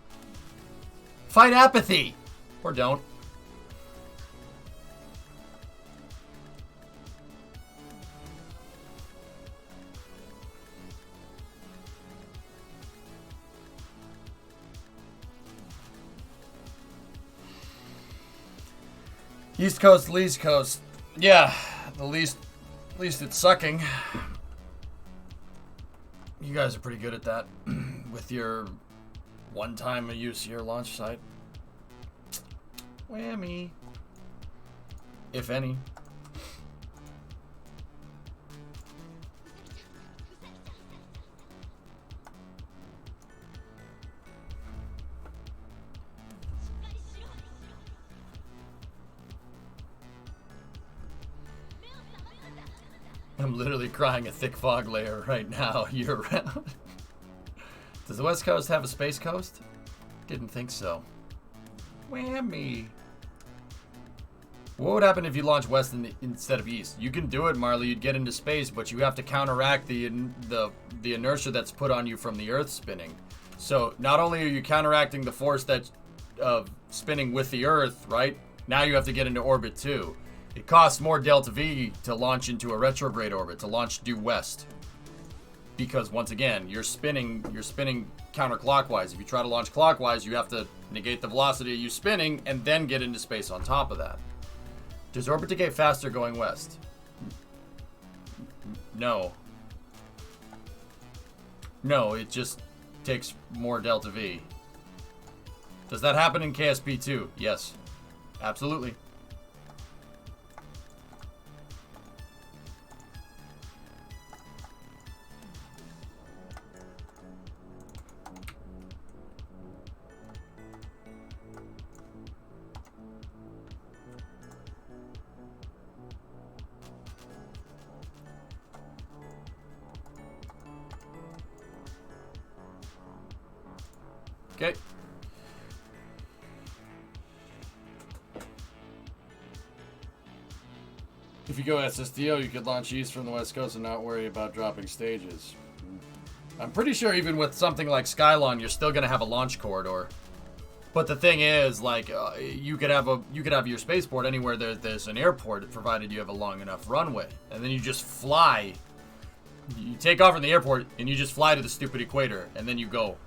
Fight apathy. Or don't. East Coast, Least Coast. Yeah, the least it's sucking. You guys are pretty good at that with your one-time use your launch site. Whammy. If any. I'm literally crying a thick fog layer right now, year round. Does the West Coast have a space coast? Didn't think so. Whammy. What would happen if you launch west instead of east? You can do it, Marley. You'd get into space, but you have to counteract the inertia that's put on you from the Earth spinning. So not only are you counteracting the force that's spinning with the Earth, right? Now you have to get into orbit too. It costs more delta V to launch into a retrograde orbit, to launch due west. Because once again, you're spinning counterclockwise. If you try to launch clockwise, you have to negate the velocity of you spinning and then get into space on top of that. Does orbit decay faster going west? No. No, it just takes more delta V. Does that happen in KSP too? Yes. Absolutely. Okay. If you go SSDO, you could launch east from the West Coast and not worry about dropping stages. I'm pretty sure even with something like Skylon, you're still gonna have a launch corridor. But the thing is, like, you could have your spaceport anywhere there's an airport, provided you have a long enough runway, and then you just fly. You take off from the airport and you just fly to the stupid equator, and then you go.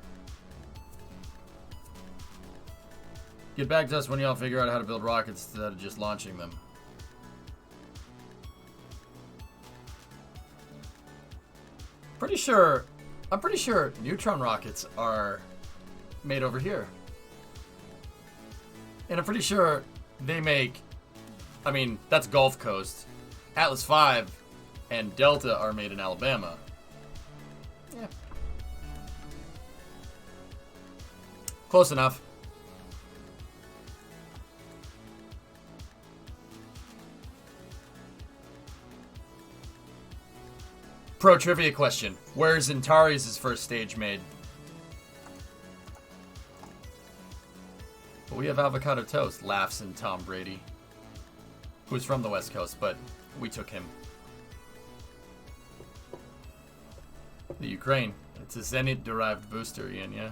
Get back to us when y'all figure out how to build rockets instead of just launching them. I'm pretty sure neutron rockets are made over here. And I'm pretty sure they make, I mean, that's Gulf Coast. Atlas V and Delta are made in Alabama. Yeah. Close enough. Pro trivia question. Where is Antares' first stage made? Well, we have avocado toast, laughs in Tom Brady. Who's from the West Coast, but we took him. The Ukraine. It's a Zenit-derived booster, Ian, yeah.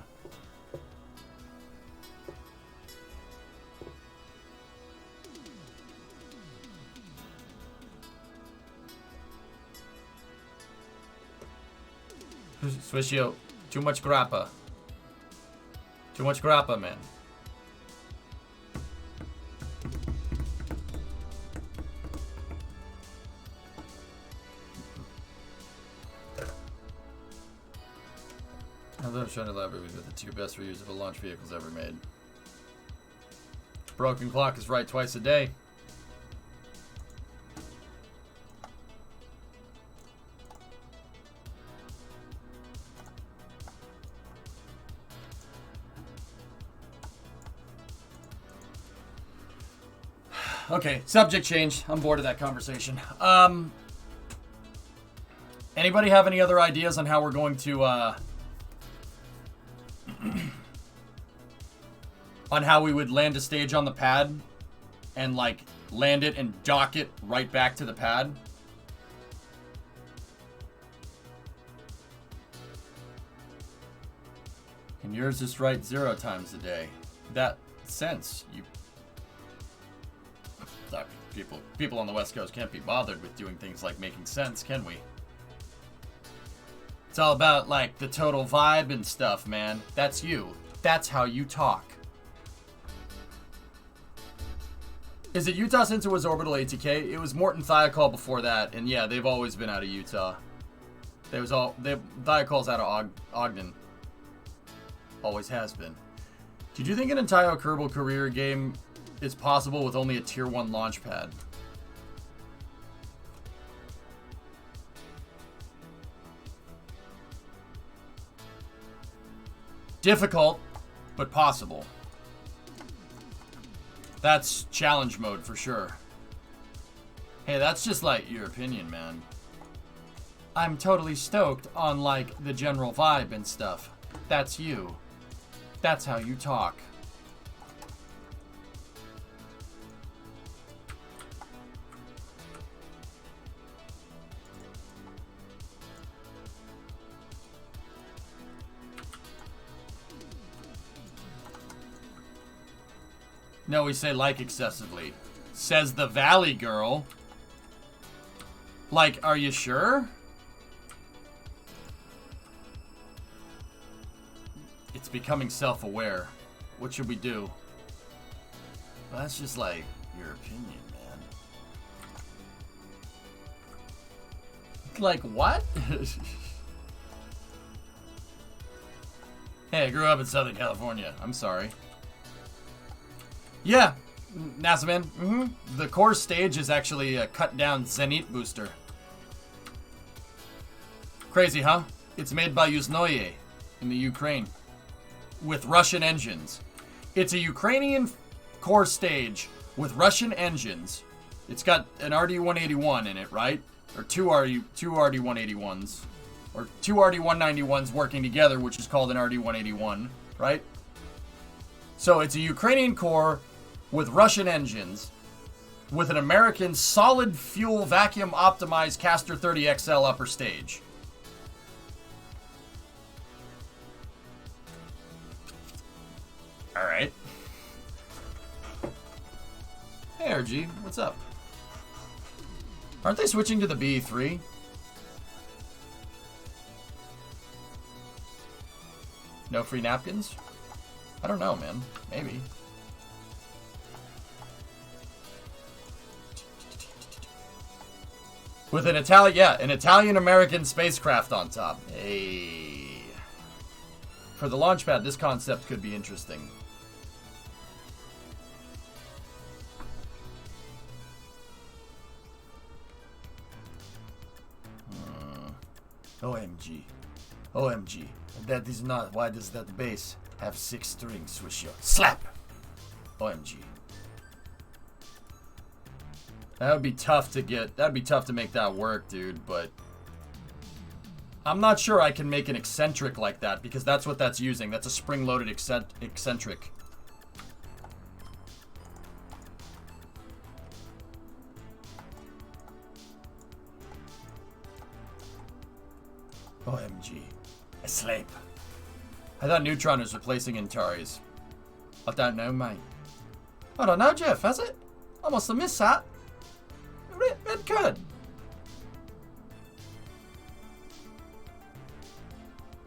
Swishio, too much grappa. Too much grappa, man. I'm trying to elaborate with the two best reusable launch vehicles ever made. Broken clock is right twice a day. Okay, subject change. I'm bored of that conversation. Anybody have any other ideas on how we're going to, on how we would land a stage on the pad and, like, land it and dock it right back to the pad? And yours is right 0 times a day. That sense, you... People on the West Coast can't be bothered with doing things like making sense, can we? It's all about, like, the total vibe and stuff, man. That's you. That's how you talk. Is it Utah since it was Orbital ATK? It was Morton Thiokol before that, and yeah, they've always been out of Utah. Thiokol's out of Ogden. Always has been. Did you think an entire Kerbal career game is possible with only a tier 1 launch pad? Difficult, but possible. That's challenge mode for sure. Hey, that's just like your opinion, man. I'm totally stoked on like the general vibe and stuff. That's you. That's how you talk. No, we say like excessively. Says the Valley Girl. Like, are you sure? It's becoming self-aware. What should we do? Well, that's just like your opinion, man. Like what? Hey, I grew up in Southern California. I'm sorry. Yeah, NASA man. The core stage is actually a cut-down Zenit booster. Crazy, huh? It's made by Yuzhnoye in the Ukraine with Russian engines. It's a Ukrainian core stage with Russian engines. It's got an RD-181 in it, right? Or two RD-181s. Or two RD-191s working together, which is called an RD-181, right? So it's a Ukrainian core with Russian engines with an American solid fuel vacuum optimized Castor 30 XL upper stage. All right. Hey, RG, what's up? Aren't they switching to the BE3? No free napkins? I don't know, man. Maybe. With an Italian-American spacecraft on top. Hey. For the launch pad, this concept could be interesting. OMG. OMG. That is not. Why does that base have 6 strings, Swisher? Slap! OMG. That would be tough to get. That'd be tough to make that work, dude, but I'm not sure I can make an eccentric like that because that's what that's using. That's a spring-loaded eccentric. OMG. Asleep. I thought Neutron was replacing Antares. I don't know, mate. I don't know, Jeff, has it? I must have missed that. It could.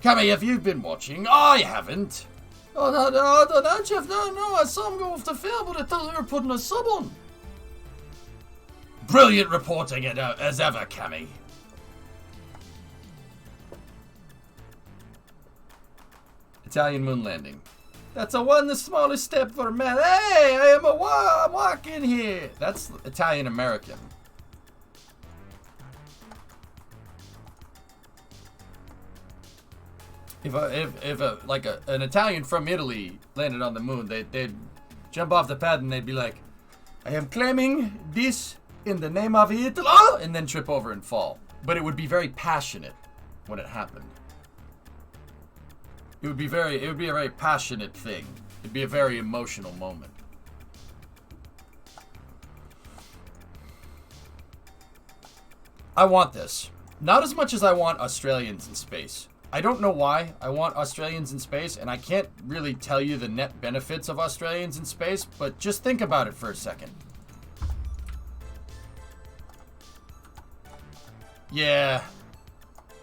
Cammy, have you been watching? I haven't. Oh, no, I don't know, Jeff. No, I saw him go off the field, but I thought they were putting a sub on. Brilliant reporting as ever, Cammy. Italian moon landing. That's the smallest step for man. Hey, I'm walking here. That's Italian American. If an Italian from Italy landed on the moon, they'd jump off the pad and they'd be like, I am claiming this in the name of Italy, and then trip over and fall. But it would be very passionate when it happened. It would be a very passionate thing. It'd be a very emotional moment. I want this. Not as much as I want Australians in space. I don't know why I want Australians in space, and I can't really tell you the net benefits of Australians in space, but just think about it for a second. Yeah.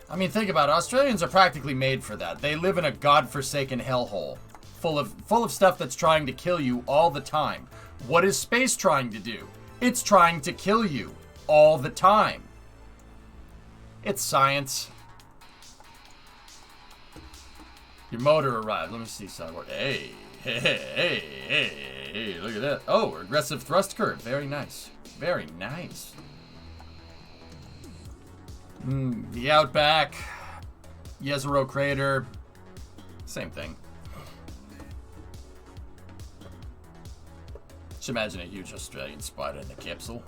I mean, think about it. Australians are practically made for that. They live in a godforsaken hellhole, full of stuff that's trying to kill you all the time. What is space trying to do? It's trying to kill you all the time. It's science. Your motor arrived. Let me see something. Hey, look at that. Oh, regressive thrust curve. Very nice. Very nice. The Outback, Jezero Crater, same thing. Just imagine a huge Australian spider in the capsule.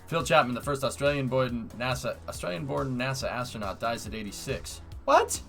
Phil Chapman, the first Australian-born NASA astronaut, dies at 86. What?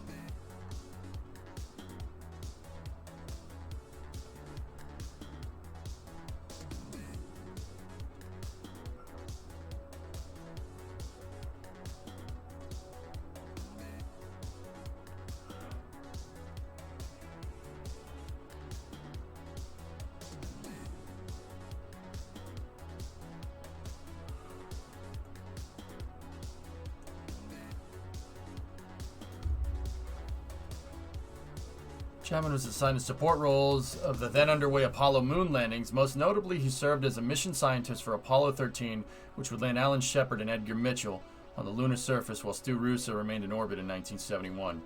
Chapman was assigned to support roles of the then underway Apollo moon landings. Most notably, he served as a mission scientist for Apollo 13, which would land Alan Shepard and Edgar Mitchell on the lunar surface while Stu Russo remained in orbit in 1971.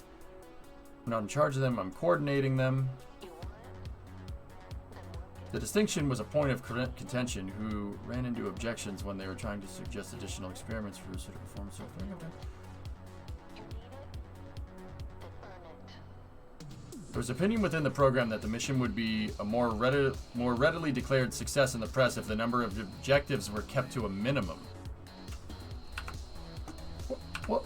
I'm not in charge of them, I'm coordinating them. The distinction was a point of contention who ran into objections when they were trying to suggest additional experiments for Russo to perform. There was opinion within the program that the mission would be a more readily declared success in the press if the number of objectives were kept to a minimum. What?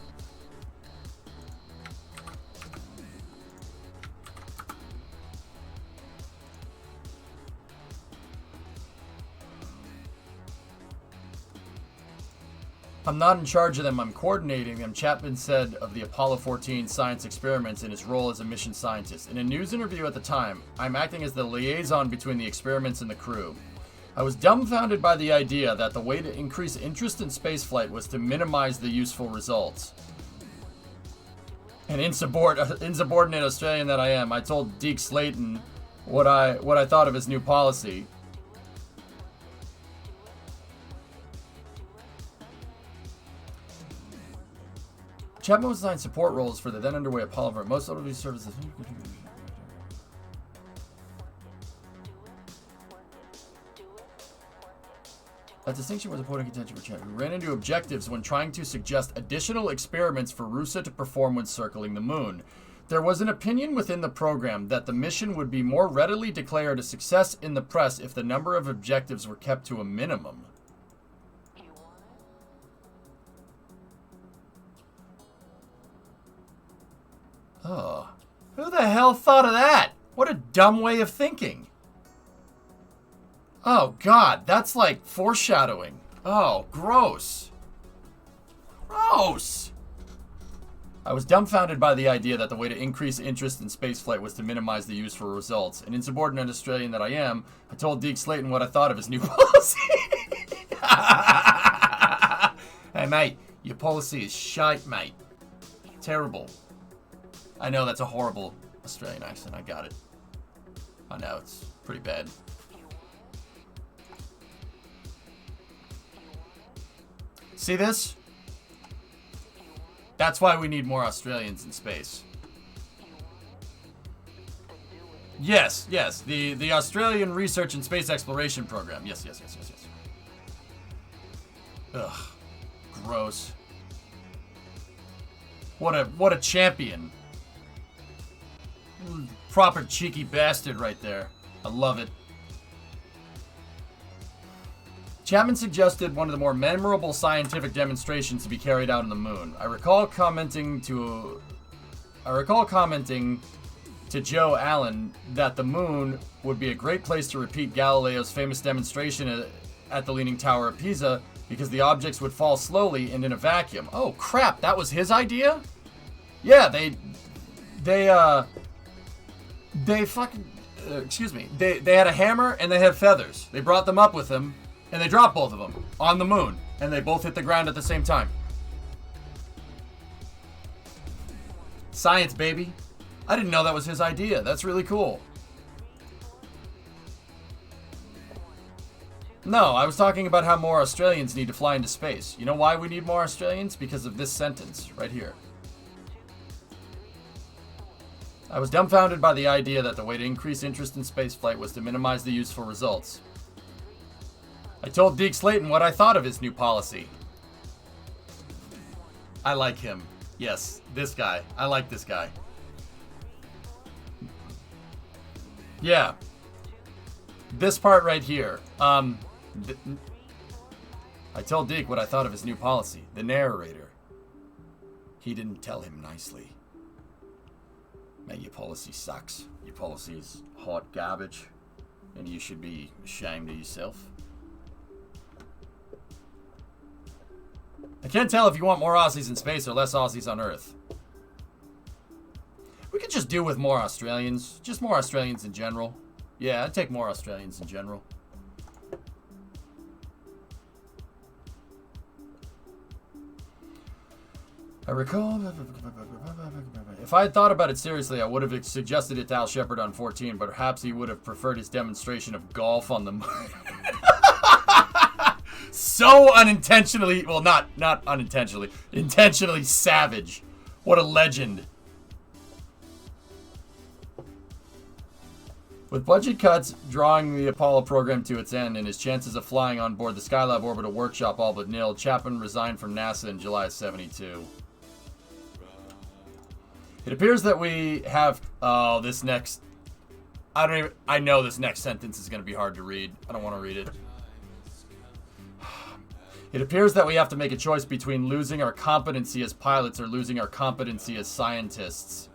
I'm not in charge of them, I'm coordinating them, Chapman said of the Apollo 14 science experiments in his role as a mission scientist. In a news interview at the time, I'm acting as the liaison between the experiments and the crew. I was dumbfounded by the idea that the way to increase interest in spaceflight was to minimize the useful results. An insubordinate Australian that I am, I told Deke Slayton what I thought of his new policy. Chapman was assigned support roles for the then underway Apollo program. Most notably services. That distinction was a point of contention for Chapman, who ran into objectives when trying to suggest additional experiments for Rusa to perform when circling the moon. There was an opinion within the program that the mission would be more readily declared a success in the press if the number of objectives were kept to a minimum. Oh, who the hell thought of that? What a dumb way of thinking. Oh, God, that's like foreshadowing. Oh, gross. Gross. I was dumbfounded by the idea that the way to increase interest in spaceflight was to minimize the useful results. An insubordinate Australian that I am, I told Deke Slayton what I thought of his new policy. Hey, mate, your policy is shite, mate. Terrible. I know that's a horrible Australian accent. I got it. I know, it's pretty bad. See this? That's why we need more Australians in space. Yes, yes. The Australian Research and Space Exploration Program. Yes. Ugh. Gross. What a champion. Proper cheeky bastard right there. I love it. Chapman suggested one of the more memorable scientific demonstrations to be carried out on the moon. I recall commenting to Joe Allen that the moon would be a great place to repeat Galileo's famous demonstration at the Leaning Tower of Pisa because the objects would fall slowly and in a vacuum. Oh crap, that was his idea? Yeah, they had a hammer and they had feathers. They brought them up with them. And they dropped both of them on the moon. And they both hit the ground at the same time. Science, baby. I didn't know that was his idea. That's really cool. No, I was talking about how more Australians need to fly into space. You know why we need more Australians? Because of this sentence right here. I was dumbfounded by the idea that the way to increase interest in spaceflight was to minimize the useful results. I told Deke Slayton what I thought of his new policy. I like him. Yes, this guy. I like this guy. Yeah. This part right here. I told Deke what I thought of his new policy. The narrator. He didn't tell him nicely. Man, your policy sucks. Your policy is hot garbage. And you should be ashamed of yourself. I can't tell if you want more Aussies in space or less Aussies on Earth. We could just do with more Australians. Just more Australians in general. Yeah, I'd take more Australians in general. I recall... If I had thought about it seriously, I would have suggested it to Al Shepard on 14, but perhaps he would have preferred his demonstration of golf on the moon. So unintentionally, well, not unintentionally, intentionally savage. What a legend. With budget cuts drawing the Apollo program to its end and his chances of flying on board the Skylab orbital workshop all but nil, Chapman resigned from NASA in July of '72. It appears that we have, I know this next sentence is going to be hard to read. I don't want to read it. It appears that we have to make a choice between losing our competency as pilots or losing our competency as scientists.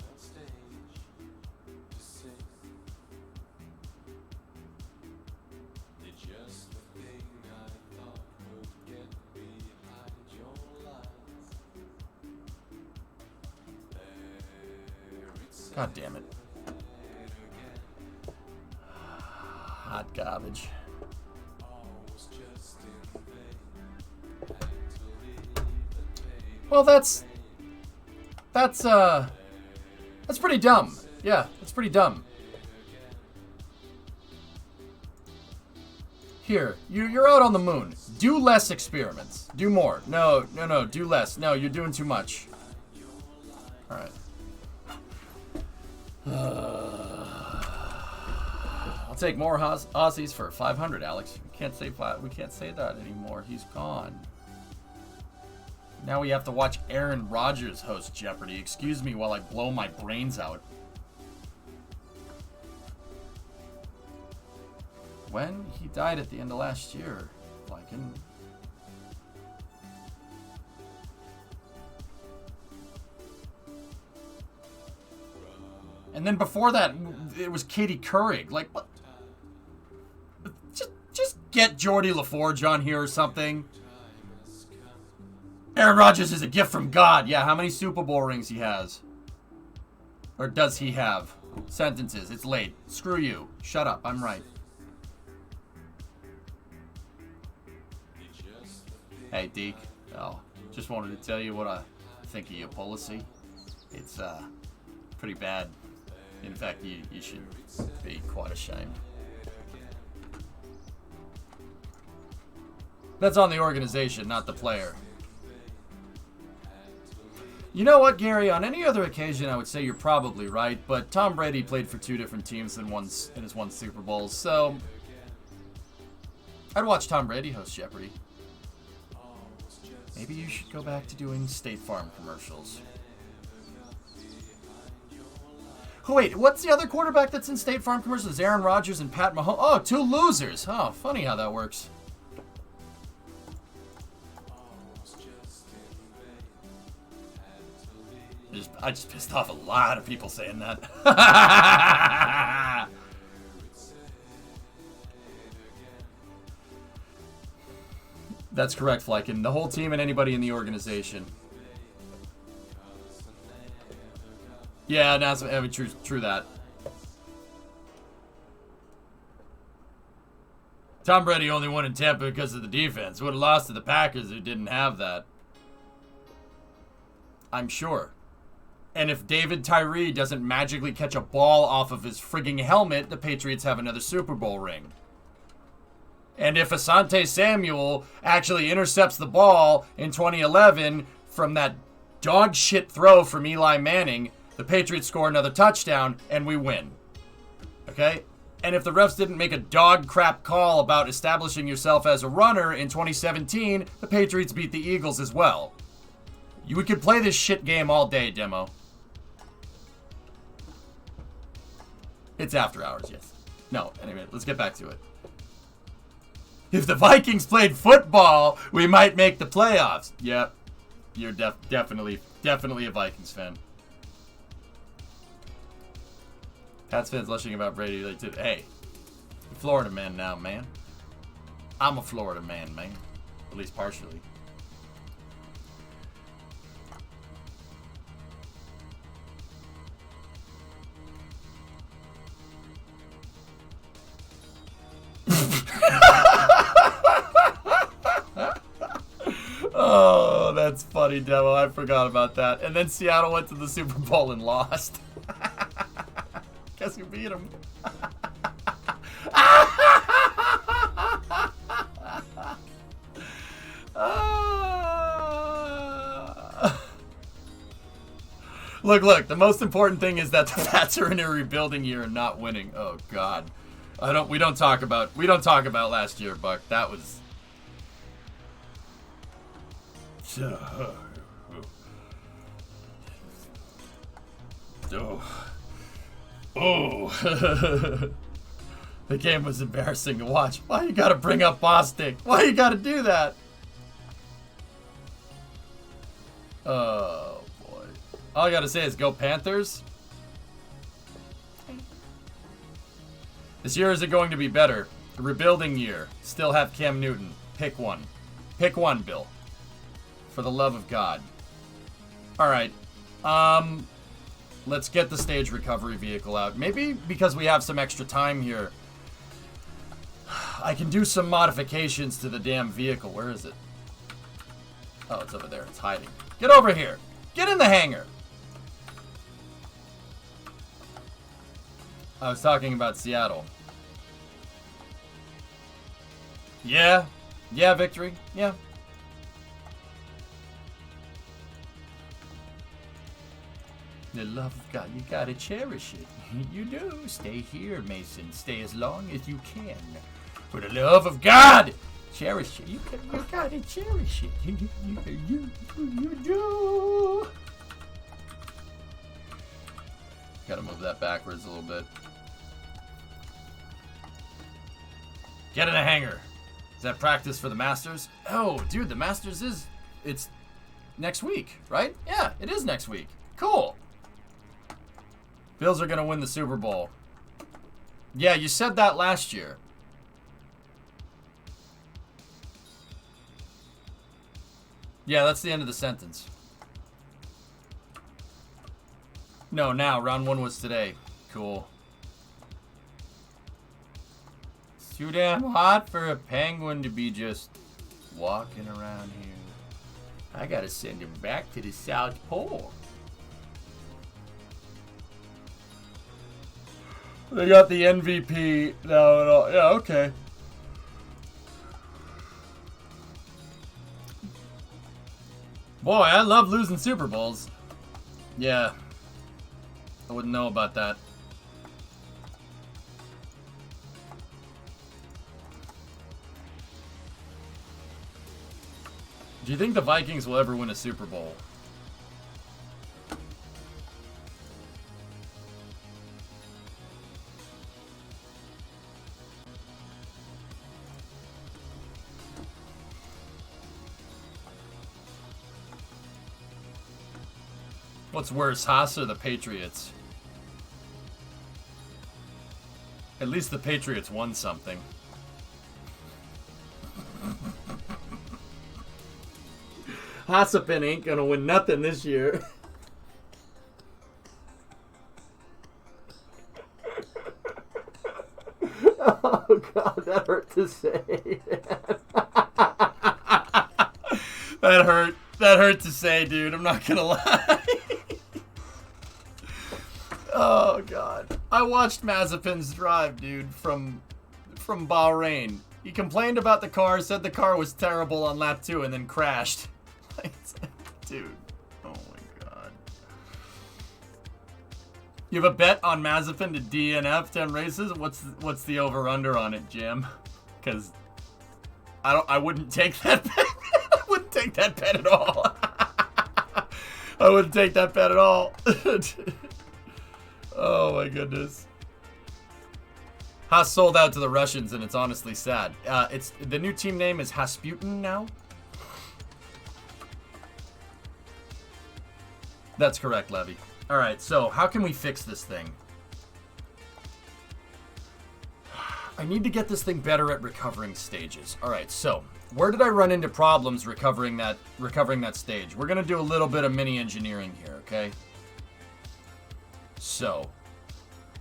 God damn it. Hot garbage. Well, that's pretty dumb. Yeah, that's pretty dumb. Here, you're out on the moon. Do less experiments. Do more. No, do less. No, you're doing too much. All right. I'll take more Aussies for 500, Alex. We can't say that anymore. He's gone. Now we have to watch Aaron Rodgers host Jeopardy. Excuse me while I blow my brains out. When? He died at the end of last year. Viking. And then before that, it was Katie Couric. Like, what? Just get Geordie LaForge on here or something. Aaron Rodgers is a gift from God. Yeah, how many Super Bowl rings he has? Or does he have? Sentences. It's late. Screw you. Shut up. I'm right. Hey, Deke. Oh, just wanted to tell you what I think of your policy. It's, pretty bad. In fact, you should be quite ashamed. That's on the organization, not the player. You know what, Gary? On any other occasion, I would say you're probably right, but Tom Brady played for 2 different teams and has won Super Bowls, so I'd watch Tom Brady host Jeopardy. Maybe you should go back to doing State Farm commercials. Oh, wait, what's the other quarterback that's in State Farm commercials? Aaron Rodgers and Pat Mahomes. Oh, 2 losers. Oh, funny how that works. I just pissed off a lot of people saying that. That's correct, Flykin. The whole team and anybody in the organization. Yeah, that's true that. Tom Brady only won in Tampa because of the defense. Would have lost to the Packers who didn't have that. I'm sure. And if David Tyree doesn't magically catch a ball off of his frigging helmet, the Patriots have another Super Bowl ring. And if Asante Samuel actually intercepts the ball in 2011 from that dog shit throw from Eli Manning, the Patriots score another touchdown and we win. Okay? And if the refs didn't make a dog crap call about establishing yourself as a runner in 2017, the Patriots beat the Eagles as well. We could play this shit game all day, Demo. It's after hours, yes. No, anyway, let's get back to it. If the Vikings played football, we might make the playoffs. Yep. You're definitely a Vikings fan. Pats fans lushing about Brady. Like, hey, Florida man now, man. I'm a Florida man, man. At least partially. Oh, that's funny, Demo. I forgot about that. And then Seattle went to the Super Bowl and lost. Guess who beat them? Look. The most important thing is that the Pats are in a rebuilding year and not winning. Oh God, We don't talk about last year, Buck. That was. Oh. The game was embarrassing to watch. Why you gotta bring up Bostic? Why you gotta do that? Oh, boy. All I gotta say is go Panthers. This year isn't going to be better. A rebuilding year. Still have Cam Newton. Pick one. Pick one, Bill. For the love of God. Alright. Let's get the stage recovery vehicle out. Maybe because we have some extra time here, I can do some modifications to the damn vehicle. Where is it? Oh, it's over there. It's hiding. Get over here. Get in the hangar. I was talking about Seattle. Yeah. Yeah, victory. Yeah. The love of God, you gotta cherish it. You do. Stay here, Mason. Stay as long as you can. For the love of God, cherish it. You gotta cherish it. You do. Gotta move that backwards a little bit. Get in a hangar. Is that practice for the Masters? Oh, dude, the Masters it's next week, right? Yeah, it is next week. Cool. Bills are gonna win the Super Bowl. Yeah, you said that last year. Yeah, that's the end of the sentence. No, now. Round 1 was today. Cool. It's too damn hot for a penguin to be just walking around here. I gotta send him back to the South Pole. They got the MVP. No. Yeah, okay. Boy, I love losing Super Bowls. Yeah. I wouldn't know about that. Do you think the Vikings will ever win a Super Bowl? What's worse, Haas or the Patriots? At least the Patriots won something. Haasapin ain't gonna win nothing this year. Oh god, that hurt to say. That hurt. That hurt to say, dude. I'm not gonna lie. Oh god. I watched Mazepin's drive, dude, from Bahrain. He complained about the car, said the car was terrible on lap 2, and then crashed. Like, dude. Oh my god. You have a bet on Mazepin to DNF 10 races? What's the over-under on it, Jim? Because I wouldn't take that bet. I wouldn't take that bet at all. I wouldn't take that bet at all. Oh my goodness. Haas sold out to the Russians, and it's honestly sad. It's the new team name is Hasputin now. That's correct, Levy. All right, so how can we fix this thing? I need to get this thing better at recovering stages. All right, so where did I run into problems recovering that stage? We're gonna do a little bit of mini engineering here, okay? So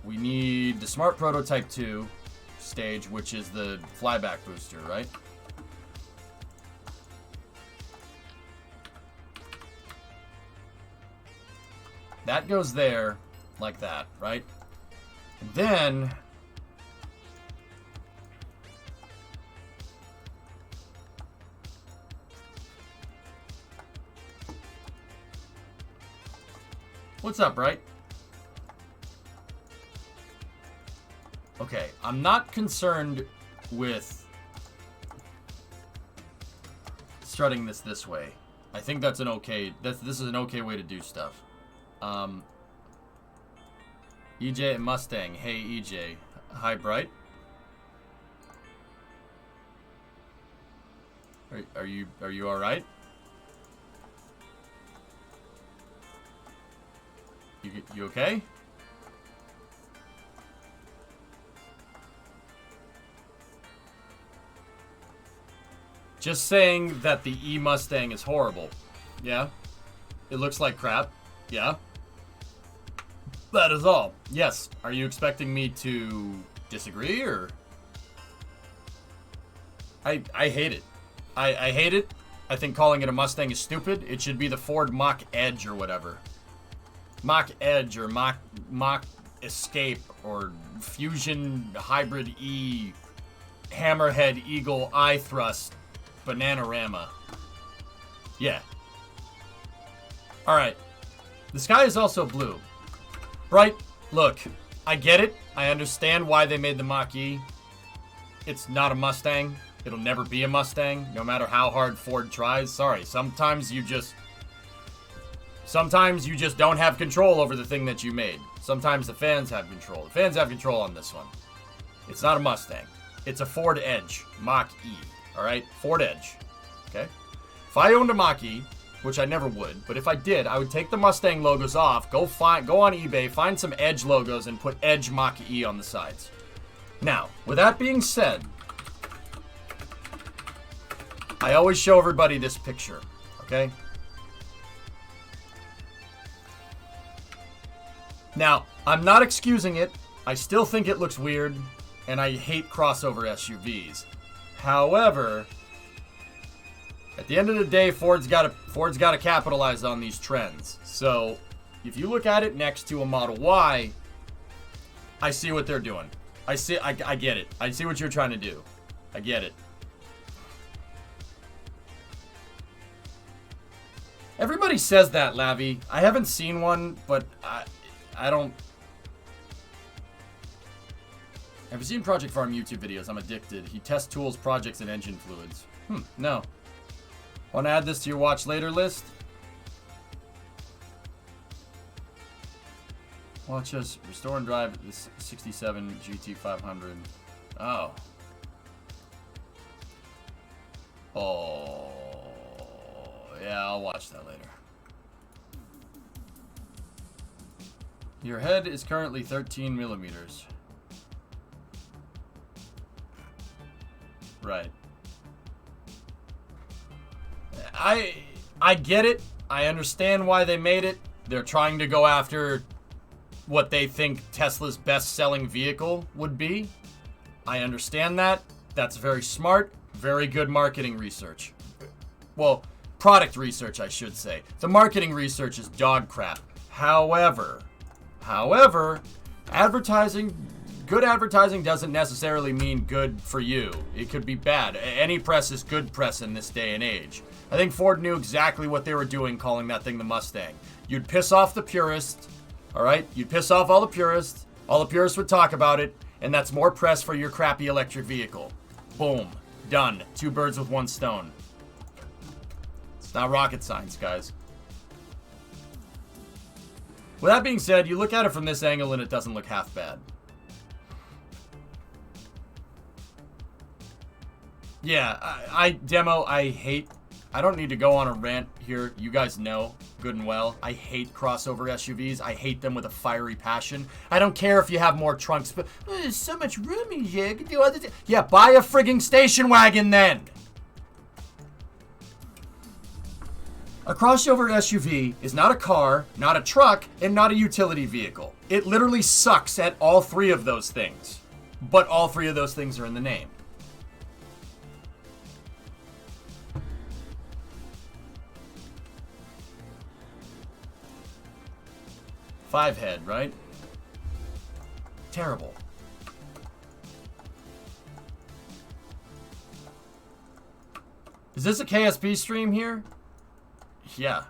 we need the Smart Prototype 2 stage, which is the flyback booster, right? That goes there like that, right? And then what's up, right? Okay, I'm not concerned with strutting this way. I think that's an okay. This is an okay way to do stuff. EJ and Mustang. Hey EJ. Hi Bright. Are you all right? You okay? Just saying that the E Mustang is horrible. Yeah? It looks like crap. Yeah? That is all. Yes. Are you expecting me to disagree, or? I hate it. I hate it. I think calling it a Mustang is stupid. It should be the Ford Mach Edge or whatever. Mach Edge or Mach Escape or Fusion Hybrid E Hammerhead Eagle I Thrust Bananarama. Yeah. Alright. The sky is also blue. Bright, look, I get it. I understand why they made the Mach-E. It's not a Mustang. It'll never be a Mustang, no matter how hard Ford tries. Sorry, sometimes you just don't have control over the thing that you made. Sometimes the fans have control. The fans have control on this one. It's not a Mustang. It's a Ford Edge Mach-E. All right, Ford Edge. Okay. If I owned a Mach-E, which I never would, but if I did, I would take the Mustang logos off, go on eBay, find some Edge logos, and put Edge Mach-E on the sides. Now, with that being said, I always show everybody this picture, okay? Now, I'm not excusing it. I still think it looks weird, and I hate crossover SUVs. However, at the end of the day, Ford's got to capitalize on these trends. So, if you look at it next to a Model Y, I see what they're doing. I get it. I see what you're trying to do. I get it. Everybody says that, Lavi. I haven't seen one, but I don't... Have you seen Project Farm YouTube videos? I'm addicted. He tests tools, projects, and engine fluids. No. Want to add this to your watch later list? Watch us restore and drive this 67 GT500. Oh. Oh. Yeah, I'll watch that later. Your head is currently 13 millimeters. Right. I get it. I understand why they made it. They're trying to go after what they think Tesla's best-selling vehicle would be. I understand that. That's very smart. Very good marketing research. Well, product research, I should say. The marketing research is dog crap. However, good advertising doesn't necessarily mean good for you. It could be bad. Any press is good press in this day and age. I think Ford knew exactly what they were doing calling that thing the Mustang. You'd piss off the purists, all right? You'd piss off all the purists. All the purists would talk about it, and that's more press for your crappy electric vehicle. Boom. Done. 2 birds with 1 stone. It's not rocket science, guys. With that being said, you look at it from this angle and it doesn't look half bad. Yeah, I don't need to go on a rant here. You guys know good and well. I hate crossover SUVs. I hate them with a fiery passion. I don't care if you have more trunks, but there's so much room in here. I can do other things. Yeah, buy a frigging station wagon then. A crossover SUV is not a car, not a truck, and not a utility vehicle. It literally sucks at all 3 of those things. But all 3 of those things are in the name. Five head, right? Terrible. Is this a KSP stream here? Yeah.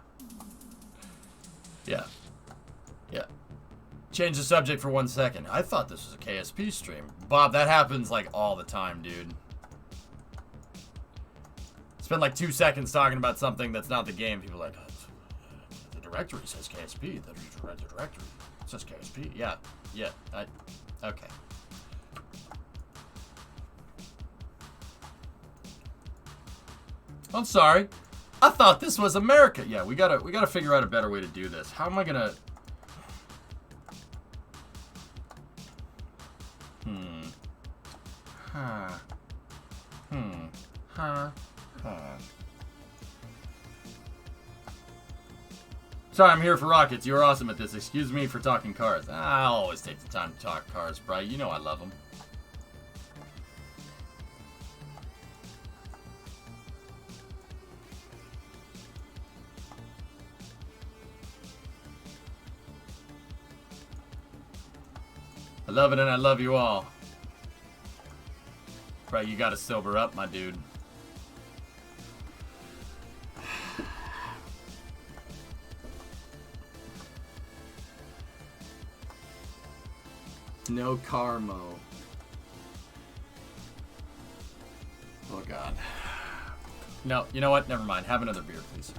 Yeah. Yeah. Change the subject for 1 second. I thought this was a KSP stream. Bob, that happens like all the time, dude. Spend like 2 seconds talking about something that's not the game. People are like, the directory says KSP. The directory says KSP. Yeah. Yeah. Okay. I'm sorry. I thought this was America. Yeah, we gotta figure out a better way to do this. How am I gonna... Sorry, I'm here for rockets. You're awesome at this. Excuse me for talking cars. I'll always take the time to talk cars, Bright. You know I love them. I love it and I love you all. Right, you gotta sober up, my dude. No Carmo. Oh god. No, you know what? Never mind. Have another beer, please.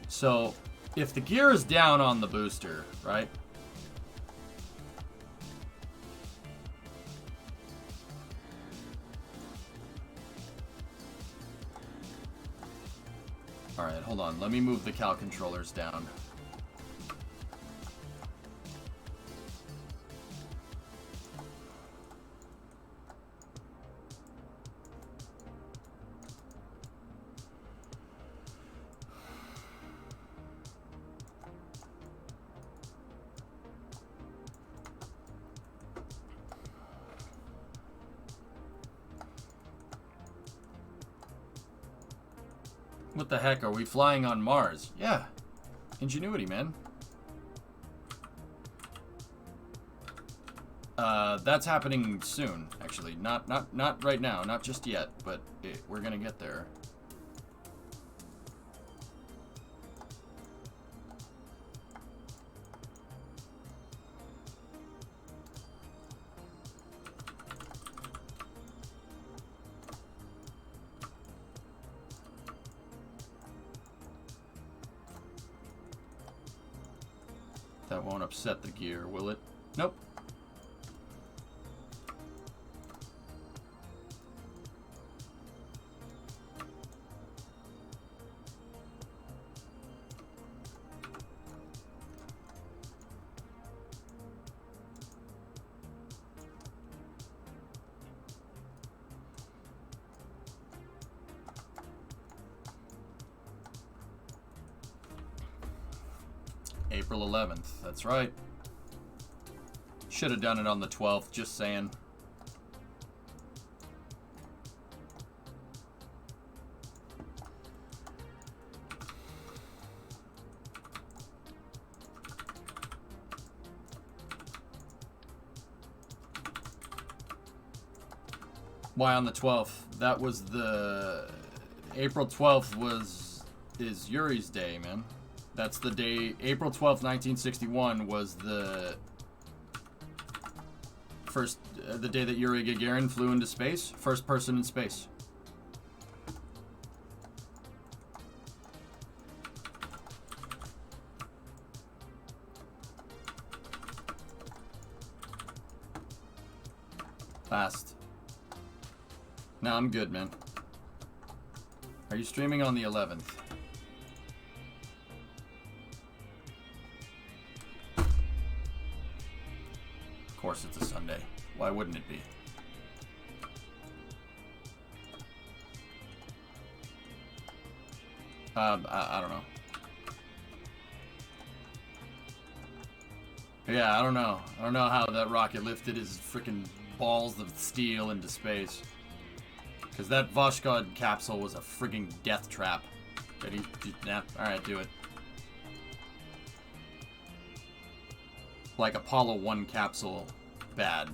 So, if the gear is down on the booster, right? Alright, hold on. Let me move the Cal controllers down. What the heck? Are we flying on Mars? Yeah. Ingenuity, man. That's happening soon, actually. Not right now. Not just yet, but we're gonna get there. That won't upset the gear, will it? Nope. April 11th, that's right. Should have done it on the 12th, just saying. Why on the 12th? That was the... April 12th is Yuri's day, man. That's the day, April 12th, 1961 was the first, the day that Yuri Gagarin flew into space. First person in space. Fast. No, I'm good, man. Are you streaming on the 11th? Of course it's a Sunday. Why wouldn't it be? I don't know. Yeah, I don't know. I don't know how that rocket lifted his freaking balls of steel into space. Because that Voskhod capsule was a frigging death trap. That he nah, alright, do it. Like Apollo 1 capsule, bad.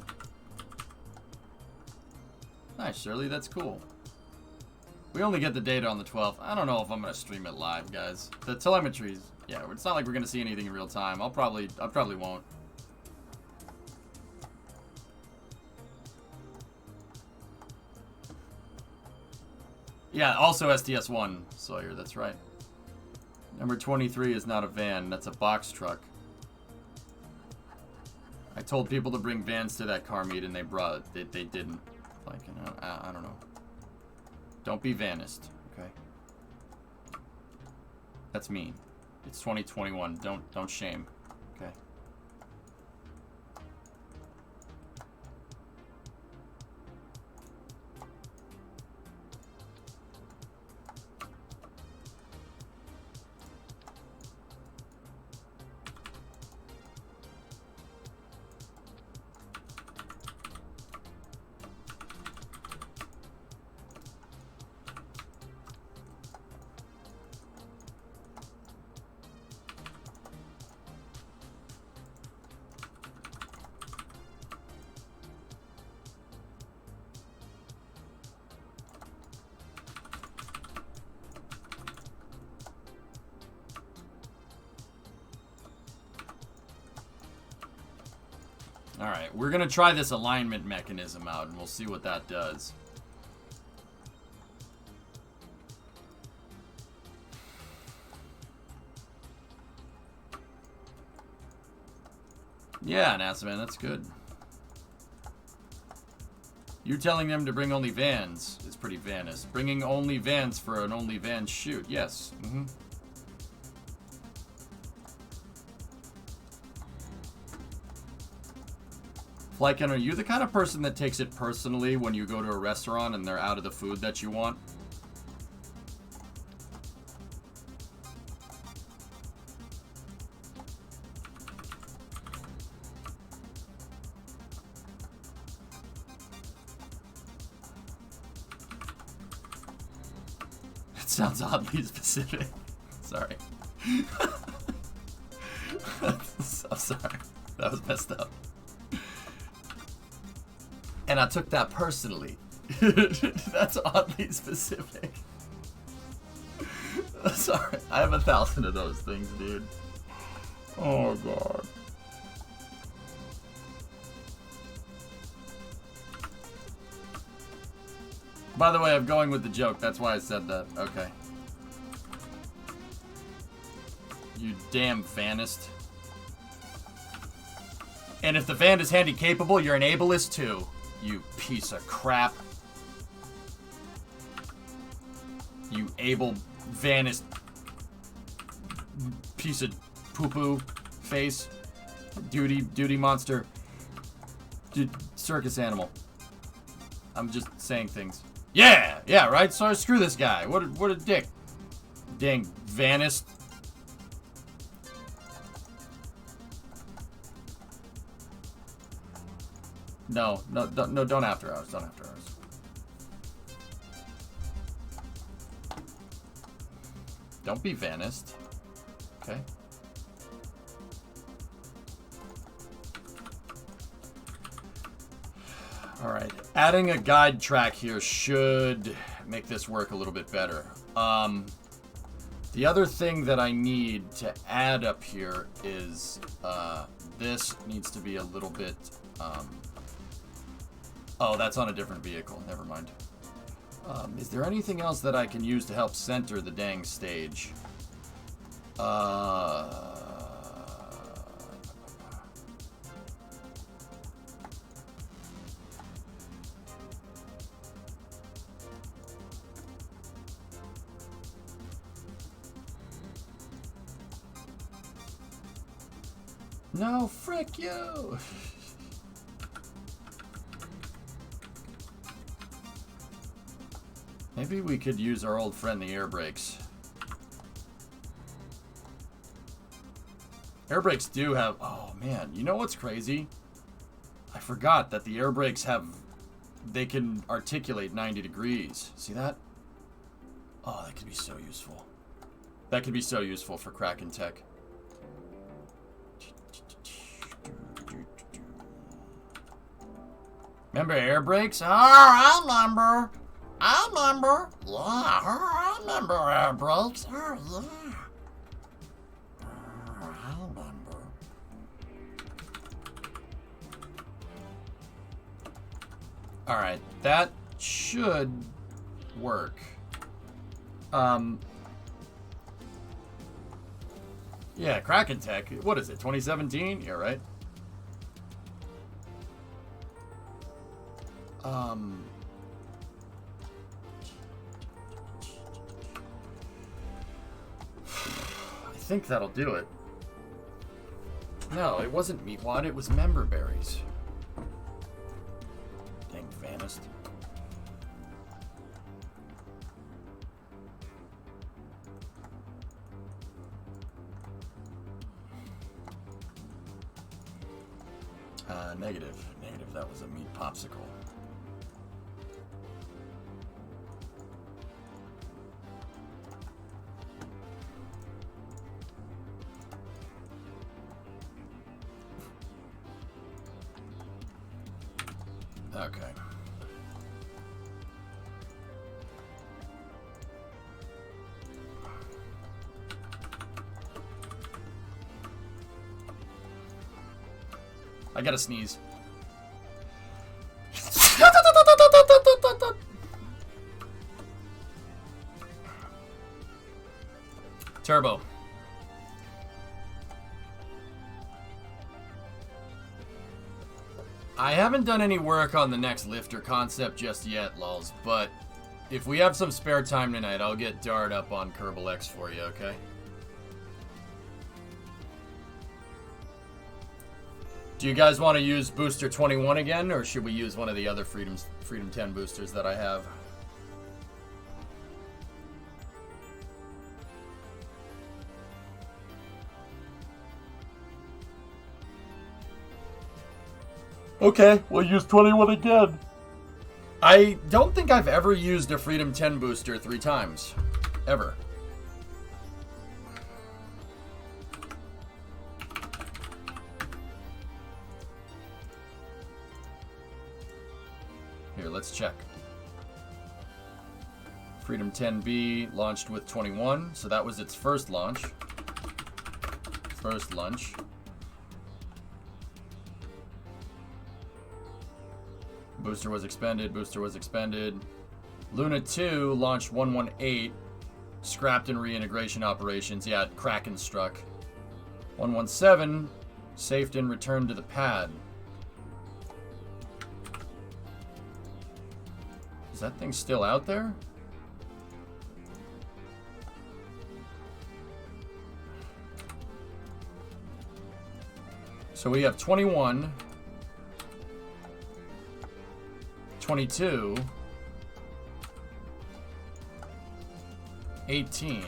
Nice, Shirley, that's cool. We only get the data on the 12th. I don't know if I'm gonna stream it live, guys. The telemetry's, yeah, it's not like we're gonna see anything in real time. I probably won't. Yeah, also STS-1, Sawyer, that's right. Number 23 is not a van, that's a box truck. I told people to bring vans to that car meet and they brought it. They didn't. Like, you know, I don't know. Don't be vanist, okay? That's mean. It's 2021. Don't shame, okay? Alright, we're gonna try this alignment mechanism out, and we'll see what that does. Yeah, NASA man, that's good. You telling them to bring only vans is pretty vanist. Bringing only vans for an only van shoot. Yes. Mm-hmm. Flyken, are you the kind of person that takes it personally when you go to a restaurant and they're out of the food that you want? It sounds oddly specific. Sorry. I'm sorry. That was messed up. And I took that personally. That's oddly specific. Sorry. I have 1,000 of those things, dude. Oh, God. By the way, I'm going with the joke. That's why I said that. Okay. You damn fanist. And if the van is handy capable, you're an ableist too. You piece of crap. You able vanist piece of poo-poo face. Duty monster. Circus animal. I'm just saying things. Yeah, right? So screw this guy. What a dick. Dang vanist. No, don't after hours. Don't after hours. Don't be vanist. Okay. Alright. Adding a guide track here should make this work a little bit better. The other thing that I need to add up here is this needs to be a little bit... Oh, that's on a different vehicle. Never mind. Is there anything else that I can use to help center the dang stage? No, frick you! Maybe we could use our old friend, the air brakes. Air brakes do have... Oh, man. You know what's crazy? I forgot that the air brakes have... They can articulate 90 degrees. See that? Oh, that could be so useful. That could be so useful for Kraken Tech. Remember air brakes? Oh, I remember. I remember. Yeah, I remember air brakes. Oh, yeah. Oh, I remember. Alright, that should work. Yeah, Kraken Tech. What is it, 2017? Yeah, right? I think that'll do it. No, it wasn't meatwad, it was member berries. Dang vanist. Negative. Negative, that was a meat popsicle. Okay. I gotta sneeze. Turbo. I haven't done any work on the next lifter concept just yet, lulz, but if we have some spare time tonight, I'll get Dart up on Kerbal X for you, okay? Do you guys want to use booster 21 again, or should we use one of the other Freedom 10 boosters that I have? Okay, we'll use 21 again. I don't think I've ever used a Freedom 10 booster 3 times. Ever. Here, let's check. Freedom 10B launched with 21, so that was its first launch. First launch. Booster was expended, booster was expended. Luna 2 launched 118, scrapped in reintegration operations. Yeah, Kraken struck. 117, safed and returned to the pad. Is that thing still out there? So we have 21, 22, 18.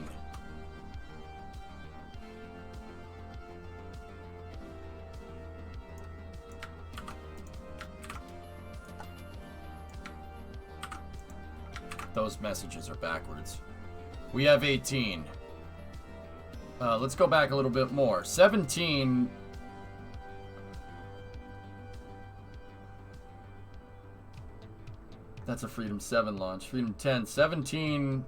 Those messages are backwards. We have 18. Let's go back a little bit more. 17. That's a Freedom 7 launch. Freedom 10. 17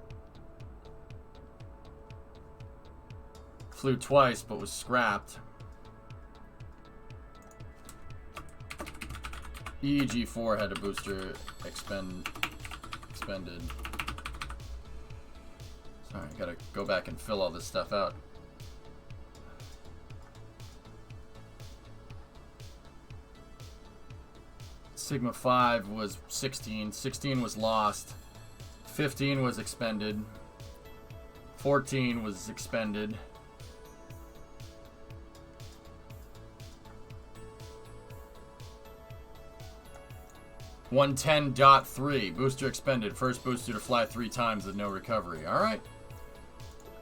flew twice but was scrapped. EEG4 had a booster expended. Sorry, I gotta go back and fill all this stuff out. Sigma 5 was 16. 16 was lost. 15 was expended. 14 was expended. .3 booster expended. First booster to fly 3 times with no recovery. All right,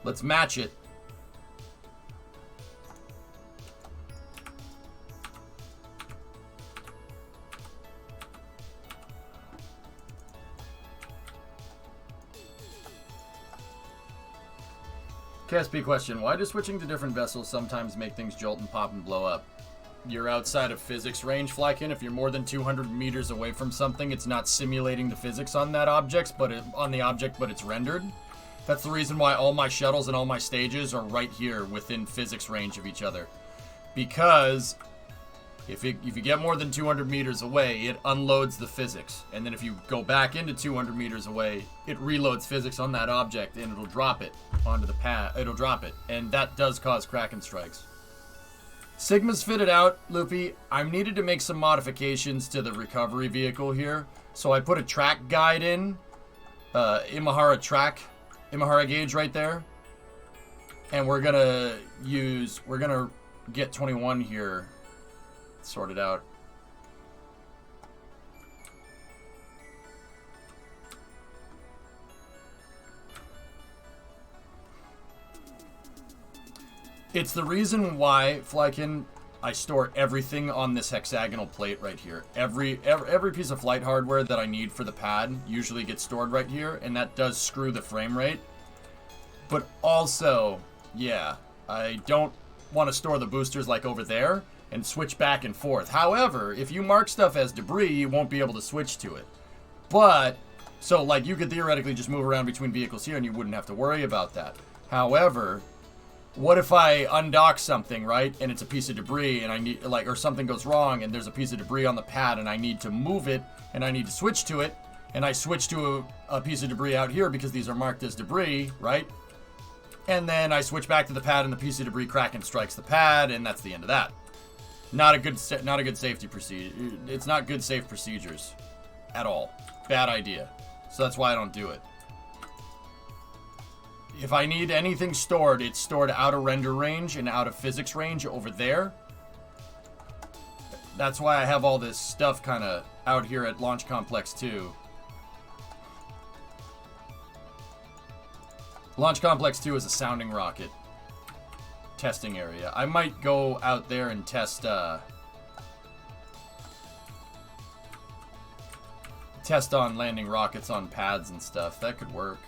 let's match it. KSP question: why does switching to different vessels sometimes make things jolt and pop and blow up? You're outside of physics range, Flykin. If you're more than 200 meters away from something, it's not simulating the physics on that object, but it's rendered. That's the reason why all my shuttles and all my stages are right here within physics range of each other. Because if you get more than 200 meters away, it unloads the physics. And then if you go back into 200 meters away, it reloads physics on that object and it'll drop it onto the pad. It'll drop it. And that does cause Kraken strikes. Sigma's fitted out, Loopy. I needed to make some modifications to the recovery vehicle here. So I put a track guide in. Imahara gauge right there. And we're gonna get 21 here sorted out. It's the reason why, Flykin, I store everything on this hexagonal plate right here. Every piece of flight hardware that I need for the pad usually gets stored right here, and that does screw the frame rate. But also, yeah, I don't want to store the boosters like over there and switch back and forth. However, if you mark stuff as debris, you won't be able to switch to it. But, so like you could theoretically just move around between vehicles here and you wouldn't have to worry about that. However, what if I undock something, right? And it's a piece of debris and I need, like, or something goes wrong and there's a piece of debris on the pad and I need to move it and I need to switch to it. And I switch to a piece of debris out here because these are marked as debris, right? And then I switch back to the pad and the piece of debris crack and strikes the pad and that's the end of that. Not a good safety procedure. It's not good safe procedures at all. Bad idea. So that's why I don't do it. If I need anything stored, it's stored out of render range and out of physics range over there. That's why I have all this stuff kind of out here at Launch Complex 2. Launch Complex 2 is a sounding rocket testing area. I might go out there and test on landing rockets on pads and stuff. That could work.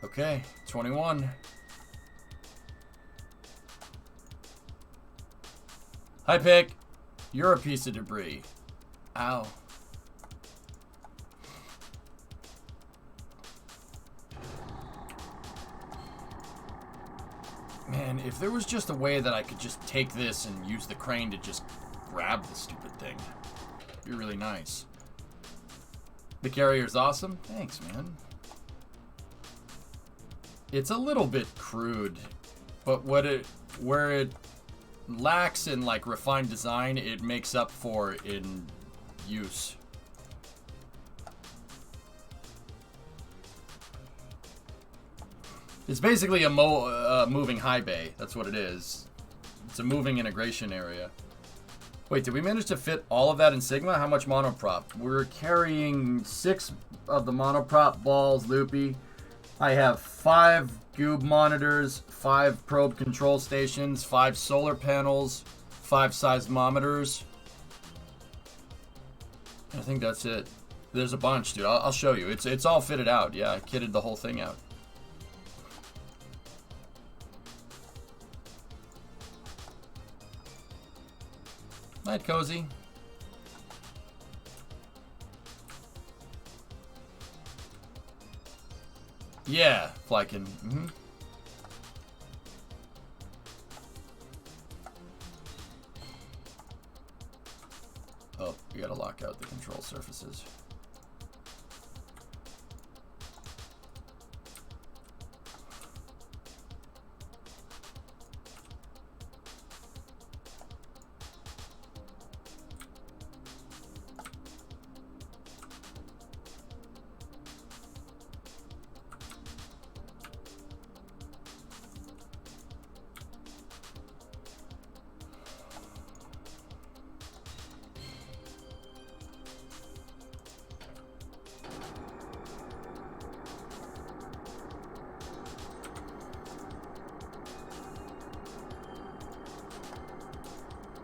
Okay, 21. Hi, Pick. You're a piece of debris. Ow. Man, if there was just a way that I could just take this and use the crane to just grab the stupid thing, it'd be really nice. The carrier's awesome. Thanks, man. It's a little bit crude, but where it lacks in like refined design, it makes up for in use. It's basically a moving high bay. That's what it is. It's a moving integration area. Wait, did we manage to fit all of that in Sigma? How much monoprop? We're carrying 6 of the monoprop balls, Loopy. I have 5 Goob monitors, 5 probe control stations, 5 solar panels, 5 seismometers. I think that's it. There's a bunch, dude. I'll show you. It's all fitted out. Yeah, I kitted the whole thing out. Night, Cozy. Yeah, Flykin. Mm-hmm. Oh, we gotta lock out the control surfaces.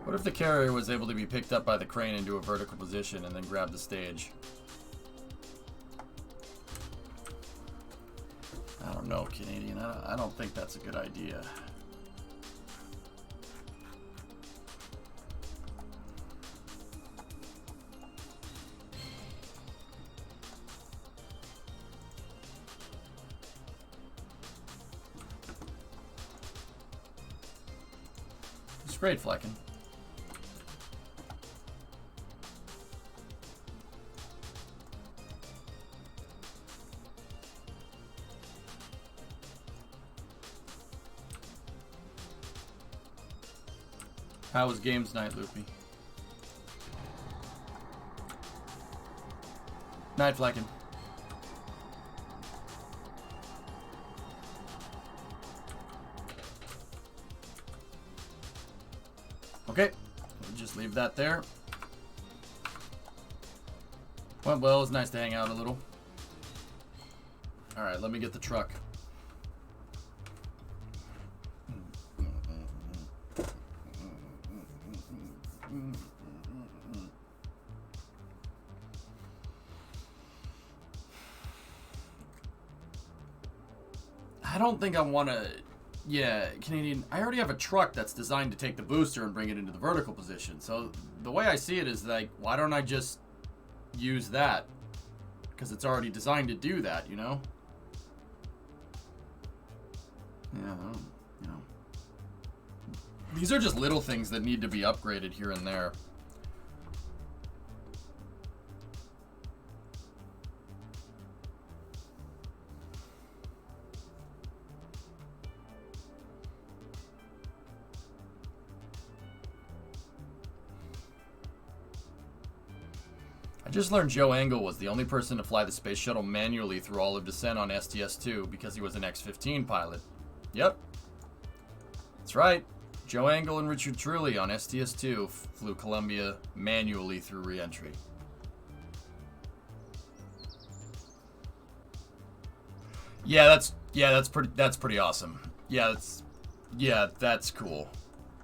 What if the carrier was able to be picked up by the crane into a vertical position and then grab the stage? I don't know, Canadian. I don't think that's a good idea. It's great, Flecken. How was games night, Loopy? Night, Flecken. Okay, we'll just leave that there. Well, it's nice to hang out a little. Alright, let me get the truck. I don't think I want to... Yeah, Canadian... I already have a truck that's designed to take the booster and bring it into the vertical position. So the way I see it is like, why don't I just use that? Because it's already designed to do that, you know? Yeah, you know. These are just little things that need to be upgraded here and there. I just learned Joe Engle was the only person to fly the space shuttle manually through all of descent on STS-2 because he was an X-15 pilot. Yep. That's right. Joe Engle and Richard Truly on STS-2 flew Columbia manually through re-entry. Yeah, that's pretty awesome. Yeah, that's cool.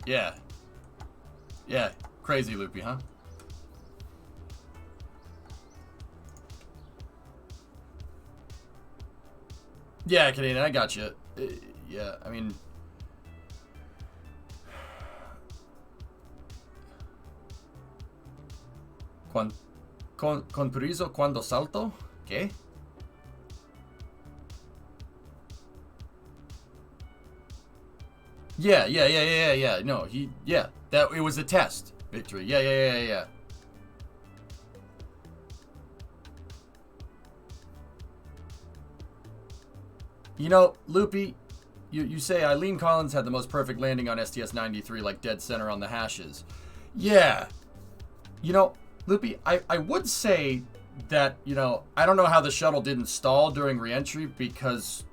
Yeah. Yeah, crazy loopy, huh? Yeah, Canadian, I got you. Yeah, I mean... Con permiso cuando salto? ¿Qué? Yeah. No, it was a test. Victory. Yeah. You know, Loopy, you say Eileen Collins had the most perfect landing on STS-93, like dead center on the hashes. Yeah. You know, Loopy, I would say that, you know, I don't know how the shuttle didn't stall during re-entry because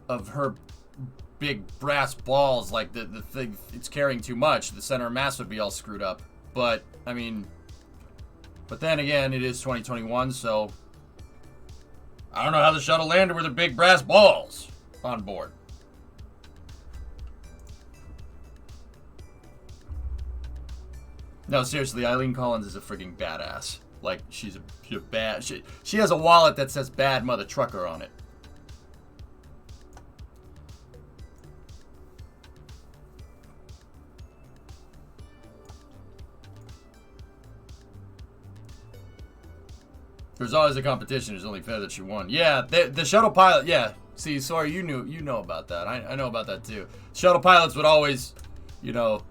of her big brass balls, like the thing, it's carrying too much. The center of mass would be all screwed up. But, I mean... But then again, it is 2021, so I don't know how the shuttle landed with the big brass balls on board. No, seriously, Eileen Collins is a freaking badass. Like, she's a bad... She has a wallet that says Bad Mother Trucker on it. There's always a competition. It's only fair that she won. Yeah, the shuttle pilot. Yeah, see, sorry, you know about that. I know about that too. Shuttle pilots would always, you know,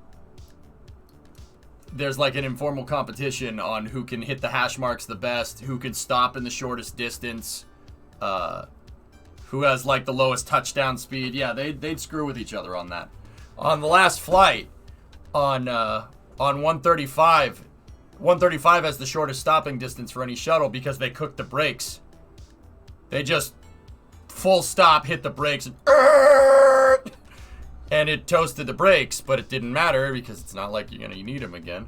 there's like an informal competition on who can hit the hash marks the best, who can stop in the shortest distance, who has like the lowest touchdown speed. Yeah, they'd screw with each other on that. On the last flight, on 135. 135 has the shortest stopping distance for any shuttle because they cooked the brakes. They just full stop, hit the brakes, and it toasted the brakes, but it didn't matter because it's not like you need them again.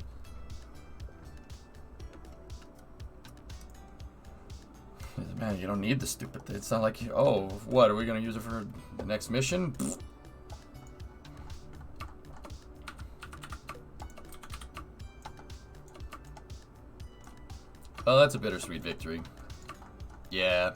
Man, you don't need the stupid thing. It's not like, oh, what, are we going to use it for the next mission? Oh, that's a bittersweet victory. Yeah.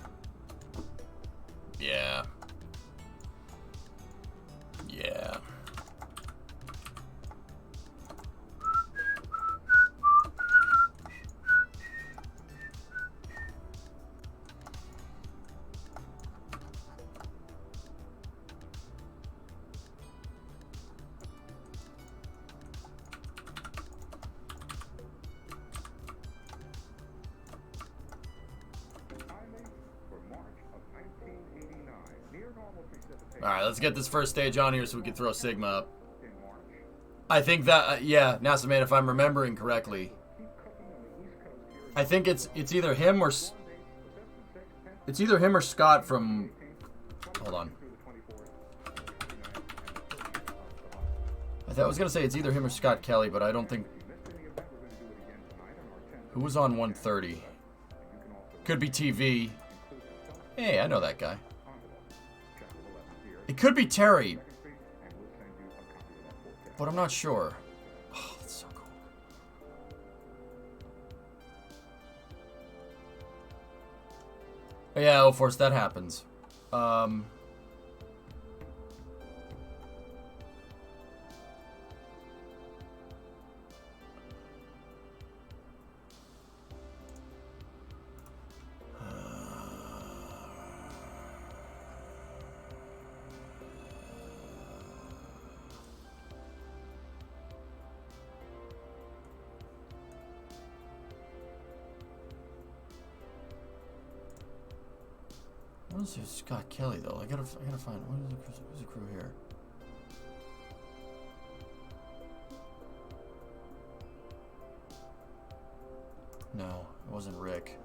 Alright, let's get this first stage on here so we can throw Sigma up. I think that, yeah, NASA man, if I'm remembering correctly, I think it's either him or Scott from, hold on. I was gonna say it's either him or Scott Kelly, but I don't think. Who was on 130? Could be TV. Hey, I know that guy. It could be Terry, but I'm not sure. Oh, that's so cool. Yeah, of course that happens. What is this Scott Kelly though? I gotta find who's the crew here. No, it wasn't Rick.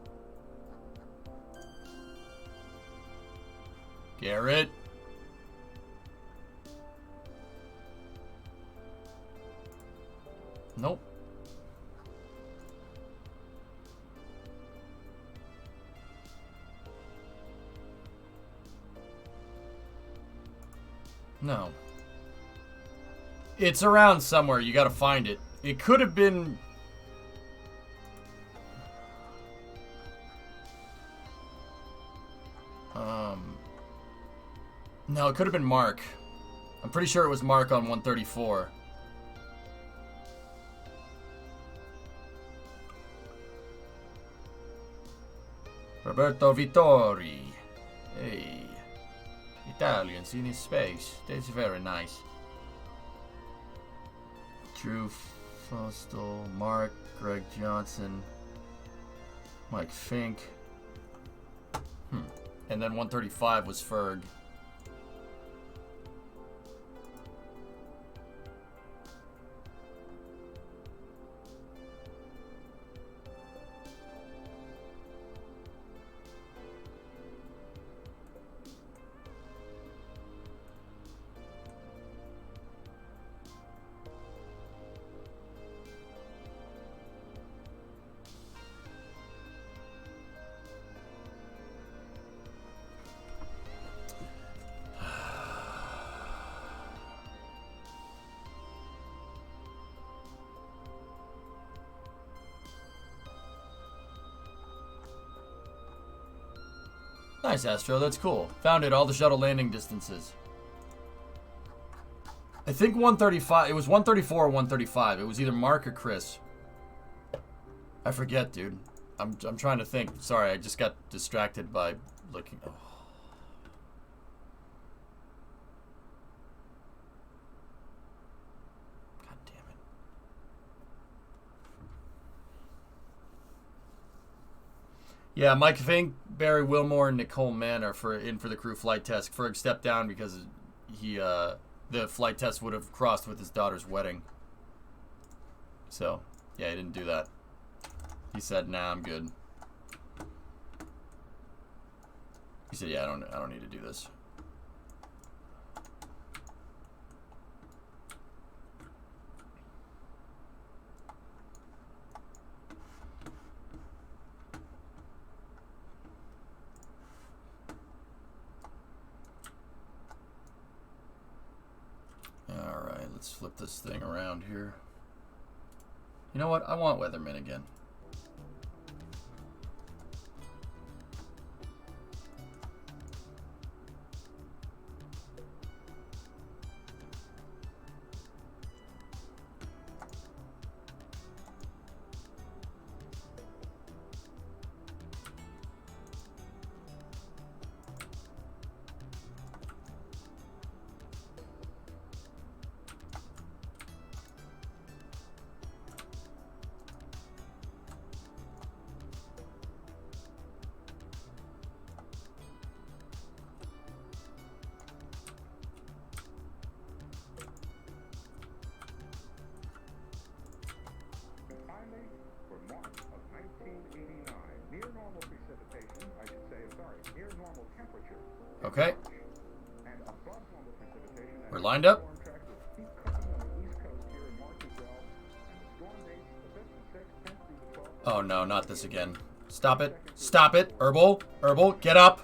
Garrett. Nope. No. It's around somewhere. You gotta find it. It could have been... No, it could have been Mark. I'm pretty sure it was Mark on 134. Roberto Vittori. Hey. Italians in his space. That's very nice. Drew Fostel, Mark, Greg Johnson, Mike Fink. And then 135 was Ferg. Nice, Astro. That's cool. Found it. All the shuttle landing distances. I think 135. It was 134 or 135. It was either Mark or Chris. I forget, dude. I'm trying to think. Sorry, I just got distracted by looking. Oh. God damn it. Yeah, Mike Fink, Barry Wilmore, and Nicole Mann are in for the crew flight test. Ferg stepped down because the flight test would have crossed with his daughter's wedding. So, yeah, he didn't do that. He said, "Nah, I'm good." He said, "Yeah, I don't need to do this." Alright, let's flip this thing around here. You know what? I want Weatherman again. Okay. We're lined up. Oh no, not this again. Stop it. Stop it. Herbal. Herbal. Get up.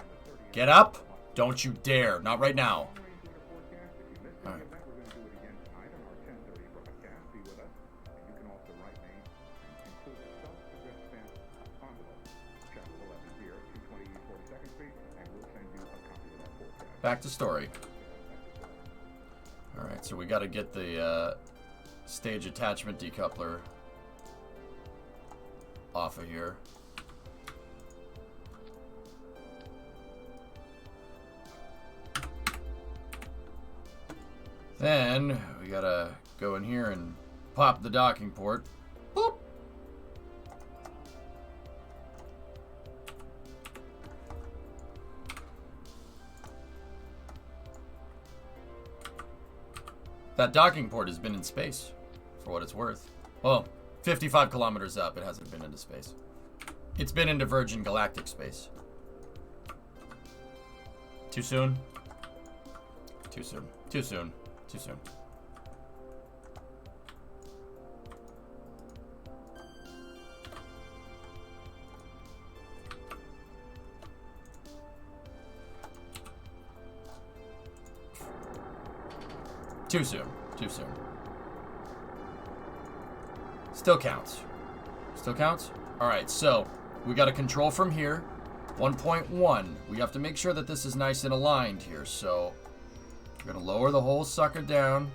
Get up. Don't you dare. Not right now. Alright. Back to story. Alright, so we gotta get the stage attachment decoupler off of here. Then we gotta go in here and pop the docking port. Boop. That docking port has been in space, for what it's worth. Well, 55 kilometers up, it hasn't been into space. It's been into Virgin Galactic space. Too soon? Too soon. Too soon. Too soon. Too soon. Too soon. Still counts. Still counts? Alright, so we got a control from here. 1.1. We have to make sure that this is nice and aligned here. So we're going to lower the whole sucker down.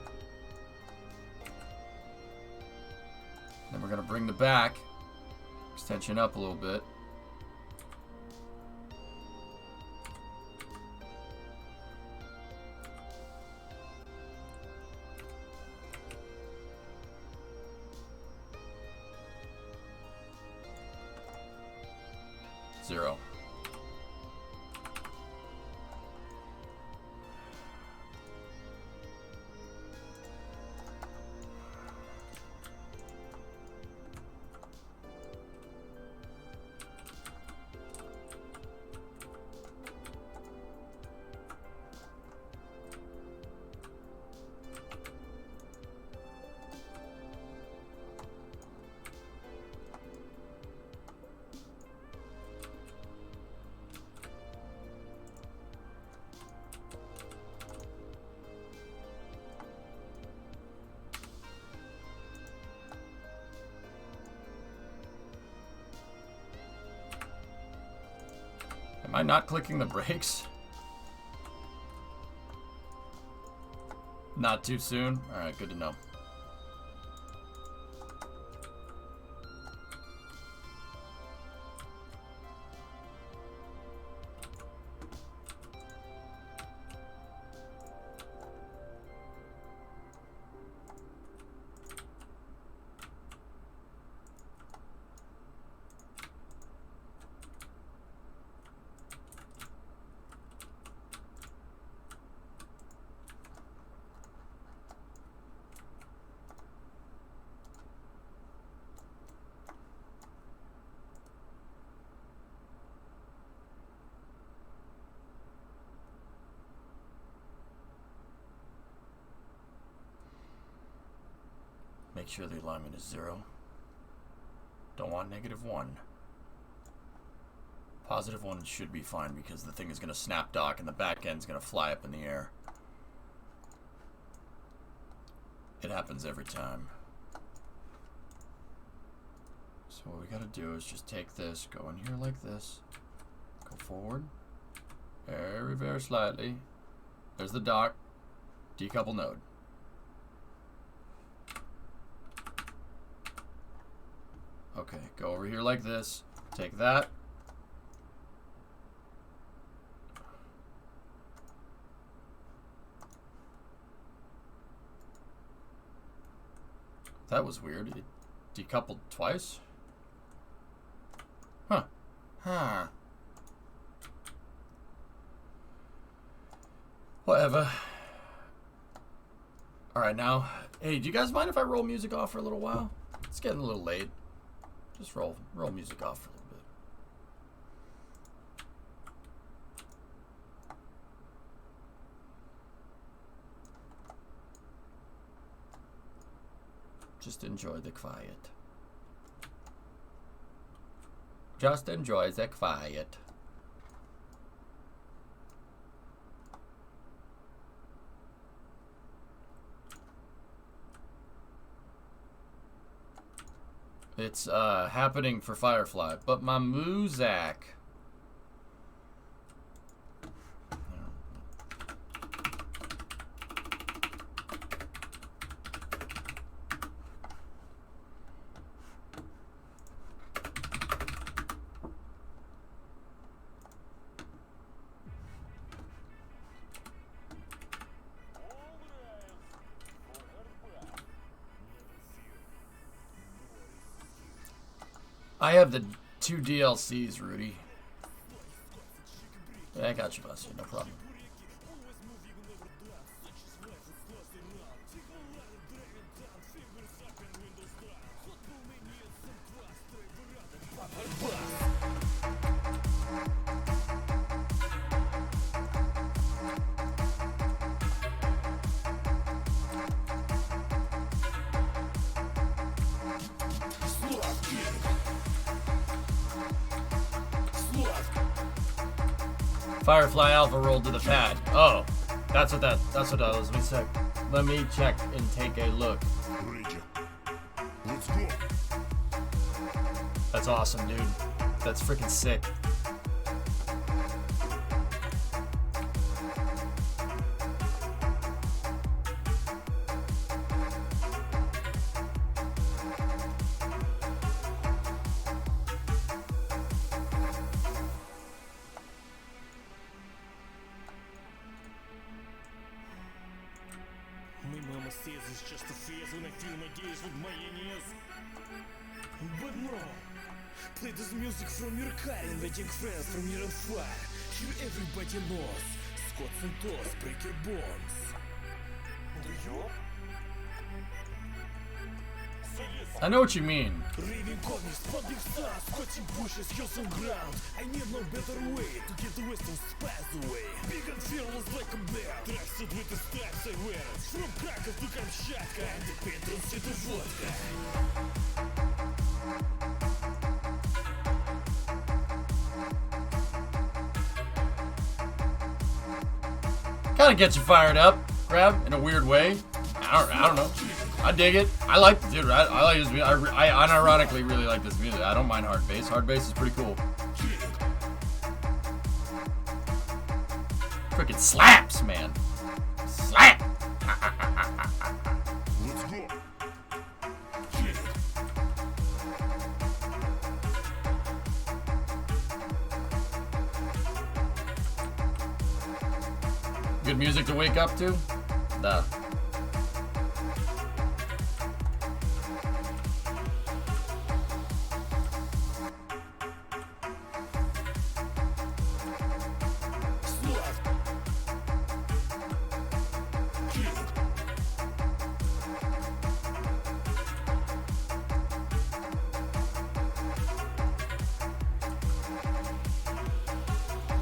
Then we're going to bring the back extension up a little bit. Zero. Am I not clicking the brakes? Not too soon? Alright, good to know. Make sure the alignment is 0. Don't want -1. +1 should be fine because the thing is going to snap dock and the back end is going to fly up in the air. It happens every time. So what we got to do is just take this, go in here like this, go forward, very, very slightly. There's the dock, decouple node. Okay, go over here like this, take that. That was weird. It decoupled twice? Huh. Huh. Whatever. Alright, now, hey, do you guys mind if I roll music off for a little while? It's getting a little late. Just roll music off for a little bit. Just enjoy the quiet. Just enjoy the quiet. It's happening for Firefly, but my Muzak. I have the 2 DLCs, Rudy. Yeah, I got you, Buster. No problem. Firefly Alpha rolled to the pad. Oh, that's what that was. Let me check and take a look. Let's go. That's awesome, dude. That's freaking sick. My mama says it's just a phase when I feel my gaze with mayonnaise. But no, play this music from your car, inviting friends from your fire. Here everybody knows, Scots and toes break your bones. Do you? I know what you mean. Raving comics, pumping stars, cutting bushes, hills and ground. I need no better way to get the western spice away. Big and fearless like a bear, tracksuit with the stripes I wear. From Krakow to Kamchatka, and the patron city vodka. Kind of gets you fired up, Grab, in a weird way. I don't know. I dig it. I like, dude. I like his music. I unironically really like this music. I don't mind hard bass. Hard bass is pretty cool. Freaking slaps, man. Slap. Let's go. Good music to wake up to? Nah.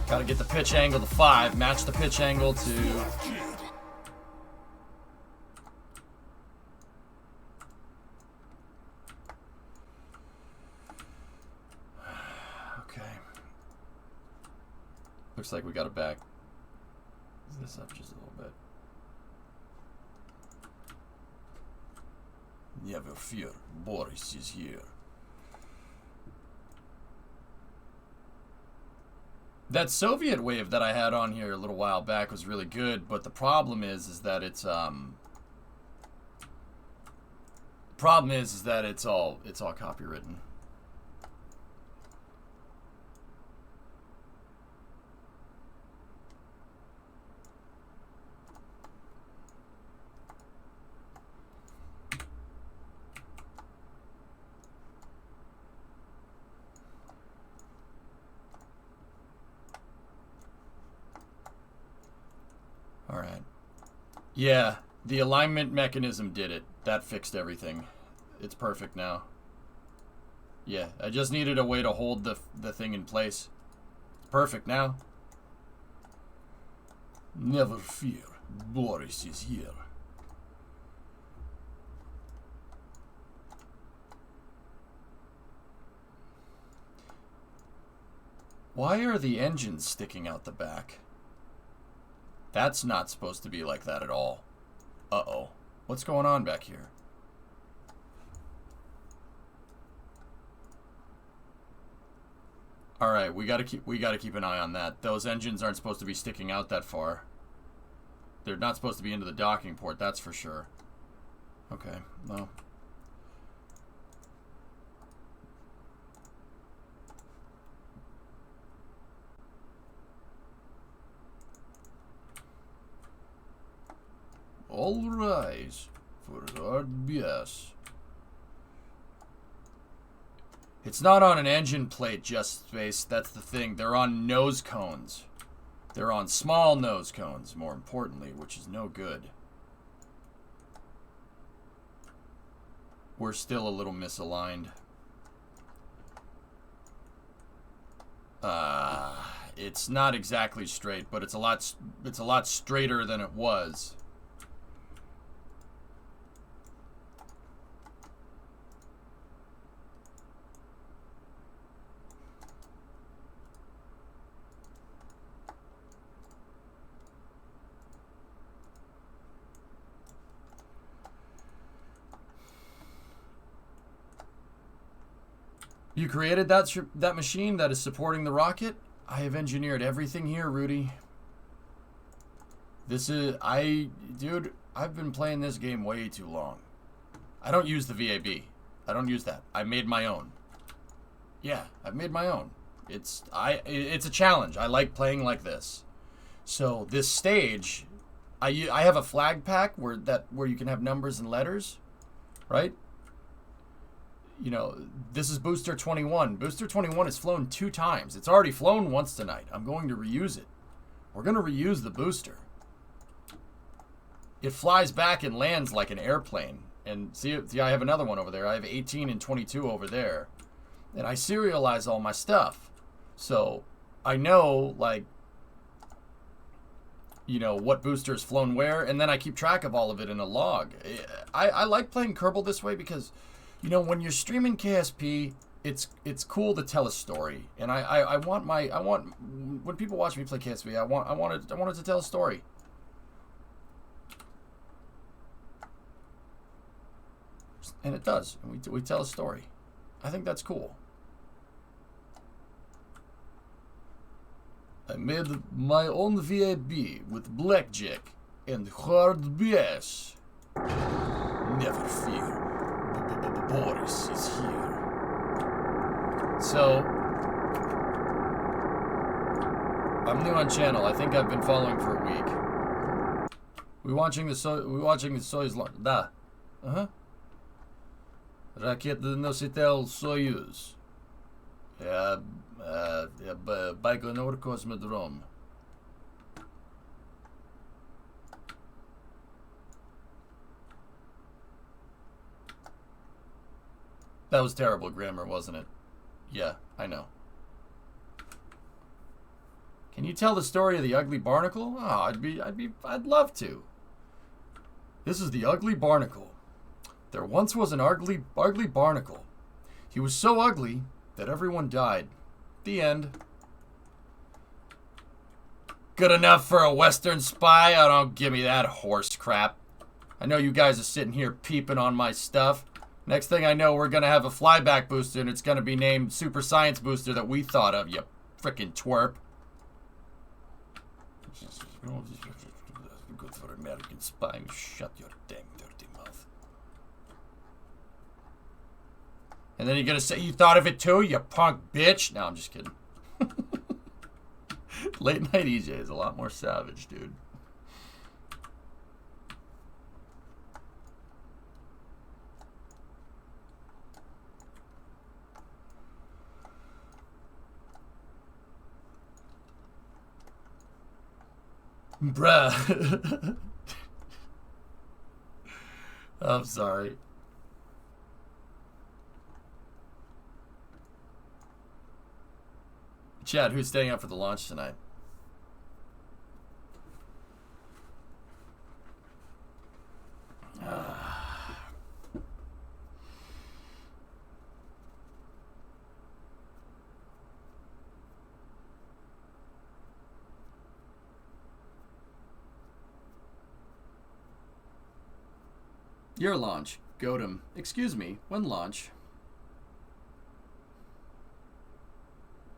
Gotta get the pitch angle to 5, match the pitch angle to... Okay. Looks like we got it back. This up just a little bit. Never fear, Boris is here. That Soviet wave that I had on here a little while back was really good, but the problem is that it's all copywritten. Alright. Yeah, the alignment mechanism did it. That fixed everything. It's perfect now. Yeah, I just needed a way to hold the thing in place. It's perfect now. Never fear, Boris is here. Why are the engines sticking out the back? That's not supposed to be like that at all. Uh-oh. What's going on back here? All right, we gotta keep an eye on that. Those engines aren't supposed to be sticking out that far. They're not supposed to be into the docking port, that's for sure. Okay, well. All rise for RBS. It's not on an engine plate, just space. That's the thing. They're on nose cones. They're on small nose cones, more importantly, which is no good. We're still a little misaligned. It's not exactly straight, but it's a lot straighter than it was. You created that machine that is supporting the rocket? I have engineered everything here, Rudy. Dude, I've been playing this game way too long. I don't use the VAB. I don't use that. I made my own. Yeah, I've made my own. It's a challenge. I like playing like this. So this stage, I have a flag pack where you can have numbers and letters, right? You know, this is Booster 21. Booster 21 has flown 2 times. It's already flown once tonight. I'm going to reuse it. We're going to reuse the booster. It flies back and lands like an airplane. And see, I have another one over there. I have 18 and 22 over there. And I serialize all my stuff. So I know, like, you know, what booster's flown where. And then I keep track of all of it in a log. I like playing Kerbal this way because, you know, when you're streaming KSP, it's cool to tell a story, and I want when people watch me play KSP, I want it to tell a story. And it does. We tell a story. I think that's cool. I made my own VAB with blackjack and hard bass. Never fear. Boris is here. So, I'm new on channel. I think I've been following for a week. We watching the Soyuz launch. Da. Ракета-носитель Союз. Байконур Космодром. That was terrible grammar, wasn't it? Yeah, I know. Can you tell the story of the ugly barnacle? Oh, I'd love to. This is the ugly barnacle. There once was an ugly barnacle. He was so ugly that everyone died. The end. Good enough for a Western spy? Oh, don't give me that horse crap. I know you guys are sitting here peeping on my stuff. Next thing I know, we're going to have a flyback booster, and it's going to be named Super Science Booster that we thought of, you frickin' twerp. Good for American spying. Shut your dang dirty mouth. And then you're going to say you thought of it too, you punk bitch? No, I'm just kidding. Late Night EJ is a lot more savage, dude. Bruh. I'm sorry. Chad, who's staying up for the launch tonight? Your launch. Godem. Excuse me. When launch?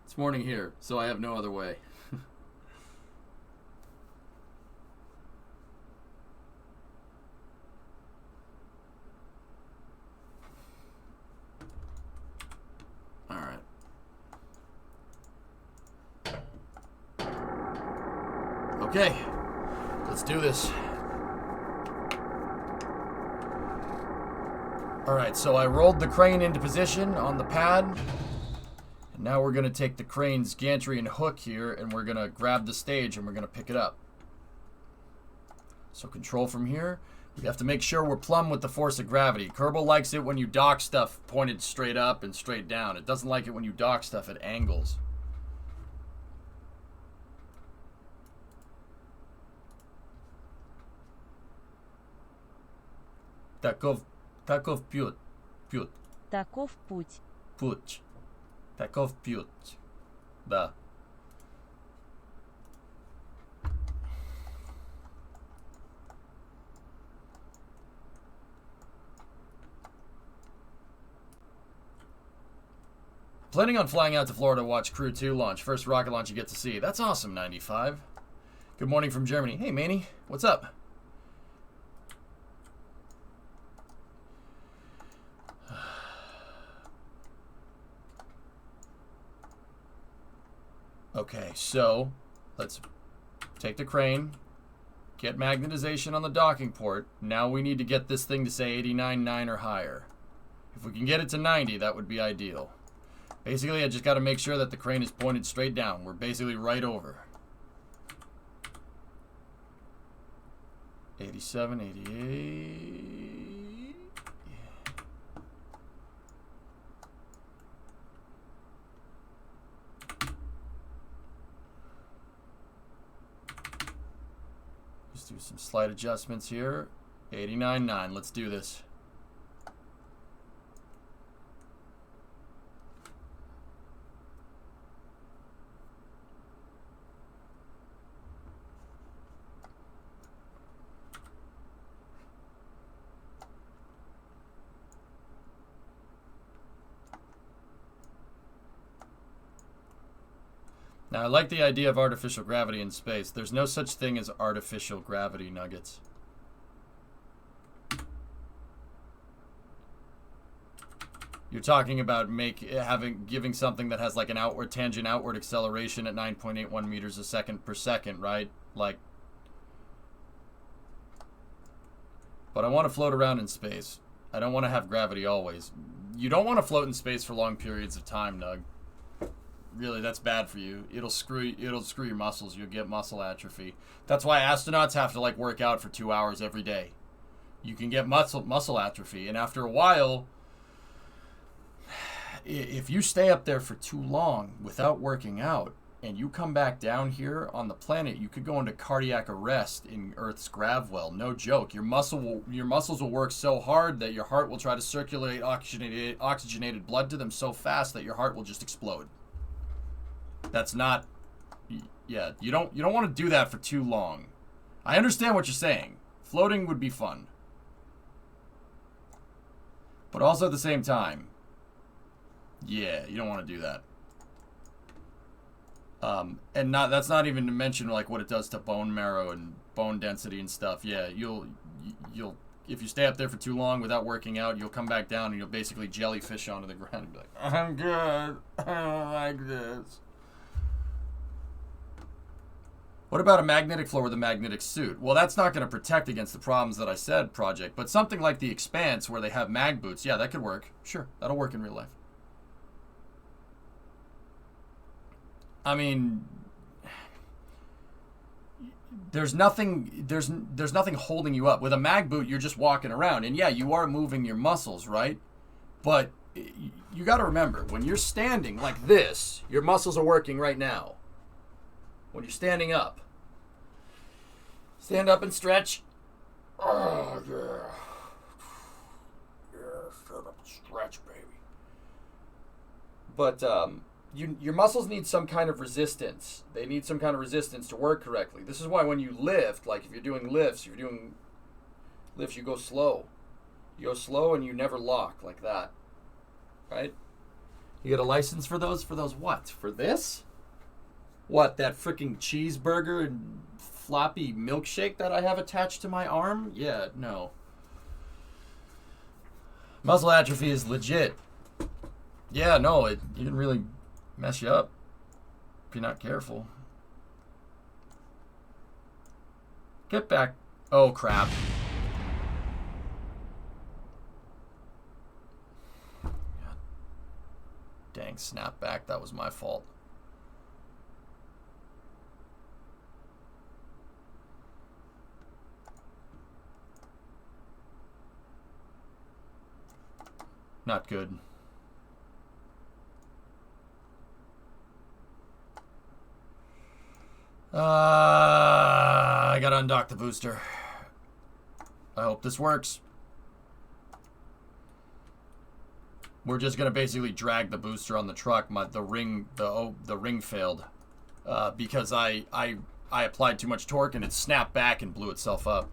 It's morning here, so I have no other way. Alright. Okay. Let's do this. Alright, so I rolled the crane into position on the pad. And now we're going to take the crane's gantry and hook here, and we're going to grab the stage and we're going to pick it up. So control from here. We have to make sure we're plumb with the force of gravity. Kerbal likes it when you dock stuff pointed straight up and straight down. It doesn't like it when you dock stuff at angles. Таков путь. Таков путь. Путь. Таков путь. Да. Planning on flying out to Florida to watch Crew 2 launch. First rocket launch you get to see. That's awesome, 95. Good morning from Germany. Hey, Manny. What's up? Okay, so let's take the crane, get magnetization on the docking port. Now we need to get this thing to say 89.9 or higher. If we can get it to 90, that would be ideal. Basically, I just got to make sure that the crane is pointed straight down. We're basically right over. 87, 88. Let's do some slight adjustments here. 89.9. Let's do this. Now, I like the idea of artificial gravity in space. There's no such thing as artificial gravity, Nuggets. You're talking about giving something that has like an outward tangent outward acceleration at 9.81 meters a second per second, right? Like, but I want to float around in space. I don't want to have gravity always. You don't want to float in space for long periods of time, Nug. Really, that's bad for you. It'll screw your muscles. You'll get muscle atrophy. That's why astronauts have to like work out for 2 hours every day. You can get muscle atrophy, and after a while, if you stay up there for too long without working out, and you come back down here on the planet, you could go into cardiac arrest in Earth's gravwell. No joke. Your muscles will work so hard that your heart will try to circulate oxygenated blood to them so fast that your heart will just explode. That's not, yeah, you don't want to do that for too long. I understand what you're saying. Floating would be fun. But also at the same time, yeah, you don't want to do that. And that's not even to mention like what it does to bone marrow and bone density and stuff. Yeah, you'll if you stay up there for too long without working out, you'll come back down and you'll basically jellyfish onto the ground and be like, I'm good. I don't like this. What about a magnetic floor with a magnetic suit? Well, that's not going to protect against the problems that I said, Project. But something like the Expanse where they have mag boots, yeah, that could work. Sure, that'll work in real life. I mean, there's nothing holding you up. With a mag boot, you're just walking around. And yeah, you are moving your muscles, right? But you got to remember, when you're standing like this, your muscles are working right now. When you're standing up, stand up and stretch. Oh, yeah. Yeah, stand up and stretch, baby. But your muscles need some kind of resistance. They need some kind of resistance to work correctly. This is why when you lift, like if you're doing lifts, you go slow. You go slow and you never lock like that. Right? You get a license for those? For those what? For this? What, that freaking cheeseburger and floppy milkshake that I have attached to my arm? Yeah, no. Muscle atrophy is legit. Yeah, no, it can really mess you up if you're not careful. Get back. Oh, crap. God. Dang, snap back. That was my fault. Not good. I gotta undock the booster. I hope this works. We're just gonna basically drag the booster on the truck. The ring failed because I applied too much torque and it snapped back and blew itself up.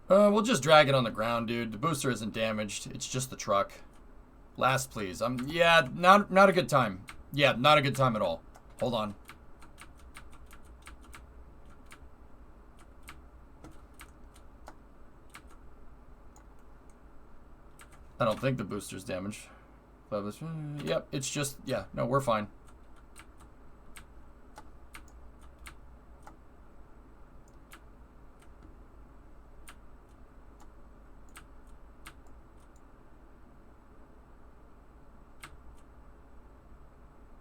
We'll just drag it on the ground, dude. The booster isn't damaged. It's just the truck. Last, please. Yeah, not a good time. Yeah, not a good time at all. Hold on. I don't think the booster's damaged. Yep, it's just, yeah, no, we're fine.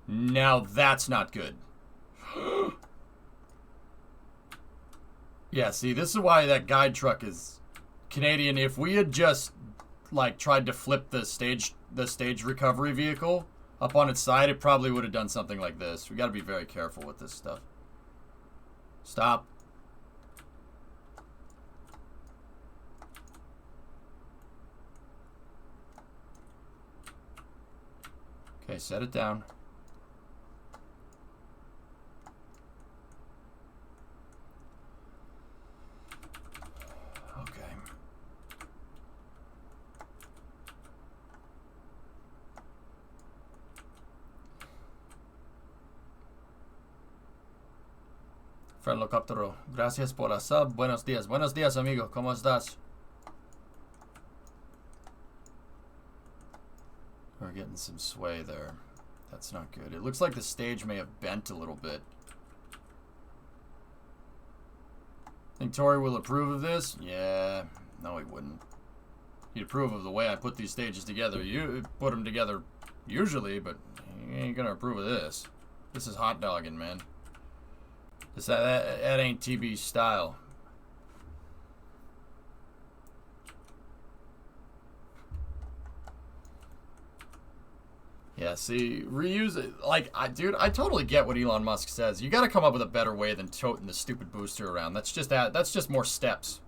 Now that's not good. Yeah, see, this is why that guide truck is Canadian. If we had just like tried to flip the stage recovery vehicle up on its side, it probably would have done something like this. We got to be very careful with this stuff. Stop. Okay, set it down. Helicóptero, gracias por la sub. Buenos días. Buenos días, amigo. ¿Cómo estás? We're getting some sway there. That's not good. It looks like the stage may have bent a little bit. Think Tori will approve of this? Yeah. No, he wouldn't. He'd approve of the way I put these stages together. You put them together usually, but he ain't gonna approve of this. This is hot dogging, man. That ain't TB style. Yeah, see, reuse it. Like, dude, I totally get what Elon Musk says. You got to come up with a better way than toting the stupid booster around. That's just more steps.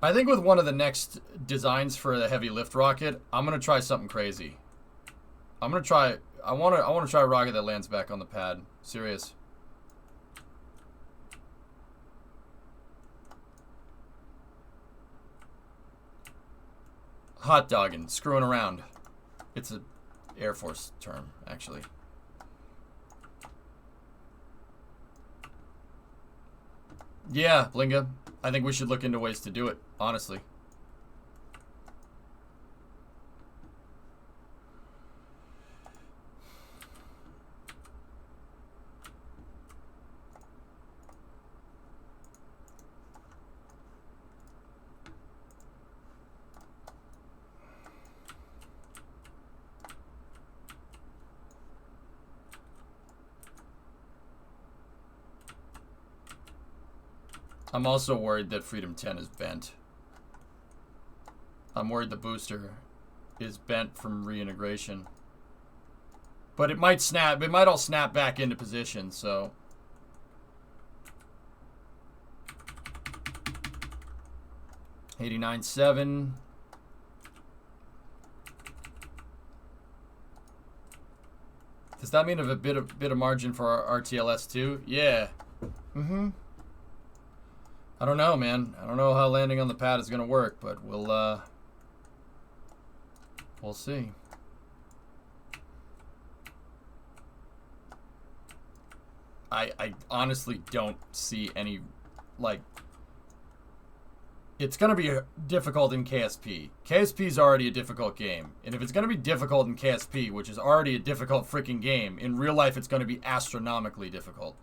I think with one of the next designs for the heavy lift rocket, I'm gonna try something crazy. I want to try a rocket that lands back on the pad. Serious. Hot dogging, screwing around. It's a Air Force term, actually. Yeah, Blinga. I think we should look into ways to do it, honestly. I'm also worried that Freedom 10 is bent. I'm worried the booster is bent from reintegration. But it might snap. It might all snap back into position, so. $89.7. Does that mean a bit of margin for our RTLS too? Yeah. I don't know, man. I don't know how landing on the pad is gonna work, but we'll see. I honestly don't see any, like, it's going to be difficult in KSP. KSP is already a difficult game. And if it's going to be difficult in KSP, which is already a difficult freaking game, in real life it's going to be astronomically difficult.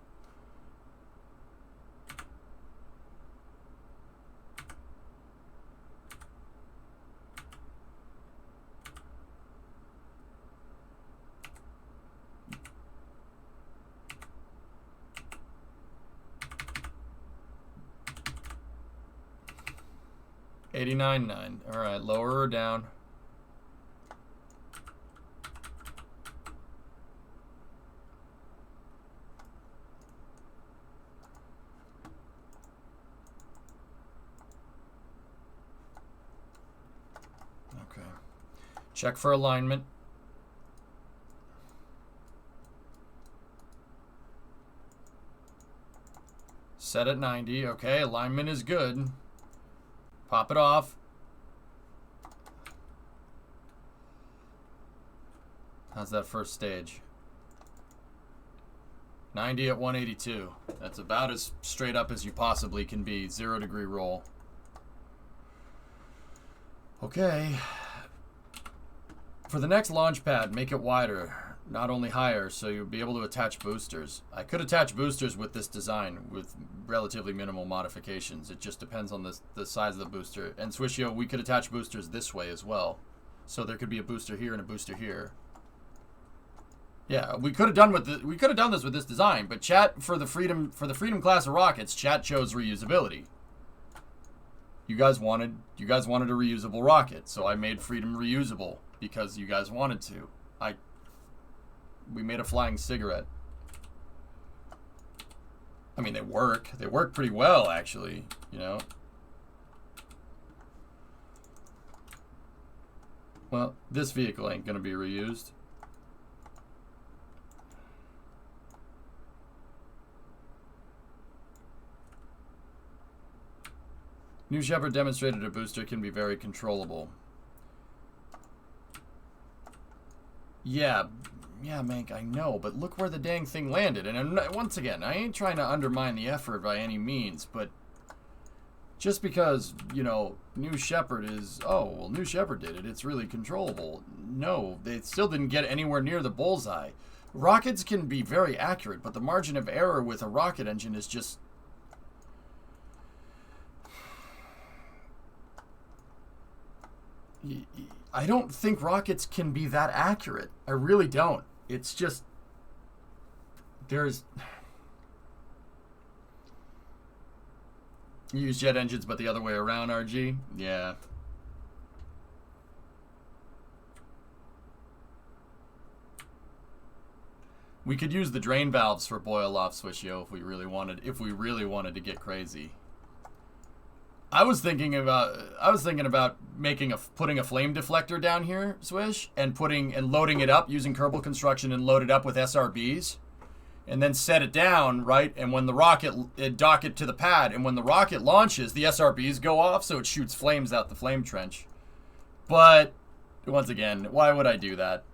$89.9. All right, lower her down. Okay. Check for alignment. Set at 90. Okay, alignment is good. Pop it off. How's that first stage? 90 at 182. That's about as straight up as you possibly can be. 0 degree roll. Okay. For the next launch pad, make it wider, not only higher, so you'll be able to attach boosters. I could attach boosters with this design with relatively minimal modifications. It just depends on the size of the booster. And Swishio, we could attach boosters this way as well. So there could be a booster here and a booster here. Yeah, we could have done this with this design, but chat for the Freedom class of rockets, chat chose reusability. You guys wanted a reusable rocket, so I made Freedom reusable because you guys wanted to. We made a flying cigarette. I mean, they work. They work pretty well, actually, you know. Well, this vehicle ain't gonna be reused. New Shepard demonstrated a booster can be very controllable. Yeah, Mank, I know, but look where the dang thing landed. And once again, I ain't trying to undermine the effort by any means, but just because, you know, New Shepard is, oh, well, New Shepard did it, it's really controllable. No, they still didn't get anywhere near the bullseye. Rockets can be very accurate, but the margin of error with a rocket engine is just... I don't think rockets can be that accurate. I really don't. It's just... There's... You use jet engines, but the other way around, RG? Yeah. We could use the drain valves for boil off Swishio if we really wanted to get crazy. I was thinking about putting a flame deflector down here, Swish, and loading it up using Kerbal Construction and load it up with SRBs, and then set it down, right? And when the rocket dock it to the pad, and when the rocket launches, the SRBs go off, so it shoots flames out the flame trench. But once again, why would I do that?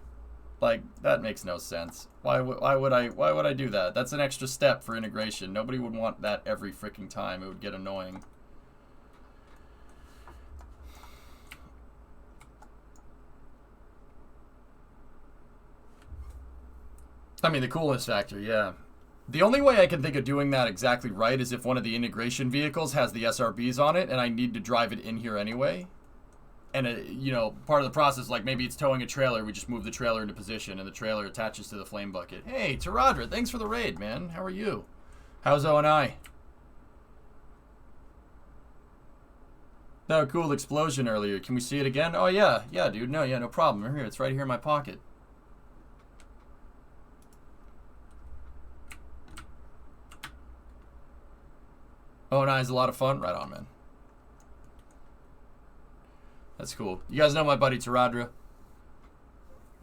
Like, that makes no sense. Why would I do that? That's an extra step for integration. Nobody would want that every freaking time. It would get annoying. I mean, the coolness factor, yeah. The only way I can think of doing that exactly right is if one of the integration vehicles has the SRBs on it and I need to drive it in here anyway. And, you know, part of the process, like maybe it's towing a trailer, we just move the trailer into position and the trailer attaches to the flame bucket. Hey, Taradra, thanks for the raid, man. How are you? How's O&I? That cool explosion earlier. Can we see it again? Oh, yeah. Yeah, dude. No problem. Here, it's right here in my pocket. Oh, nice. A lot of fun. Right on, man. That's cool. You guys know my buddy Taradra.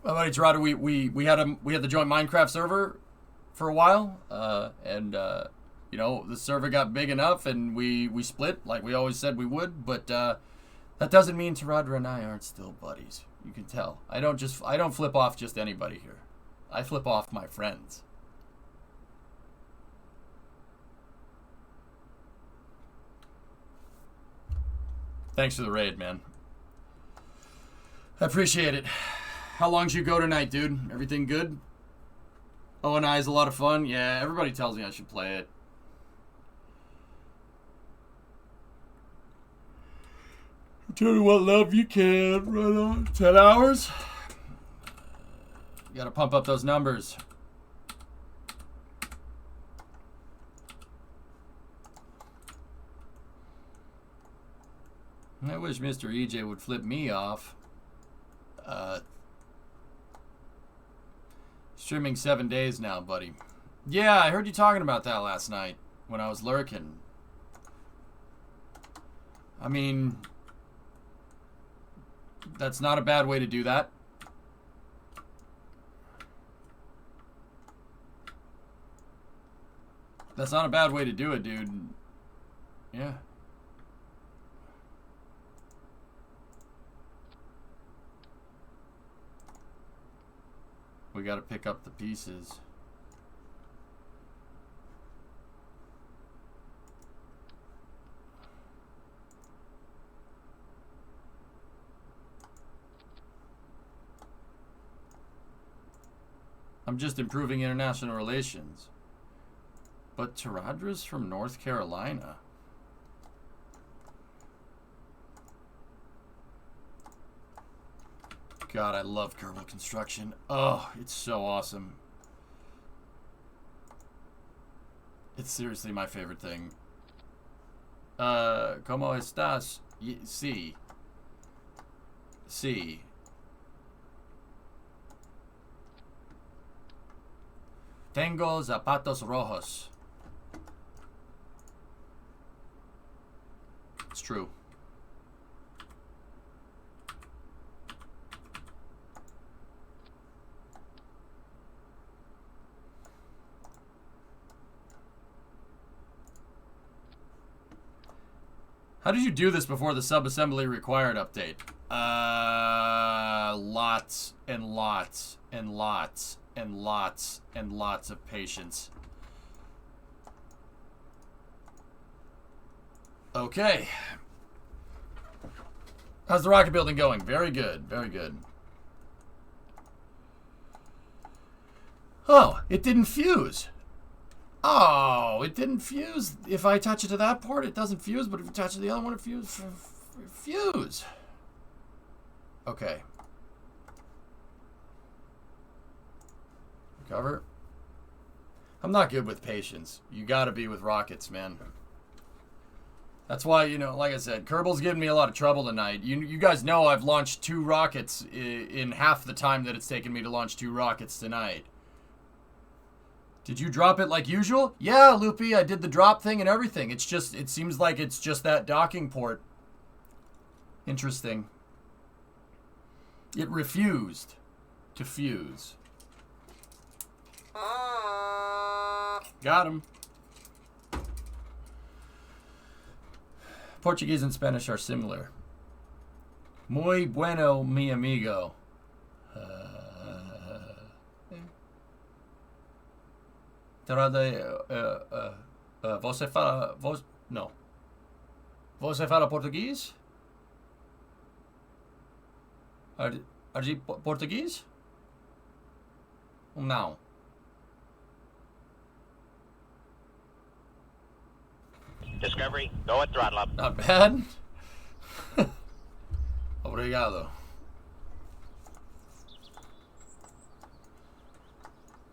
My buddy Gerardo, we had the joint Minecraft server for a while, and you know, the server got big enough, and we split like we always said we would. But that doesn't mean Taradra and I aren't still buddies. You can tell. I don't flip off just anybody here. I flip off my friends. Thanks for the raid, man. I appreciate it. How long did you go tonight, dude? Everything good? O&I is a lot of fun. Yeah, everybody tells me I should play it. Tell me what love you can. Right on. 10 hours? You gotta pump up those numbers. I wish Mr. EJ would flip me off. Streaming 7 days now, buddy. Yeah, I heard you talking about that last night when I was lurking. I mean, that's not a bad way to do that. That's not a bad way to do it, dude. Yeah. We gotta pick up the pieces. I'm just improving international relations. But Taradra's from North Carolina. God, I love Kerbal Construction. Oh, it's so awesome. It's seriously my favorite thing. ¿Cómo estás? Sí. Sí. Tengo zapatos rojos. It's true. How did you do this before the subassembly required update? Lots and lots and lots and lots and lots of patience. Okay. How's the rocket building going? Very good, very good. Oh, it didn't fuse. Oh, it didn't fuse. If I touch it to that port, it doesn't fuse, but if you touch it to the other one, it fuse. Okay. Recover. I'm not good with patience. You gotta be with rockets, man. That's why, you know, like I said, Kerbal's giving me a lot of trouble tonight. You guys know I've launched 2 rockets in half the time that it's taken me to launch 2 rockets tonight. Did you drop it like usual? Yeah, Loopy, I did the drop thing and everything. It's just, it seems like it's just that docking port. Interesting. It refused to fuse. Got him. Portuguese and Spanish are similar. Muy bueno, mi amigo. Você fala... Não. Você fala português? Are you Portuguese? Não. Discovery, go at throttle up. Not bad. Obrigado.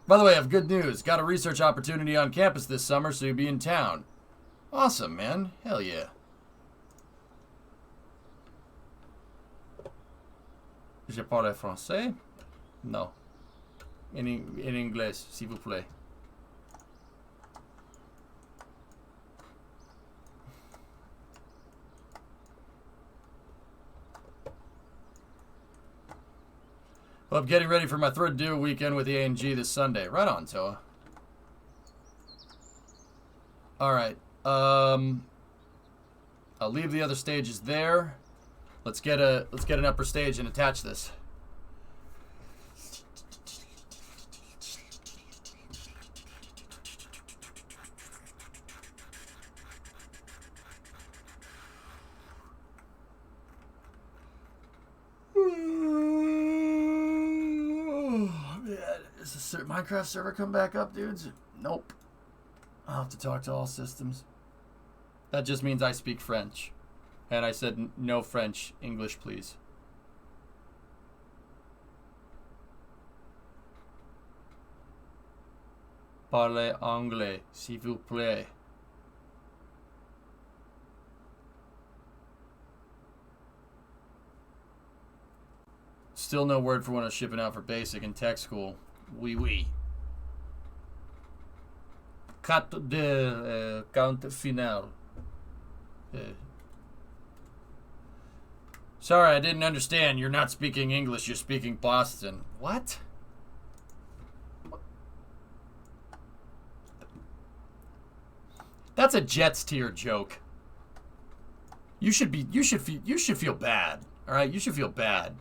By the way, I have good news. Got a research opportunity on campus this summer, so you'll be in town. Awesome, man. Hell yeah. Je parle français? No. En inglés, s'il vous plaît. Well, I'm getting ready for my third due weekend with the A&G this Sunday. Right on, Toa. Alright. I'll leave the other stages there. Let's get an upper stage and attach this. Is the Minecraft server come back up, dudes? Nope. I'll have to talk to all systems. That just means I speak French. And I said no French, English please. Parlez anglais, s'il vous plaît. Still no word for when I'm shipping out for basic and tech school. Oui, oui. Cut de count final. Sorry, I didn't understand. You're not speaking English, you're speaking Boston. What? That's a Jets tier joke. You should feel bad. All right, you should feel bad.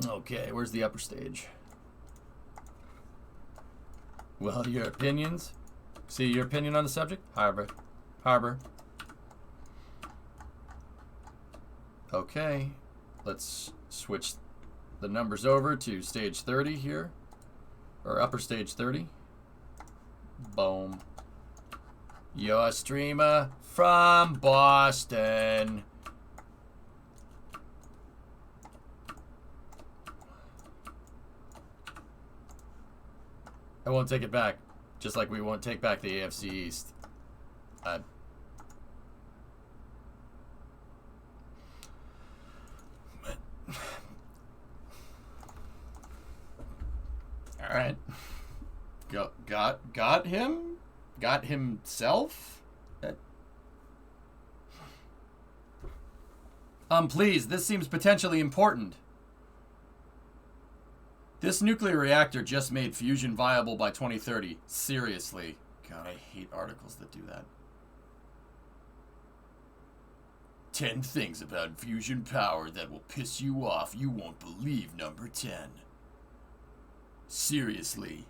Okay, where's the upper stage? Well, your opinions? See, your opinion on the subject? Harbor. Okay, let's switch the numbers over to stage 30 here. Or upper stage 30. Boom. Your streamer from Boston. I won't take it back. Just like we won't take back the AFC East. Alright. Got him? Got himself? Please, this seems potentially important. This nuclear reactor just made fusion viable by 2030. Seriously. God, I hate articles that do that. 10 things about fusion power that will piss you off. You won't believe number 10. Seriously.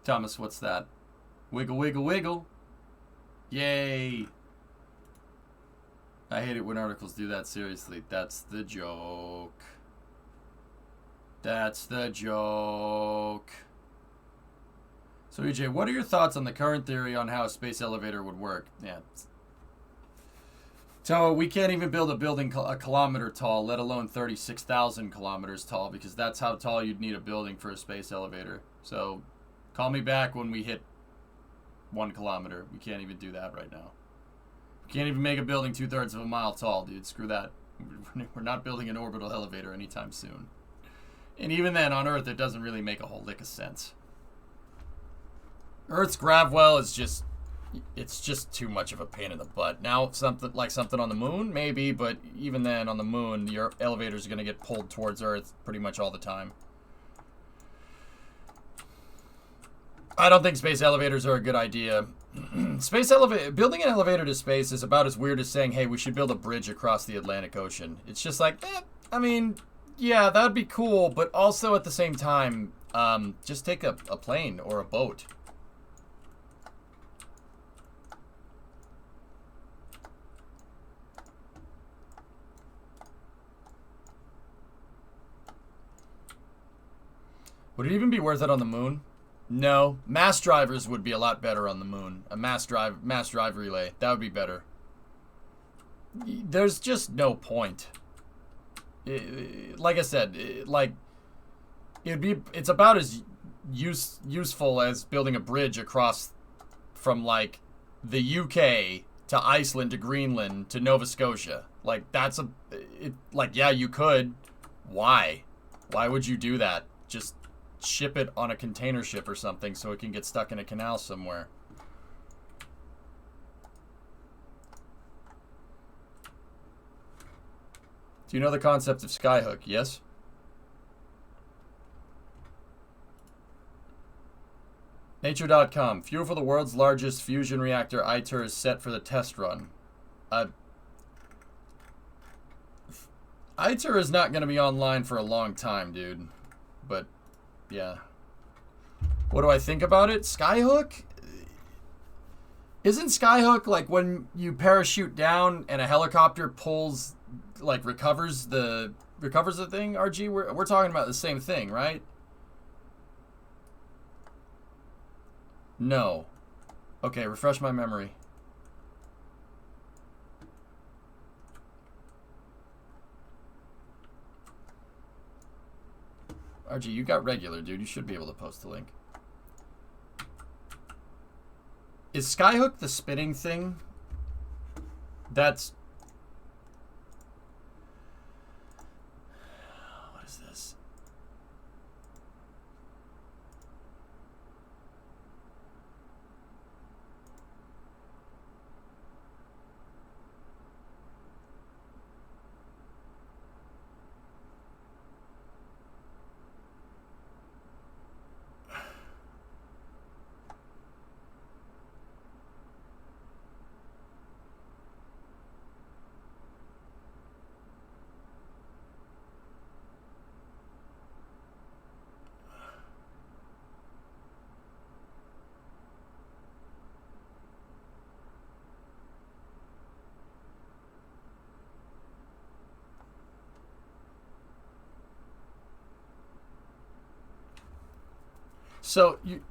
Thomas, what's that? Wiggle, wiggle, wiggle. Yay. I hate it when articles do that, seriously. That's the joke. That's the joke. So, EJ, what are your thoughts on the current theory on how a space elevator would work? Yeah. So, we can't even build a building a kilometer tall, let alone 36,000 kilometers tall, because that's how tall you'd need a building for a space elevator. So, call me back when we hit 1 kilometer. We can't even do that right now. Can't even make a building 2/3 of a mile tall, dude. Screw that. We're not building an orbital elevator anytime soon. And even then, on Earth, it doesn't really make a whole lick of sense. Earth's grav well is just... It's just too much of a pain in the butt. Now, something on the moon? Maybe, but even then, on the moon, your elevators are going to get pulled towards Earth pretty much all the time. I don't think space elevators are a good idea. Building an elevator to space is about as weird as saying, hey, we should build a bridge across the Atlantic Ocean. It's just like, I mean, yeah, that'd be cool, but also at the same time, just take a plane or a boat. Would it even be worth it on the moon? No. Mass drivers would be a lot better on the moon. A mass drive relay. That would be better. There's just no point. Like I said, it's about as useful as building a bridge across from like the UK to Iceland to Greenland to Nova Scotia. Like yeah, you could. Why? Why would you do that? Just ship it on a container ship or something so it can get stuck in a canal somewhere. Do you know the concept of skyhook? Yes? Nature.com. Fuel for the world's largest fusion reactor ITER is set for the test run. ITER is not going to be online for a long time, dude. But, yeah. What do I think about it? Skyhook? Isn't Skyhook like when you parachute down and a helicopter pulls, like recovers the thing? RG, we're talking about the same thing, right? No. Okay, refresh my memory. RG, you got regular, dude. You should be able to post the link. Is Skyhook the spinning thing? That's... What is this? So you...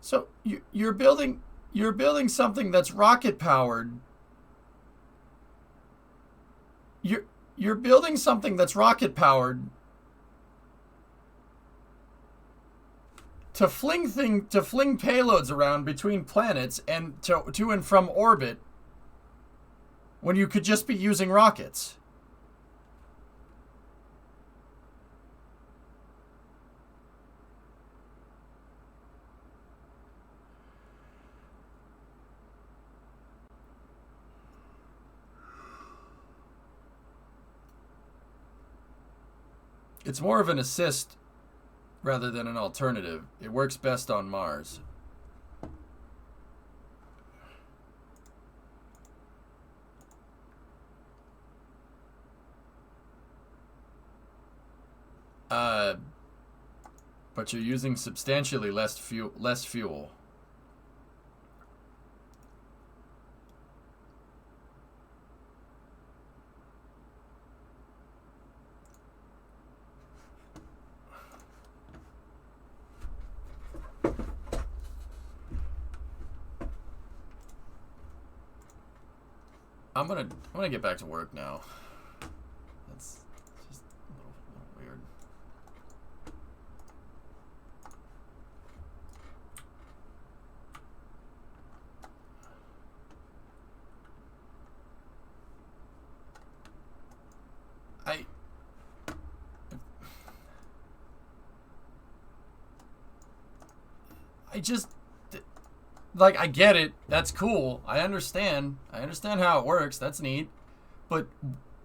So you're building something that's rocket powered. You're building something that's rocket powered to fling payloads around between planets and to and from orbit when you could just be using rockets. It's more of an assist rather than an alternative. It works best on Mars. But you're using substantially less fuel. I'm gonna get back to work now. That's just a little weird. I just... Like, I get it. That's cool. I understand. I understand how it works. That's neat. But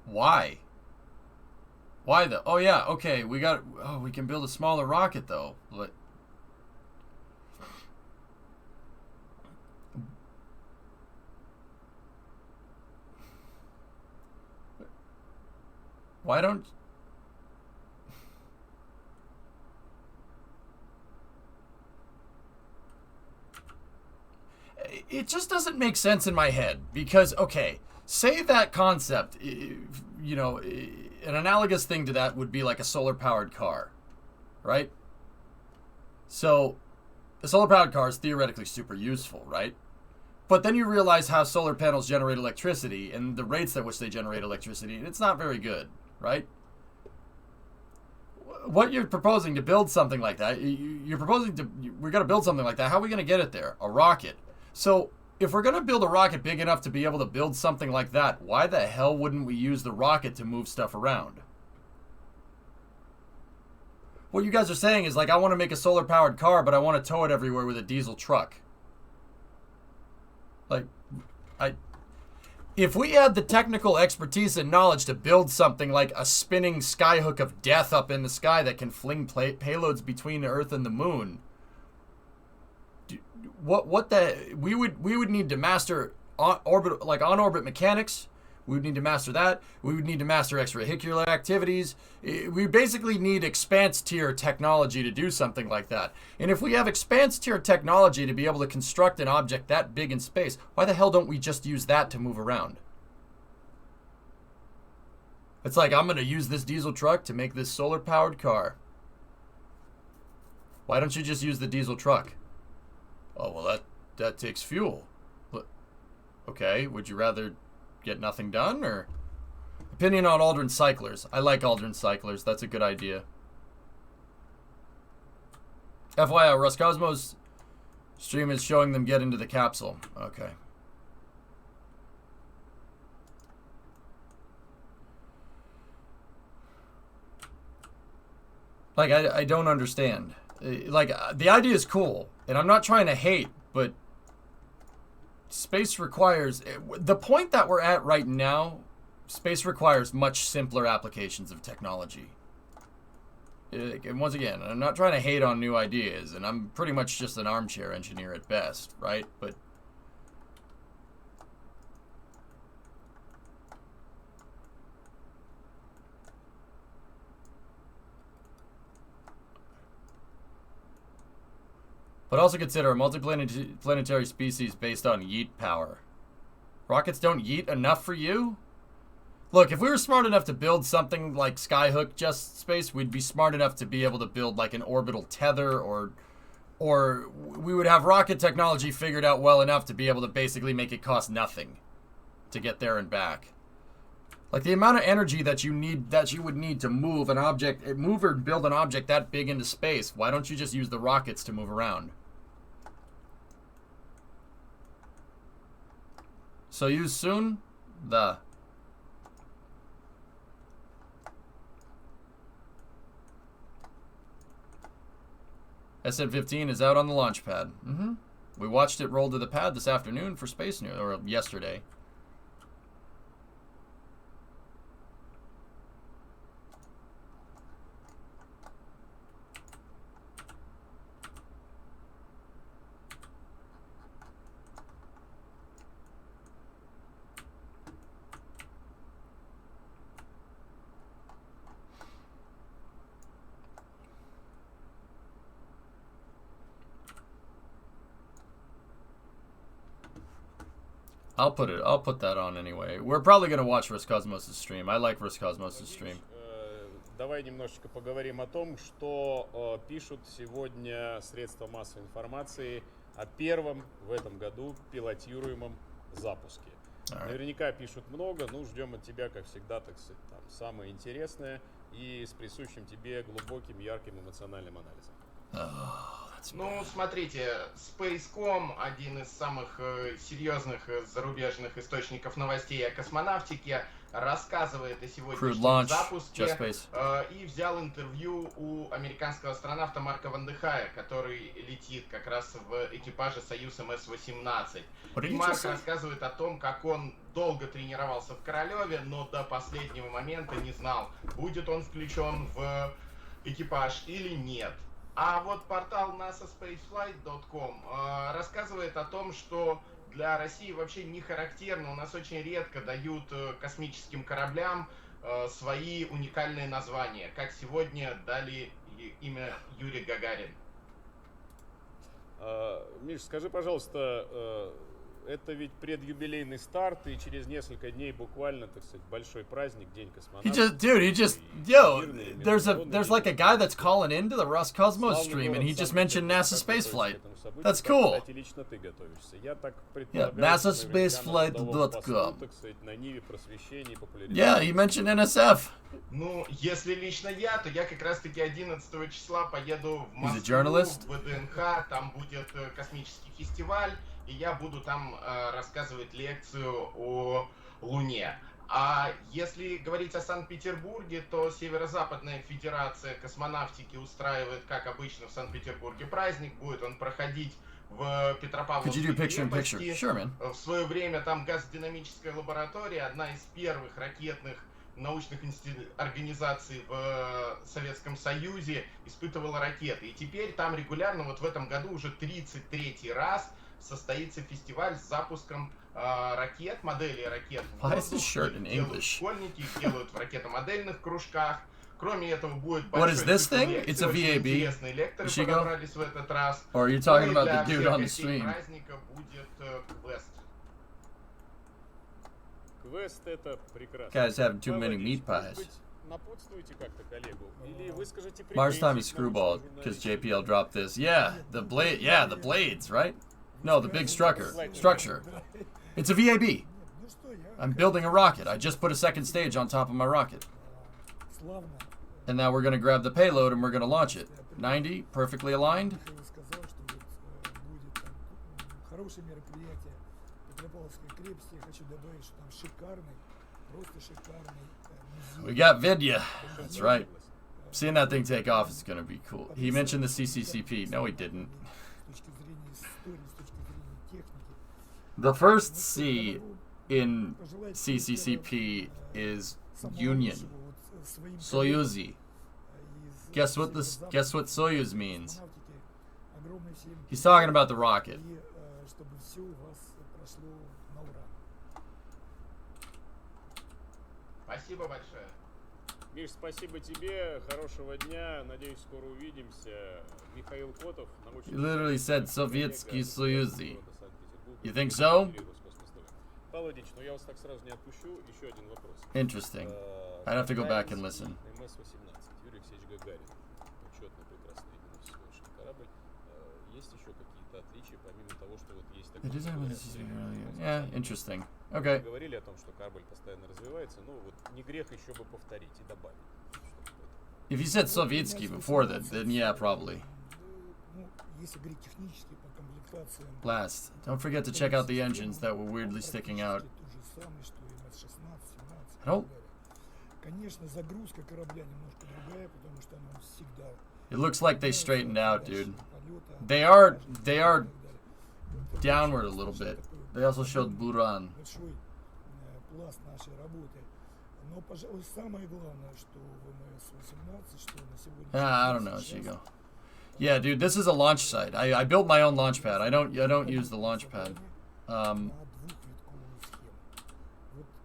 why? Why though? Oh yeah, okay. We can build a smaller rocket though. But why don't... It just doesn't make sense in my head because, okay, say that concept, you know, an analogous thing to that would be like a solar powered car, right? So a solar powered car is theoretically super useful, right? But then you realize how solar panels generate electricity and the rates at which they generate electricity, and it's not very good, right? what you're proposing to build something like that, you're proposing to, we're going to build something like that. How are we going to get it there? A rocket. So if we're going to build a rocket big enough to be able to build something like that, why the hell wouldn't we use the rocket to move stuff around? What you guys are saying is like, I want to make a solar powered car, but I want to tow it everywhere with a diesel truck. Like, if we had the technical expertise and knowledge to build something like a spinning skyhook of death up in the sky that can fling payloads between Earth and the moon, we would need to master on-orbit mechanics. We would need to master that. We would need to master extravehicular activities. We basically need expanse tier technology to do something like that. And if we have expanse tier technology to be able to construct an object that big in space, why the hell don't we just use that to move around? It's like, I'm going to use this diesel truck to make this solar powered car. Why don't you just use the diesel truck? Oh, well, that takes fuel. Okay, would you rather get nothing done, or? Opinion on Aldrin cyclers. I like Aldrin cyclers. That's a good idea. FYI, Roscosmos stream is showing them get into the capsule. Okay. Like, I don't understand. Like, the idea is cool, and I'm not trying to hate, but space requires, the point that we're at right now, space requires much simpler applications of technology. And once again, I'm not trying to hate on new ideas, and I'm pretty much just an armchair engineer at best, right? But also consider a multiplanetary species based on yeet power. Rockets don't yeet enough for you? Look, if we were smart enough to build something like Skyhook just space, we'd be smart enough to be able to build like an orbital tether, or we would have rocket technology figured out well enough to be able to basically make it cost nothing to get there and back. Like, the amount of energy that you would need to move or build an object that big into space, why don't you just use the rockets to move around? So use soon? The SN-15 is out on the launch pad. We watched it roll to the pad this afternoon for Space News, or yesterday. I'll put that on anyway. We're probably gonna watch Roscosmos' stream. I like Roscosmos' stream. Давай немножечко поговорим о том, что пишут сегодня средства массовой информации о первом в этом году пилотируемом запуске. Наверняка пишут много, ну ждем от тебя, как всегда, так сказать, там, самое интересное и с присущим тебе глубоким, ярким эмоциональным анализом. Ну, смотрите, Space.com, один из самых серьезных зарубежных источников новостей о космонавтике, рассказывает о сегодняшнем запуске и взял интервью у американского астронавта Марка Ван де Хая, который летит как раз в экипаже Союз МС-18. И Марк рассказывает о том, как он долго тренировался в Королеве, но до последнего момента не знал, будет он включен в экипаж или нет. А вот портал nasaspaceflight.com рассказывает о том, что для России вообще не характерно, у нас очень редко дают космическим кораблям свои уникальные названия, как сегодня дали имя Юрий Гагарин. Миш, скажи, пожалуйста, это ведь предюбилейный старт, и через несколько дней буквально, так сказать, большой праздник, День He космонавтов. just, dude, he just, yo, there's like a guy that's calling into the Rust Cosmos stream, and he just mentioned NASA spaceflight. That's cool. Кстати, лично ты готовишься. Я так Yeah, предполагаю, NASAspaceflight.com. так сказать, на ниве просвещения и популяризации. Yeah, he mentioned NSF. Ну, если лично я, то я как раз-таки 11 числа поеду в He's a Москву, journalist? в ВДНХ, там будет космический фестиваль, и я буду там рассказывать лекцию о Луне. А если говорить о Санкт-Петербурге, то Северо-Западная Федерация космонавтики устраивает, как обычно, в Санкт-Петербурге праздник. Будет он проходить в Петропавловской крепости. Sure, man. В свое время там газодинамическая лаборатория, одна из первых ракетных научных организаций в Советском Союзе, испытывала ракеты. И теперь там регулярно, вот в этом году уже 33-й раз состоится фестиваль с запуском ракет, моделей ракет в воздух. Делают школьники, их делают в ракетомодельных кружках. Кроме этого будет большой It's a VAB. интересные лекторы подобрались в этот раз. Or are you talking Ну и about the для dude on the всех stream? праздника будет квест. Квест это прекрасно. Guy's having too many Владимир, meat может pies. быть, напутствуйте как-то коллегу, или выскажите Mars time претензии is к научному screwballed because журналисту. JPL dropped this. Yeah, the blades, right? No, the big structure. It's a VAB. I'm building a rocket. I just put a second stage on top of my rocket. And now we're going to grab the payload and we're going to launch it. 90, perfectly aligned. We got Vidya. That's right. Seeing that thing take off is going to be cool. He mentioned the CCCP. No, he didn't. The first C in CCCP is Union. Soyuzi. Guess what Soyuz means? He's talking about the rocket. Спасибо большое. Миш, спасибо тебе, хорошего дня, надеюсь, скоро увидимся. Михаил Котов, He literally said Sovietsky Soyuzi. You think so? Павел Владимирович, но я вас так сразу не отпущу. Еще один вопрос. Interesting. I'd have to go back and listen. МС-18, Юрий Алексеевич Гагарин. Учетный, прекрасный, именно всего корабль. Есть еще какие-то отличия, помимо того, что вот есть такой... Yeah, interesting. Okay. Мы говорили о том, что корабль постоянно развивается, но вот не грех еще бы повторить и добавить. If you said Sovietsky before that, then yeah, probably. Blast. Don't forget to check out the engines that were weirdly sticking out. I don't... It looks like they straightened out, dude. They are downward a little bit. They also showed Buran. I don't know, Shigo. Yeah, dude, this is a launch site. I built my own launch pad. I don't use the launch pad.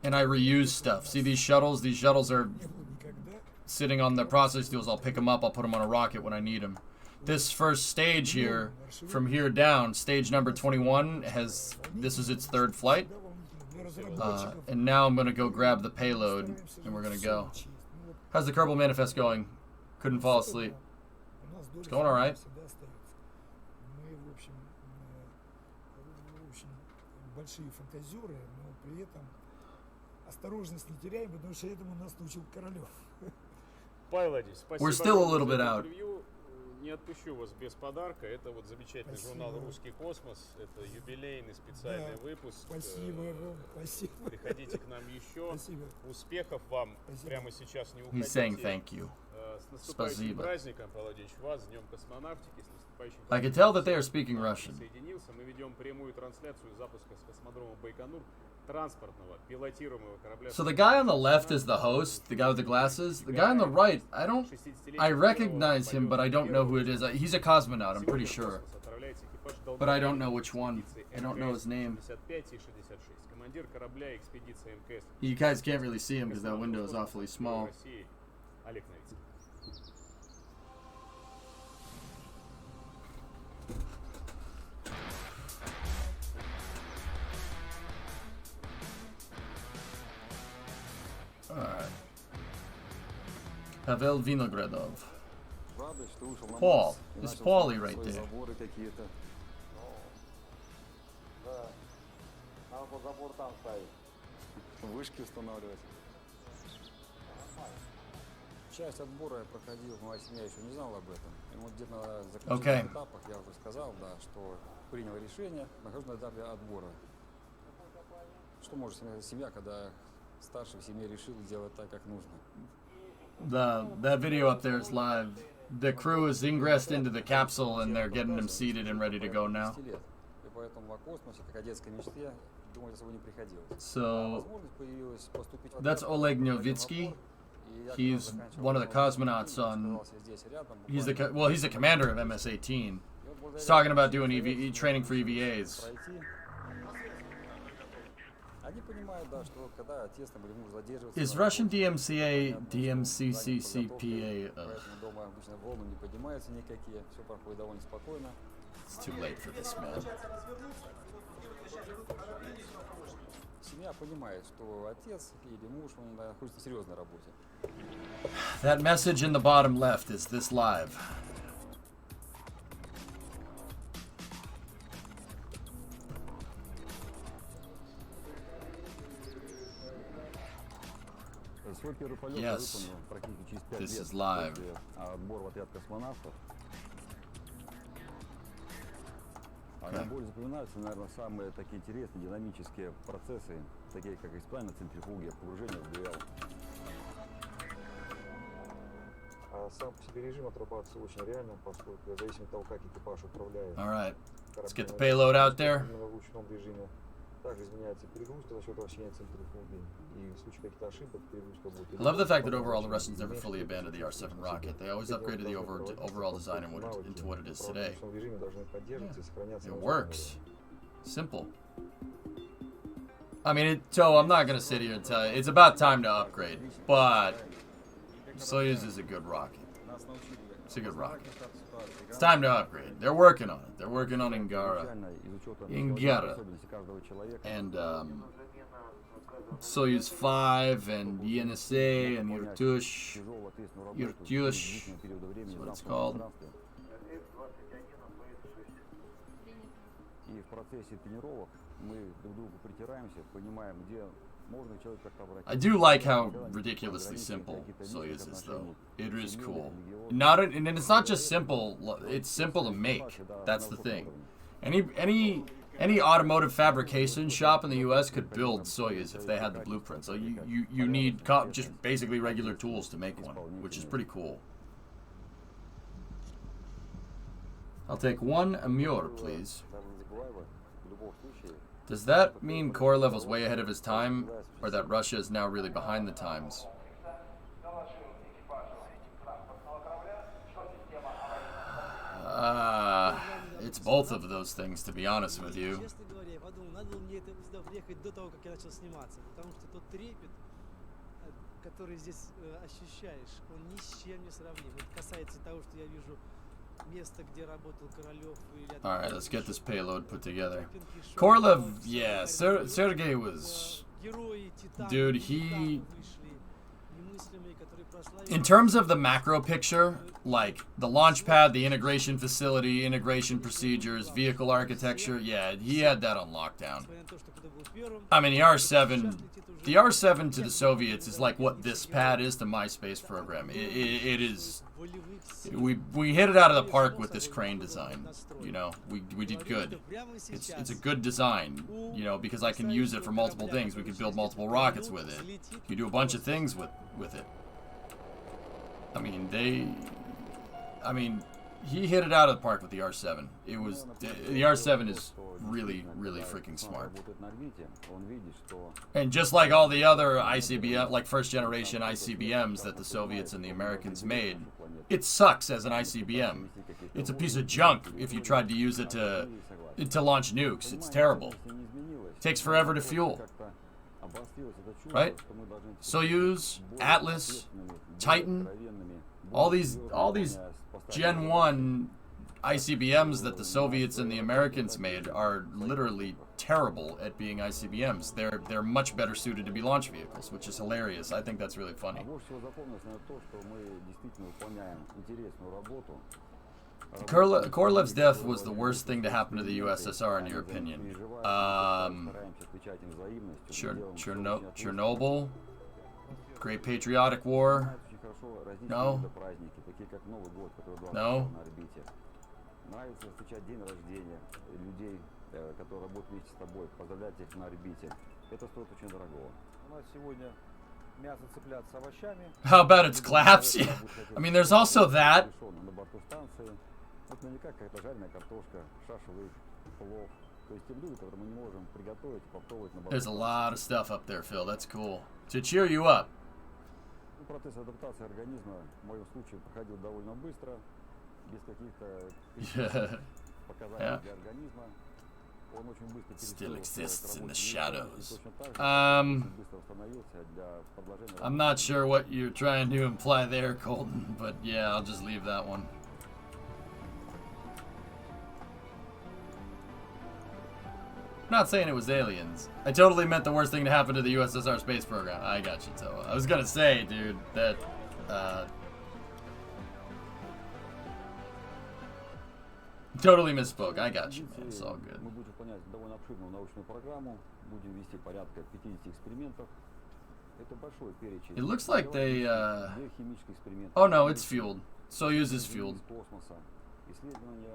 And I reuse stuff. See these shuttles? These shuttles are sitting on the process tools. I'll pick them up. I'll put them on a rocket when I need them. This first stage here, from here down, stage number 21, this is its third flight. And now I'm going to go grab the payload, and we're going to go. How's the Kerbal Manifest going? Couldn't fall asleep. It's going all right. We're still a little bit out. Не отпущу вас без подарка. Это вот замечательный журнал «Русский космос». Это юбилейный специальный выпуск. Спасибо вам, спасибо. Приходите к нам еще. Спасибо. Успехов вам. Спасибо. Прямо сейчас не уходите. He's saying thank you. С наступающим Спасибо. праздником, Павел Владимирович, вас, с Днем космонавтики, с наступающим I could tell that they are speaking Russian. Соединился. Мы ведем прямую трансляцию запуска с космодрома Байконур транспортного пилотируемого корабля. So the guy on the left is the host, the guy with the glasses. The guy on the right, I recognize him, but I don't know who it is. He's a cosmonaut, I'm pretty sure. But I don't know which one. I don't know his name. Командир корабля экспедиции МКС. You guys can't really see him because that window is awfully small. Олег Новицкий. Pavel Vinogradov. Paul. It's Paulie right there. Часть отбора я проходил в моей семье, еще не знал об этом. И вот где-то на заключительных этапах я уже сказал, да, что принял решение, нахожусь на этапе отбора. Что может семья, когда старший в семье решил делать так, как нужно? That video up there is live. The crew is ingressed into the capsule and they're getting them seated and ready to go now. И поэтому о космосе, как о детской мечте, думать особо не приходилось. So that's Oleg Novitsky. He's one of the cosmonauts on. He's the commander of MS-18. He's talking about doing training for EVAs. Is Russian DMCA DMCCCPA? It's too late for this, man. That message in the bottom left is this live. Yes, this is live. Наиболее запоминаются, наверное, самые такие интересные динамические процессы, такие как исправление центрифуги, погружение в ГЛ. Сам по себе режим отрабатывается очень реально, поскольку зависит от того, как экипаж управляет. All right, let's get the payload out there. В ручном режиме также изменяется перегрузка за счет вращения центрифуги, и в случае каких-то ошибок перегрузка будет. I love the fact that overall the Russians never fully abandoned the R-7 rocket. They always upgraded the overall design into what it is today. Yeah. It works. Simple. I mean, so I'm not gonna sit here and tell you it's about time to upgrade, but Soyuz is a good rocket. It's a good rocket. It's time to upgrade. They're working on it. They're working on Ingara. And Soyuz 5 and ENSA and Irtyush. That's what it's called. I do like how ridiculously simple Soyuz is, though. It is cool. And it's not just simple. It's simple to make. That's the thing. Any automotive fabrication shop in the U.S. could build Soyuz if they had the blueprint. So you need just basically regular tools to make one, which is pretty cool. I'll take one Amur, please. Does that mean Korolev way ahead of his time, or that Russia is now really behind the times? It's both of those things, to be honest with you. Alright, let's get this payload put together. Korolev, yeah, Sergei was... Dude, he... In terms of the macro picture, like the launch pad, the integration facility, integration procedures, vehicle architecture, yeah, he had that on lockdown. I mean, the R7 to the Soviets is like what this pad is to my space program. It is... We hit it out of the park with this crane design. You know, we did good. It's a good design, you know, because I can use it for multiple things. We could build multiple rockets with it. You do a bunch of things with it. I mean, he hit it out of the park with the R7. The R7 is really, really freaking smart. And just like all the other ICBM, like first generation ICBMs that the Soviets and the Americans made, it sucks as an ICBM. It's a piece of junk if you tried to use it to launch nukes. It's terrible. It takes forever to fuel. Right? Soyuz, Atlas, Titan, all these Gen 1 ICBMs that the Soviets and the Americans made are literally terrible at being ICBMs. They're much better suited to be launch vehicles, which is hilarious. I think that's really funny. Korolev's death was the worst thing to happen to the USSR, in your opinion. Chernobyl, Great Patriotic War. No. No. Нравится встречать день рождения людей, которые работают вместе с тобой, поздравлять их на орбите. Это стоит очень дорого. У нас сегодня мясо цыплят с овощами. How about its collapse? Yeah. I mean, there's also that. На борту станции. Вот наверняка какая-то жареная картошка, шашлык, плов. То есть те блюда, которые мы не можем приготовить и попробовать на борту. There's a lot of stuff up there, Phil. That's cool. To cheer you up. Процесс адаптации организма в моем случае проходил довольно быстро, без каких-то показателей для организма. Он очень быстро still exists in the shadows. I'm not sure what you're trying to imply there, Colton, but yeah, I'll just leave that one. I'm not saying it was aliens. I totally meant the worst thing to happen to the USSR space program. I got you, Toa. I was gonna say, dude, that, totally misspoke. I got you, man. It's all good. Мы будем выполнять довольно обширную научную программу, будем вести порядка 50 экспериментов. Это большой перечень. It looks like they, oh no, it's fueled. Soyuz is fueled. Исследование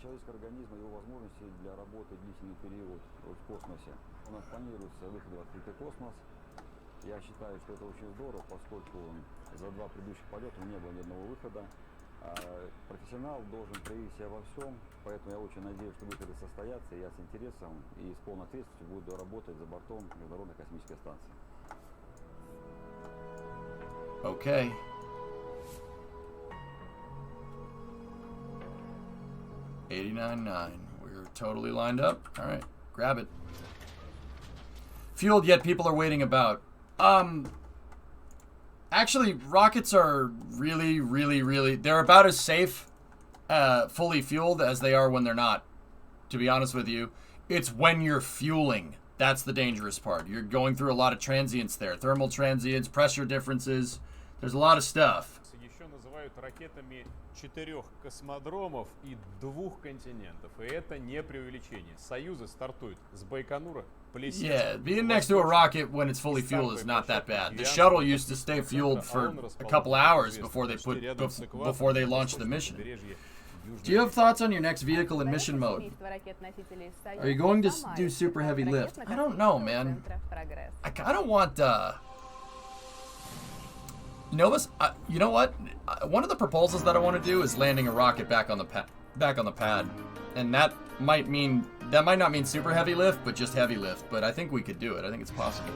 человеческого организма, его возможности для работы длительный период в космосе. У нас планируется выход в открытый космос. Я считаю, что это очень здорово, поскольку за 2 предыдущих полета не было ни одного выхода. Профессионал должен проявить себя во всем, поэтому я очень надеюсь, что выходы состоятся, и я с интересом и с полной ответственностью буду работать за бортом Международной космической станции. Okay. $89.9. We're totally lined up. All right, grab it. Fueled, yet people are waiting about. Actually, rockets are really, they're about as safe, fully fueled as they are when they're not, to be honest with you. It's when you're fueling. That's the dangerous part. You're going through a lot of transients there. Thermal transients, pressure differences. There's a lot of stuff. Еще называют ракетами 4 космодромов и 2 континентов. И это не преувеличение. Союзы стартуют с Байконура. Yeah, being next to a rocket when it's fully fueled is not that bad. The shuttle used to stay fueled for a couple hours before they launched the mission. Do you have thoughts on your next vehicle in mission mode? Are you going to do super heavy lift? I don't know, man. I kind of want, you know what? One of the proposals that I want to do is landing a rocket back on the pad, and that might not mean super heavy lift, but just heavy lift. But I think we could do it. I think it's possible.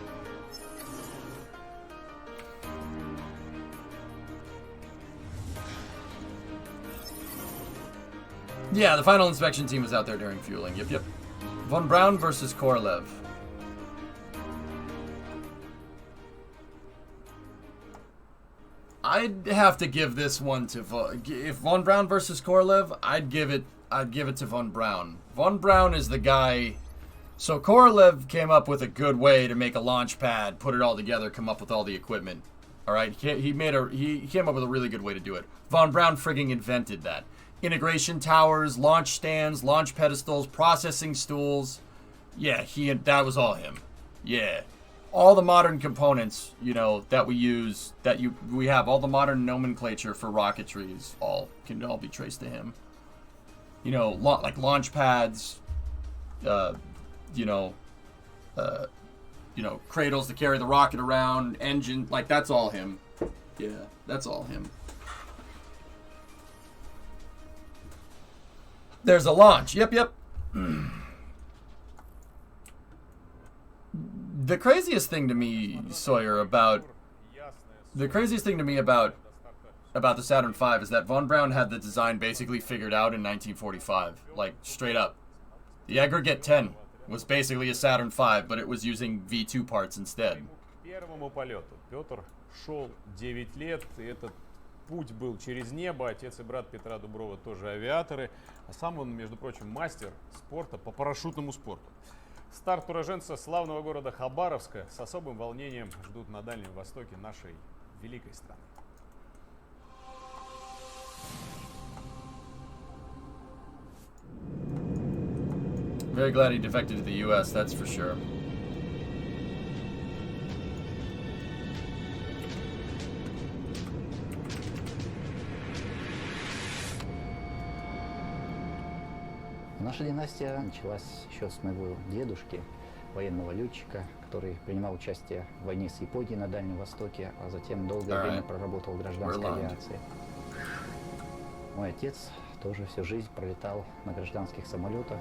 Yeah, the final inspection team was out there during fueling. Yep. Von Braun versus Korolev. I'd have to give this one to if Von Braun versus Korolev, I'd give it to Von Braun. Von Braun is the guy. So Korolev came up with a good way to make a launch pad, put it all together, come up with all the equipment. All right, he came up with a really good way to do it. Von Braun frigging invented that. Integration towers, launch stands, launch pedestals, processing stools. Yeah, that was all him. Yeah. All the modern components, that we use, we have, all the modern nomenclature for rocketry can all be traced to him. Like launch pads, cradles to carry the rocket around, engine, like that's all him. Yeah, that's all him. There's a launch. Yep. The craziest thing to me, Sawyer, about the Saturn V is that Von Braun had the design basically figured out in 1945, like straight up. The Aggregate 10 was basically a Saturn V, but it was using V2 parts instead. Первому полету Петр шел 9 лет, и этот путь был через небо. Отец и брат Петра Дуброва тоже авиаторы. А сам он, между прочим, мастер спорта по парашютному спорту. Старт уроженца славного города Хабаровска с особым волнением ждут на Дальнем Востоке нашей великой страны. Very glad he defected to the U.S., that's for sure. Наша династия началась еще с моего дедушки, военного летчика, который принимал участие в войне с Японией на Дальнем Востоке, а затем долгое время проработал в гражданской авиации. Мой отец тоже всю жизнь пролетал на гражданских самолетах.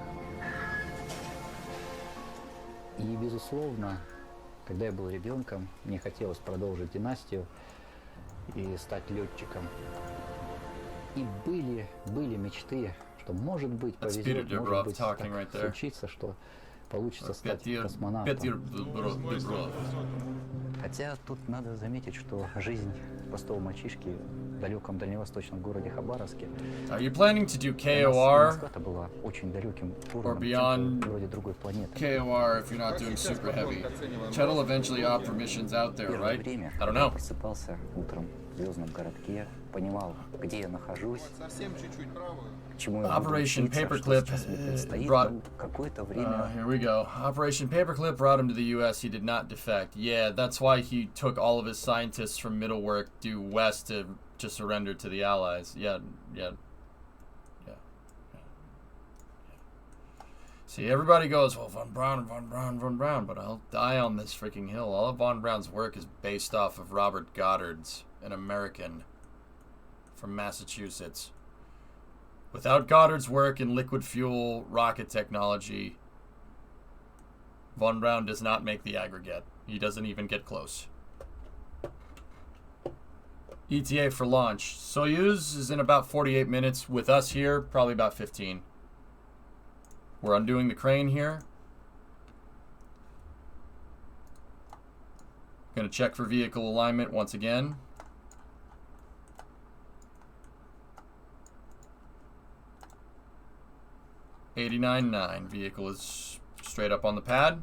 И, безусловно, когда я был ребенком, мне хотелось продолжить династию и стать летчиком. И были мечты, что, может быть, повезет, может быть, так случится, что получится стать космонавтом. Хотя тут надо заметить, что жизнь простого мальчишки в далеком дальневосточном городе Хабаровске. Are you planning to do KOR была очень далеким or beyond вроде другой планеты. KOR if you're not doing super heavy? Chet'll eventually opt for missions out there, right? I don't know. Просыпался утром в звездном городке, понимал, где я нахожусь. Operation Paperclip brought. Here we go. Operation Paperclip brought him to the U.S. He did not defect. Yeah, that's why he took all of his scientists from Middlework due west to surrender to the Allies. Yeah. See, everybody goes, well, Von Braun, but I'll die on this freaking hill. All of Von Braun's work is based off of Robert Goddard's, an American from Massachusetts. Without Goddard's work in liquid fuel rocket technology, Von Braun does not make the aggregate. He doesn't even get close. ETA for launch. Soyuz is in about 48 minutes. With us here, probably about 15. We're undoing the crane here. Gonna check for vehicle alignment once again. $89.9. Vehicle is straight up on the pad.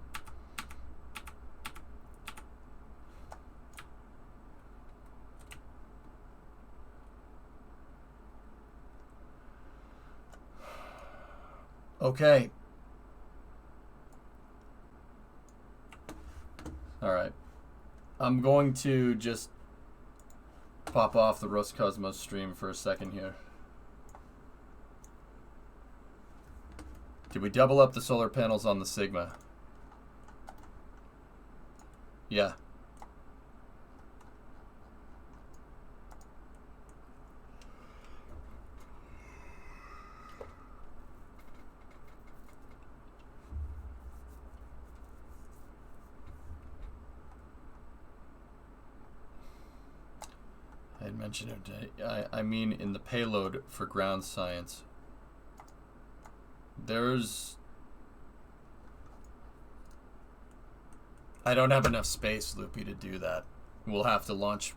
Okay. All right. I'm going to just pop off the Roscosmos stream for a second here. Did we double up the solar panels on the Sigma? Yeah. I had mentioned it. I mean in the payload for ground science. I don't have enough space, Loopy, to do that. We'll have to launch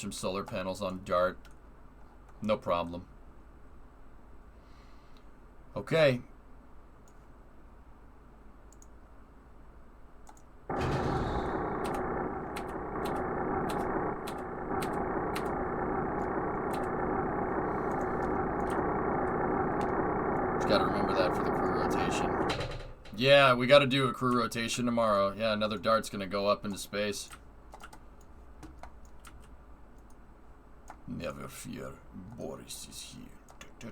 some solar panels on Dart. No problem. Okay. Gotta remember that for the crew rotation. Yeah, we gotta do a crew rotation tomorrow. Yeah, another Dart's gonna go up into space. Never fear, Boris is here.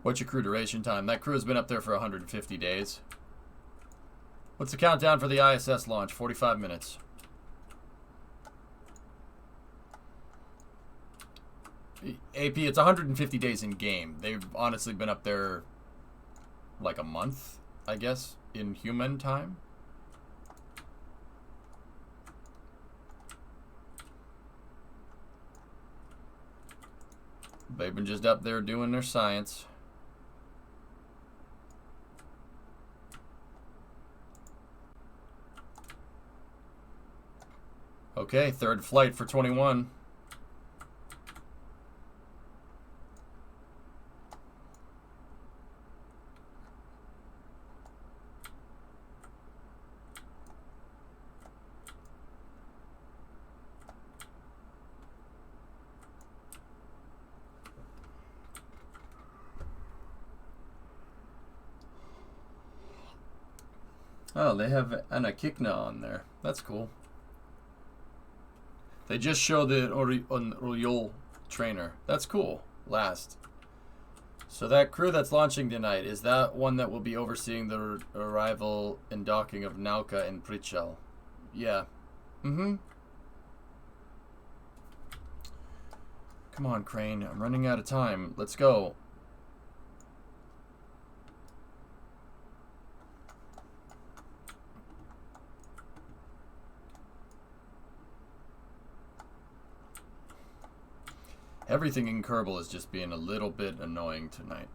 What's your crew duration time? That crew has been up there for 150 days. What's the countdown for the ISS launch? 45 minutes. AP, it's 150 days in game. They've honestly been up there like a month, I guess, in human time. They've been just up there doing their science. Okay, third flight for 21. Oh, they have Anakikna on there. That's cool. They just showed the Oriol trainer. That's cool. Last. So that crew that's launching tonight, is that one that will be overseeing the arrival and docking of Nauka and Prichel? Yeah. Mm-hmm. Come on, Crane. I'm running out of time. Let's go. Everything in Kerbal is just being a little bit annoying tonight.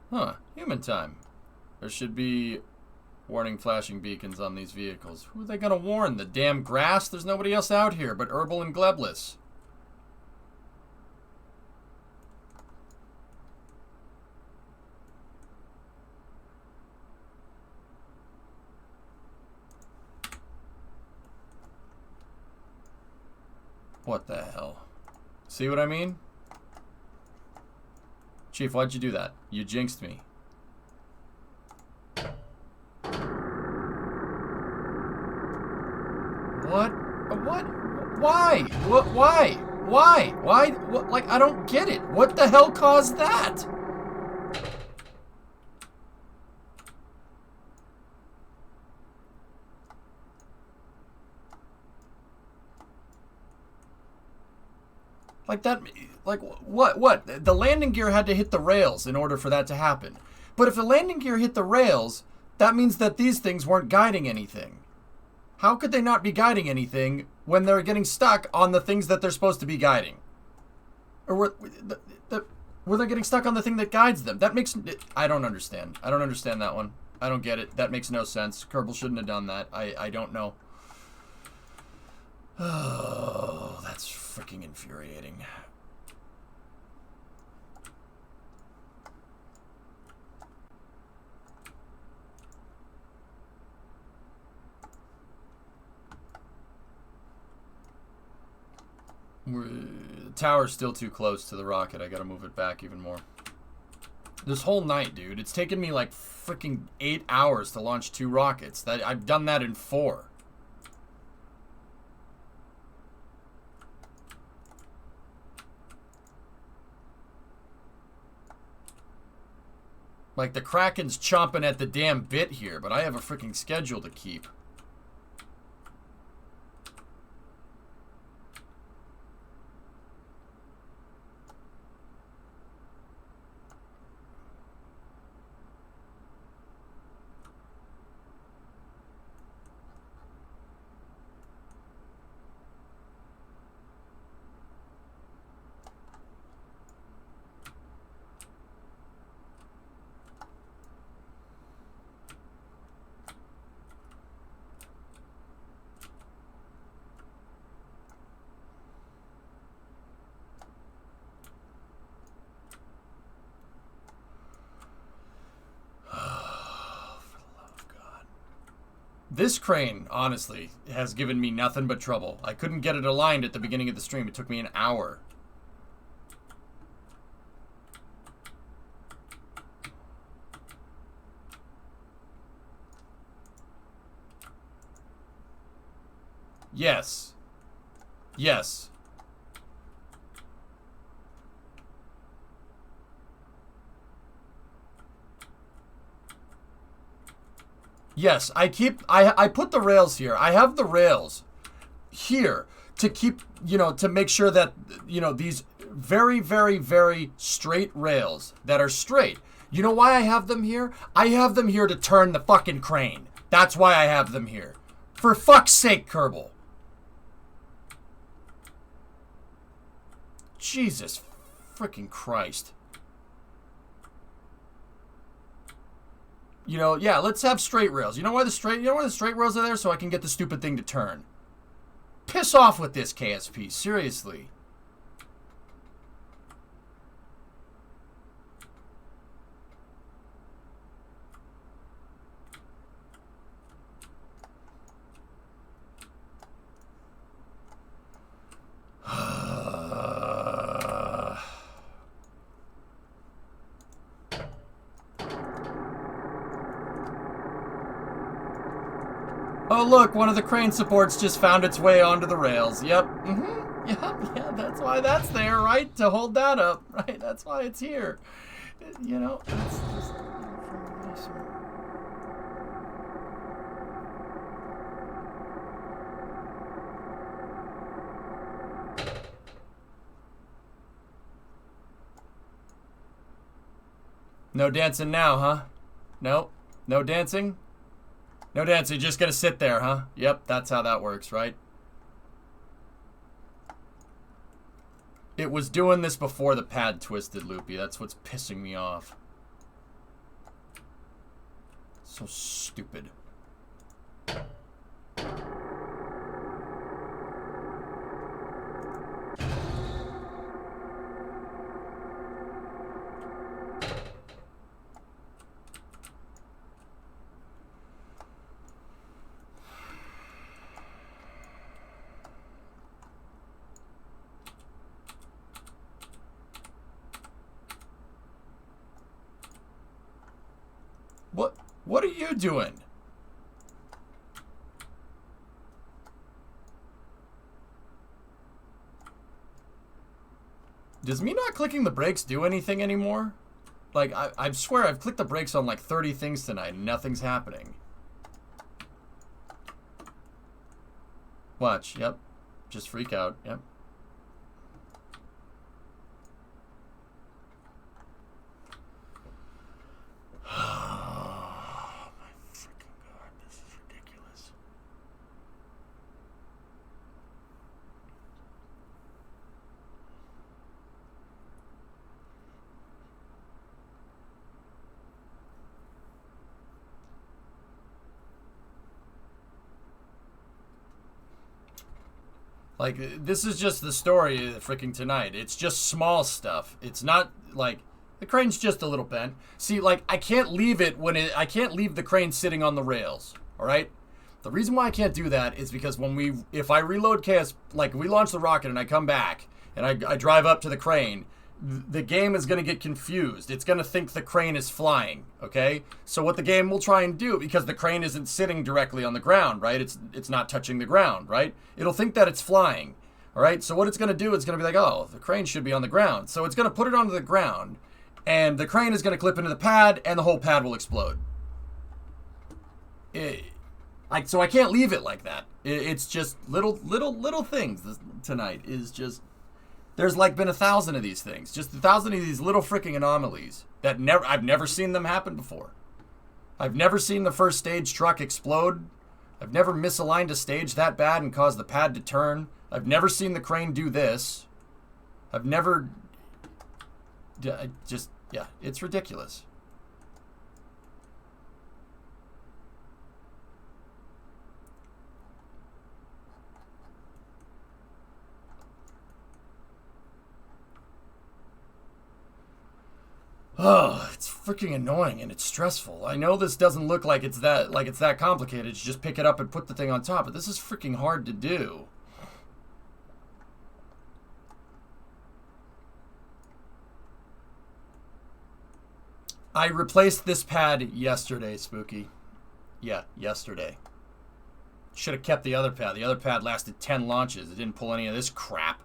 Huh. Human time. There should be warning flashing beacons on these vehicles. Who are they gonna warn? The damn grass? There's nobody else out here but Herbal and Gleblis. What the hell? See what I mean? Chief, why'd you do that? You jinxed me. What? What? Why? What? Why? Why? Why? What? Like, I don't get it. What the hell caused that? Like that, like what? The landing gear had to hit the rails in order for that to happen. But if the landing gear hit the rails, that means that these things weren't guiding anything. How could they not be guiding anything when they're getting stuck on the things that they're supposed to be guiding? Or were they getting stuck on the thing that guides them? That makes, I don't understand. I don't understand that one. I don't get it. That makes no sense. Kerbal shouldn't have done that. I don't know. Oh, that's freaking infuriating. The tower's still too close to the rocket. I gotta move it back even more. This whole night, dude, it's taken me like freaking 8 hours to launch 2 rockets. I've done that in 4. Like, the Kraken's chomping at the damn bit here, but I have a freaking schedule to keep. This crane, honestly, has given me nothing but trouble. I couldn't get it aligned at the beginning of the stream. It took me an hour. Yes. Yes. Yes, I put the rails here. I have the rails here to keep, to make sure that, these very, very, very straight rails that are straight. You know why I have them here? I have them here to turn the fucking crane. That's why I have them here. For fuck's sake, Kerbal. Jesus freaking Christ. You know, yeah, let's have straight rails. You know why the straight rails are there? So I can get the stupid thing to turn. Piss off with this, KSP. Seriously. Oh, look, one of the crane supports just found its way onto the rails. Yep. Mm-hmm. Yep. Yeah, that's why that's there, right? To hold that up, right? That's why it's here. You know, it's just... No dancing now, huh? No? No dancing? No dancing, just gonna sit there, huh? Yep, that's how that works, right? It was doing this before the pad twisted, Loopy. That's what's pissing me off. So stupid. What are you doing? Does me not clicking the brakes do anything anymore? Like, I swear I've clicked the brakes on like 30 things tonight and nothing's happening. Watch, yep. Just freak out, yep. Like, this is just the story of freaking tonight. It's just small stuff. It's not, like, the crane's just a little bent. See, like, I can't leave it when I can't leave the crane sitting on the rails, all right? The reason why I can't do that is because if I reload KS, like, we launch the rocket and I come back and I drive up to the crane, the game is going to get confused. It's going to think the crane is flying, okay? So what the game will try and do, because the crane isn't sitting directly on the ground, right? It's not touching the ground, right? It'll think that it's flying, all right? So what it's going to do, it's going to be like, oh, the crane should be on the ground. So it's going to put it onto the ground, and the crane is going to clip into the pad, and the whole pad will explode. So I can't leave it like that. It's just little things tonight is just... There's like been 1,000 of these things. Just 1,000 of these little freaking anomalies that I've never seen them happen before. I've never seen the first stage truck explode. I've never misaligned a stage that bad and caused the pad to turn. I've never seen the crane do this. I've never... yeah, it's ridiculous. Oh, it's freaking annoying and it's stressful. I know this doesn't look like it's that complicated. You just pick it up and put the thing on top, but this is freaking hard to do. I replaced this pad yesterday, Spooky. Yeah, yesterday. Should have kept the other pad. The other pad lasted 10 launches. It didn't pull any of this crap.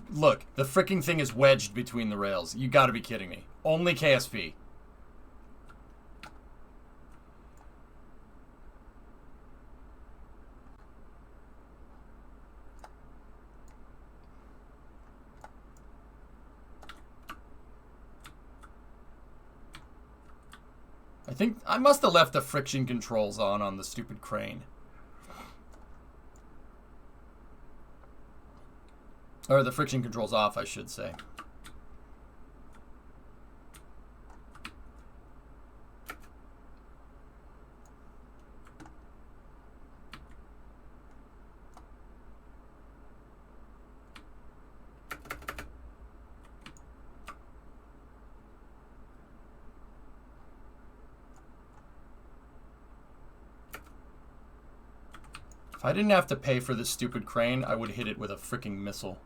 Look, the freaking thing is wedged between the rails. You gotta be kidding me. Only KSP. I think I must have left the friction controls on the stupid crane. Or the friction control's off, I should say. If I didn't have to pay for this stupid crane, I would hit it with a freaking missile.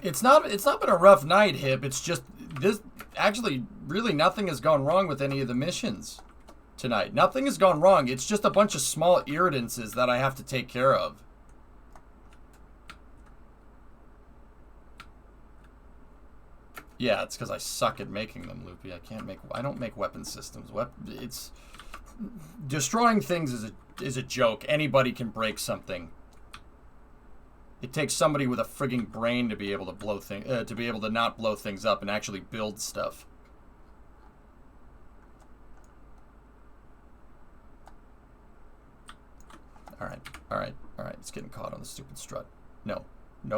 It's not been a rough night, Hip. It's just this actually really nothing has gone wrong with any of the missions tonight. Nothing has gone wrong. It's just a bunch of small irritances that I have to take care of. Yeah, it's because I suck at making them, Loopy. I don't make weapon systems. It's destroying things is a joke. Anybody can break something. It takes somebody with a frigging brain to be able to not blow things up and actually build stuff. All right. It's getting caught on the stupid strut. No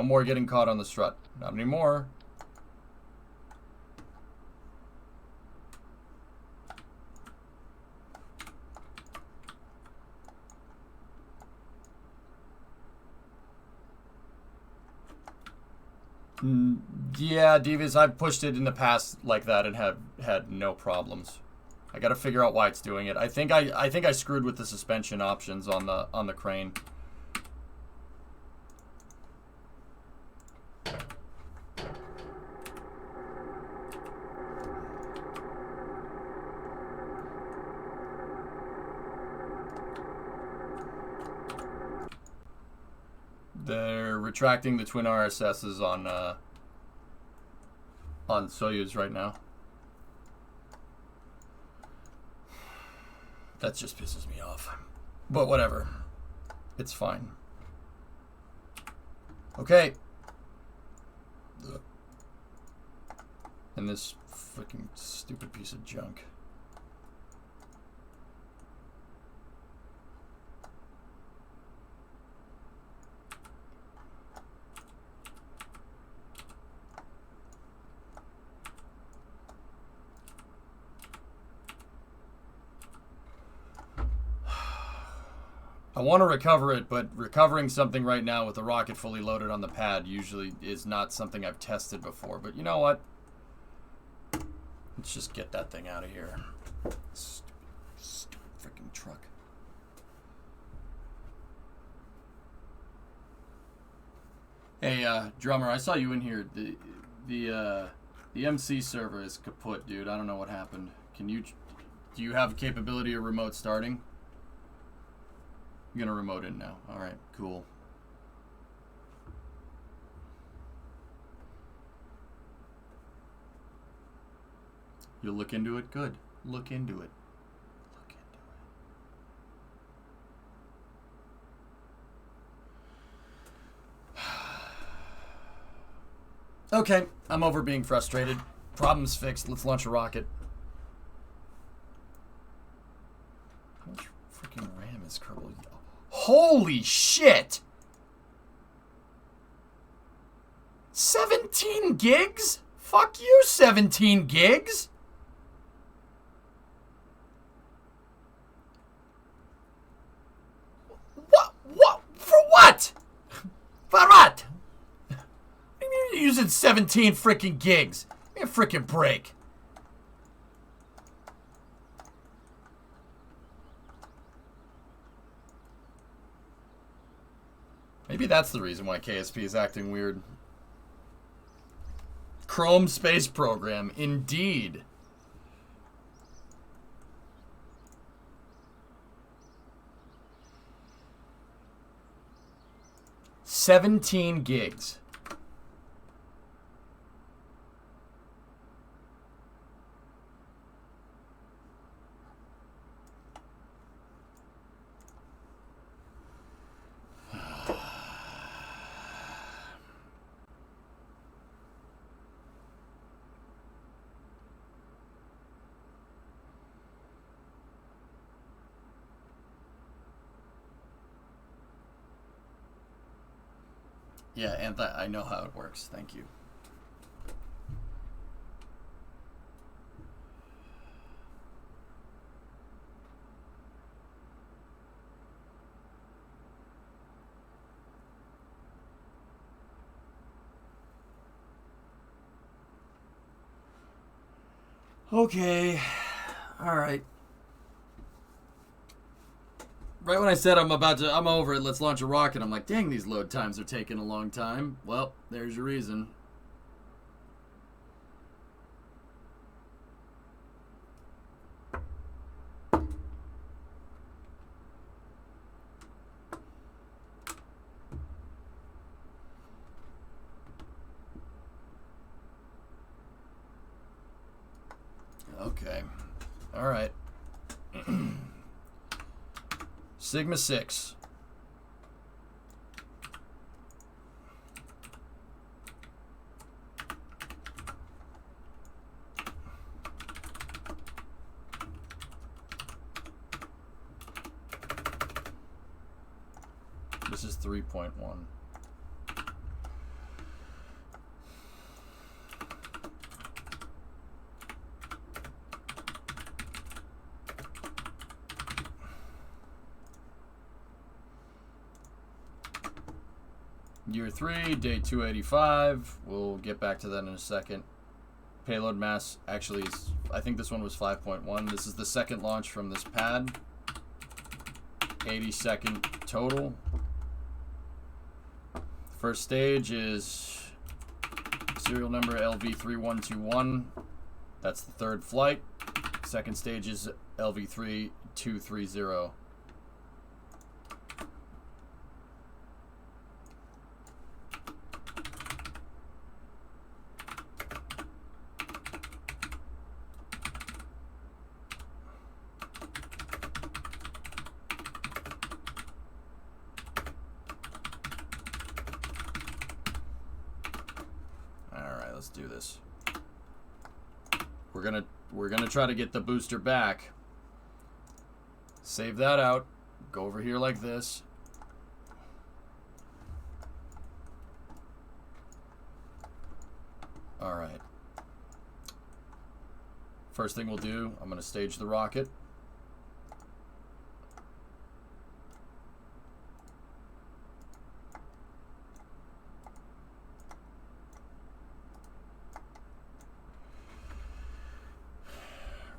more getting caught on the strut. Not anymore. Yeah, Devious, I've pushed it in the past like that and have had no problems. I gotta figure out why it's doing it. I think I screwed with the suspension options on the crane. They're retracting the twin RSSs on Soyuz right now. That just pisses me off. But whatever. It's fine. Okay. And this freaking stupid piece of junk. I want to recover it, but recovering something right now with the rocket fully loaded on the pad usually is not something I've tested before. But you know what? Let's just get that thing out of here. Stupid freaking truck. Hey, drummer, I saw you in here. The MC server is kaput, dude. I don't know what happened. Do you have capability of remote starting? You're gonna remote in now. All right, cool. You'll look into it? Good. Look into it. Look into it. Okay, I'm over being frustrated. Problem's fixed. Let's launch a rocket. How much freaking RAM is Kerbal? Holy shit! 17 gigs? Fuck you, 17 gigs! What? For what? For what? You're using 17 freaking gigs. Give me a freaking break. Maybe that's the reason why KSP is acting weird. Chrome Space Program, indeed. 17 gigs. Yeah, and I know how it works. Thank you. Okay. All right. Right when I said I'm over it, let's launch a rocket, I'm like, dang, these load times are taking a long time. Well, there's your reason. Okay. All right. Sigma 6. This is 3.1. Year 3, day 285. We'll get back to that in a second. Payload mass actually is, I think this one was 5.1. This is the second launch from this pad. 80-second total. First stage is serial number LV3121. That's the third flight. Second stage is LV3230. Let's do this. We're gonna try to get the booster back. Save that out. Go over here like this. All right. First thing we'll do, I'm gonna stage the rocket.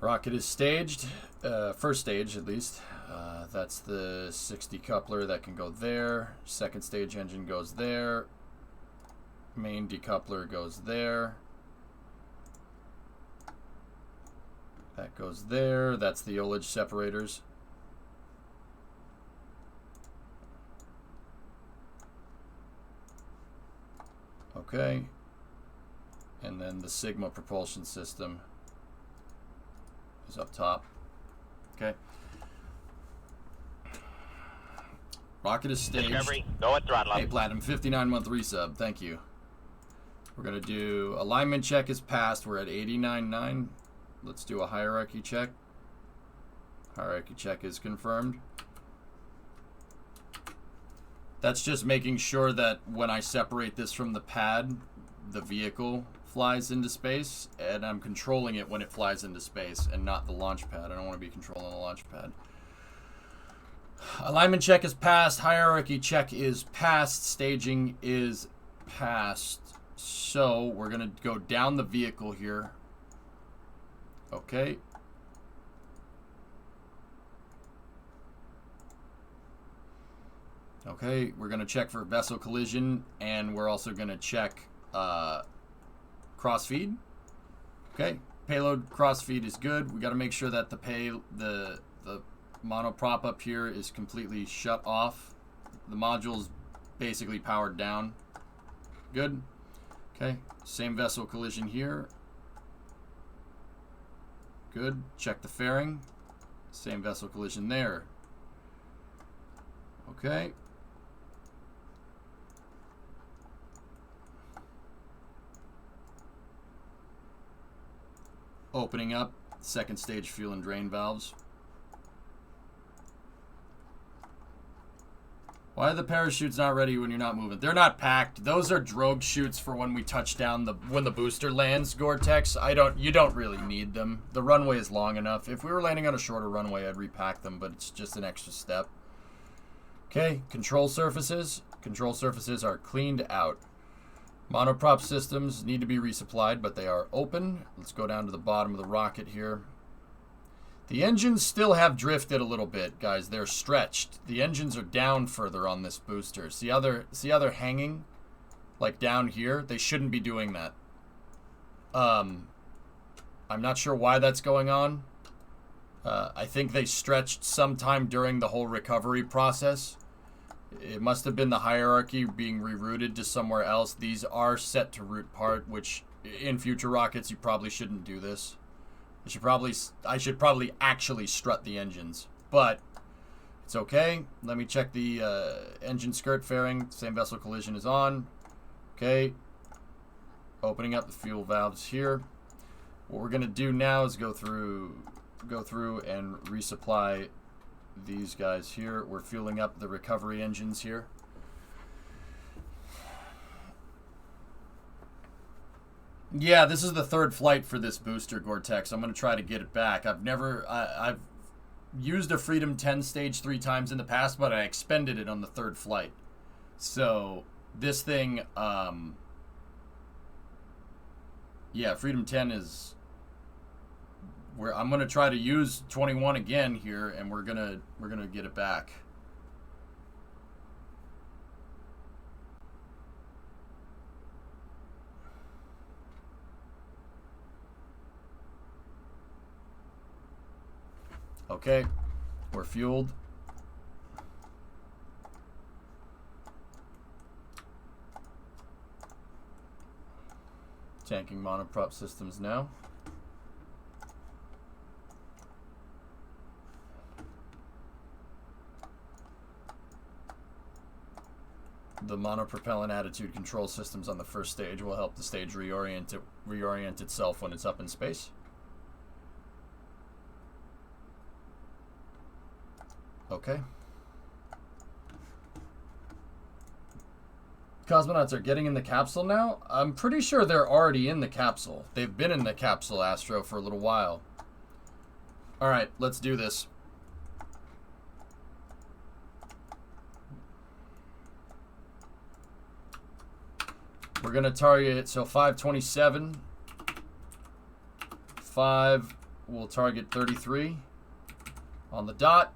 Rocket is staged, first stage at least. That's the 60 coupler that can go there. Second stage engine goes there. Main decoupler goes there. That goes there. That's the ullage separators. Okay. And then the Sigma propulsion system is up top. Okay. Rocket is staged. Discovery, go at throttle up. Hey, Platinum, 59-month resub. Thank you. We're going to do alignment check is passed. We're at 89.9. Let's do a hierarchy check. Hierarchy check is confirmed. That's just making sure that when I separate this from the pad, the vehicle flies into space, and I'm controlling it when it flies into space and not the launch pad. I don't want to be controlling the launch pad. Alignment check is passed. Hierarchy check is passed. Staging is passed. So we're going to go down the vehicle here. Okay. Okay, we're going to check for vessel collision, and we're also going to check crossfeed. Okay, payload crossfeed is good. We got to make sure that the monoprop up here is completely shut off. The module's basically powered down. Good. Okay. Same vessel collision here. Good. Check the fairing. Same vessel collision there. Okay. Opening up second stage fuel and drain valves. Why are the parachutes not ready when you're not moving? They're not packed. Those are drogue chutes for when we touch down when the booster lands, Gore-Tex. You don't really need them. The runway is long enough. If we were landing on a shorter runway, I'd repack them, but it's just an extra step. Okay, control surfaces. Control surfaces are cleaned out. Monoprop systems need to be resupplied, but they are open. Let's go down to the bottom of the rocket here. The engines still have drifted a little bit, guys. They're stretched. The engines are down further on this booster. See how they're hanging? Like down here? They shouldn't be doing that. I'm not sure why that's going on. I think they stretched sometime during the whole recovery process. It must have been the hierarchy being rerouted to somewhere else. These are set to route part, which in future rockets you probably shouldn't do this. I should probably actually strut the engines, but it's okay. Let me check the engine skirt fairing. Same vessel collision is on. Okay. Opening up the fuel valves here. What we're gonna do now is go through and resupply these guys here. We're fueling up the recovery engines here. Yeah, this is the third flight for this booster, Gore-Tex. I'm going to try to get it back. I've used a Freedom 10 stage 3 times in the past, but I expended it on the third flight. So, this thing, yeah, Freedom 10 is where I'm going to try to use 21 again here, and we're going to get it back. Okay, we're fueled. Tanking monoprop systems now. The monopropellant attitude control systems on the first stage will help the stage reorient itself when it's up in space. Okay. Cosmonauts are getting in the capsule now? I'm pretty sure they're already in the capsule. They've been in the capsule, Astro, for a little while. Alright, let's do this. We're going to target, so 527. 5, we'll target 33 on the dot.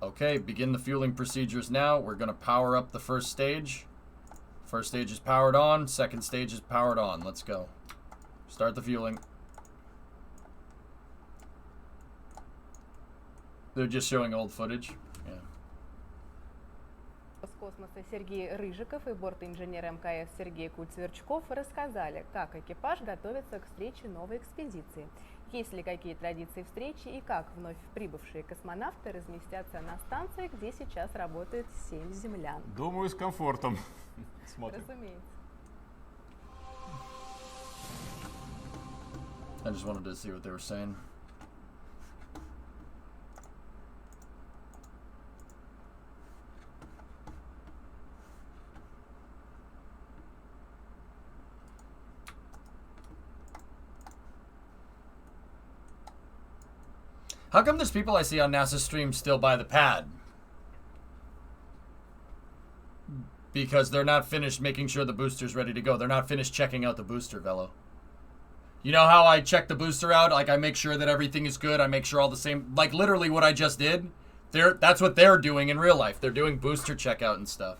Okay, begin the fueling procedures now. We're going to power up the first stage. First stage is powered on. Second stage is powered on. Let's go. Start the fueling. They're just showing old footage. Yeah. С космоса Сергей Рыжиков и бортинженер МКС Сергей Куцверчков рассказали, как экипаж готовится к встрече новой экспедиции. Есть ли какие традиции встречи и как вновь прибывшие космонавты разместятся на станции, где сейчас работает 7 землян? Думаю, с комфортом. Смотрим. Разумеется. I just wanted to see what they were saying. How come there's people I see on NASA stream still by the pad? Because they're not finished making sure the booster's ready to go. They're not finished checking out the booster, Velo. You know how I check the booster out? Like, I make sure that everything is good. I make sure all the same... Like, literally what I just did. That's what they're doing in real life. They're doing booster checkout and stuff.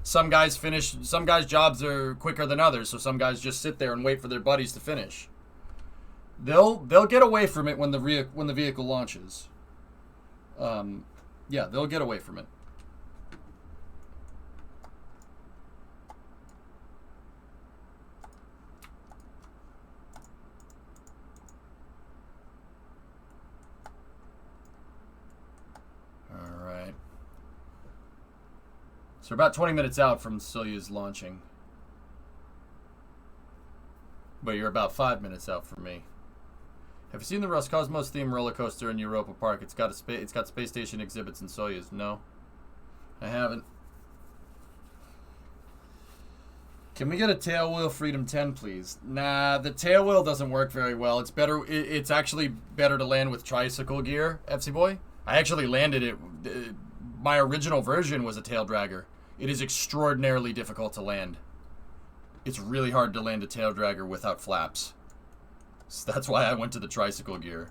Some guys finish... Some guys' jobs are quicker than others, so some guys just sit there and wait for their buddies to finish. They'll get away from it when the vehicle launches. Yeah, they'll get away from it. So we're about 20 minutes out from Soyuz launching. But you're about 5 minutes out from me. Have you seen the Roscosmos theme roller coaster in Europa Park? It's got space station exhibits in Soyuz. No, I haven't. Can we get a tailwheel Freedom 10, please? Nah, the tailwheel doesn't work very well. It's better. It's actually better to land with tricycle gear, FC Boy. I actually landed it. My original version was a tail dragger. It is extraordinarily difficult to land. It's really hard to land a tail dragger without flaps. So that's why I went to the tricycle gear.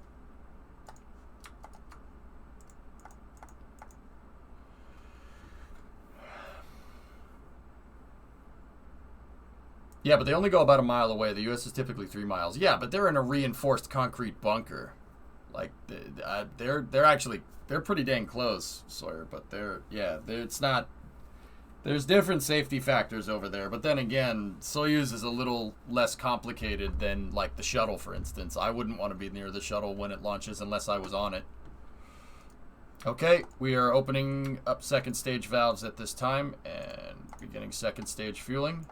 Yeah, but they only go about a mile away. The U.S. is typically 3 miles. Yeah, but they're in a reinforced concrete bunker. Like, they're pretty dang close, Sawyer. But it's not. There's different safety factors over there, but then again, Soyuz is a little less complicated than, like, the shuttle, for instance. I wouldn't want to be near the shuttle when it launches unless I was on it. Okay, we are opening up second stage valves at this time and beginning second stage fueling.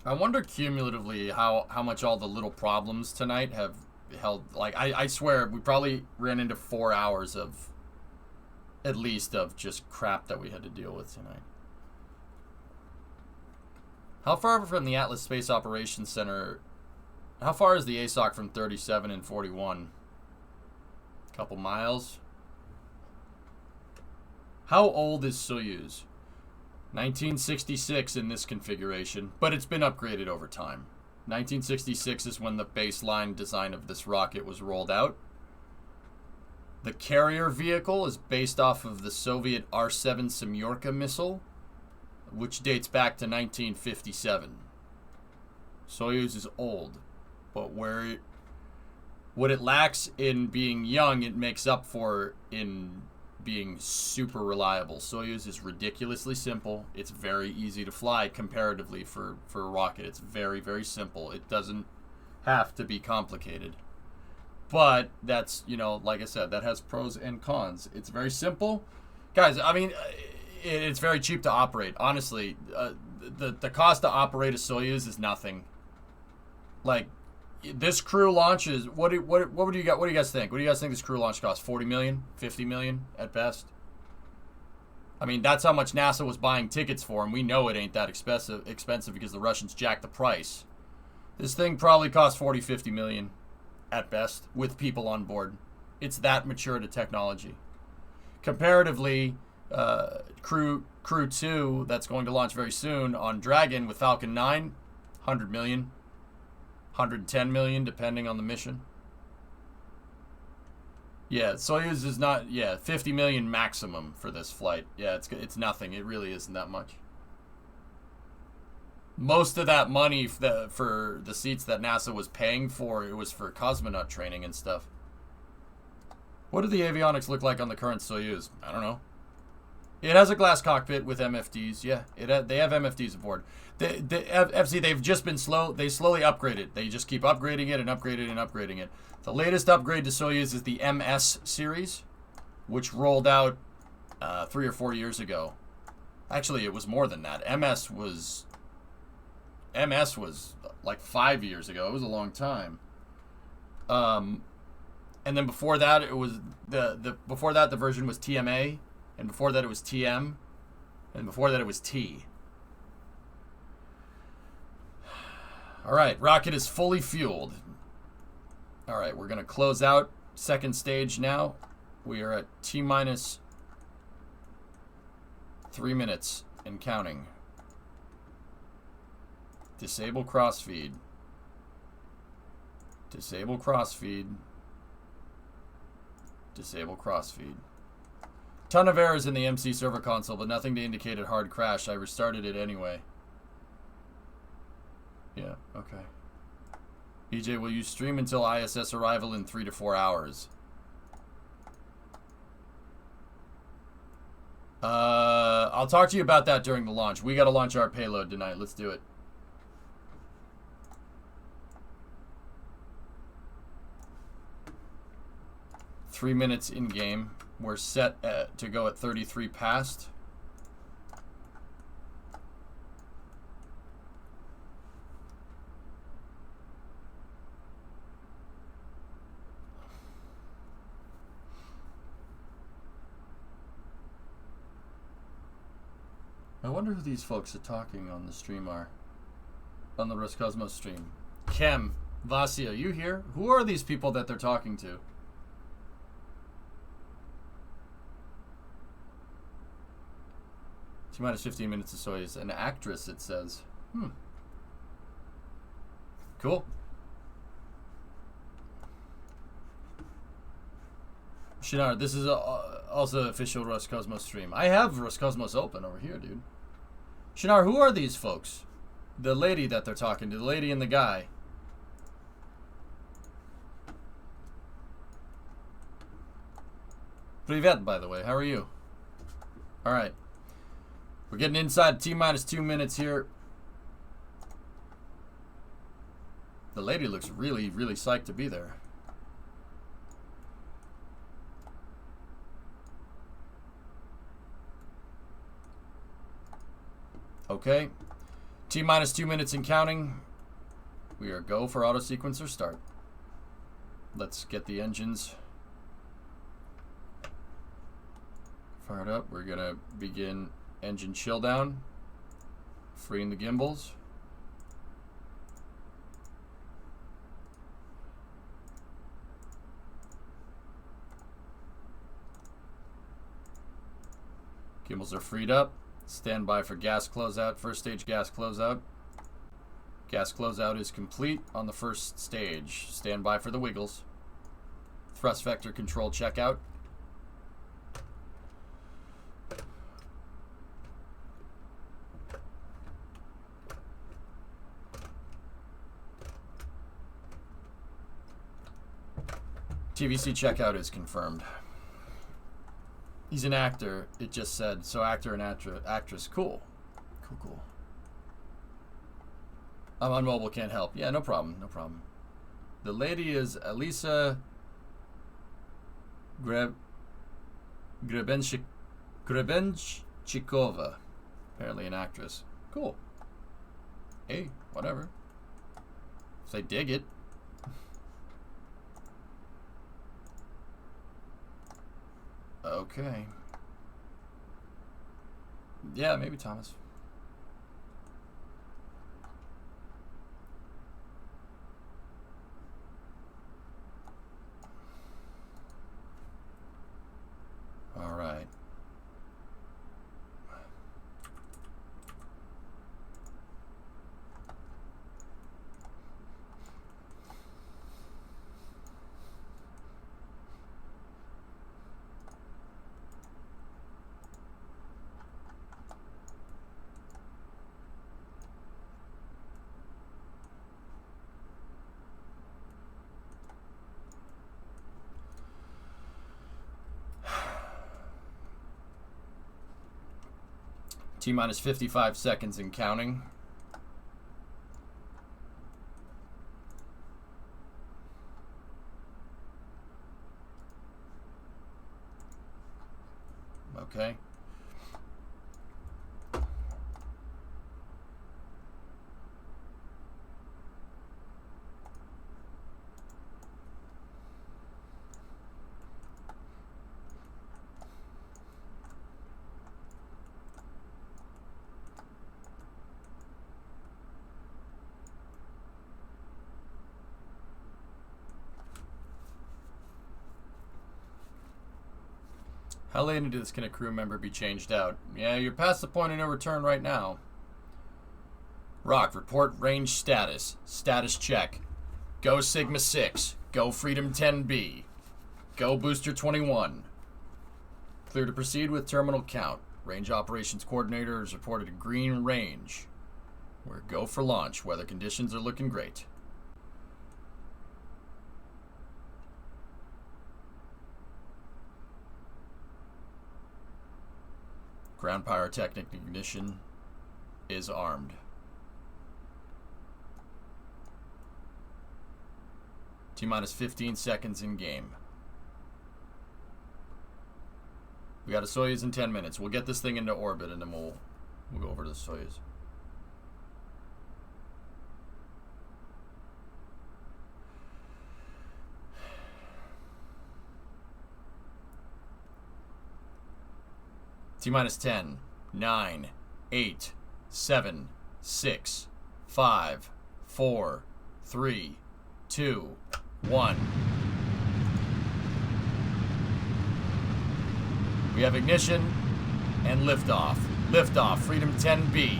I wonder cumulatively how much all the little problems tonight have held. Like, I swear we probably ran into 4 hours of, at least, of just crap that we had to deal with tonight. How far from the Atlas Space Operations Center? How far is the ASOC from 37 and 41? A couple miles. How old is Soyuz? 1966 in this configuration, but it's been upgraded over time. 1966 is when the baseline design of this rocket was rolled out. The carrier vehicle is based off of the Soviet R-7 Semyorka missile, which dates back to 1957. Soyuz is old, but what it lacks in being young, it makes up for in being super reliable. Soyuz is ridiculously simple. It's very easy to fly comparatively for a rocket. It's very, very simple. It doesn't have to be complicated. But that's, like I said, that has pros and cons. It's very simple. Guys, I mean, it's very cheap to operate. Honestly, the cost to operate a Soyuz is nothing. Like, this crew launch is, what do you guys think? What do you guys think this crew launch costs? 40 million? 50 million at best? I mean, that's how much NASA was buying tickets for, and we know it ain't that expensive because the Russians jacked the price. This thing probably costs 40, 50 million. At best, with people on board. It's that mature to technology. Comparatively, Crew 2, that's going to launch very soon on Dragon with Falcon 9, 100 million, 110 million, depending on the mission. Yeah, Soyuz is not, 50 million maximum for this flight. Yeah, it's nothing. It really isn't that much. Most of that money for the seats that NASA was paying for, it was for cosmonaut training and stuff. What do the avionics look like on the current Soyuz? I don't know. It has a glass cockpit with MFDs. Yeah, they have MFDs aboard. They've just been they slowly upgrade it. They just keep upgrading it and upgrading it and upgrading it. The latest upgrade to Soyuz is the MS series, which rolled out 3 or 4 years ago. Actually, it was more than that. MS was like 5 years ago. It was a long time. And then before that, it was before that the version was TMA, and before that it was TM, and before that it was T. All right, rocket is fully fueled. All right, we're gonna close out second stage now. We are at T-minus 3 minutes and counting. Disable crossfeed. Disable crossfeed. Disable crossfeed. Ton of errors in the MC server console, but nothing to indicate a hard crash. I restarted it anyway. Yeah, okay. EJ, will you stream until ISS arrival in 3 to 4 hours? I'll talk to you about that during the launch. We gotta launch our payload tonight. Let's do it. Three minutes in game. We're set to go at 33 past. I wonder who these folks are talking on the stream are. On the Roscosmos stream. Kem, Vasi, are you here? Who are these people that they're talking to? T-minus 15 minutes of Soyuz. An actress, it says. Cool. Shinar, this is also official Roscosmos stream. I have Roscosmos open over here, dude. Shinar, who are these folks? The lady that they're talking to, the lady and the guy. Privet, by the way. How are you? Alright. We're getting inside T-minus 2 minutes here. The lady looks really, really psyched to be there. Okay. T-minus 2 minutes and counting. We are go for auto sequencer start. Let's get the engines fired up. We're gonna begin engine chill down, freeing the gimbals. Gimbals are freed up. Stand by for gas closeout. First stage gas closeout. Gas closeout is complete on the first stage. Stand by for the wiggles. Thrust vector control checkout. TVC checkout is confirmed. He's an actor, it just said. So actor and actress. Cool. Cool. I'm on mobile, can't help. Yeah, no problem. The lady is Elisa Grebenchikova. Apparently an actress. Cool. Hey, whatever. If they dig it. Okay. Yeah, maybe Thomas. All right. T-minus 55 seconds and counting. Okay. How late into this can a crew member be changed out? Yeah, you're past the point of no return right now. Rock, report range status. Status check. Go Sigma 6. Go Freedom 10B. Go Booster 21. Clear to proceed with terminal count. Range Operations Coordinator has reported a green range. We're go for launch. Weather conditions are looking great. Ground pyrotechnic ignition is armed. T-minus 15 seconds in game. We got a Soyuz in 10 minutes. We'll get this thing into orbit, and then we'll go over to the Soyuz. T-minus 10, 9, 8, 7, 6, 5, 4, 3, 2, 1. We have ignition and liftoff. Liftoff, Freedom 10B,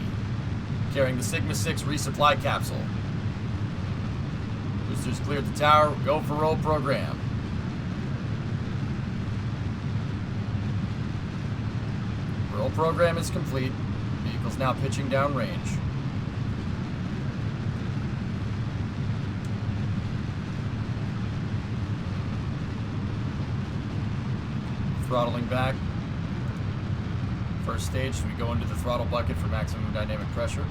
carrying the Sigma 6 resupply capsule. Boosters cleared the tower. Go for roll program. Roll program is complete. Vehicle's now pitching downrange. Throttling back. First stage, we go into the throttle bucket for maximum dynamic pressure.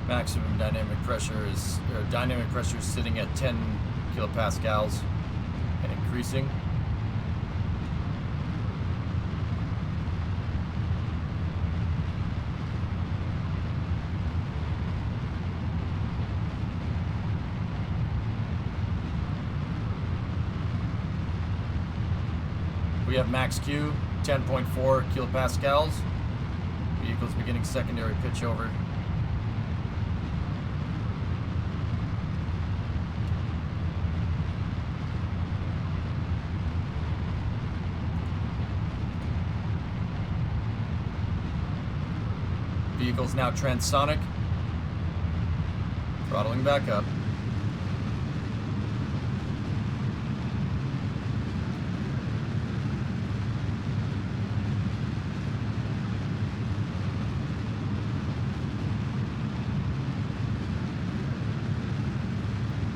Maximum dynamic pressure is sitting at 10 kilopascals and increasing. We have max Q 10.4 kilopascals. Vehicle's beginning secondary pitch over. Vehicle's now transonic. Throttling back up.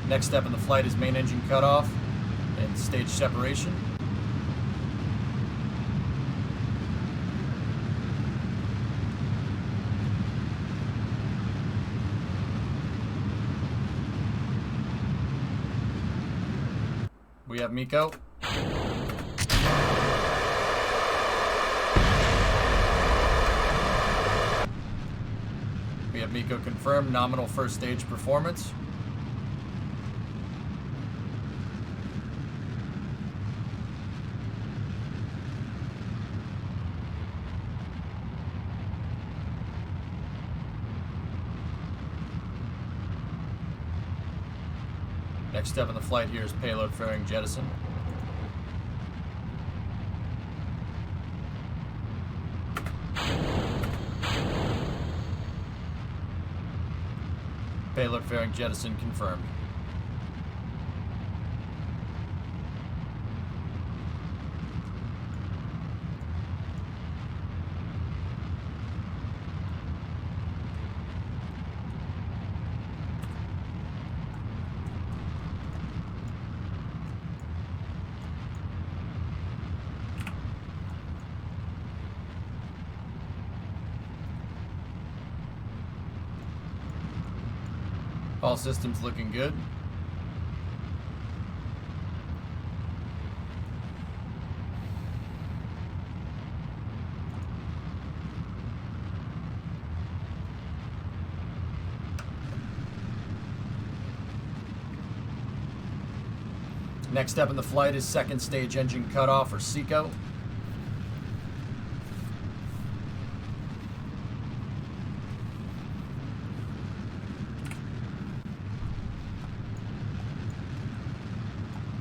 Next step in the flight is main engine cutoff and stage separation. We have Miko. We have Miko confirmed nominal first stage performance. Next step in the flight here is payload fairing jettison. Payload fairing jettison confirmed. All systems looking good. Next step in the flight is second stage engine cutoff, or SECO.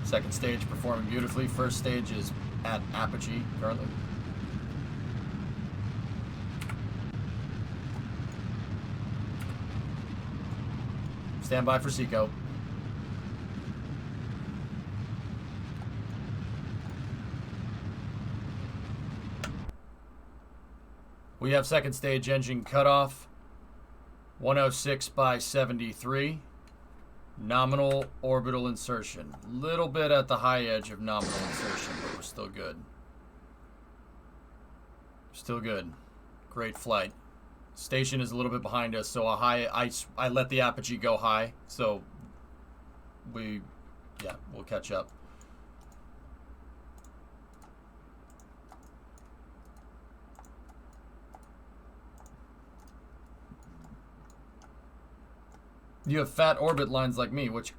Second stage performing beautifully. First stage is at apogee currently. Stand by for SECO. We have second stage engine cutoff. 106 by 73. Nominal orbital insertion. Little bit at the high edge of nominal insertion, but we're still good. Still good. Great flight. Station is a little bit behind us, so I let the apogee go high, so we'll catch up. You have fat orbit lines like me. What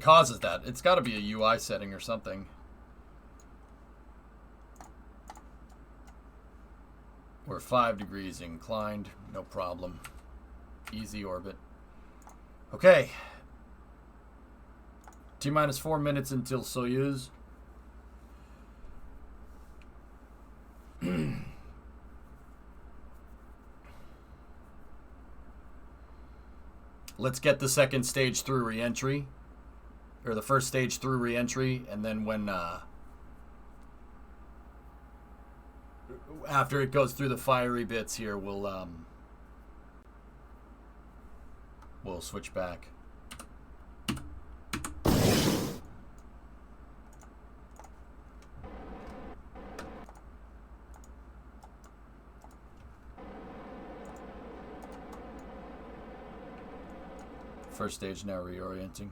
causes that? It's got to be a UI setting or something. We're 5 degrees inclined, no problem. Easy orbit. Okay. T-minus 4 minutes until Soyuz. Let's get the second stage through re-entry. Or the first stage through re-entry, and then when after it goes through the fiery bits here, we'll switch back. First stage now reorienting.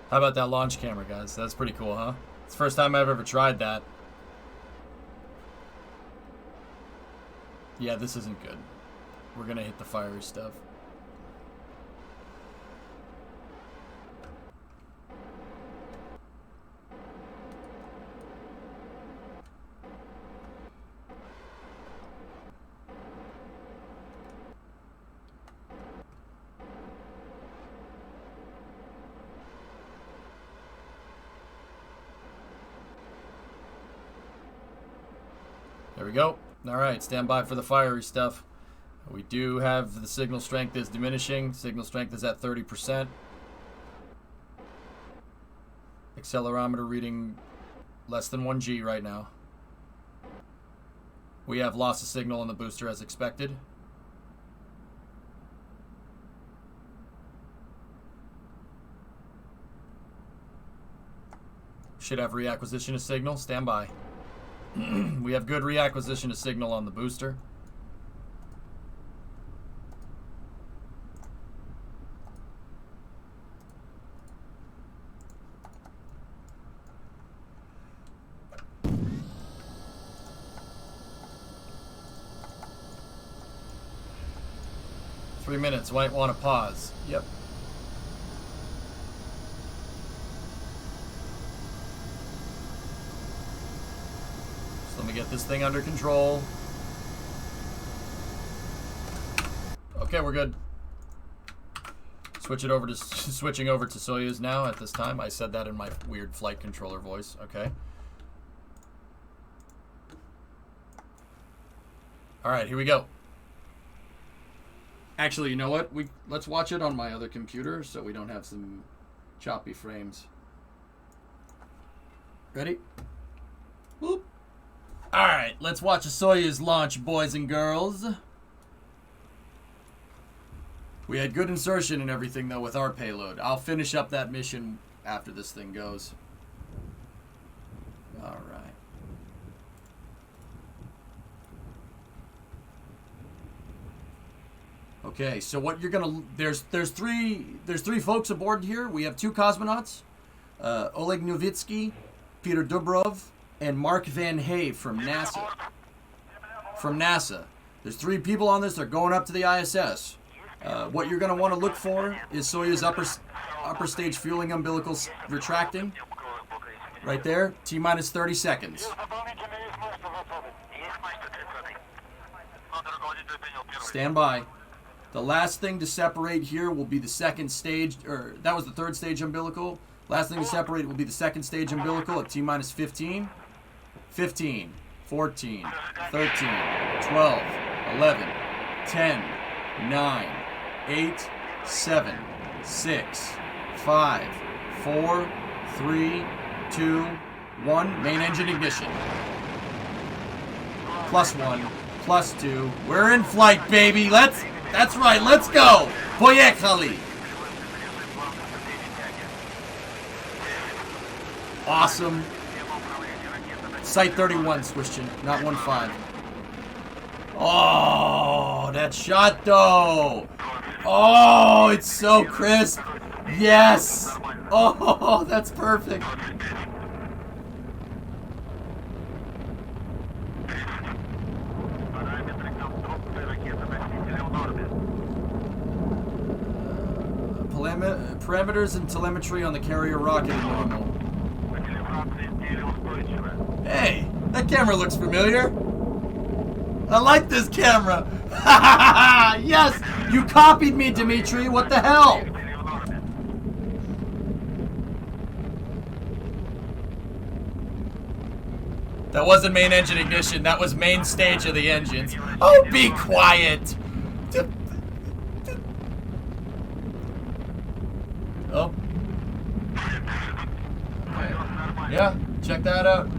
How about that launch camera, guys? That's pretty cool, huh? It's the first time I've ever tried that. Yeah, this isn't good. We're gonna hit the fiery stuff. There we go. All right, stand by for the fiery stuff. We do have the signal strength is diminishing. Signal strength is at 30%. Accelerometer reading less than 1 G right now. We have loss of signal on the booster as expected. Should have reacquisition of signal. Stand by. We have good reacquisition of signal on the booster. Three minutes. Might want to pause. Yep. Let me get this thing under control. Okay, we're good. Switching over to Soyuz now at this time. I said that in my weird flight controller voice. Okay. All right, here we go. Actually, you know what? Let's watch it on my other computer so we don't have some choppy frames. Ready? Whoop. All right, let's watch a Soyuz launch, boys and girls. We had good insertion and everything, though, with our payload. I'll finish up that mission after this thing goes. All right. Okay, so what you're gonna there's three folks aboard here. We have 2 cosmonauts, Oleg Novitsky, Peter Dubrov, and Mark Van Hay from NASA. There's 3 people on this. They're going up to the ISS. What you're going to want to look for is Soyuz upper stage fueling umbilicals retracting. Right there. T-minus 30 seconds. Stand by. The last thing to separate here will be the second stage, or that was the third stage umbilical. Last thing to separate will be the second stage umbilical at T-minus 15. 15, 14, 13, 12, 11, 10, 9, 8, 7, 6, 5, 4, 3, 2, 1. Main engine ignition. +1, +2. We're in flight, baby. That's right. Let's go. Poyekali. Awesome. Site 31, Swishchin, not 15. Oh, that shot though. Oh, it's so crisp. Yes. Oh, that's perfect. Parameters and telemetry on the carrier rocket are normal. Hey, that camera looks familiar. I like this camera. Yes, you copied me, Dimitri. What the hell? That wasn't main engine ignition. That was main stage of the engines. Oh, be quiet. Oh. Okay. Yeah, check that out.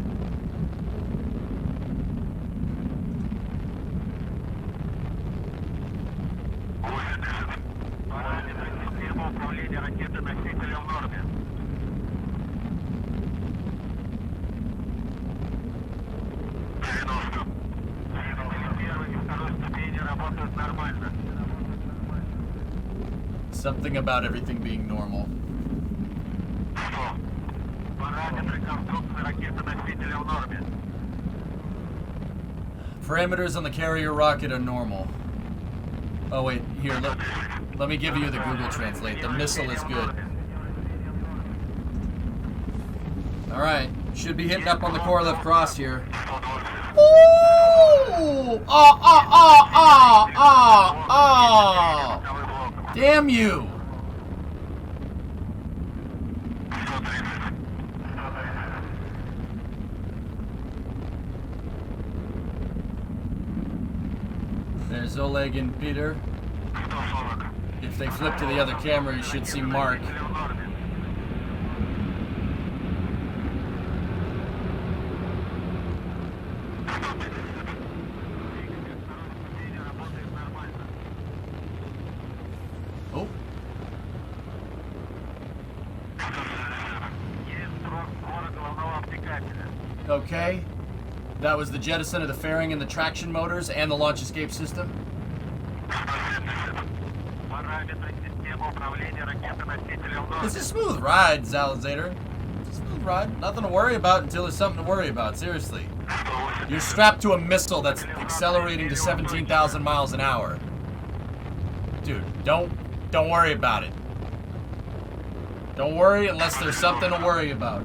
Something about everything being normal. Parameters on the carrier rocket are normal. Oh wait, here, let me give you the Google Translate. The missile is good. Alright, should be hitting up on the core left cross here. Ooh! Damn you! There's Oleg and Peter. If they flip to the other camera, you should see Mark. Oh. Okay. That was the jettison of the fairing and the traction motors and the launch escape system. It's a smooth ride, Zalizator. It's a smooth ride. Nothing to worry about until there's something to worry about, seriously. You're strapped to a missile that's accelerating to 17,000 miles an hour. Dude, don't worry about it. Don't worry unless there's something to worry about.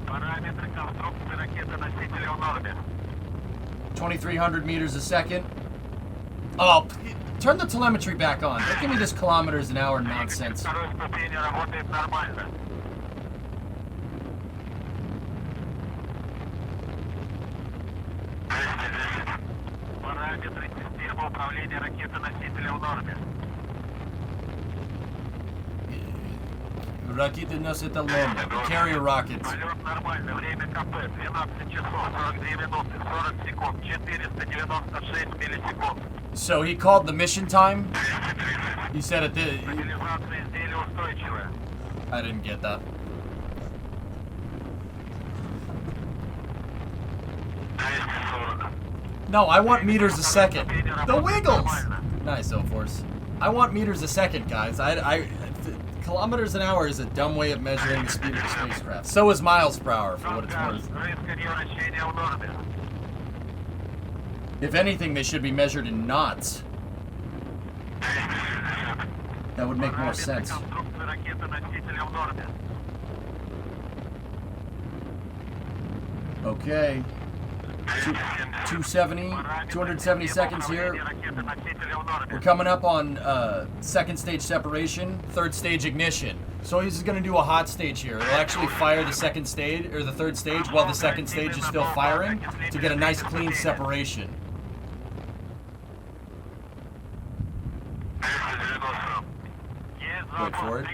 2,300 meters a second. Oh, turn the telemetry back on. Don't give me this kilometers an hour nonsense. Ракеты носят алоны. Carrier rockets. So he called the mission time? He said it did. I didn't get that. No, I want meters a second. The Wiggles! Nice, O-Force. I want meters a second, guys. Kilometers an hour is a dumb way of measuring the speed of the spacecraft. So is miles per hour, for what it's worth. If anything, they should be measured in knots. That would make more sense. Okay. 270 seconds here. We're coming up on second stage separation, third stage ignition. So he's going to do a hot stage here. It'll actually fire the second stage, or the third stage, while the second stage is still firing to get a nice clean separation. Wait for it.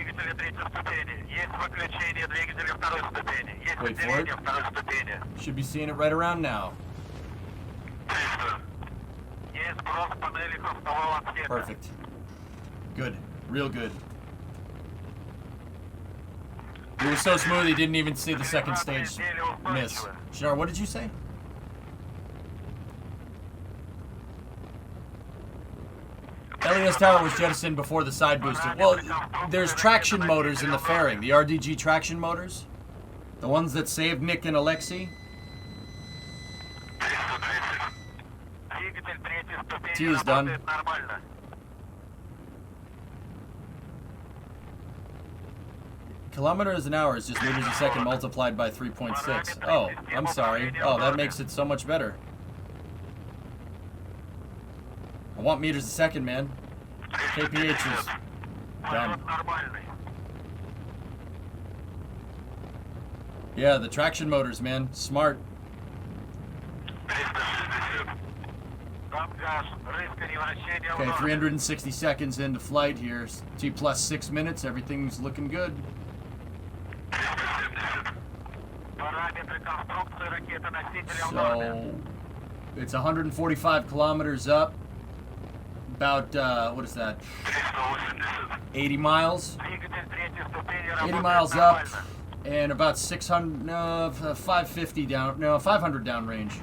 Wait for it. Should be seeing it right around now. Perfect. Good. Real good. It was so smooth he didn't even see the second stage miss. Shinar, what did you say? Elias Tower was jettisoned before the side booster. Well, there's traction motors in the fairing. The RDG traction motors. The ones that saved Nick and Alexei. T is done. Kilometers an hour is just meters a second multiplied by 3.6. Oh, I'm sorry. Oh, that makes it so much better. I want meters a second, man. KPH is done. Yeah, the traction motors, man. Smart. Okay, 360 seconds into flight here. T plus 6 minutes. Everything's looking good. So, it's 145 kilometers up. About, what is that? 80 miles? 80 miles up. And about 600, no, 550 down, no, 500 downrange.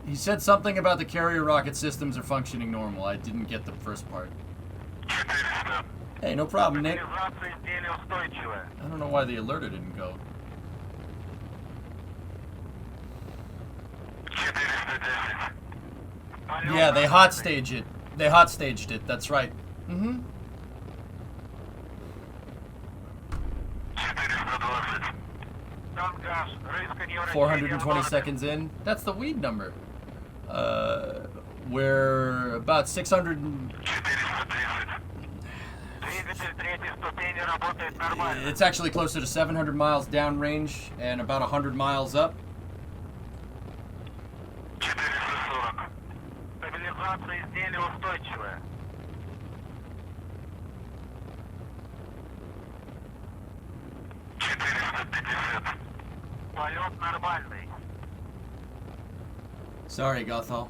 He said something about the carrier rocket systems are functioning normal. I didn't get the first part. Hey, no problem, Nick. I don't know why the alerter didn't go. Yeah, they hot staged it. They hot staged it, that's right. Mm-hmm. 420 seconds in. That's the weed number. We're about 600. It's actually closer to 700 miles downrange and about 100 miles up. Sorry, Gothal.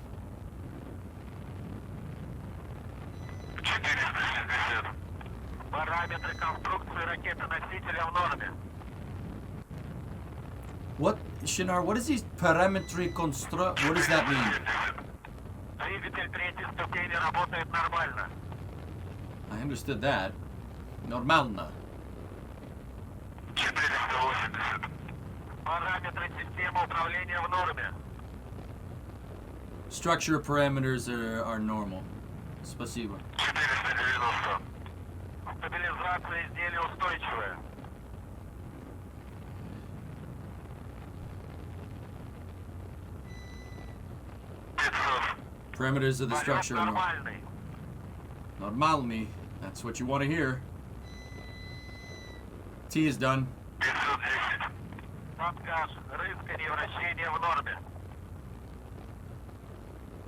What, Shinar, what is these parametry construct? What does that mean? I understood that. Нормально. Structure parameters are normal. Спасибо. Parameters of the structure are Нормальный. That's what you want to hear. T is done.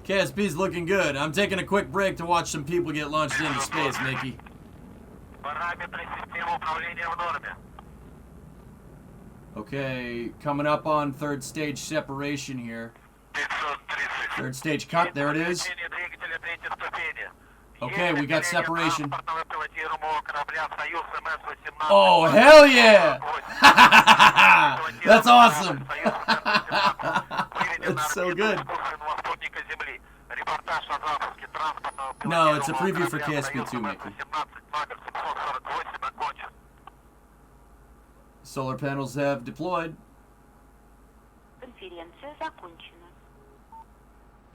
KSP's looking good. I'm taking a quick break to watch some people get launched into space, Mickey. Okay, coming up on third stage separation here. Third stage cut, there it is. Okay, we got separation. Oh, hell yeah! That's awesome! That's so good. No, it's a preview for KSP 2, Mickey. Solar panels have deployed.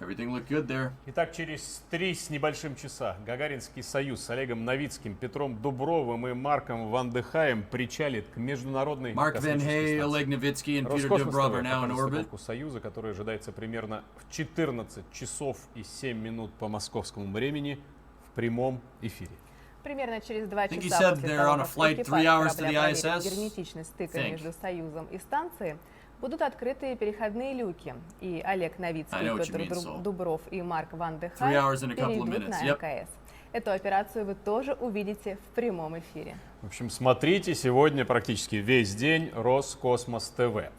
Everything looked good there. Итак, через 3 с небольшим часа Гагаринский союз с Олегом Новицким, Петром Дубровым и Марком Ван де Хаем причалит к международной космической станции. Роскосмос ТВ союза, который ожидается примерно в 14 часов и 7 минут по московскому времени в прямом эфире. Примерно через 2 часа после того, как экипаж корабля проверит герметичность стыка между Союзом и станцией, будут открыты переходные люки, и Олег Новицкий, Петр Дубров и Марк Ван де Хай перейдут на МКС. Эту операцию вы тоже увидите в прямом эфире. В общем, смотрите сегодня практически весь день Роскосмос ТВ.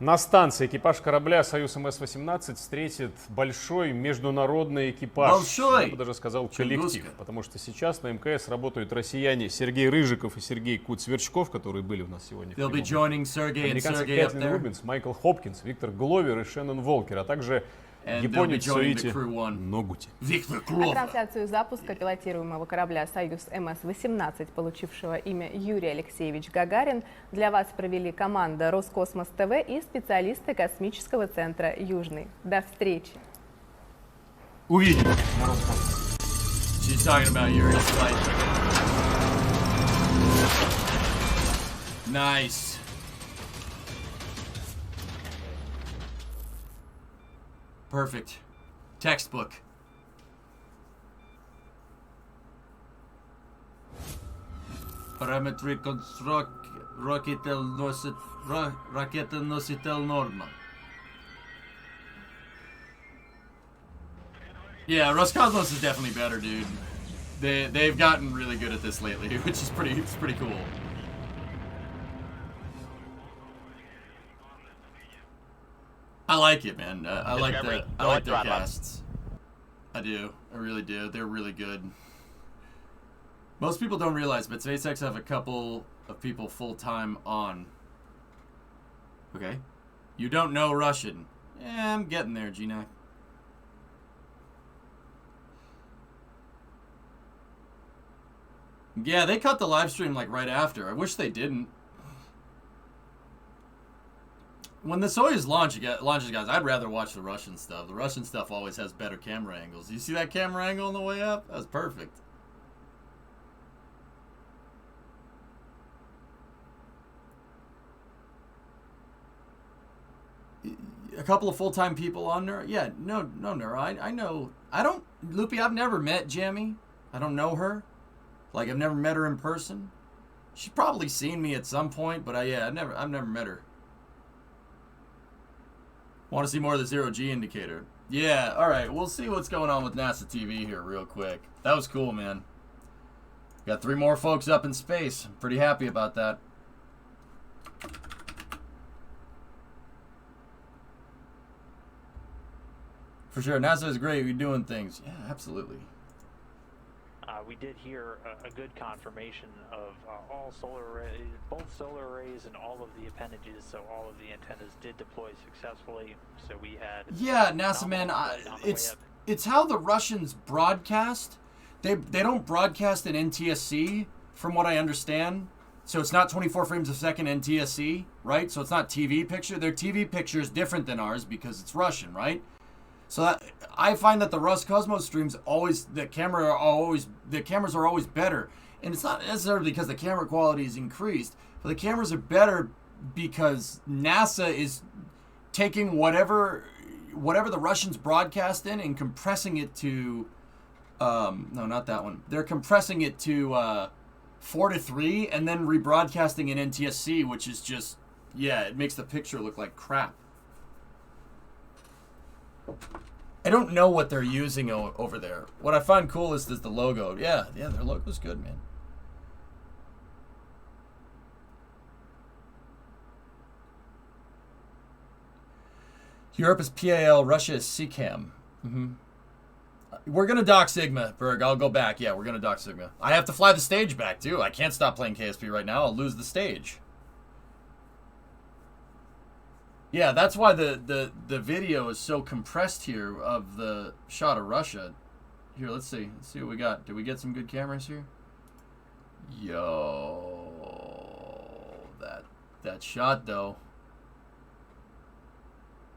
На станции экипаж корабля «Союз МС-18» встретит большой международный экипаж. Большой. Я бы даже сказал коллектив. Потому что сейчас на МКС работают россияне Сергей Рыжиков и Сергей Куцверчков, которые были у нас сегодня. Американцы Кэтлин Рубинс, Майкл Хопкинс, Виктор Гловер и Шеннон Волкер, а также японец Суити Ногути. А трансляцию запуска пилотируемого корабля «Союз МС-18», получившего имя Юрий Алексеевич Гагарин, для вас провели команда Роскосмос ТВ и специалисты космического центра «Южный». До встречи! Увидим. She's talking about Yuri's flight. Nice. Perfect. Textbook. Параметры ракетоноситель норма. Yeah, Roscosmos is definitely better, dude. They've gotten really good at this lately, which is pretty cool. I like it, man. I like their casts. I do. I really do. They're really good. Most people don't realize, but SpaceX have a couple of people full-time on. Okay. You don't know Russian. Yeah, I'm getting there, Gina. Yeah, they cut the live stream like right after. I wish they didn't. When the Soyuz launches, guys, I'd rather watch the Russian stuff. The Russian stuff always has better camera angles. You see that camera angle on the way up? That's perfect. A couple of full-time people on Neuro. Yeah, no, Neuro. I know. I don't, Loopy, I've never met Jamie. I don't know her. Like, I've never met her in person. She's probably seen me at some point, but yeah, I've never met her. Want to see more of the zero-G indicator? Yeah, alright, we'll see what's going on with NASA TV here real quick. That was cool, man. Got 3 more folks up in space. I'm pretty happy about that. For sure, NASA is great. We're doing things. Yeah, absolutely. We did hear a good confirmation of all solar arrays, both solar arrays and all of the appendages, so all of the antennas did deploy successfully. So we had NASA man, it's how the Russians broadcast. They don't broadcast in NTSC, from what I understand. So it's not 24 frames a second NTSC, right? So it's not TV picture. Their TV picture is different than ours because it's Russian, right? So I find that the Roscosmos streams the cameras are always better, and it's not necessarily because the camera quality is increased, but the cameras are better because NASA is taking whatever the Russians broadcast in and compressing it to, no, not that one. They're compressing it to 4:3 and then rebroadcasting in NTSC, which is just, yeah, it makes the picture look like crap. I don't know what they're using over there. What I find cool is the logo. Yeah, their logo's good, man. Europe is PAL, Russia is CCAM. We're going to dock Sigma, Berg. I'll go back. Yeah, we're going to dock Sigma. I have to fly the stage back, too. I can't stop playing KSP right now. I'll lose the stage. Yeah, that's why the video is so compressed here of the shot of Russia. Here, let's see. Let's see what we got. Did we get some good cameras here? Yo, that shot though.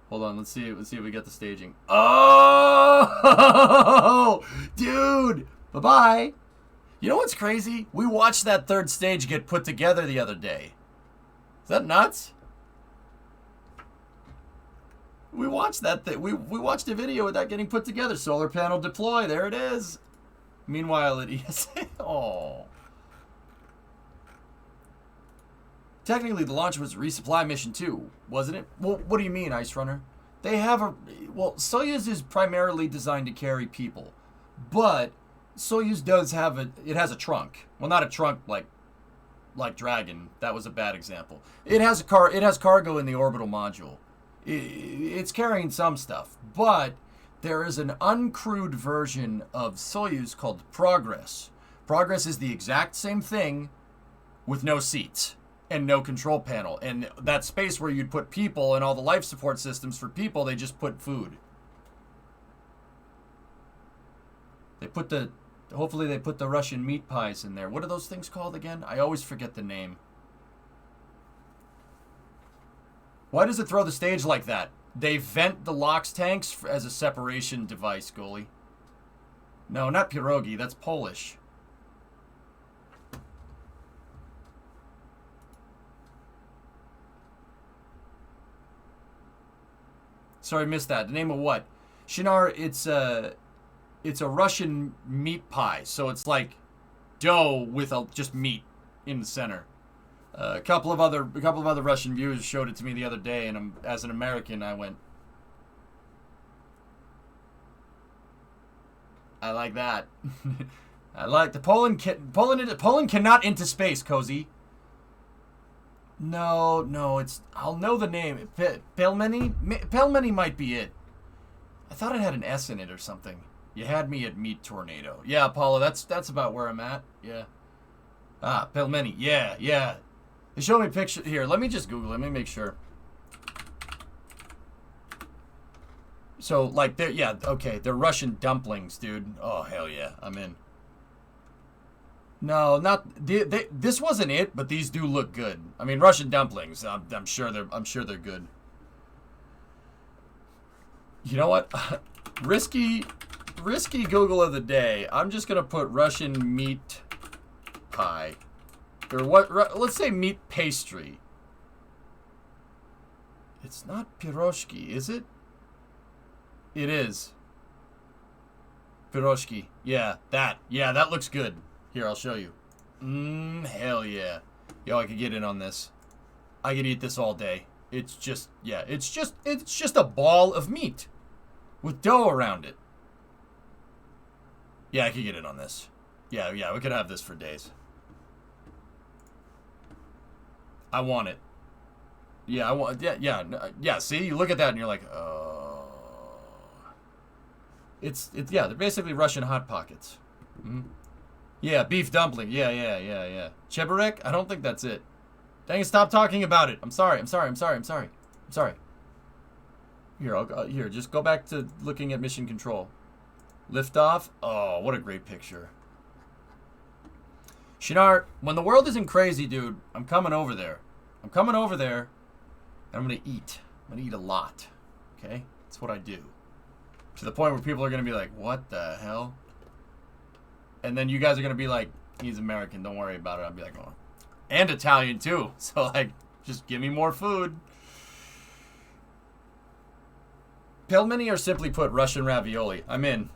Hold on, let's see if we get the staging. Oh, dude! Bye-bye. You know what's crazy? We watched that third stage get put together the other day. Is that nuts? We watched that thing. We watched a video of that getting put together. Solar panel deploy. There it is. Meanwhile, at ESA. Oh. Technically, the launch was a resupply mission too, wasn't it? Well, what do you mean, Ice Runner? They have Soyuz is primarily designed to carry people, but Soyuz does have it has a trunk. Well, not a trunk like like Dragon. That was a bad example. It has cargo in the orbital module. It's carrying some stuff, but there is an uncrewed version of Soyuz called Progress. Progress is the exact same thing with no seats and no control panel. And that space where you'd put people and all the life support systems for people, they just put food. Hopefully they put the Russian meat pies in there. What are those things called again? I always forget the name. Why does it throw the stage like that? They vent the LOX tanks as a separation device, goalie. No, not pierogi. That's Polish. Sorry, missed that. The name of what? Shinar, it's a Russian meat pie. So it's like dough with just meat in the center. A couple of other Russian viewers showed it to me the other day, and as an American, I went, I like that. I like the Poland cannot into space, Cozy. No, it's I'll know the name. Pelmeni might be it. I thought it had an S in it or something. You had me at Meat Tornado. Yeah, Paula, that's about where I'm at. Yeah. Ah, Pelmeni. Yeah. They showed me a picture. Here, let me just Google it. Let me make sure. So, like, they're Russian dumplings, dude. Oh, hell yeah. I'm in. No, this wasn't it, but these do look good. I mean, Russian dumplings. I'm sure they're good. You know what? risky Google of the day. I'm just gonna put Russian meat pie, or what? Let's say meat pastry. It's not piroshki, is it? It is. Piroshki. Yeah, that looks good. Here, I'll show you. Hell yeah. Yo, I could get in on this. I could eat this all day. It's just a ball of meat with dough around it. Yeah, I could get in on this. Yeah, we could have this for days. I want it. Yeah, I want. Yeah. See, you look at that and you're like, oh. It's they're basically Russian hot pockets. Yeah, beef dumpling. Yeah. Cheburek? I don't think that's it. Dang it, stop talking about it. I'm sorry. Here, just go back to looking at mission control. Liftoff. Oh, what a great picture. Shinar, when the world isn't crazy, dude, I'm coming over there. And I'm going to eat. I'm going to eat a lot. Okay? That's what I do. To the point where people are going to be like, what the hell? And then you guys are going to be like, he's American, don't worry about it. I'll be like, oh. And Italian, too. So, like, just give me more food. Pelmeni or simply put Russian ravioli. I'm in.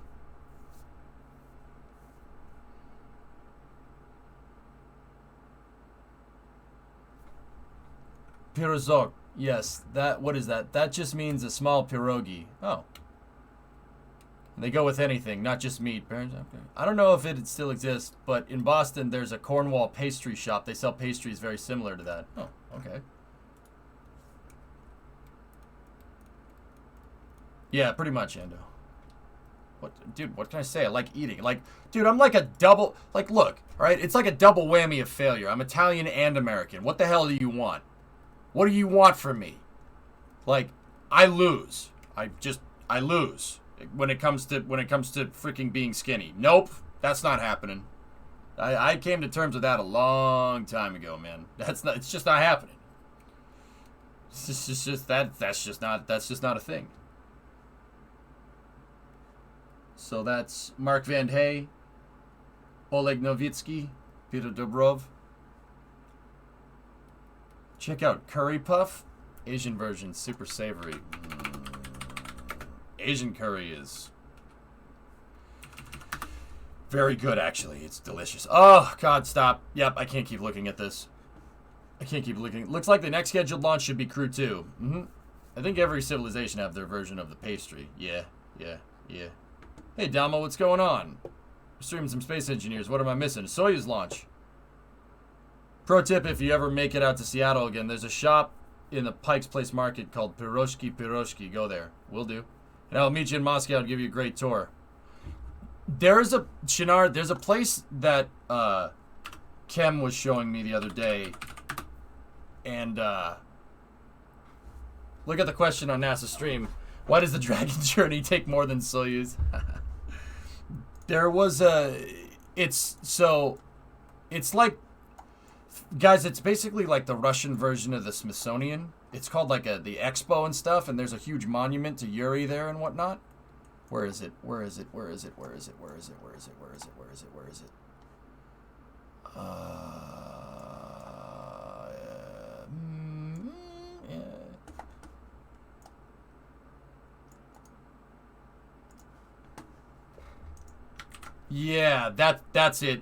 Pirozok. Yes, what is that? That just means a small pierogi. Oh. They go with anything, not just meat. I don't know if it still exists, but in Boston, there's a Cornwall pastry shop. They sell pastries very similar to that. Oh, okay. Yeah, pretty much, Ando. Dude, what can I say? I like eating. Like, dude, I'm like a double... Like, look, all right? It's like a double whammy of failure. I'm Italian and American. What the hell do you want? What do you want from me? Like, I lose. I lose. When it comes to freaking being skinny. Nope, that's not happening. I came to terms with that a long time ago, man. It's just not happening. That's just not a thing. So that's Mark Van Hay, Oleg Novitsky, Peter Dobrov. Check out Curry Puff, Asian version, super savory. Asian curry is very good, actually. It's delicious. Oh, God, stop. Yep, I can't keep looking at this. I can't keep looking. Looks like the next scheduled launch should be Crew 2. I think every civilization have their version of the pastry. Yeah. Hey, Damo, what's going on? We're streaming some space engineers. What am I missing? A Soyuz launch. Pro tip, if you ever make it out to Seattle again, there's a shop in the Pike's Place Market called Piroshki. Go there. Will do. And I'll meet you in Moscow and give you a great tour. There's a place that Kem was showing me the other day. And look at the question on NASA Stream. Why does the Dragon journey take more than Soyuz? There was it's like, guys, it's basically like the Russian version of the Smithsonian. It's called like the Expo and stuff, and there's a huge monument to Yuri there and whatnot. Where is it? Where is it? Where is it? Where is it? Where is it? Where is it? Where is it? Where is it? Where is it? Yeah, that's it.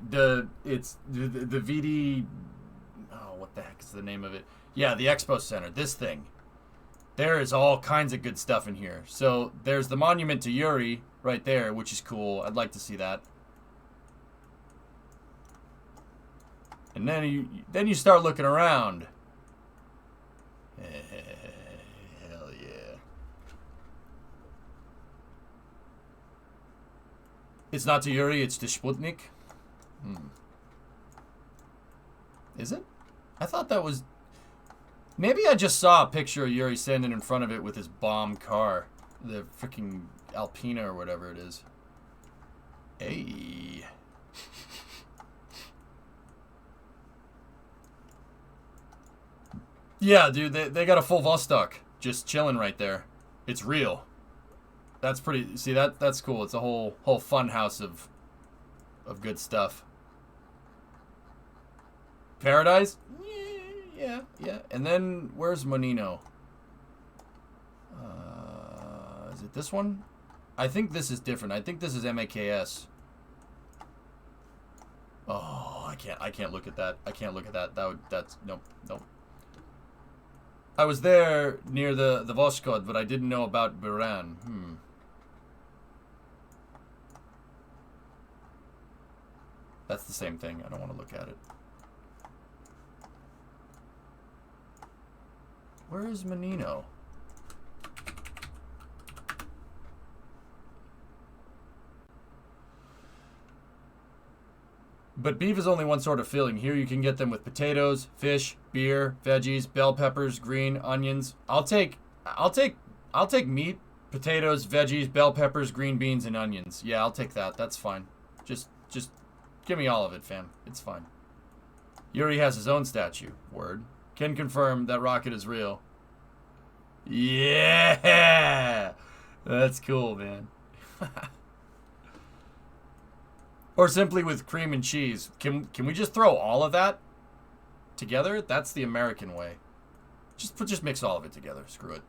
It's the VD. Oh, what the heck is the name of it? Yeah, the Expo Center. This thing. There is all kinds of good stuff in here. So there's the monument to Yuri right there, which is cool. I'd like to see that. And then you start looking around. Hell yeah. It's not to Yuri, it's to Sputnik. Is it? I thought that was... Maybe I just saw a picture of Yuri standing in front of it with his bomb car. The freaking Alpina or whatever it is. Hey. Yeah, dude, they got a full Vostok just chilling right there. It's real. That's pretty... See, that's cool. It's a whole fun house of good stuff. Paradise? Yeah. And then, where's Monino? Is it this one? I think this is different. I think this is MAKS. Oh, I can't look at that. I can't look at that. Nope. I was there near the Voskod, but I didn't know about Buran. That's the same thing. I don't want to look at it. Where is Menino? But beef is only one sort of filling. Here you can get them with potatoes, fish, beer, veggies, bell peppers, green, onions. I'll take meat, potatoes, veggies, bell peppers, green beans, and onions. Yeah, I'll take that. That's fine. Just give me all of it, fam. It's fine. Yuri has his own statue. Word. Can confirm that rocket is real. Yeah! That's cool, man. Or simply with cream and cheese. Can we just throw all of that together? That's the American way. Just mix all of it together. Screw it.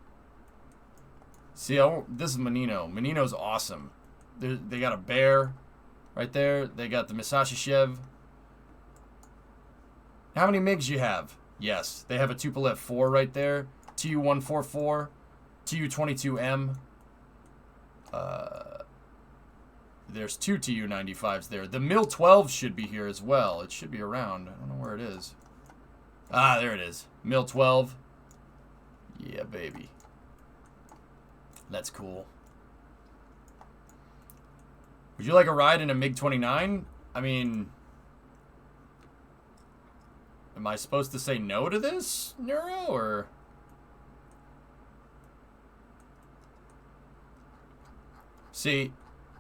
See, this is Menino. Menino's awesome. They got a bear right there. They got the Misashishev. How many MiGs you have? Yes, they have a Tupolev 4 right there. Tu-144, Tu-22M. There's two Tu-95s there. The Mil-12 should be here as well. It should be around. I don't know where it is. Ah, there it is. Mil-12. Yeah, baby. That's cool. Would you like a ride in a MiG-29? I mean... Am I supposed to say no to this, Neuro, or... See,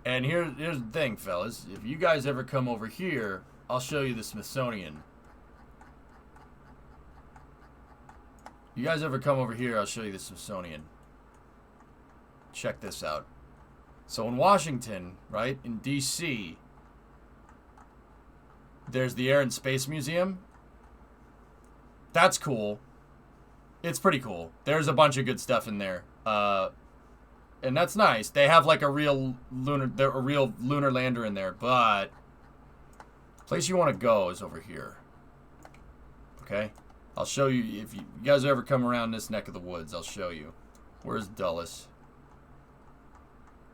and here's the thing, fellas. If you guys ever come over here, I'll show you the Smithsonian. You guys ever come over here, I'll show you the Smithsonian. Check this out. So in Washington, right, in D.C., there's the Air and Space Museum. That's cool. It's pretty cool. There's a bunch of good stuff in there. And that's nice. They have like a real lunar lander in there, but the place you want to go is over here. Okay? I'll show you if you guys ever come around this neck of the woods, I'll show you. Where's Dulles?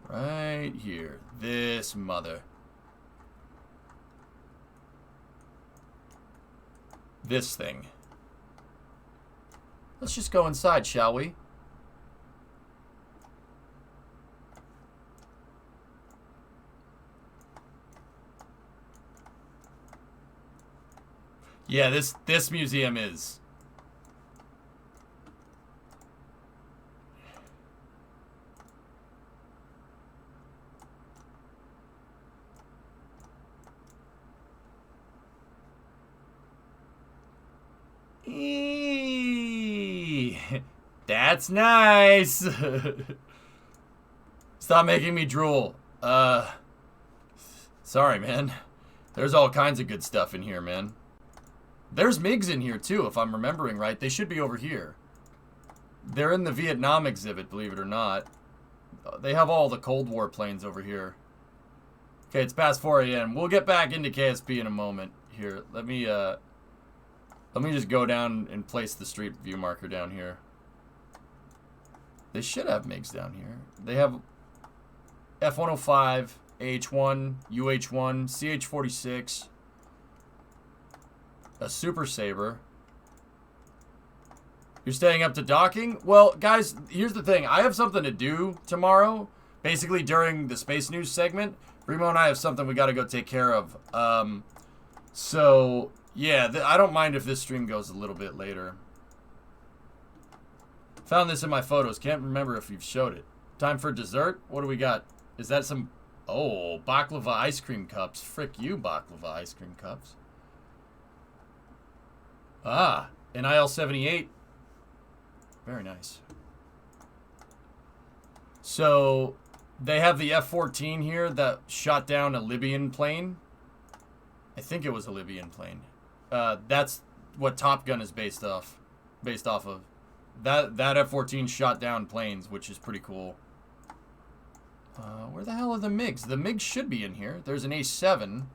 Right here. This mother. this thing. Let's just go inside, shall we? Yeah, this museum is. That's nice. Stop making me drool. Sorry, man. There's all kinds of good stuff in here, man. There's MiGs in here, too, if I'm remembering right. They should be over here. They're in the Vietnam exhibit, believe it or not. They have all the Cold War planes over here. Okay, it's past 4 a.m. We'll get back into KSP in a moment. Here, let me just go down and place the street view marker down here. They should have MiGs down here. They have F-105, AH-1, UH-1, CH-46, a Super Sabre. You're staying up to docking? Well, guys, here's the thing. I have something to do tomorrow, basically during the Space News segment. Remo and I have something we got to go take care of. So, yeah, I don't mind if this stream goes a little bit later. Found this in my photos. Can't remember if you've showed it. Time for dessert? What do we got? Is that some... Oh, baklava ice cream cups. Frick you, baklava ice cream cups. Ah, an IL-78. Very nice. So, they have the F-14 here that shot down a Libyan plane. I think it was a Libyan plane. That's what Top Gun is based off of. That F-14 shot down planes, which is pretty cool. Where the hell are the MiGs? The MiGs should be in here. There's an A-7.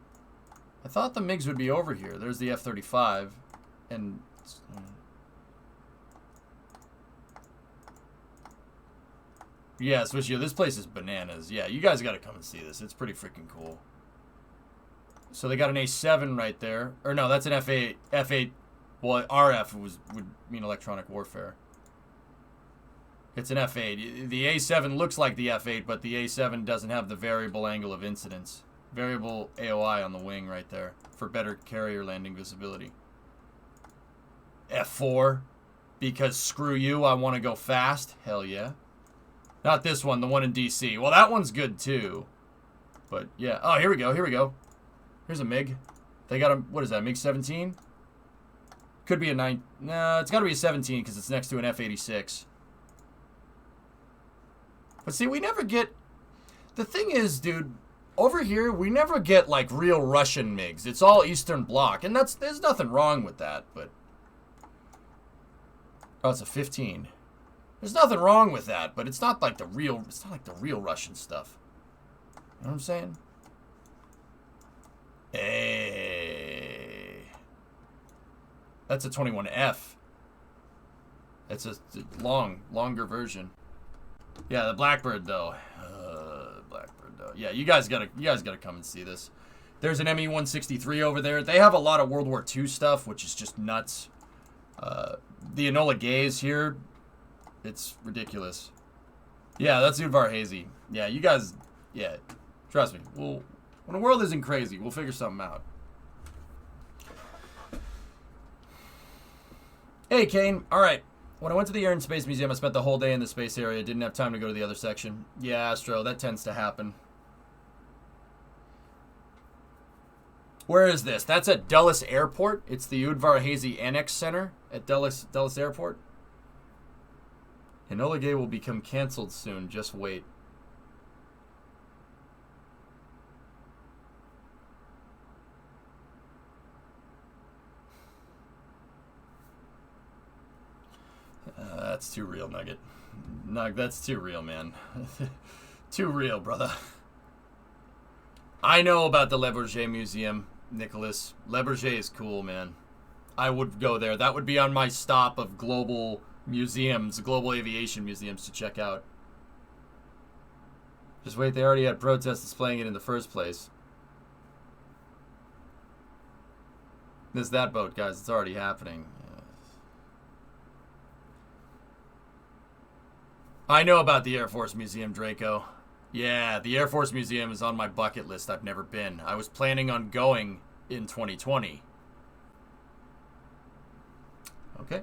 I thought the MiGs would be over here. There's the F-35. And... yeah, Swishio, this place is bananas. Yeah, you guys got to come and see this. It's pretty freaking cool. So they got an A7 right there. Or no, that's an F8. F8, well, RF would mean electronic warfare. It's an F8. The A7 looks like the F8, but the A7 doesn't have the variable angle of incidence. Variable AOI on the wing right there for better carrier landing visibility. F4, because screw you, I want to go fast. Hell yeah. Not this one, the one in DC. Well, that one's good too. But yeah. Oh, here we go. Here we go. Here's a MiG. They got a, what is that, MiG-17? Could be a 9. No, it's got to be a 17 because it's next to an F-86. But see, we never get... The thing is, dude, over here, we never get, like, real Russian MiGs. It's all Eastern Bloc. And there's nothing wrong with that, but... Oh, it's a 15. There's nothing wrong with that, but it's not like the real... It's not like the real Russian stuff. You know what I'm saying? Hey. That's a 21F. It's a longer version. Yeah, the Blackbird though. Blackbird though. Yeah, you guys gotta come and see this. There's an ME-163 over there. They have a lot of World War II stuff, which is just nuts. The Enola Gay is here. It's ridiculous. Yeah, that's Udvar Hazy. Yeah, you guys. Yeah, trust me. When the world isn't crazy, we'll figure something out. Hey, Kane. All right. When I went to the Air and Space Museum, I spent the whole day in the space area. Didn't have time to go to the other section. Yeah, Astro, that tends to happen. Where is this? That's at Dulles Airport. It's the Udvar Hazy Annex Center at Dulles Airport. Enola Gay will become canceled soon. Just wait. That's too real, Nugget. Nug, that's too real, man. Too real, brother. I know about the Le Bourget Museum, Nicholas. Le Bourget is cool, man. I would go there. That would be on my stop of global museums, global aviation museums to check out. Just wait, they already had protests displaying it in the first place. Missed that boat, guys. It's already happening. I know about the Air Force Museum, Draco. Yeah, the Air Force Museum is on my bucket list. I've never been. I was planning on going in 2020. Okay.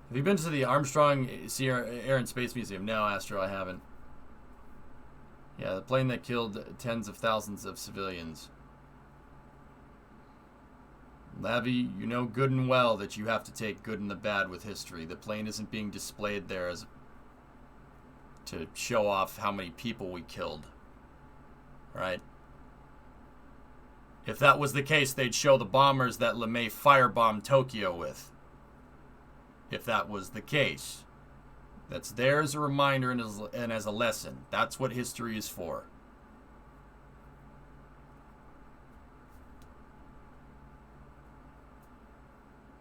Have you been to the Armstrong Air and Space Museum? No, Astro, I haven't. Yeah, the plane that killed tens of thousands of civilians. Lavi, you know good and well that you have to take good and the bad with history. The plane isn't being displayed there as to show off how many people we killed. Right? If that was the case, they'd show the bombers that LeMay firebombed Tokyo with. If that was the case. That's there as a reminder and as a lesson. That's what history is for.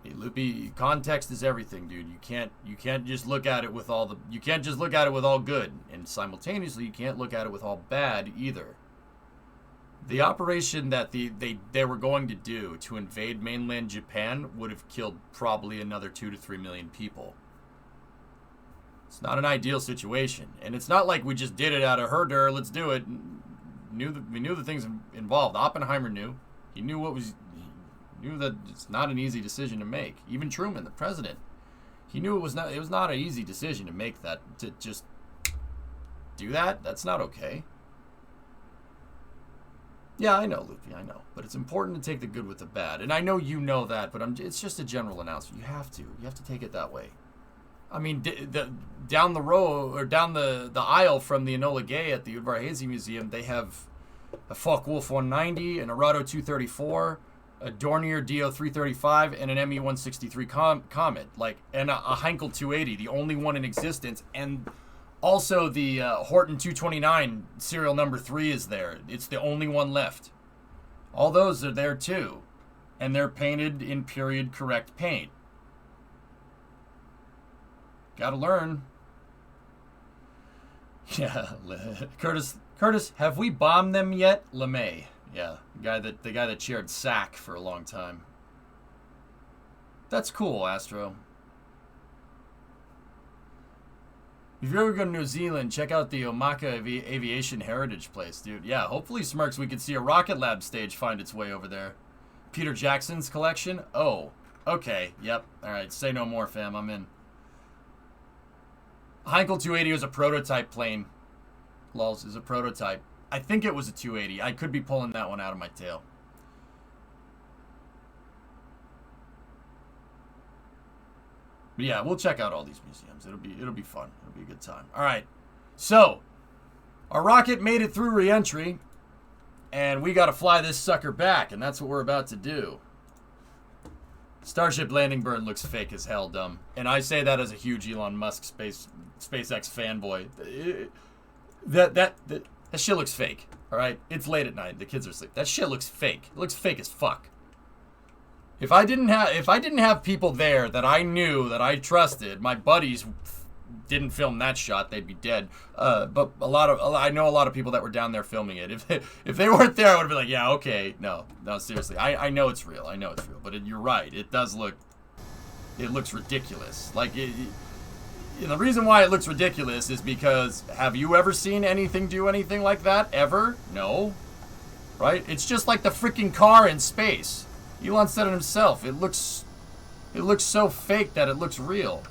Hey, Loopy, context is everything, dude. You can't just look at it with all the good, and simultaneously you can't look at it with all bad either. The operation that they were going to do to invade mainland Japan would have killed probably another 2 to 3 million people. It's not an ideal situation, and it's not like we just did it out of herder. Let's do it. We knew the things involved. Oppenheimer knew. He knew that it's not an easy decision to make. Even Truman, the president, he knew it was not an easy decision to make, that to just do that. That's not okay. Yeah, I know, Loopy, I know. But it's important to take the good with the bad. And I know you know that, but it's just a general announcement. You have to take it that way. I mean, down the row, or down the aisle from the Enola Gay at the Udvar-Hazy Museum, they have a Focke-Wulf 190, an Arado 234, a Dornier DO 335, and an ME 163 Comet, and a Heinkel 280, the only one in existence, and also the Horton 229 serial number 3 is there. It's the only one left. All those are there too, and they're painted in period correct paint. Gotta learn. Yeah, Curtis, have we bombed them yet? LeMay. Yeah, the guy that chaired SAC for a long time. That's cool, Astro. If you ever go to New Zealand, check out the Omaka Aviation Heritage Place, dude. Yeah, hopefully, Smirks, we could see a Rocket Lab stage find its way over there. Peter Jackson's collection? Oh, okay, yep. All right, say no more, fam. I'm in. Heinkel 280 was a prototype plane. Lols is a prototype. I think it was a 280. I could be pulling that one out of my tail. But yeah, we'll check out all these museums. It'll be fun. It'll be a good time. All right. So, our rocket made it through re-entry, and we got to fly this sucker back, and that's what we're about to do. Starship landing burn looks fake as hell, dumb. And I say that as a huge Elon Musk SpaceX fanboy. That shit looks fake. All right, it's late at night. The kids are asleep. That shit looks fake. It looks fake as fuck. If I didn't have people there that I knew, that I trusted, my buddies didn't film that shot, they'd be dead. But I know a lot of people that were down there filming it. If they weren't there, I would have been like, yeah, okay, no, seriously. I know it's real. I know it's real. But you're right. It looks ridiculous. The reason why it looks ridiculous is because, have you ever seen anything do anything like that ever? No, right? It's just like the freaking car in space. Elon said it himself. It looks so fake that it looks real.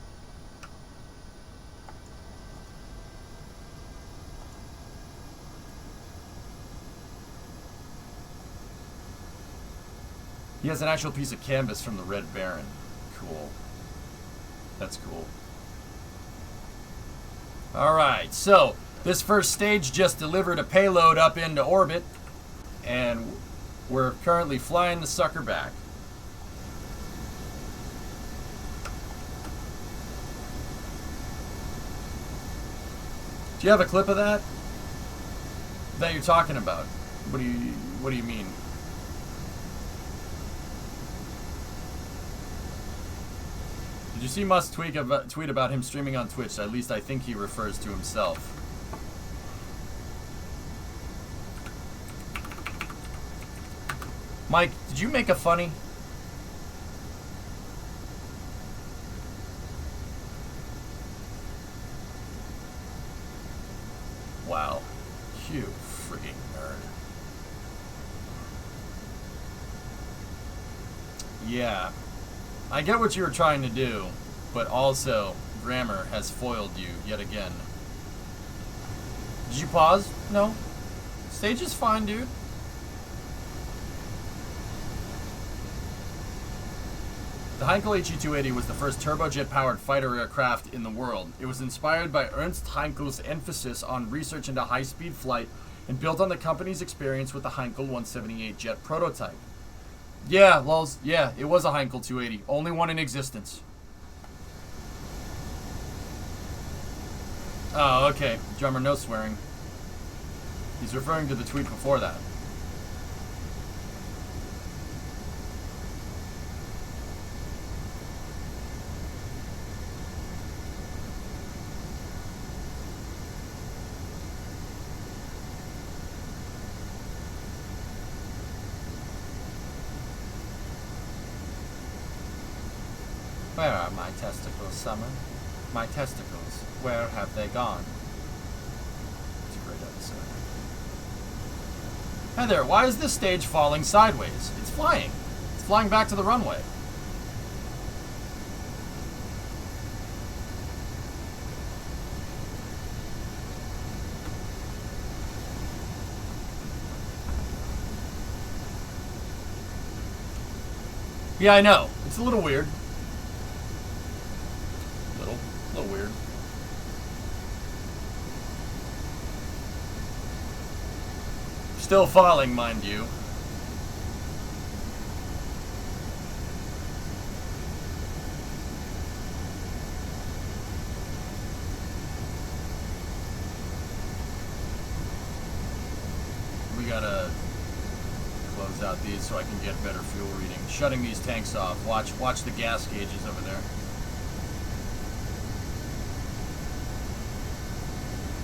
He has an actual piece of canvas from the Red Baron. Cool. That's cool. Alright, so this first stage just delivered a payload up into orbit, and we're currently flying the sucker back. Do you have a clip of that you're talking about? What do you mean? Did you see Musk tweet about him streaming on Twitch? At least I think he refers to himself. Mike, did you make a funny? Wow. You freaking nerd. Yeah. I get what you were trying to do, but also, grammar has foiled you yet again. Did you pause? No. Stage is fine, dude. The Heinkel HE-280 was the first turbojet-powered fighter aircraft in the world. It was inspired by Ernst Heinkel's emphasis on research into high-speed flight and built on the company's experience with the Heinkel 178 jet prototype. Yeah, lols, yeah, it was a Heinkel 280. Only one in existence. Oh, okay. Drummer, no swearing. He's referring to the tweet before that. Where are my testicles, Summer? My testicles, where have they gone? It's a great episode. Hi there, why is this stage falling sideways? It's flying. It's flying back to the runway. Yeah, I know. It's a little weird. A little weird. Still falling, mind you. We gotta close out these so I can get better fuel reading. Shutting these tanks off. Watch the gas gauges over there.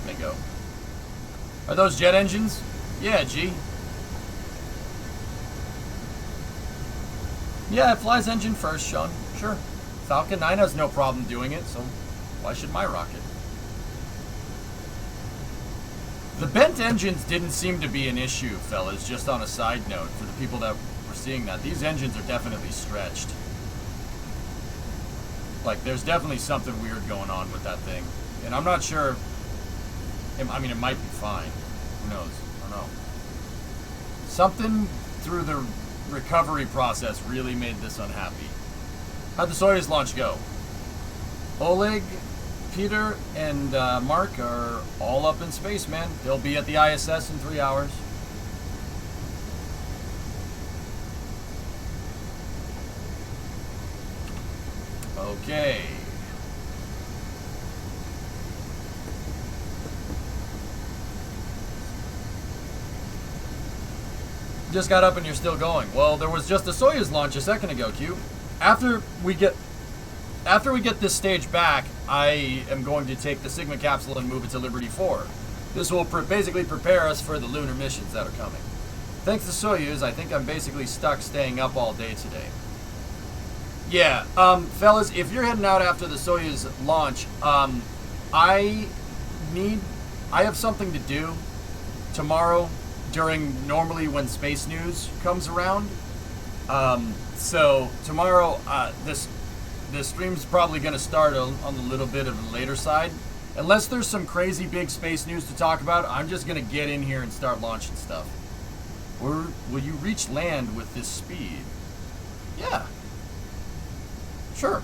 They go. Are those jet engines? Yeah, G. Yeah, it flies engine first, Sean. Sure. Falcon 9 has no problem doing it, so why should my rocket? The bent engines didn't seem to be an issue, fellas, just on a side note, for the people that were seeing that. These engines are definitely stretched. Like, there's definitely something weird going on with that thing. And I'm not sure... I mean, it might be fine. Who knows? I don't know. Something through the recovery process really made this unhappy. How'd the Soyuz launch go? Oleg, Peter, and Mark are all up in space, man. They'll be at the ISS in 3 hours. Okay. Just got up and you're still going. Well, there was just a Soyuz launch a second ago, Q. After we get this stage back, I am going to take the Sigma capsule and move it to Liberty 4. This will basically prepare us for the lunar missions that are coming. Thanks to Soyuz, I think I'm basically stuck staying up all day today. Yeah, fellas, if you're heading out after the Soyuz launch, I have something to do tomorrow during normally when Space News comes around. So tomorrow, this stream's probably going to start on a little bit of the later side. Unless there's some crazy big space news to talk about, I'm just going to get in here and start launching stuff. Will you reach land with this speed? Yeah. Sure.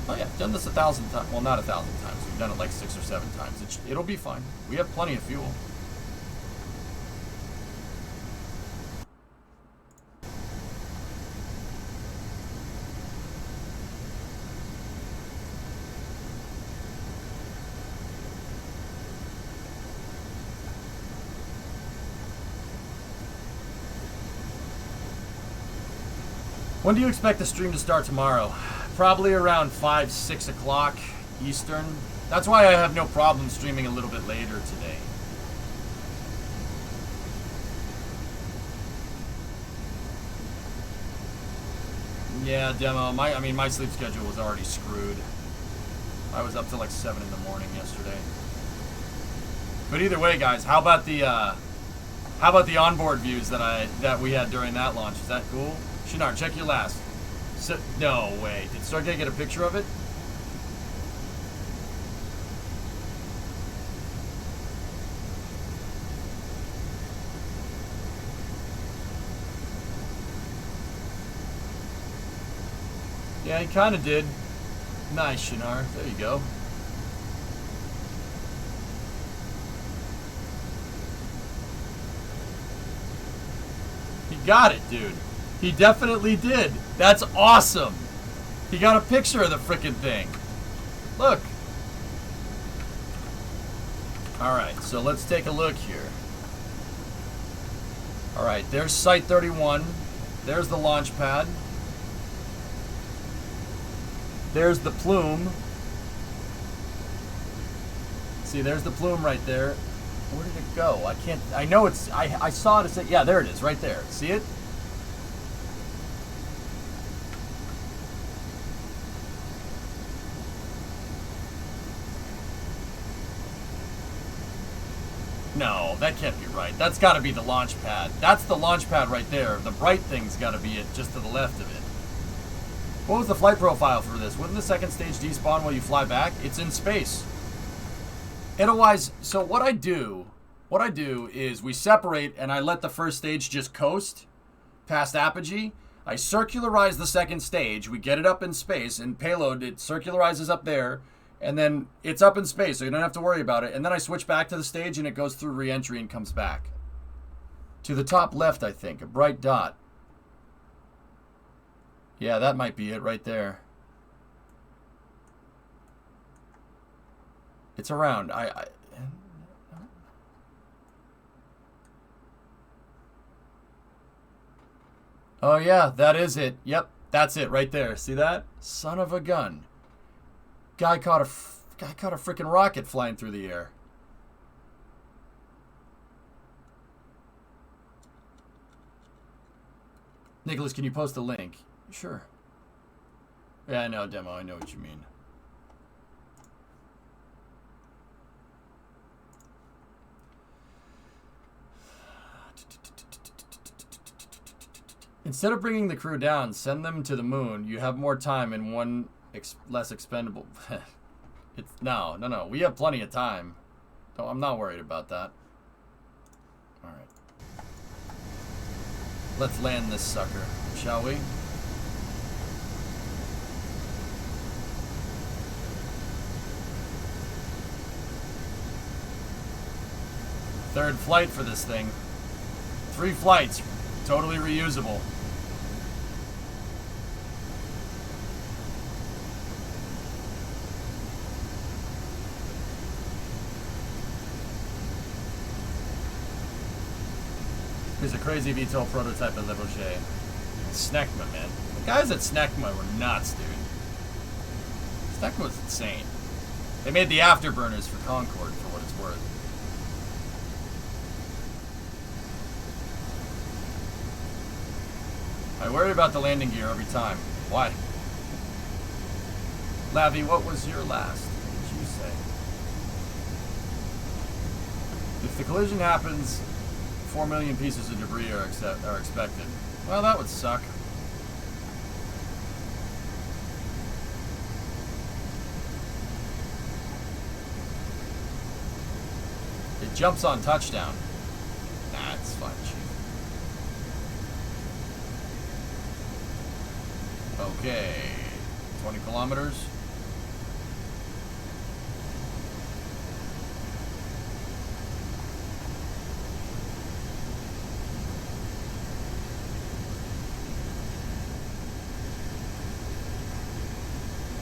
Oh yeah, I've done this 1,000 times. Well, not 1,000 times. We've done it like 6 or 7 times. It'll be fine. We have plenty of fuel. When do you expect the stream to start tomorrow? Probably around 5, 6 o'clock Eastern. That's why I have no problem streaming a little bit later today. Yeah, demo. My sleep schedule was already screwed. I was up till like 7 in the morning yesterday. But either way, guys, how about the onboard views that we had during that launch? Is that cool? Shinar, check your last. No way. Did Sergey get a picture of it? Yeah, he kind of did. Nice, Shinar. There you go. He got it, dude. He definitely did. That's awesome. He got a picture of the frickin' thing. Look. Alright, so let's take a look here. Alright, there's Site 31. There's the launch pad. There's the plume. See, there's the plume right there. Where did it go? I can't... I know it's... I saw it. Yeah, there it is. Right there. See it? No, that can't be right. That's got to be the launch pad. That's the launch pad right there. The bright thing's got to be it just to the left of it. What was the flight profile for this? Wouldn't the second stage despawn while you fly back? It's in space. Otherwise, so what I do is we separate and I let the first stage just coast past apogee. I circularize the second stage. We get it up in space and payload, it circularizes up there. And then it's up in space, so you don't have to worry about it. And then I switch back to the stage and it goes through re-entry and comes back. To the top left, I think. A bright dot. Yeah, that might be it right there. It's around. Oh yeah, that is it. Yep, that's it right there. See that? Son of a gun. Guy caught a freaking rocket flying through the air. Nicholas, can you post a link? Sure. Yeah, I know, demo. I know what you mean. Instead of bringing the crew down, send them to the moon. You have more time and one less expendable. No. We have plenty of time. No, I'm not worried about that. All right. Let's land this sucker, shall we? Third flight for this thing. 3 flights. Totally reusable. Here's a crazy VTOL prototype at Le Bourget. Snecma, man. The guys at Snecma were nuts, dude. Snecma was insane. They made the afterburners for Concorde, for what it's worth. I worry about the landing gear every time. Why? Lavi, what was your last? What did you say? If the collision happens, 4 million pieces of debris are expected. Well, that would suck. It jumps on touchdown. Nah, it's fine, chief. Okay, 20 kilometers.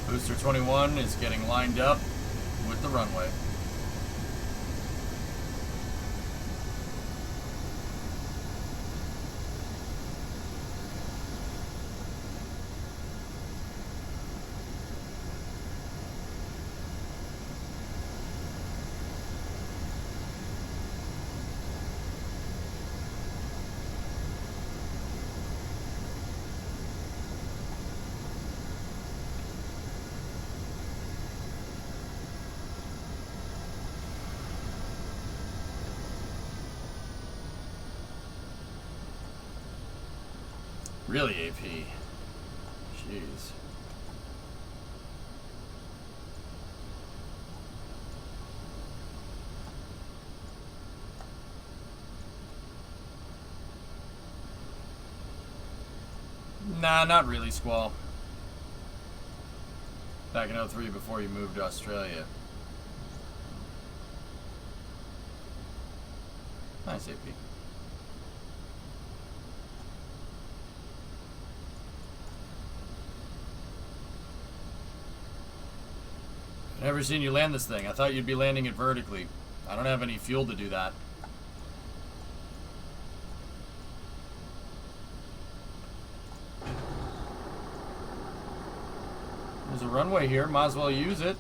Booster 21 is getting lined up with the runway. really AP. Jeez. Nah, not really, Squall. Back in 03 before you moved to Australia. Nice AP. Never seen you land this thing. I thought you'd be landing it vertically. I don't have any fuel to do that. There's a runway here. Might as well use it.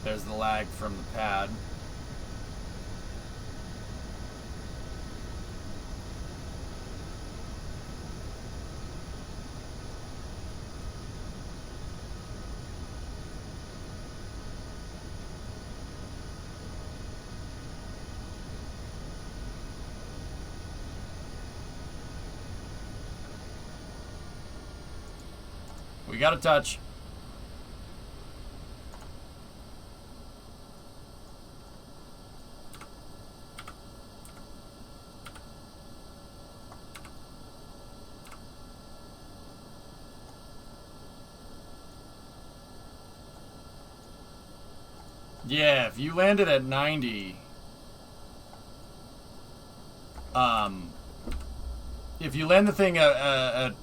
There's the lag from the pad. We got a touch. Yeah, if you landed at 90, if you land the thing at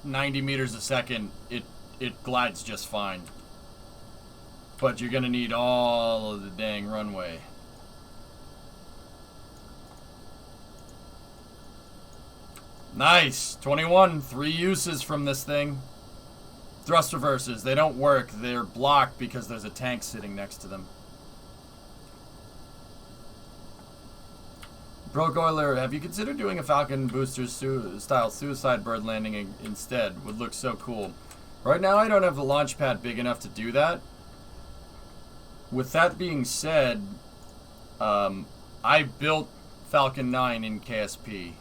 90 meters a second, it glides just fine. But you're gonna need all of the dang runway. Nice, 21, 3 uses from this thing. Thrust reverses, they don't work. They're blocked because there's a tank sitting next to them. Brogoiler, have you considered doing a Falcon booster style suicide bird landing instead? Would look so cool. Right now I don't have the launch pad big enough to do that. With that being said, I built Falcon 9 in KSP.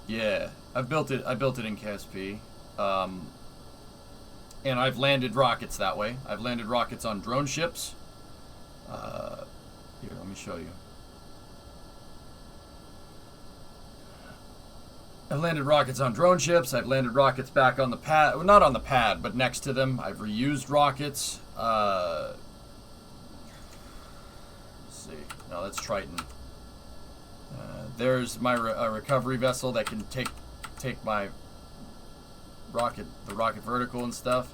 Yeah, I built it in KSP. And I've landed rockets that way. I've landed rockets on drone ships. Here, let me show you. I've landed rockets on drone ships. I've landed rockets back on the pad. Well, not on the pad, but next to them. I've reused rockets. Let's see. No, that's Triton. There's my recovery vessel that can take my rocket, the rocket vertical and stuff.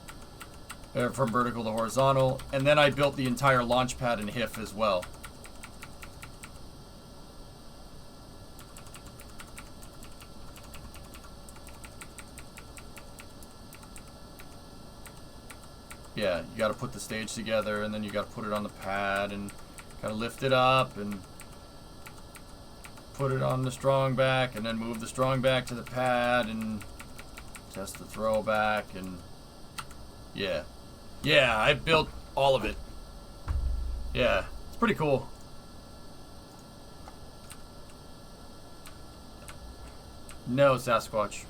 From vertical to horizontal. And then I built the entire launch pad in HIF as well. Yeah, you got to put the stage together, and then you got to put it on the pad, and got to lift it up, and put it on the strong back, and then move the strong back to the pad, and test the throw back, and yeah. Yeah, I built all of it. Yeah, it's pretty cool. No, Sasquatch.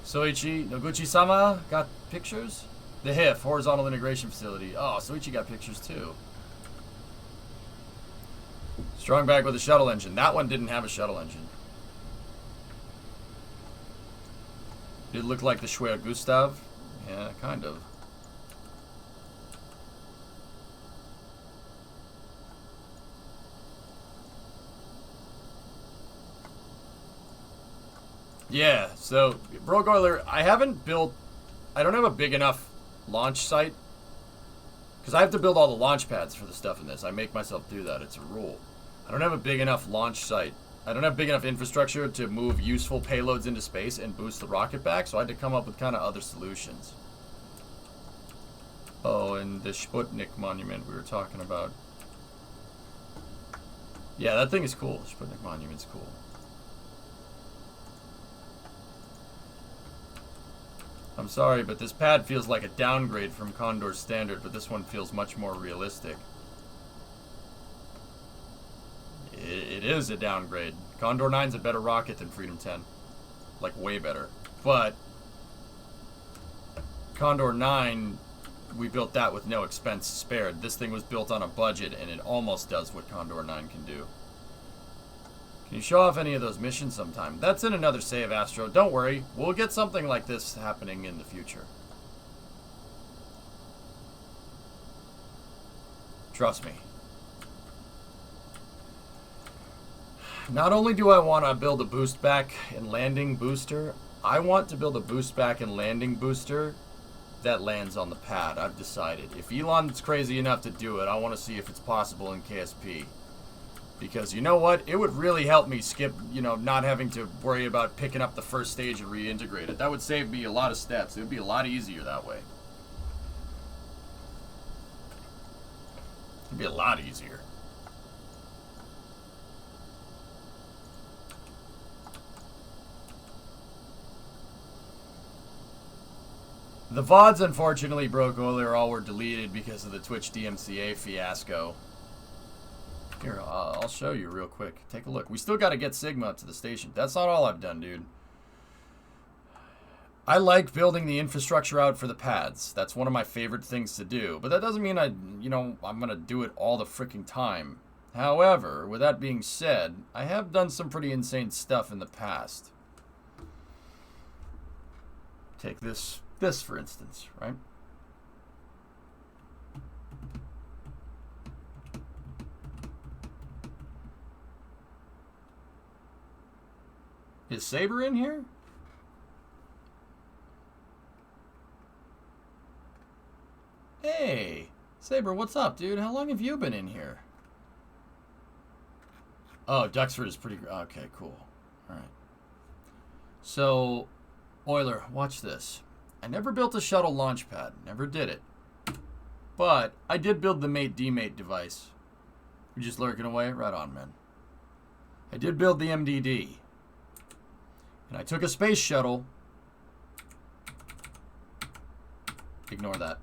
Soichi Noguchi-sama got pictures? The HIF, Horizontal Integration Facility. Oh, Soichi got pictures too. Strong back with a shuttle engine. That one didn't have a shuttle engine. Did it look like the Schwer Gustav? Yeah, kind of. Yeah, so, Brogoiler, I don't have a big enough launch site, because I have to build all the launch pads for the stuff in this. I make myself do that. It's a rule. I don't have a big enough launch site I don't have big enough infrastructure to move useful payloads into space and boost the rocket back, so I had to come up with kind of other solutions. Oh, and the Sputnik monument we were talking about. Yeah, that thing is cool. Sputnik monument's cool. I'm sorry, but this pad feels like a downgrade from Condor's standard, but this one feels much more realistic. It is a downgrade. Condor 9's a better rocket than Freedom 10. Like, way better. But Condor 9, we built that with no expense spared. This thing was built on a budget, and it almost does what Condor 9 can do. Can you show off any of those missions sometime? That's in another save, Astro. Don't worry. We'll get something like this happening in the future. Trust me. Not only do I want to build a boost back and landing booster, I want to build a boost back and landing booster that lands on the pad. I've decided. If Elon's crazy enough to do it, I want to see if it's possible in KSP. Because you know what? It would really help me skip, you know, not having to worry about picking up the first stage and reintegrate it. That would save me a lot of steps. It would be a lot easier that way. It'd be a lot easier. The VODs unfortunately broke earlier, all were deleted because of the Twitch DMCA fiasco. Here, I'll show you real quick. Take a look. We still got to get Sigma up to the station. That's not all I've done, dude. I like building the infrastructure out for the pads. That's one of my favorite things to do. But that doesn't mean I'm going to do it all the freaking time. However, with that being said, I have done some pretty insane stuff in the past. Take this for instance, right? Is Saber in here? Hey, Saber, what's up, dude? How long have you been in here? Oh, Duxford is pretty... Okay, cool. All right. So, Euler, watch this. I never built a shuttle launch pad. Never did it. But I did build the mate-demate device. You're just lurking away? Right on, man. I did build the MDD. And I took a space shuttle. Ignore that.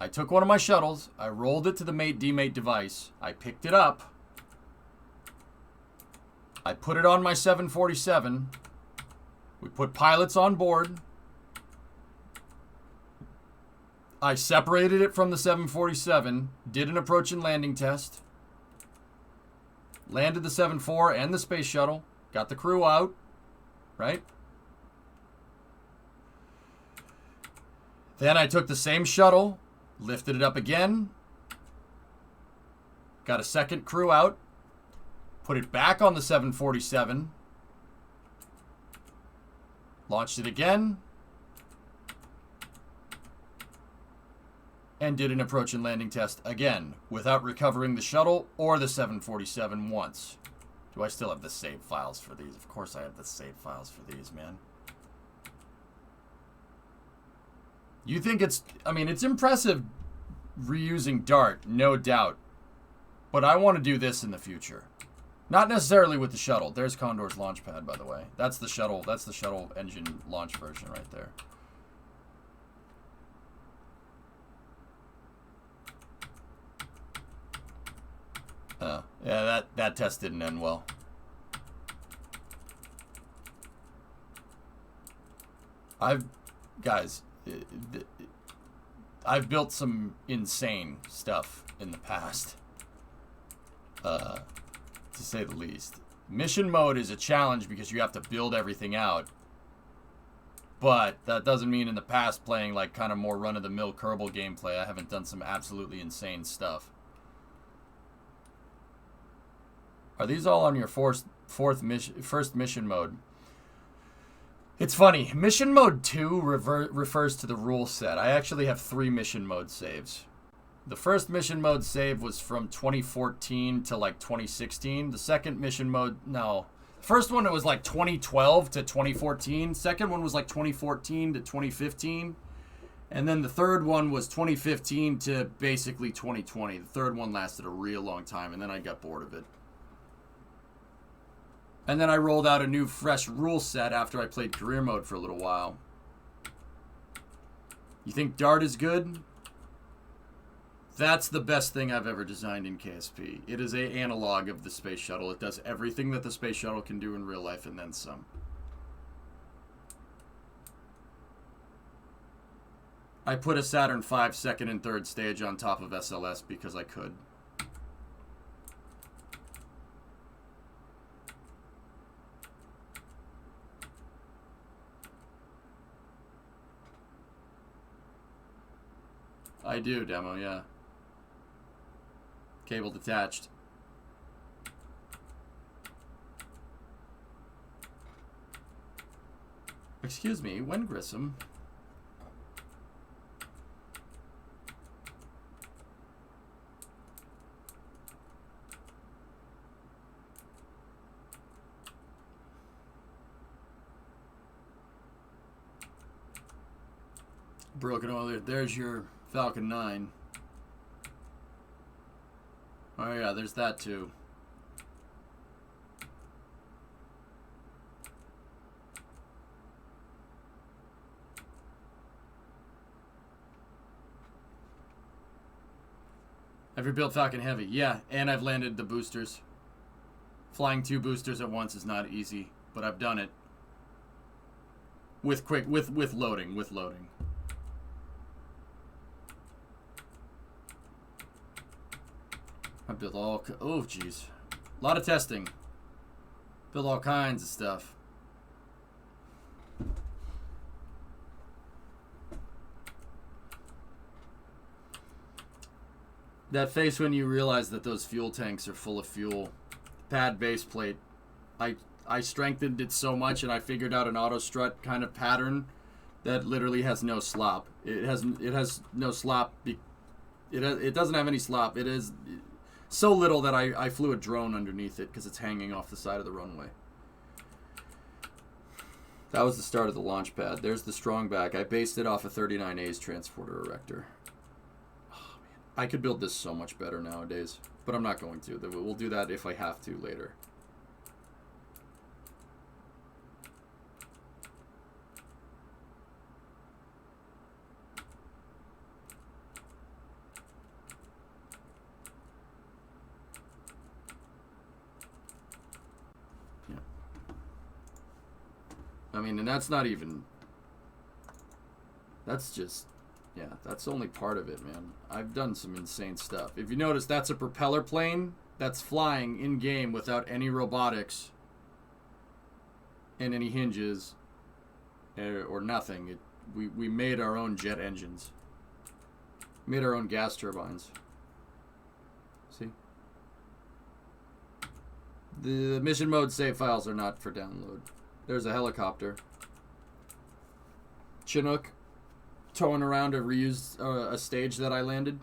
I took one of my shuttles. I rolled it to the mate-demate device. I picked it up. I put it on my 747. We put pilots on board. I separated it from the 747, did an approach and landing test, landed the 7-4 and the space shuttle, got the crew out, right? Then I took the same shuttle, lifted it up again, got a second crew out, put it back on the 747, launched it again, and did an approach and landing test again without recovering the shuttle or the 747 once. Do I still have the save files for these? Of course I have the save files for these, man. You think it's... I mean, it's impressive reusing Dart, no doubt. But I want to do this in the future. Not necessarily with the shuttle. There's Condor's launch pad, by the way. That's the shuttle engine launch version right there. Yeah, that test didn't end well. Guys, I've built some insane stuff in the past, to say the least. Mission mode is a challenge because you have to build everything out. But that doesn't mean in the past playing like kind of more run-of-the-mill Kerbal gameplay, I haven't done some absolutely insane stuff. Are these all on your first mission mode? It's funny. Mission mode 2 refers to the rule set. I actually have 3 mission mode saves. The first mission mode save was from 2014 to like 2016. The second mission mode, no. First one, it was like 2012 to 2014. Second one was like 2014 to 2015. And then the third one was 2015 to basically 2020. The third one lasted a real long time, and then I got bored of it. And then I rolled out a new fresh rule set after I played career mode for a little while. You think Dart is good? That's the best thing I've ever designed in KSP. It is an analog of the space shuttle. It does everything that the space shuttle can do in real life and then some. I put a Saturn V second and third stage on top of SLS because I could. I do, demo, yeah. Cable detached. Excuse me, when Grissom? Broken oil. There's your Falcon 9. Oh yeah, there's that too. Have you built Falcon Heavy? Yeah, and I've landed the boosters. Flying 2 boosters at once is not easy, but I've done it. With loading. I built all... Oh, jeez. A lot of testing. Built all kinds of stuff. That face when you realize that those fuel tanks are full of fuel. Pad base plate. I strengthened it so much and I figured out an auto strut kind of pattern that literally has no slop. It has no slop. It doesn't have any slop. It is... so little that I flew a drone underneath it because it's hanging off the side of the runway. That was the start of the launch pad. There's the strong back. I based it off a 39A's transporter erector. Oh, man. I could build this so much better nowadays, but I'm not going to. We'll do that if I have to later. I mean, and that's not even... That's just... Yeah, that's only part of it, man. I've done some insane stuff. If you notice, that's a propeller plane that's flying in-game without any robotics and any hinges or nothing. We made our own jet engines. Made our own gas turbines. See? The mission mode save files are not for download. There's a helicopter. Chinook towing around a reused a stage that I landed.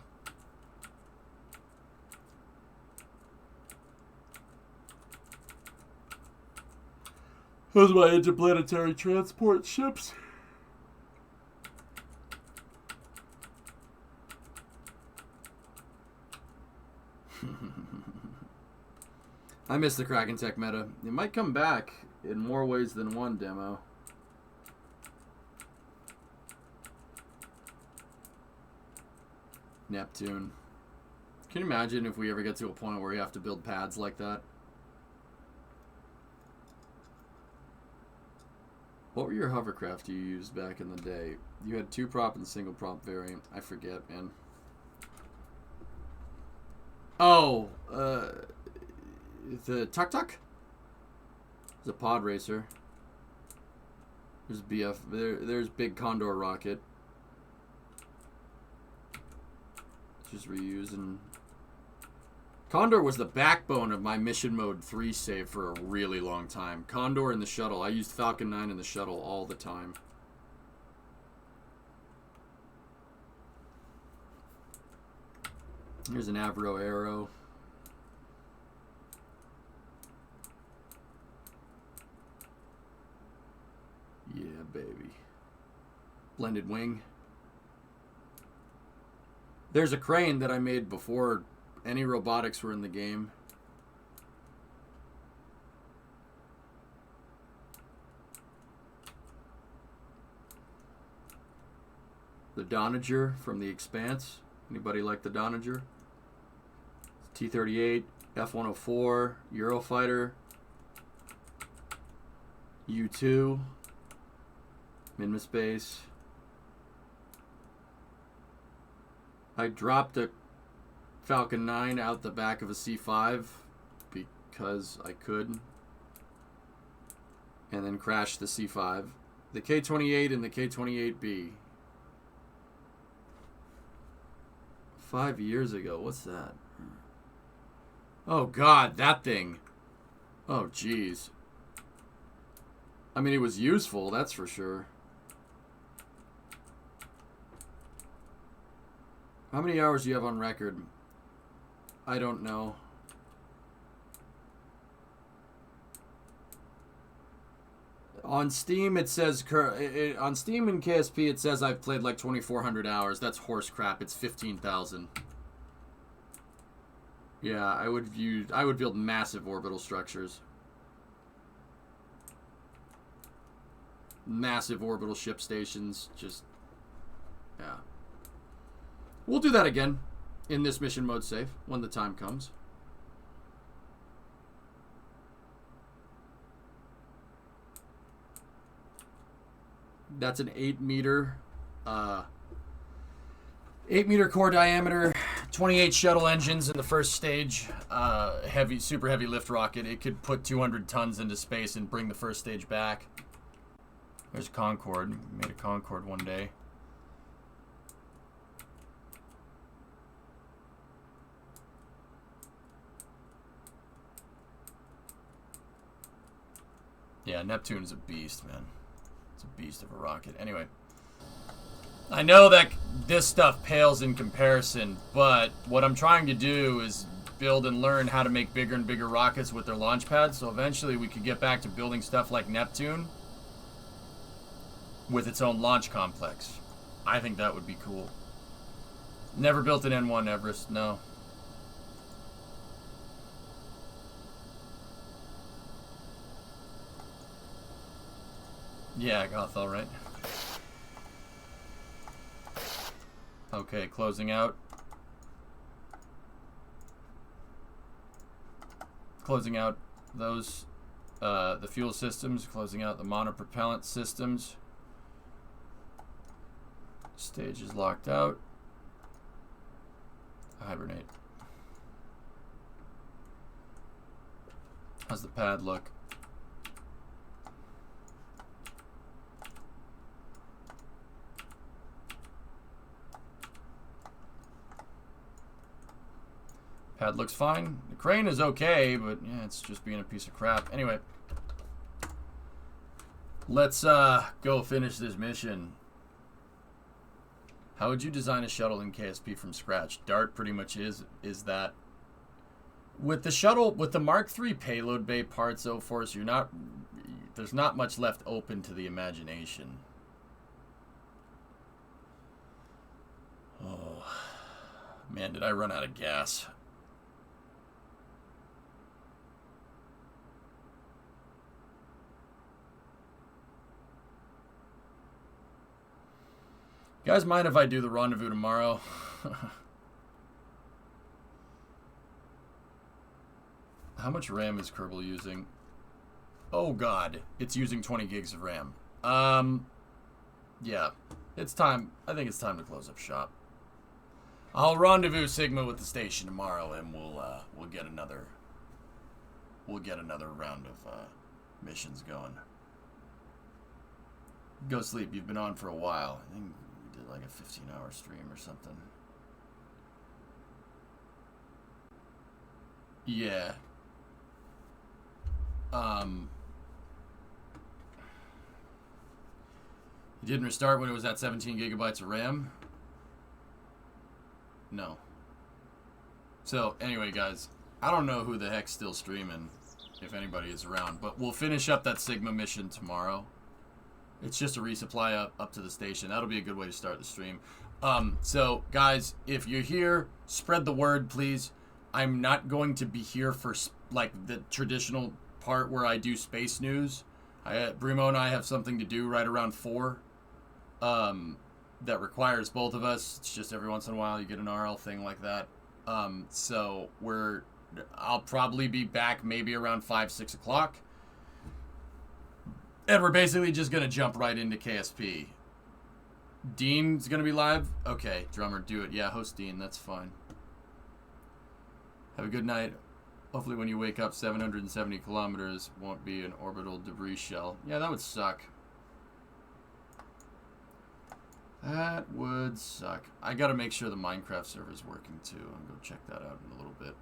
Those are my interplanetary transport ships. I miss the Kraken Tech meta. It might come back in more ways than one, demo. Neptune. Can you imagine if we ever get to a point where we have to build pads like that? What were your hovercraft you used back in the day? You had 2 prop and single prop variant. I forget, man. Oh, the Tuk Tuk? It's a pod racer. There's BF. There's Big Condor rocket. Just reusing. Condor was the backbone of my mission mode 3 save for a really long time. Condor in the shuttle. I used Falcon 9 in the shuttle all the time. Here's an Avro arrow. Yeah, baby. Blended wing. There's a crane that I made before any robotics were in the game. The Donager from The Expanse. Anybody like the Donager? T-38, F-104, Eurofighter, U-2, Minmaspace. I dropped a Falcon 9 out the back of a C-5 because I could, and then crashed the C-5. The K-28 and the K-28B. 5 years ago. What's that? Oh, God, that thing. Oh, jeez. I mean, it was useful, that's for sure. How many hours do you have on record? I don't know. On Steam, it says... on Steam and KSP, it says I've played like 2,400 hours. That's horse crap. It's 15,000. Yeah, I would build massive orbital structures. Massive orbital ship stations. Just... yeah. We'll do that again in this mission mode save when the time comes. That's an 8-meter core diameter, 28 shuttle engines in the first stage, super heavy lift rocket. It could put 200 tons into space and bring the first stage back. There's Concorde. We made a Concorde one day. Yeah, Neptune is a beast, man. It's a beast of a rocket. Anyway, I know that this stuff pales in comparison, but what I'm trying to do is build and learn how to make bigger and bigger rockets with their launch pads, so eventually we could get back to building stuff like Neptune with its own launch complex. I think that would be cool. Never built an N1 Everest, no. Yeah, Gothel, right? Okay, closing out. Closing out those, the fuel systems, closing out the monopropellant systems. Stage is locked out. Hibernate. How's the pad look? Pad looks fine. The crane is okay, but yeah, it's just being a piece of crap. Anyway, let's go finish this mission. How would you design a shuttle in KSP from scratch? Dart pretty much is that. With the shuttle, with the Mark III payload bay parts, O-Force, there's not much left open to the imagination. Oh, man, did I run out of gas. You guys mind if I do the rendezvous tomorrow? How much RAM is Kerbal using? Oh god, it's using 20 gigs of RAM. Yeah, it's time. I think it's time to close up shop. I'll rendezvous Sigma with the station tomorrow, and we'll get another round of missions going. Go sleep. You've been on for a while. I think we did like a 15-hour stream or something. Yeah. You didn't restart when it was at 17 gigabytes of RAM? No. So, anyway, guys, I don't know who the heck's still streaming, if anybody is around, but we'll finish up that Sigma mission tomorrow. It's just a resupply up to the station. That'll be a good way to start the stream. So, guys, if you're here, spread the word, please. I'm not going to be here for, like, the traditional part where I do space news. Brimo and I have something to do right around 4 that requires both of us. It's just every once in a while you get an RL thing like that. So I'll probably be back maybe around 5, 6 o'clock. And we're basically just going to jump right into KSP. Dean's going to be live? Okay, drummer, do it. Yeah, host Dean, that's fine. Have a good night. Hopefully when you wake up, 770 kilometers won't be an orbital debris shell. Yeah, that would suck. That would suck. I gotta make sure the Minecraft server's working too. I'll go check that out in a little bit.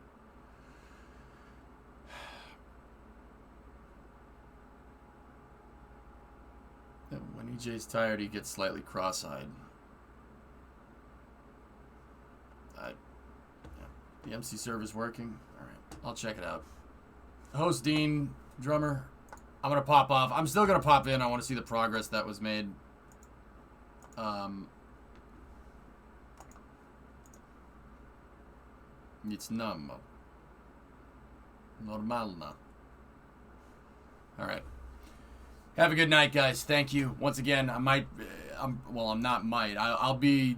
When EJ's tired, he gets slightly cross-eyed. The MC server's working. Alright, I'll check it out. Host Dean, drummer. I'm gonna pop off. I'm still gonna pop in. I want to see the progress that was made. It's numb. Normalna. Alright. Have a good night, guys. Thank you. Once again, I'm not might. I'll be,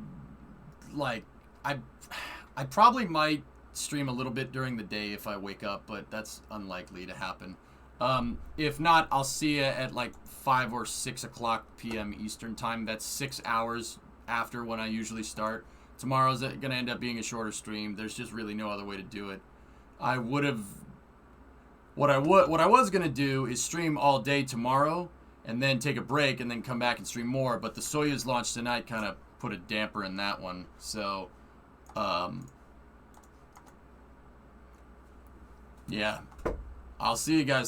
like, I probably might stream a little bit during the day if I wake up, but that's unlikely to happen. If not, I'll see you at, like, 5 or 6 o'clock p.m. Eastern time. That's 6 hours after when I usually start. Tomorrow's going to end up being a shorter stream. There's just really no other way to do it. What I was going to do is stream all day tomorrow and then take a break and then come back and stream more, but the Soyuz launch tonight kind of put a damper in that one. So, yeah. I'll see you guys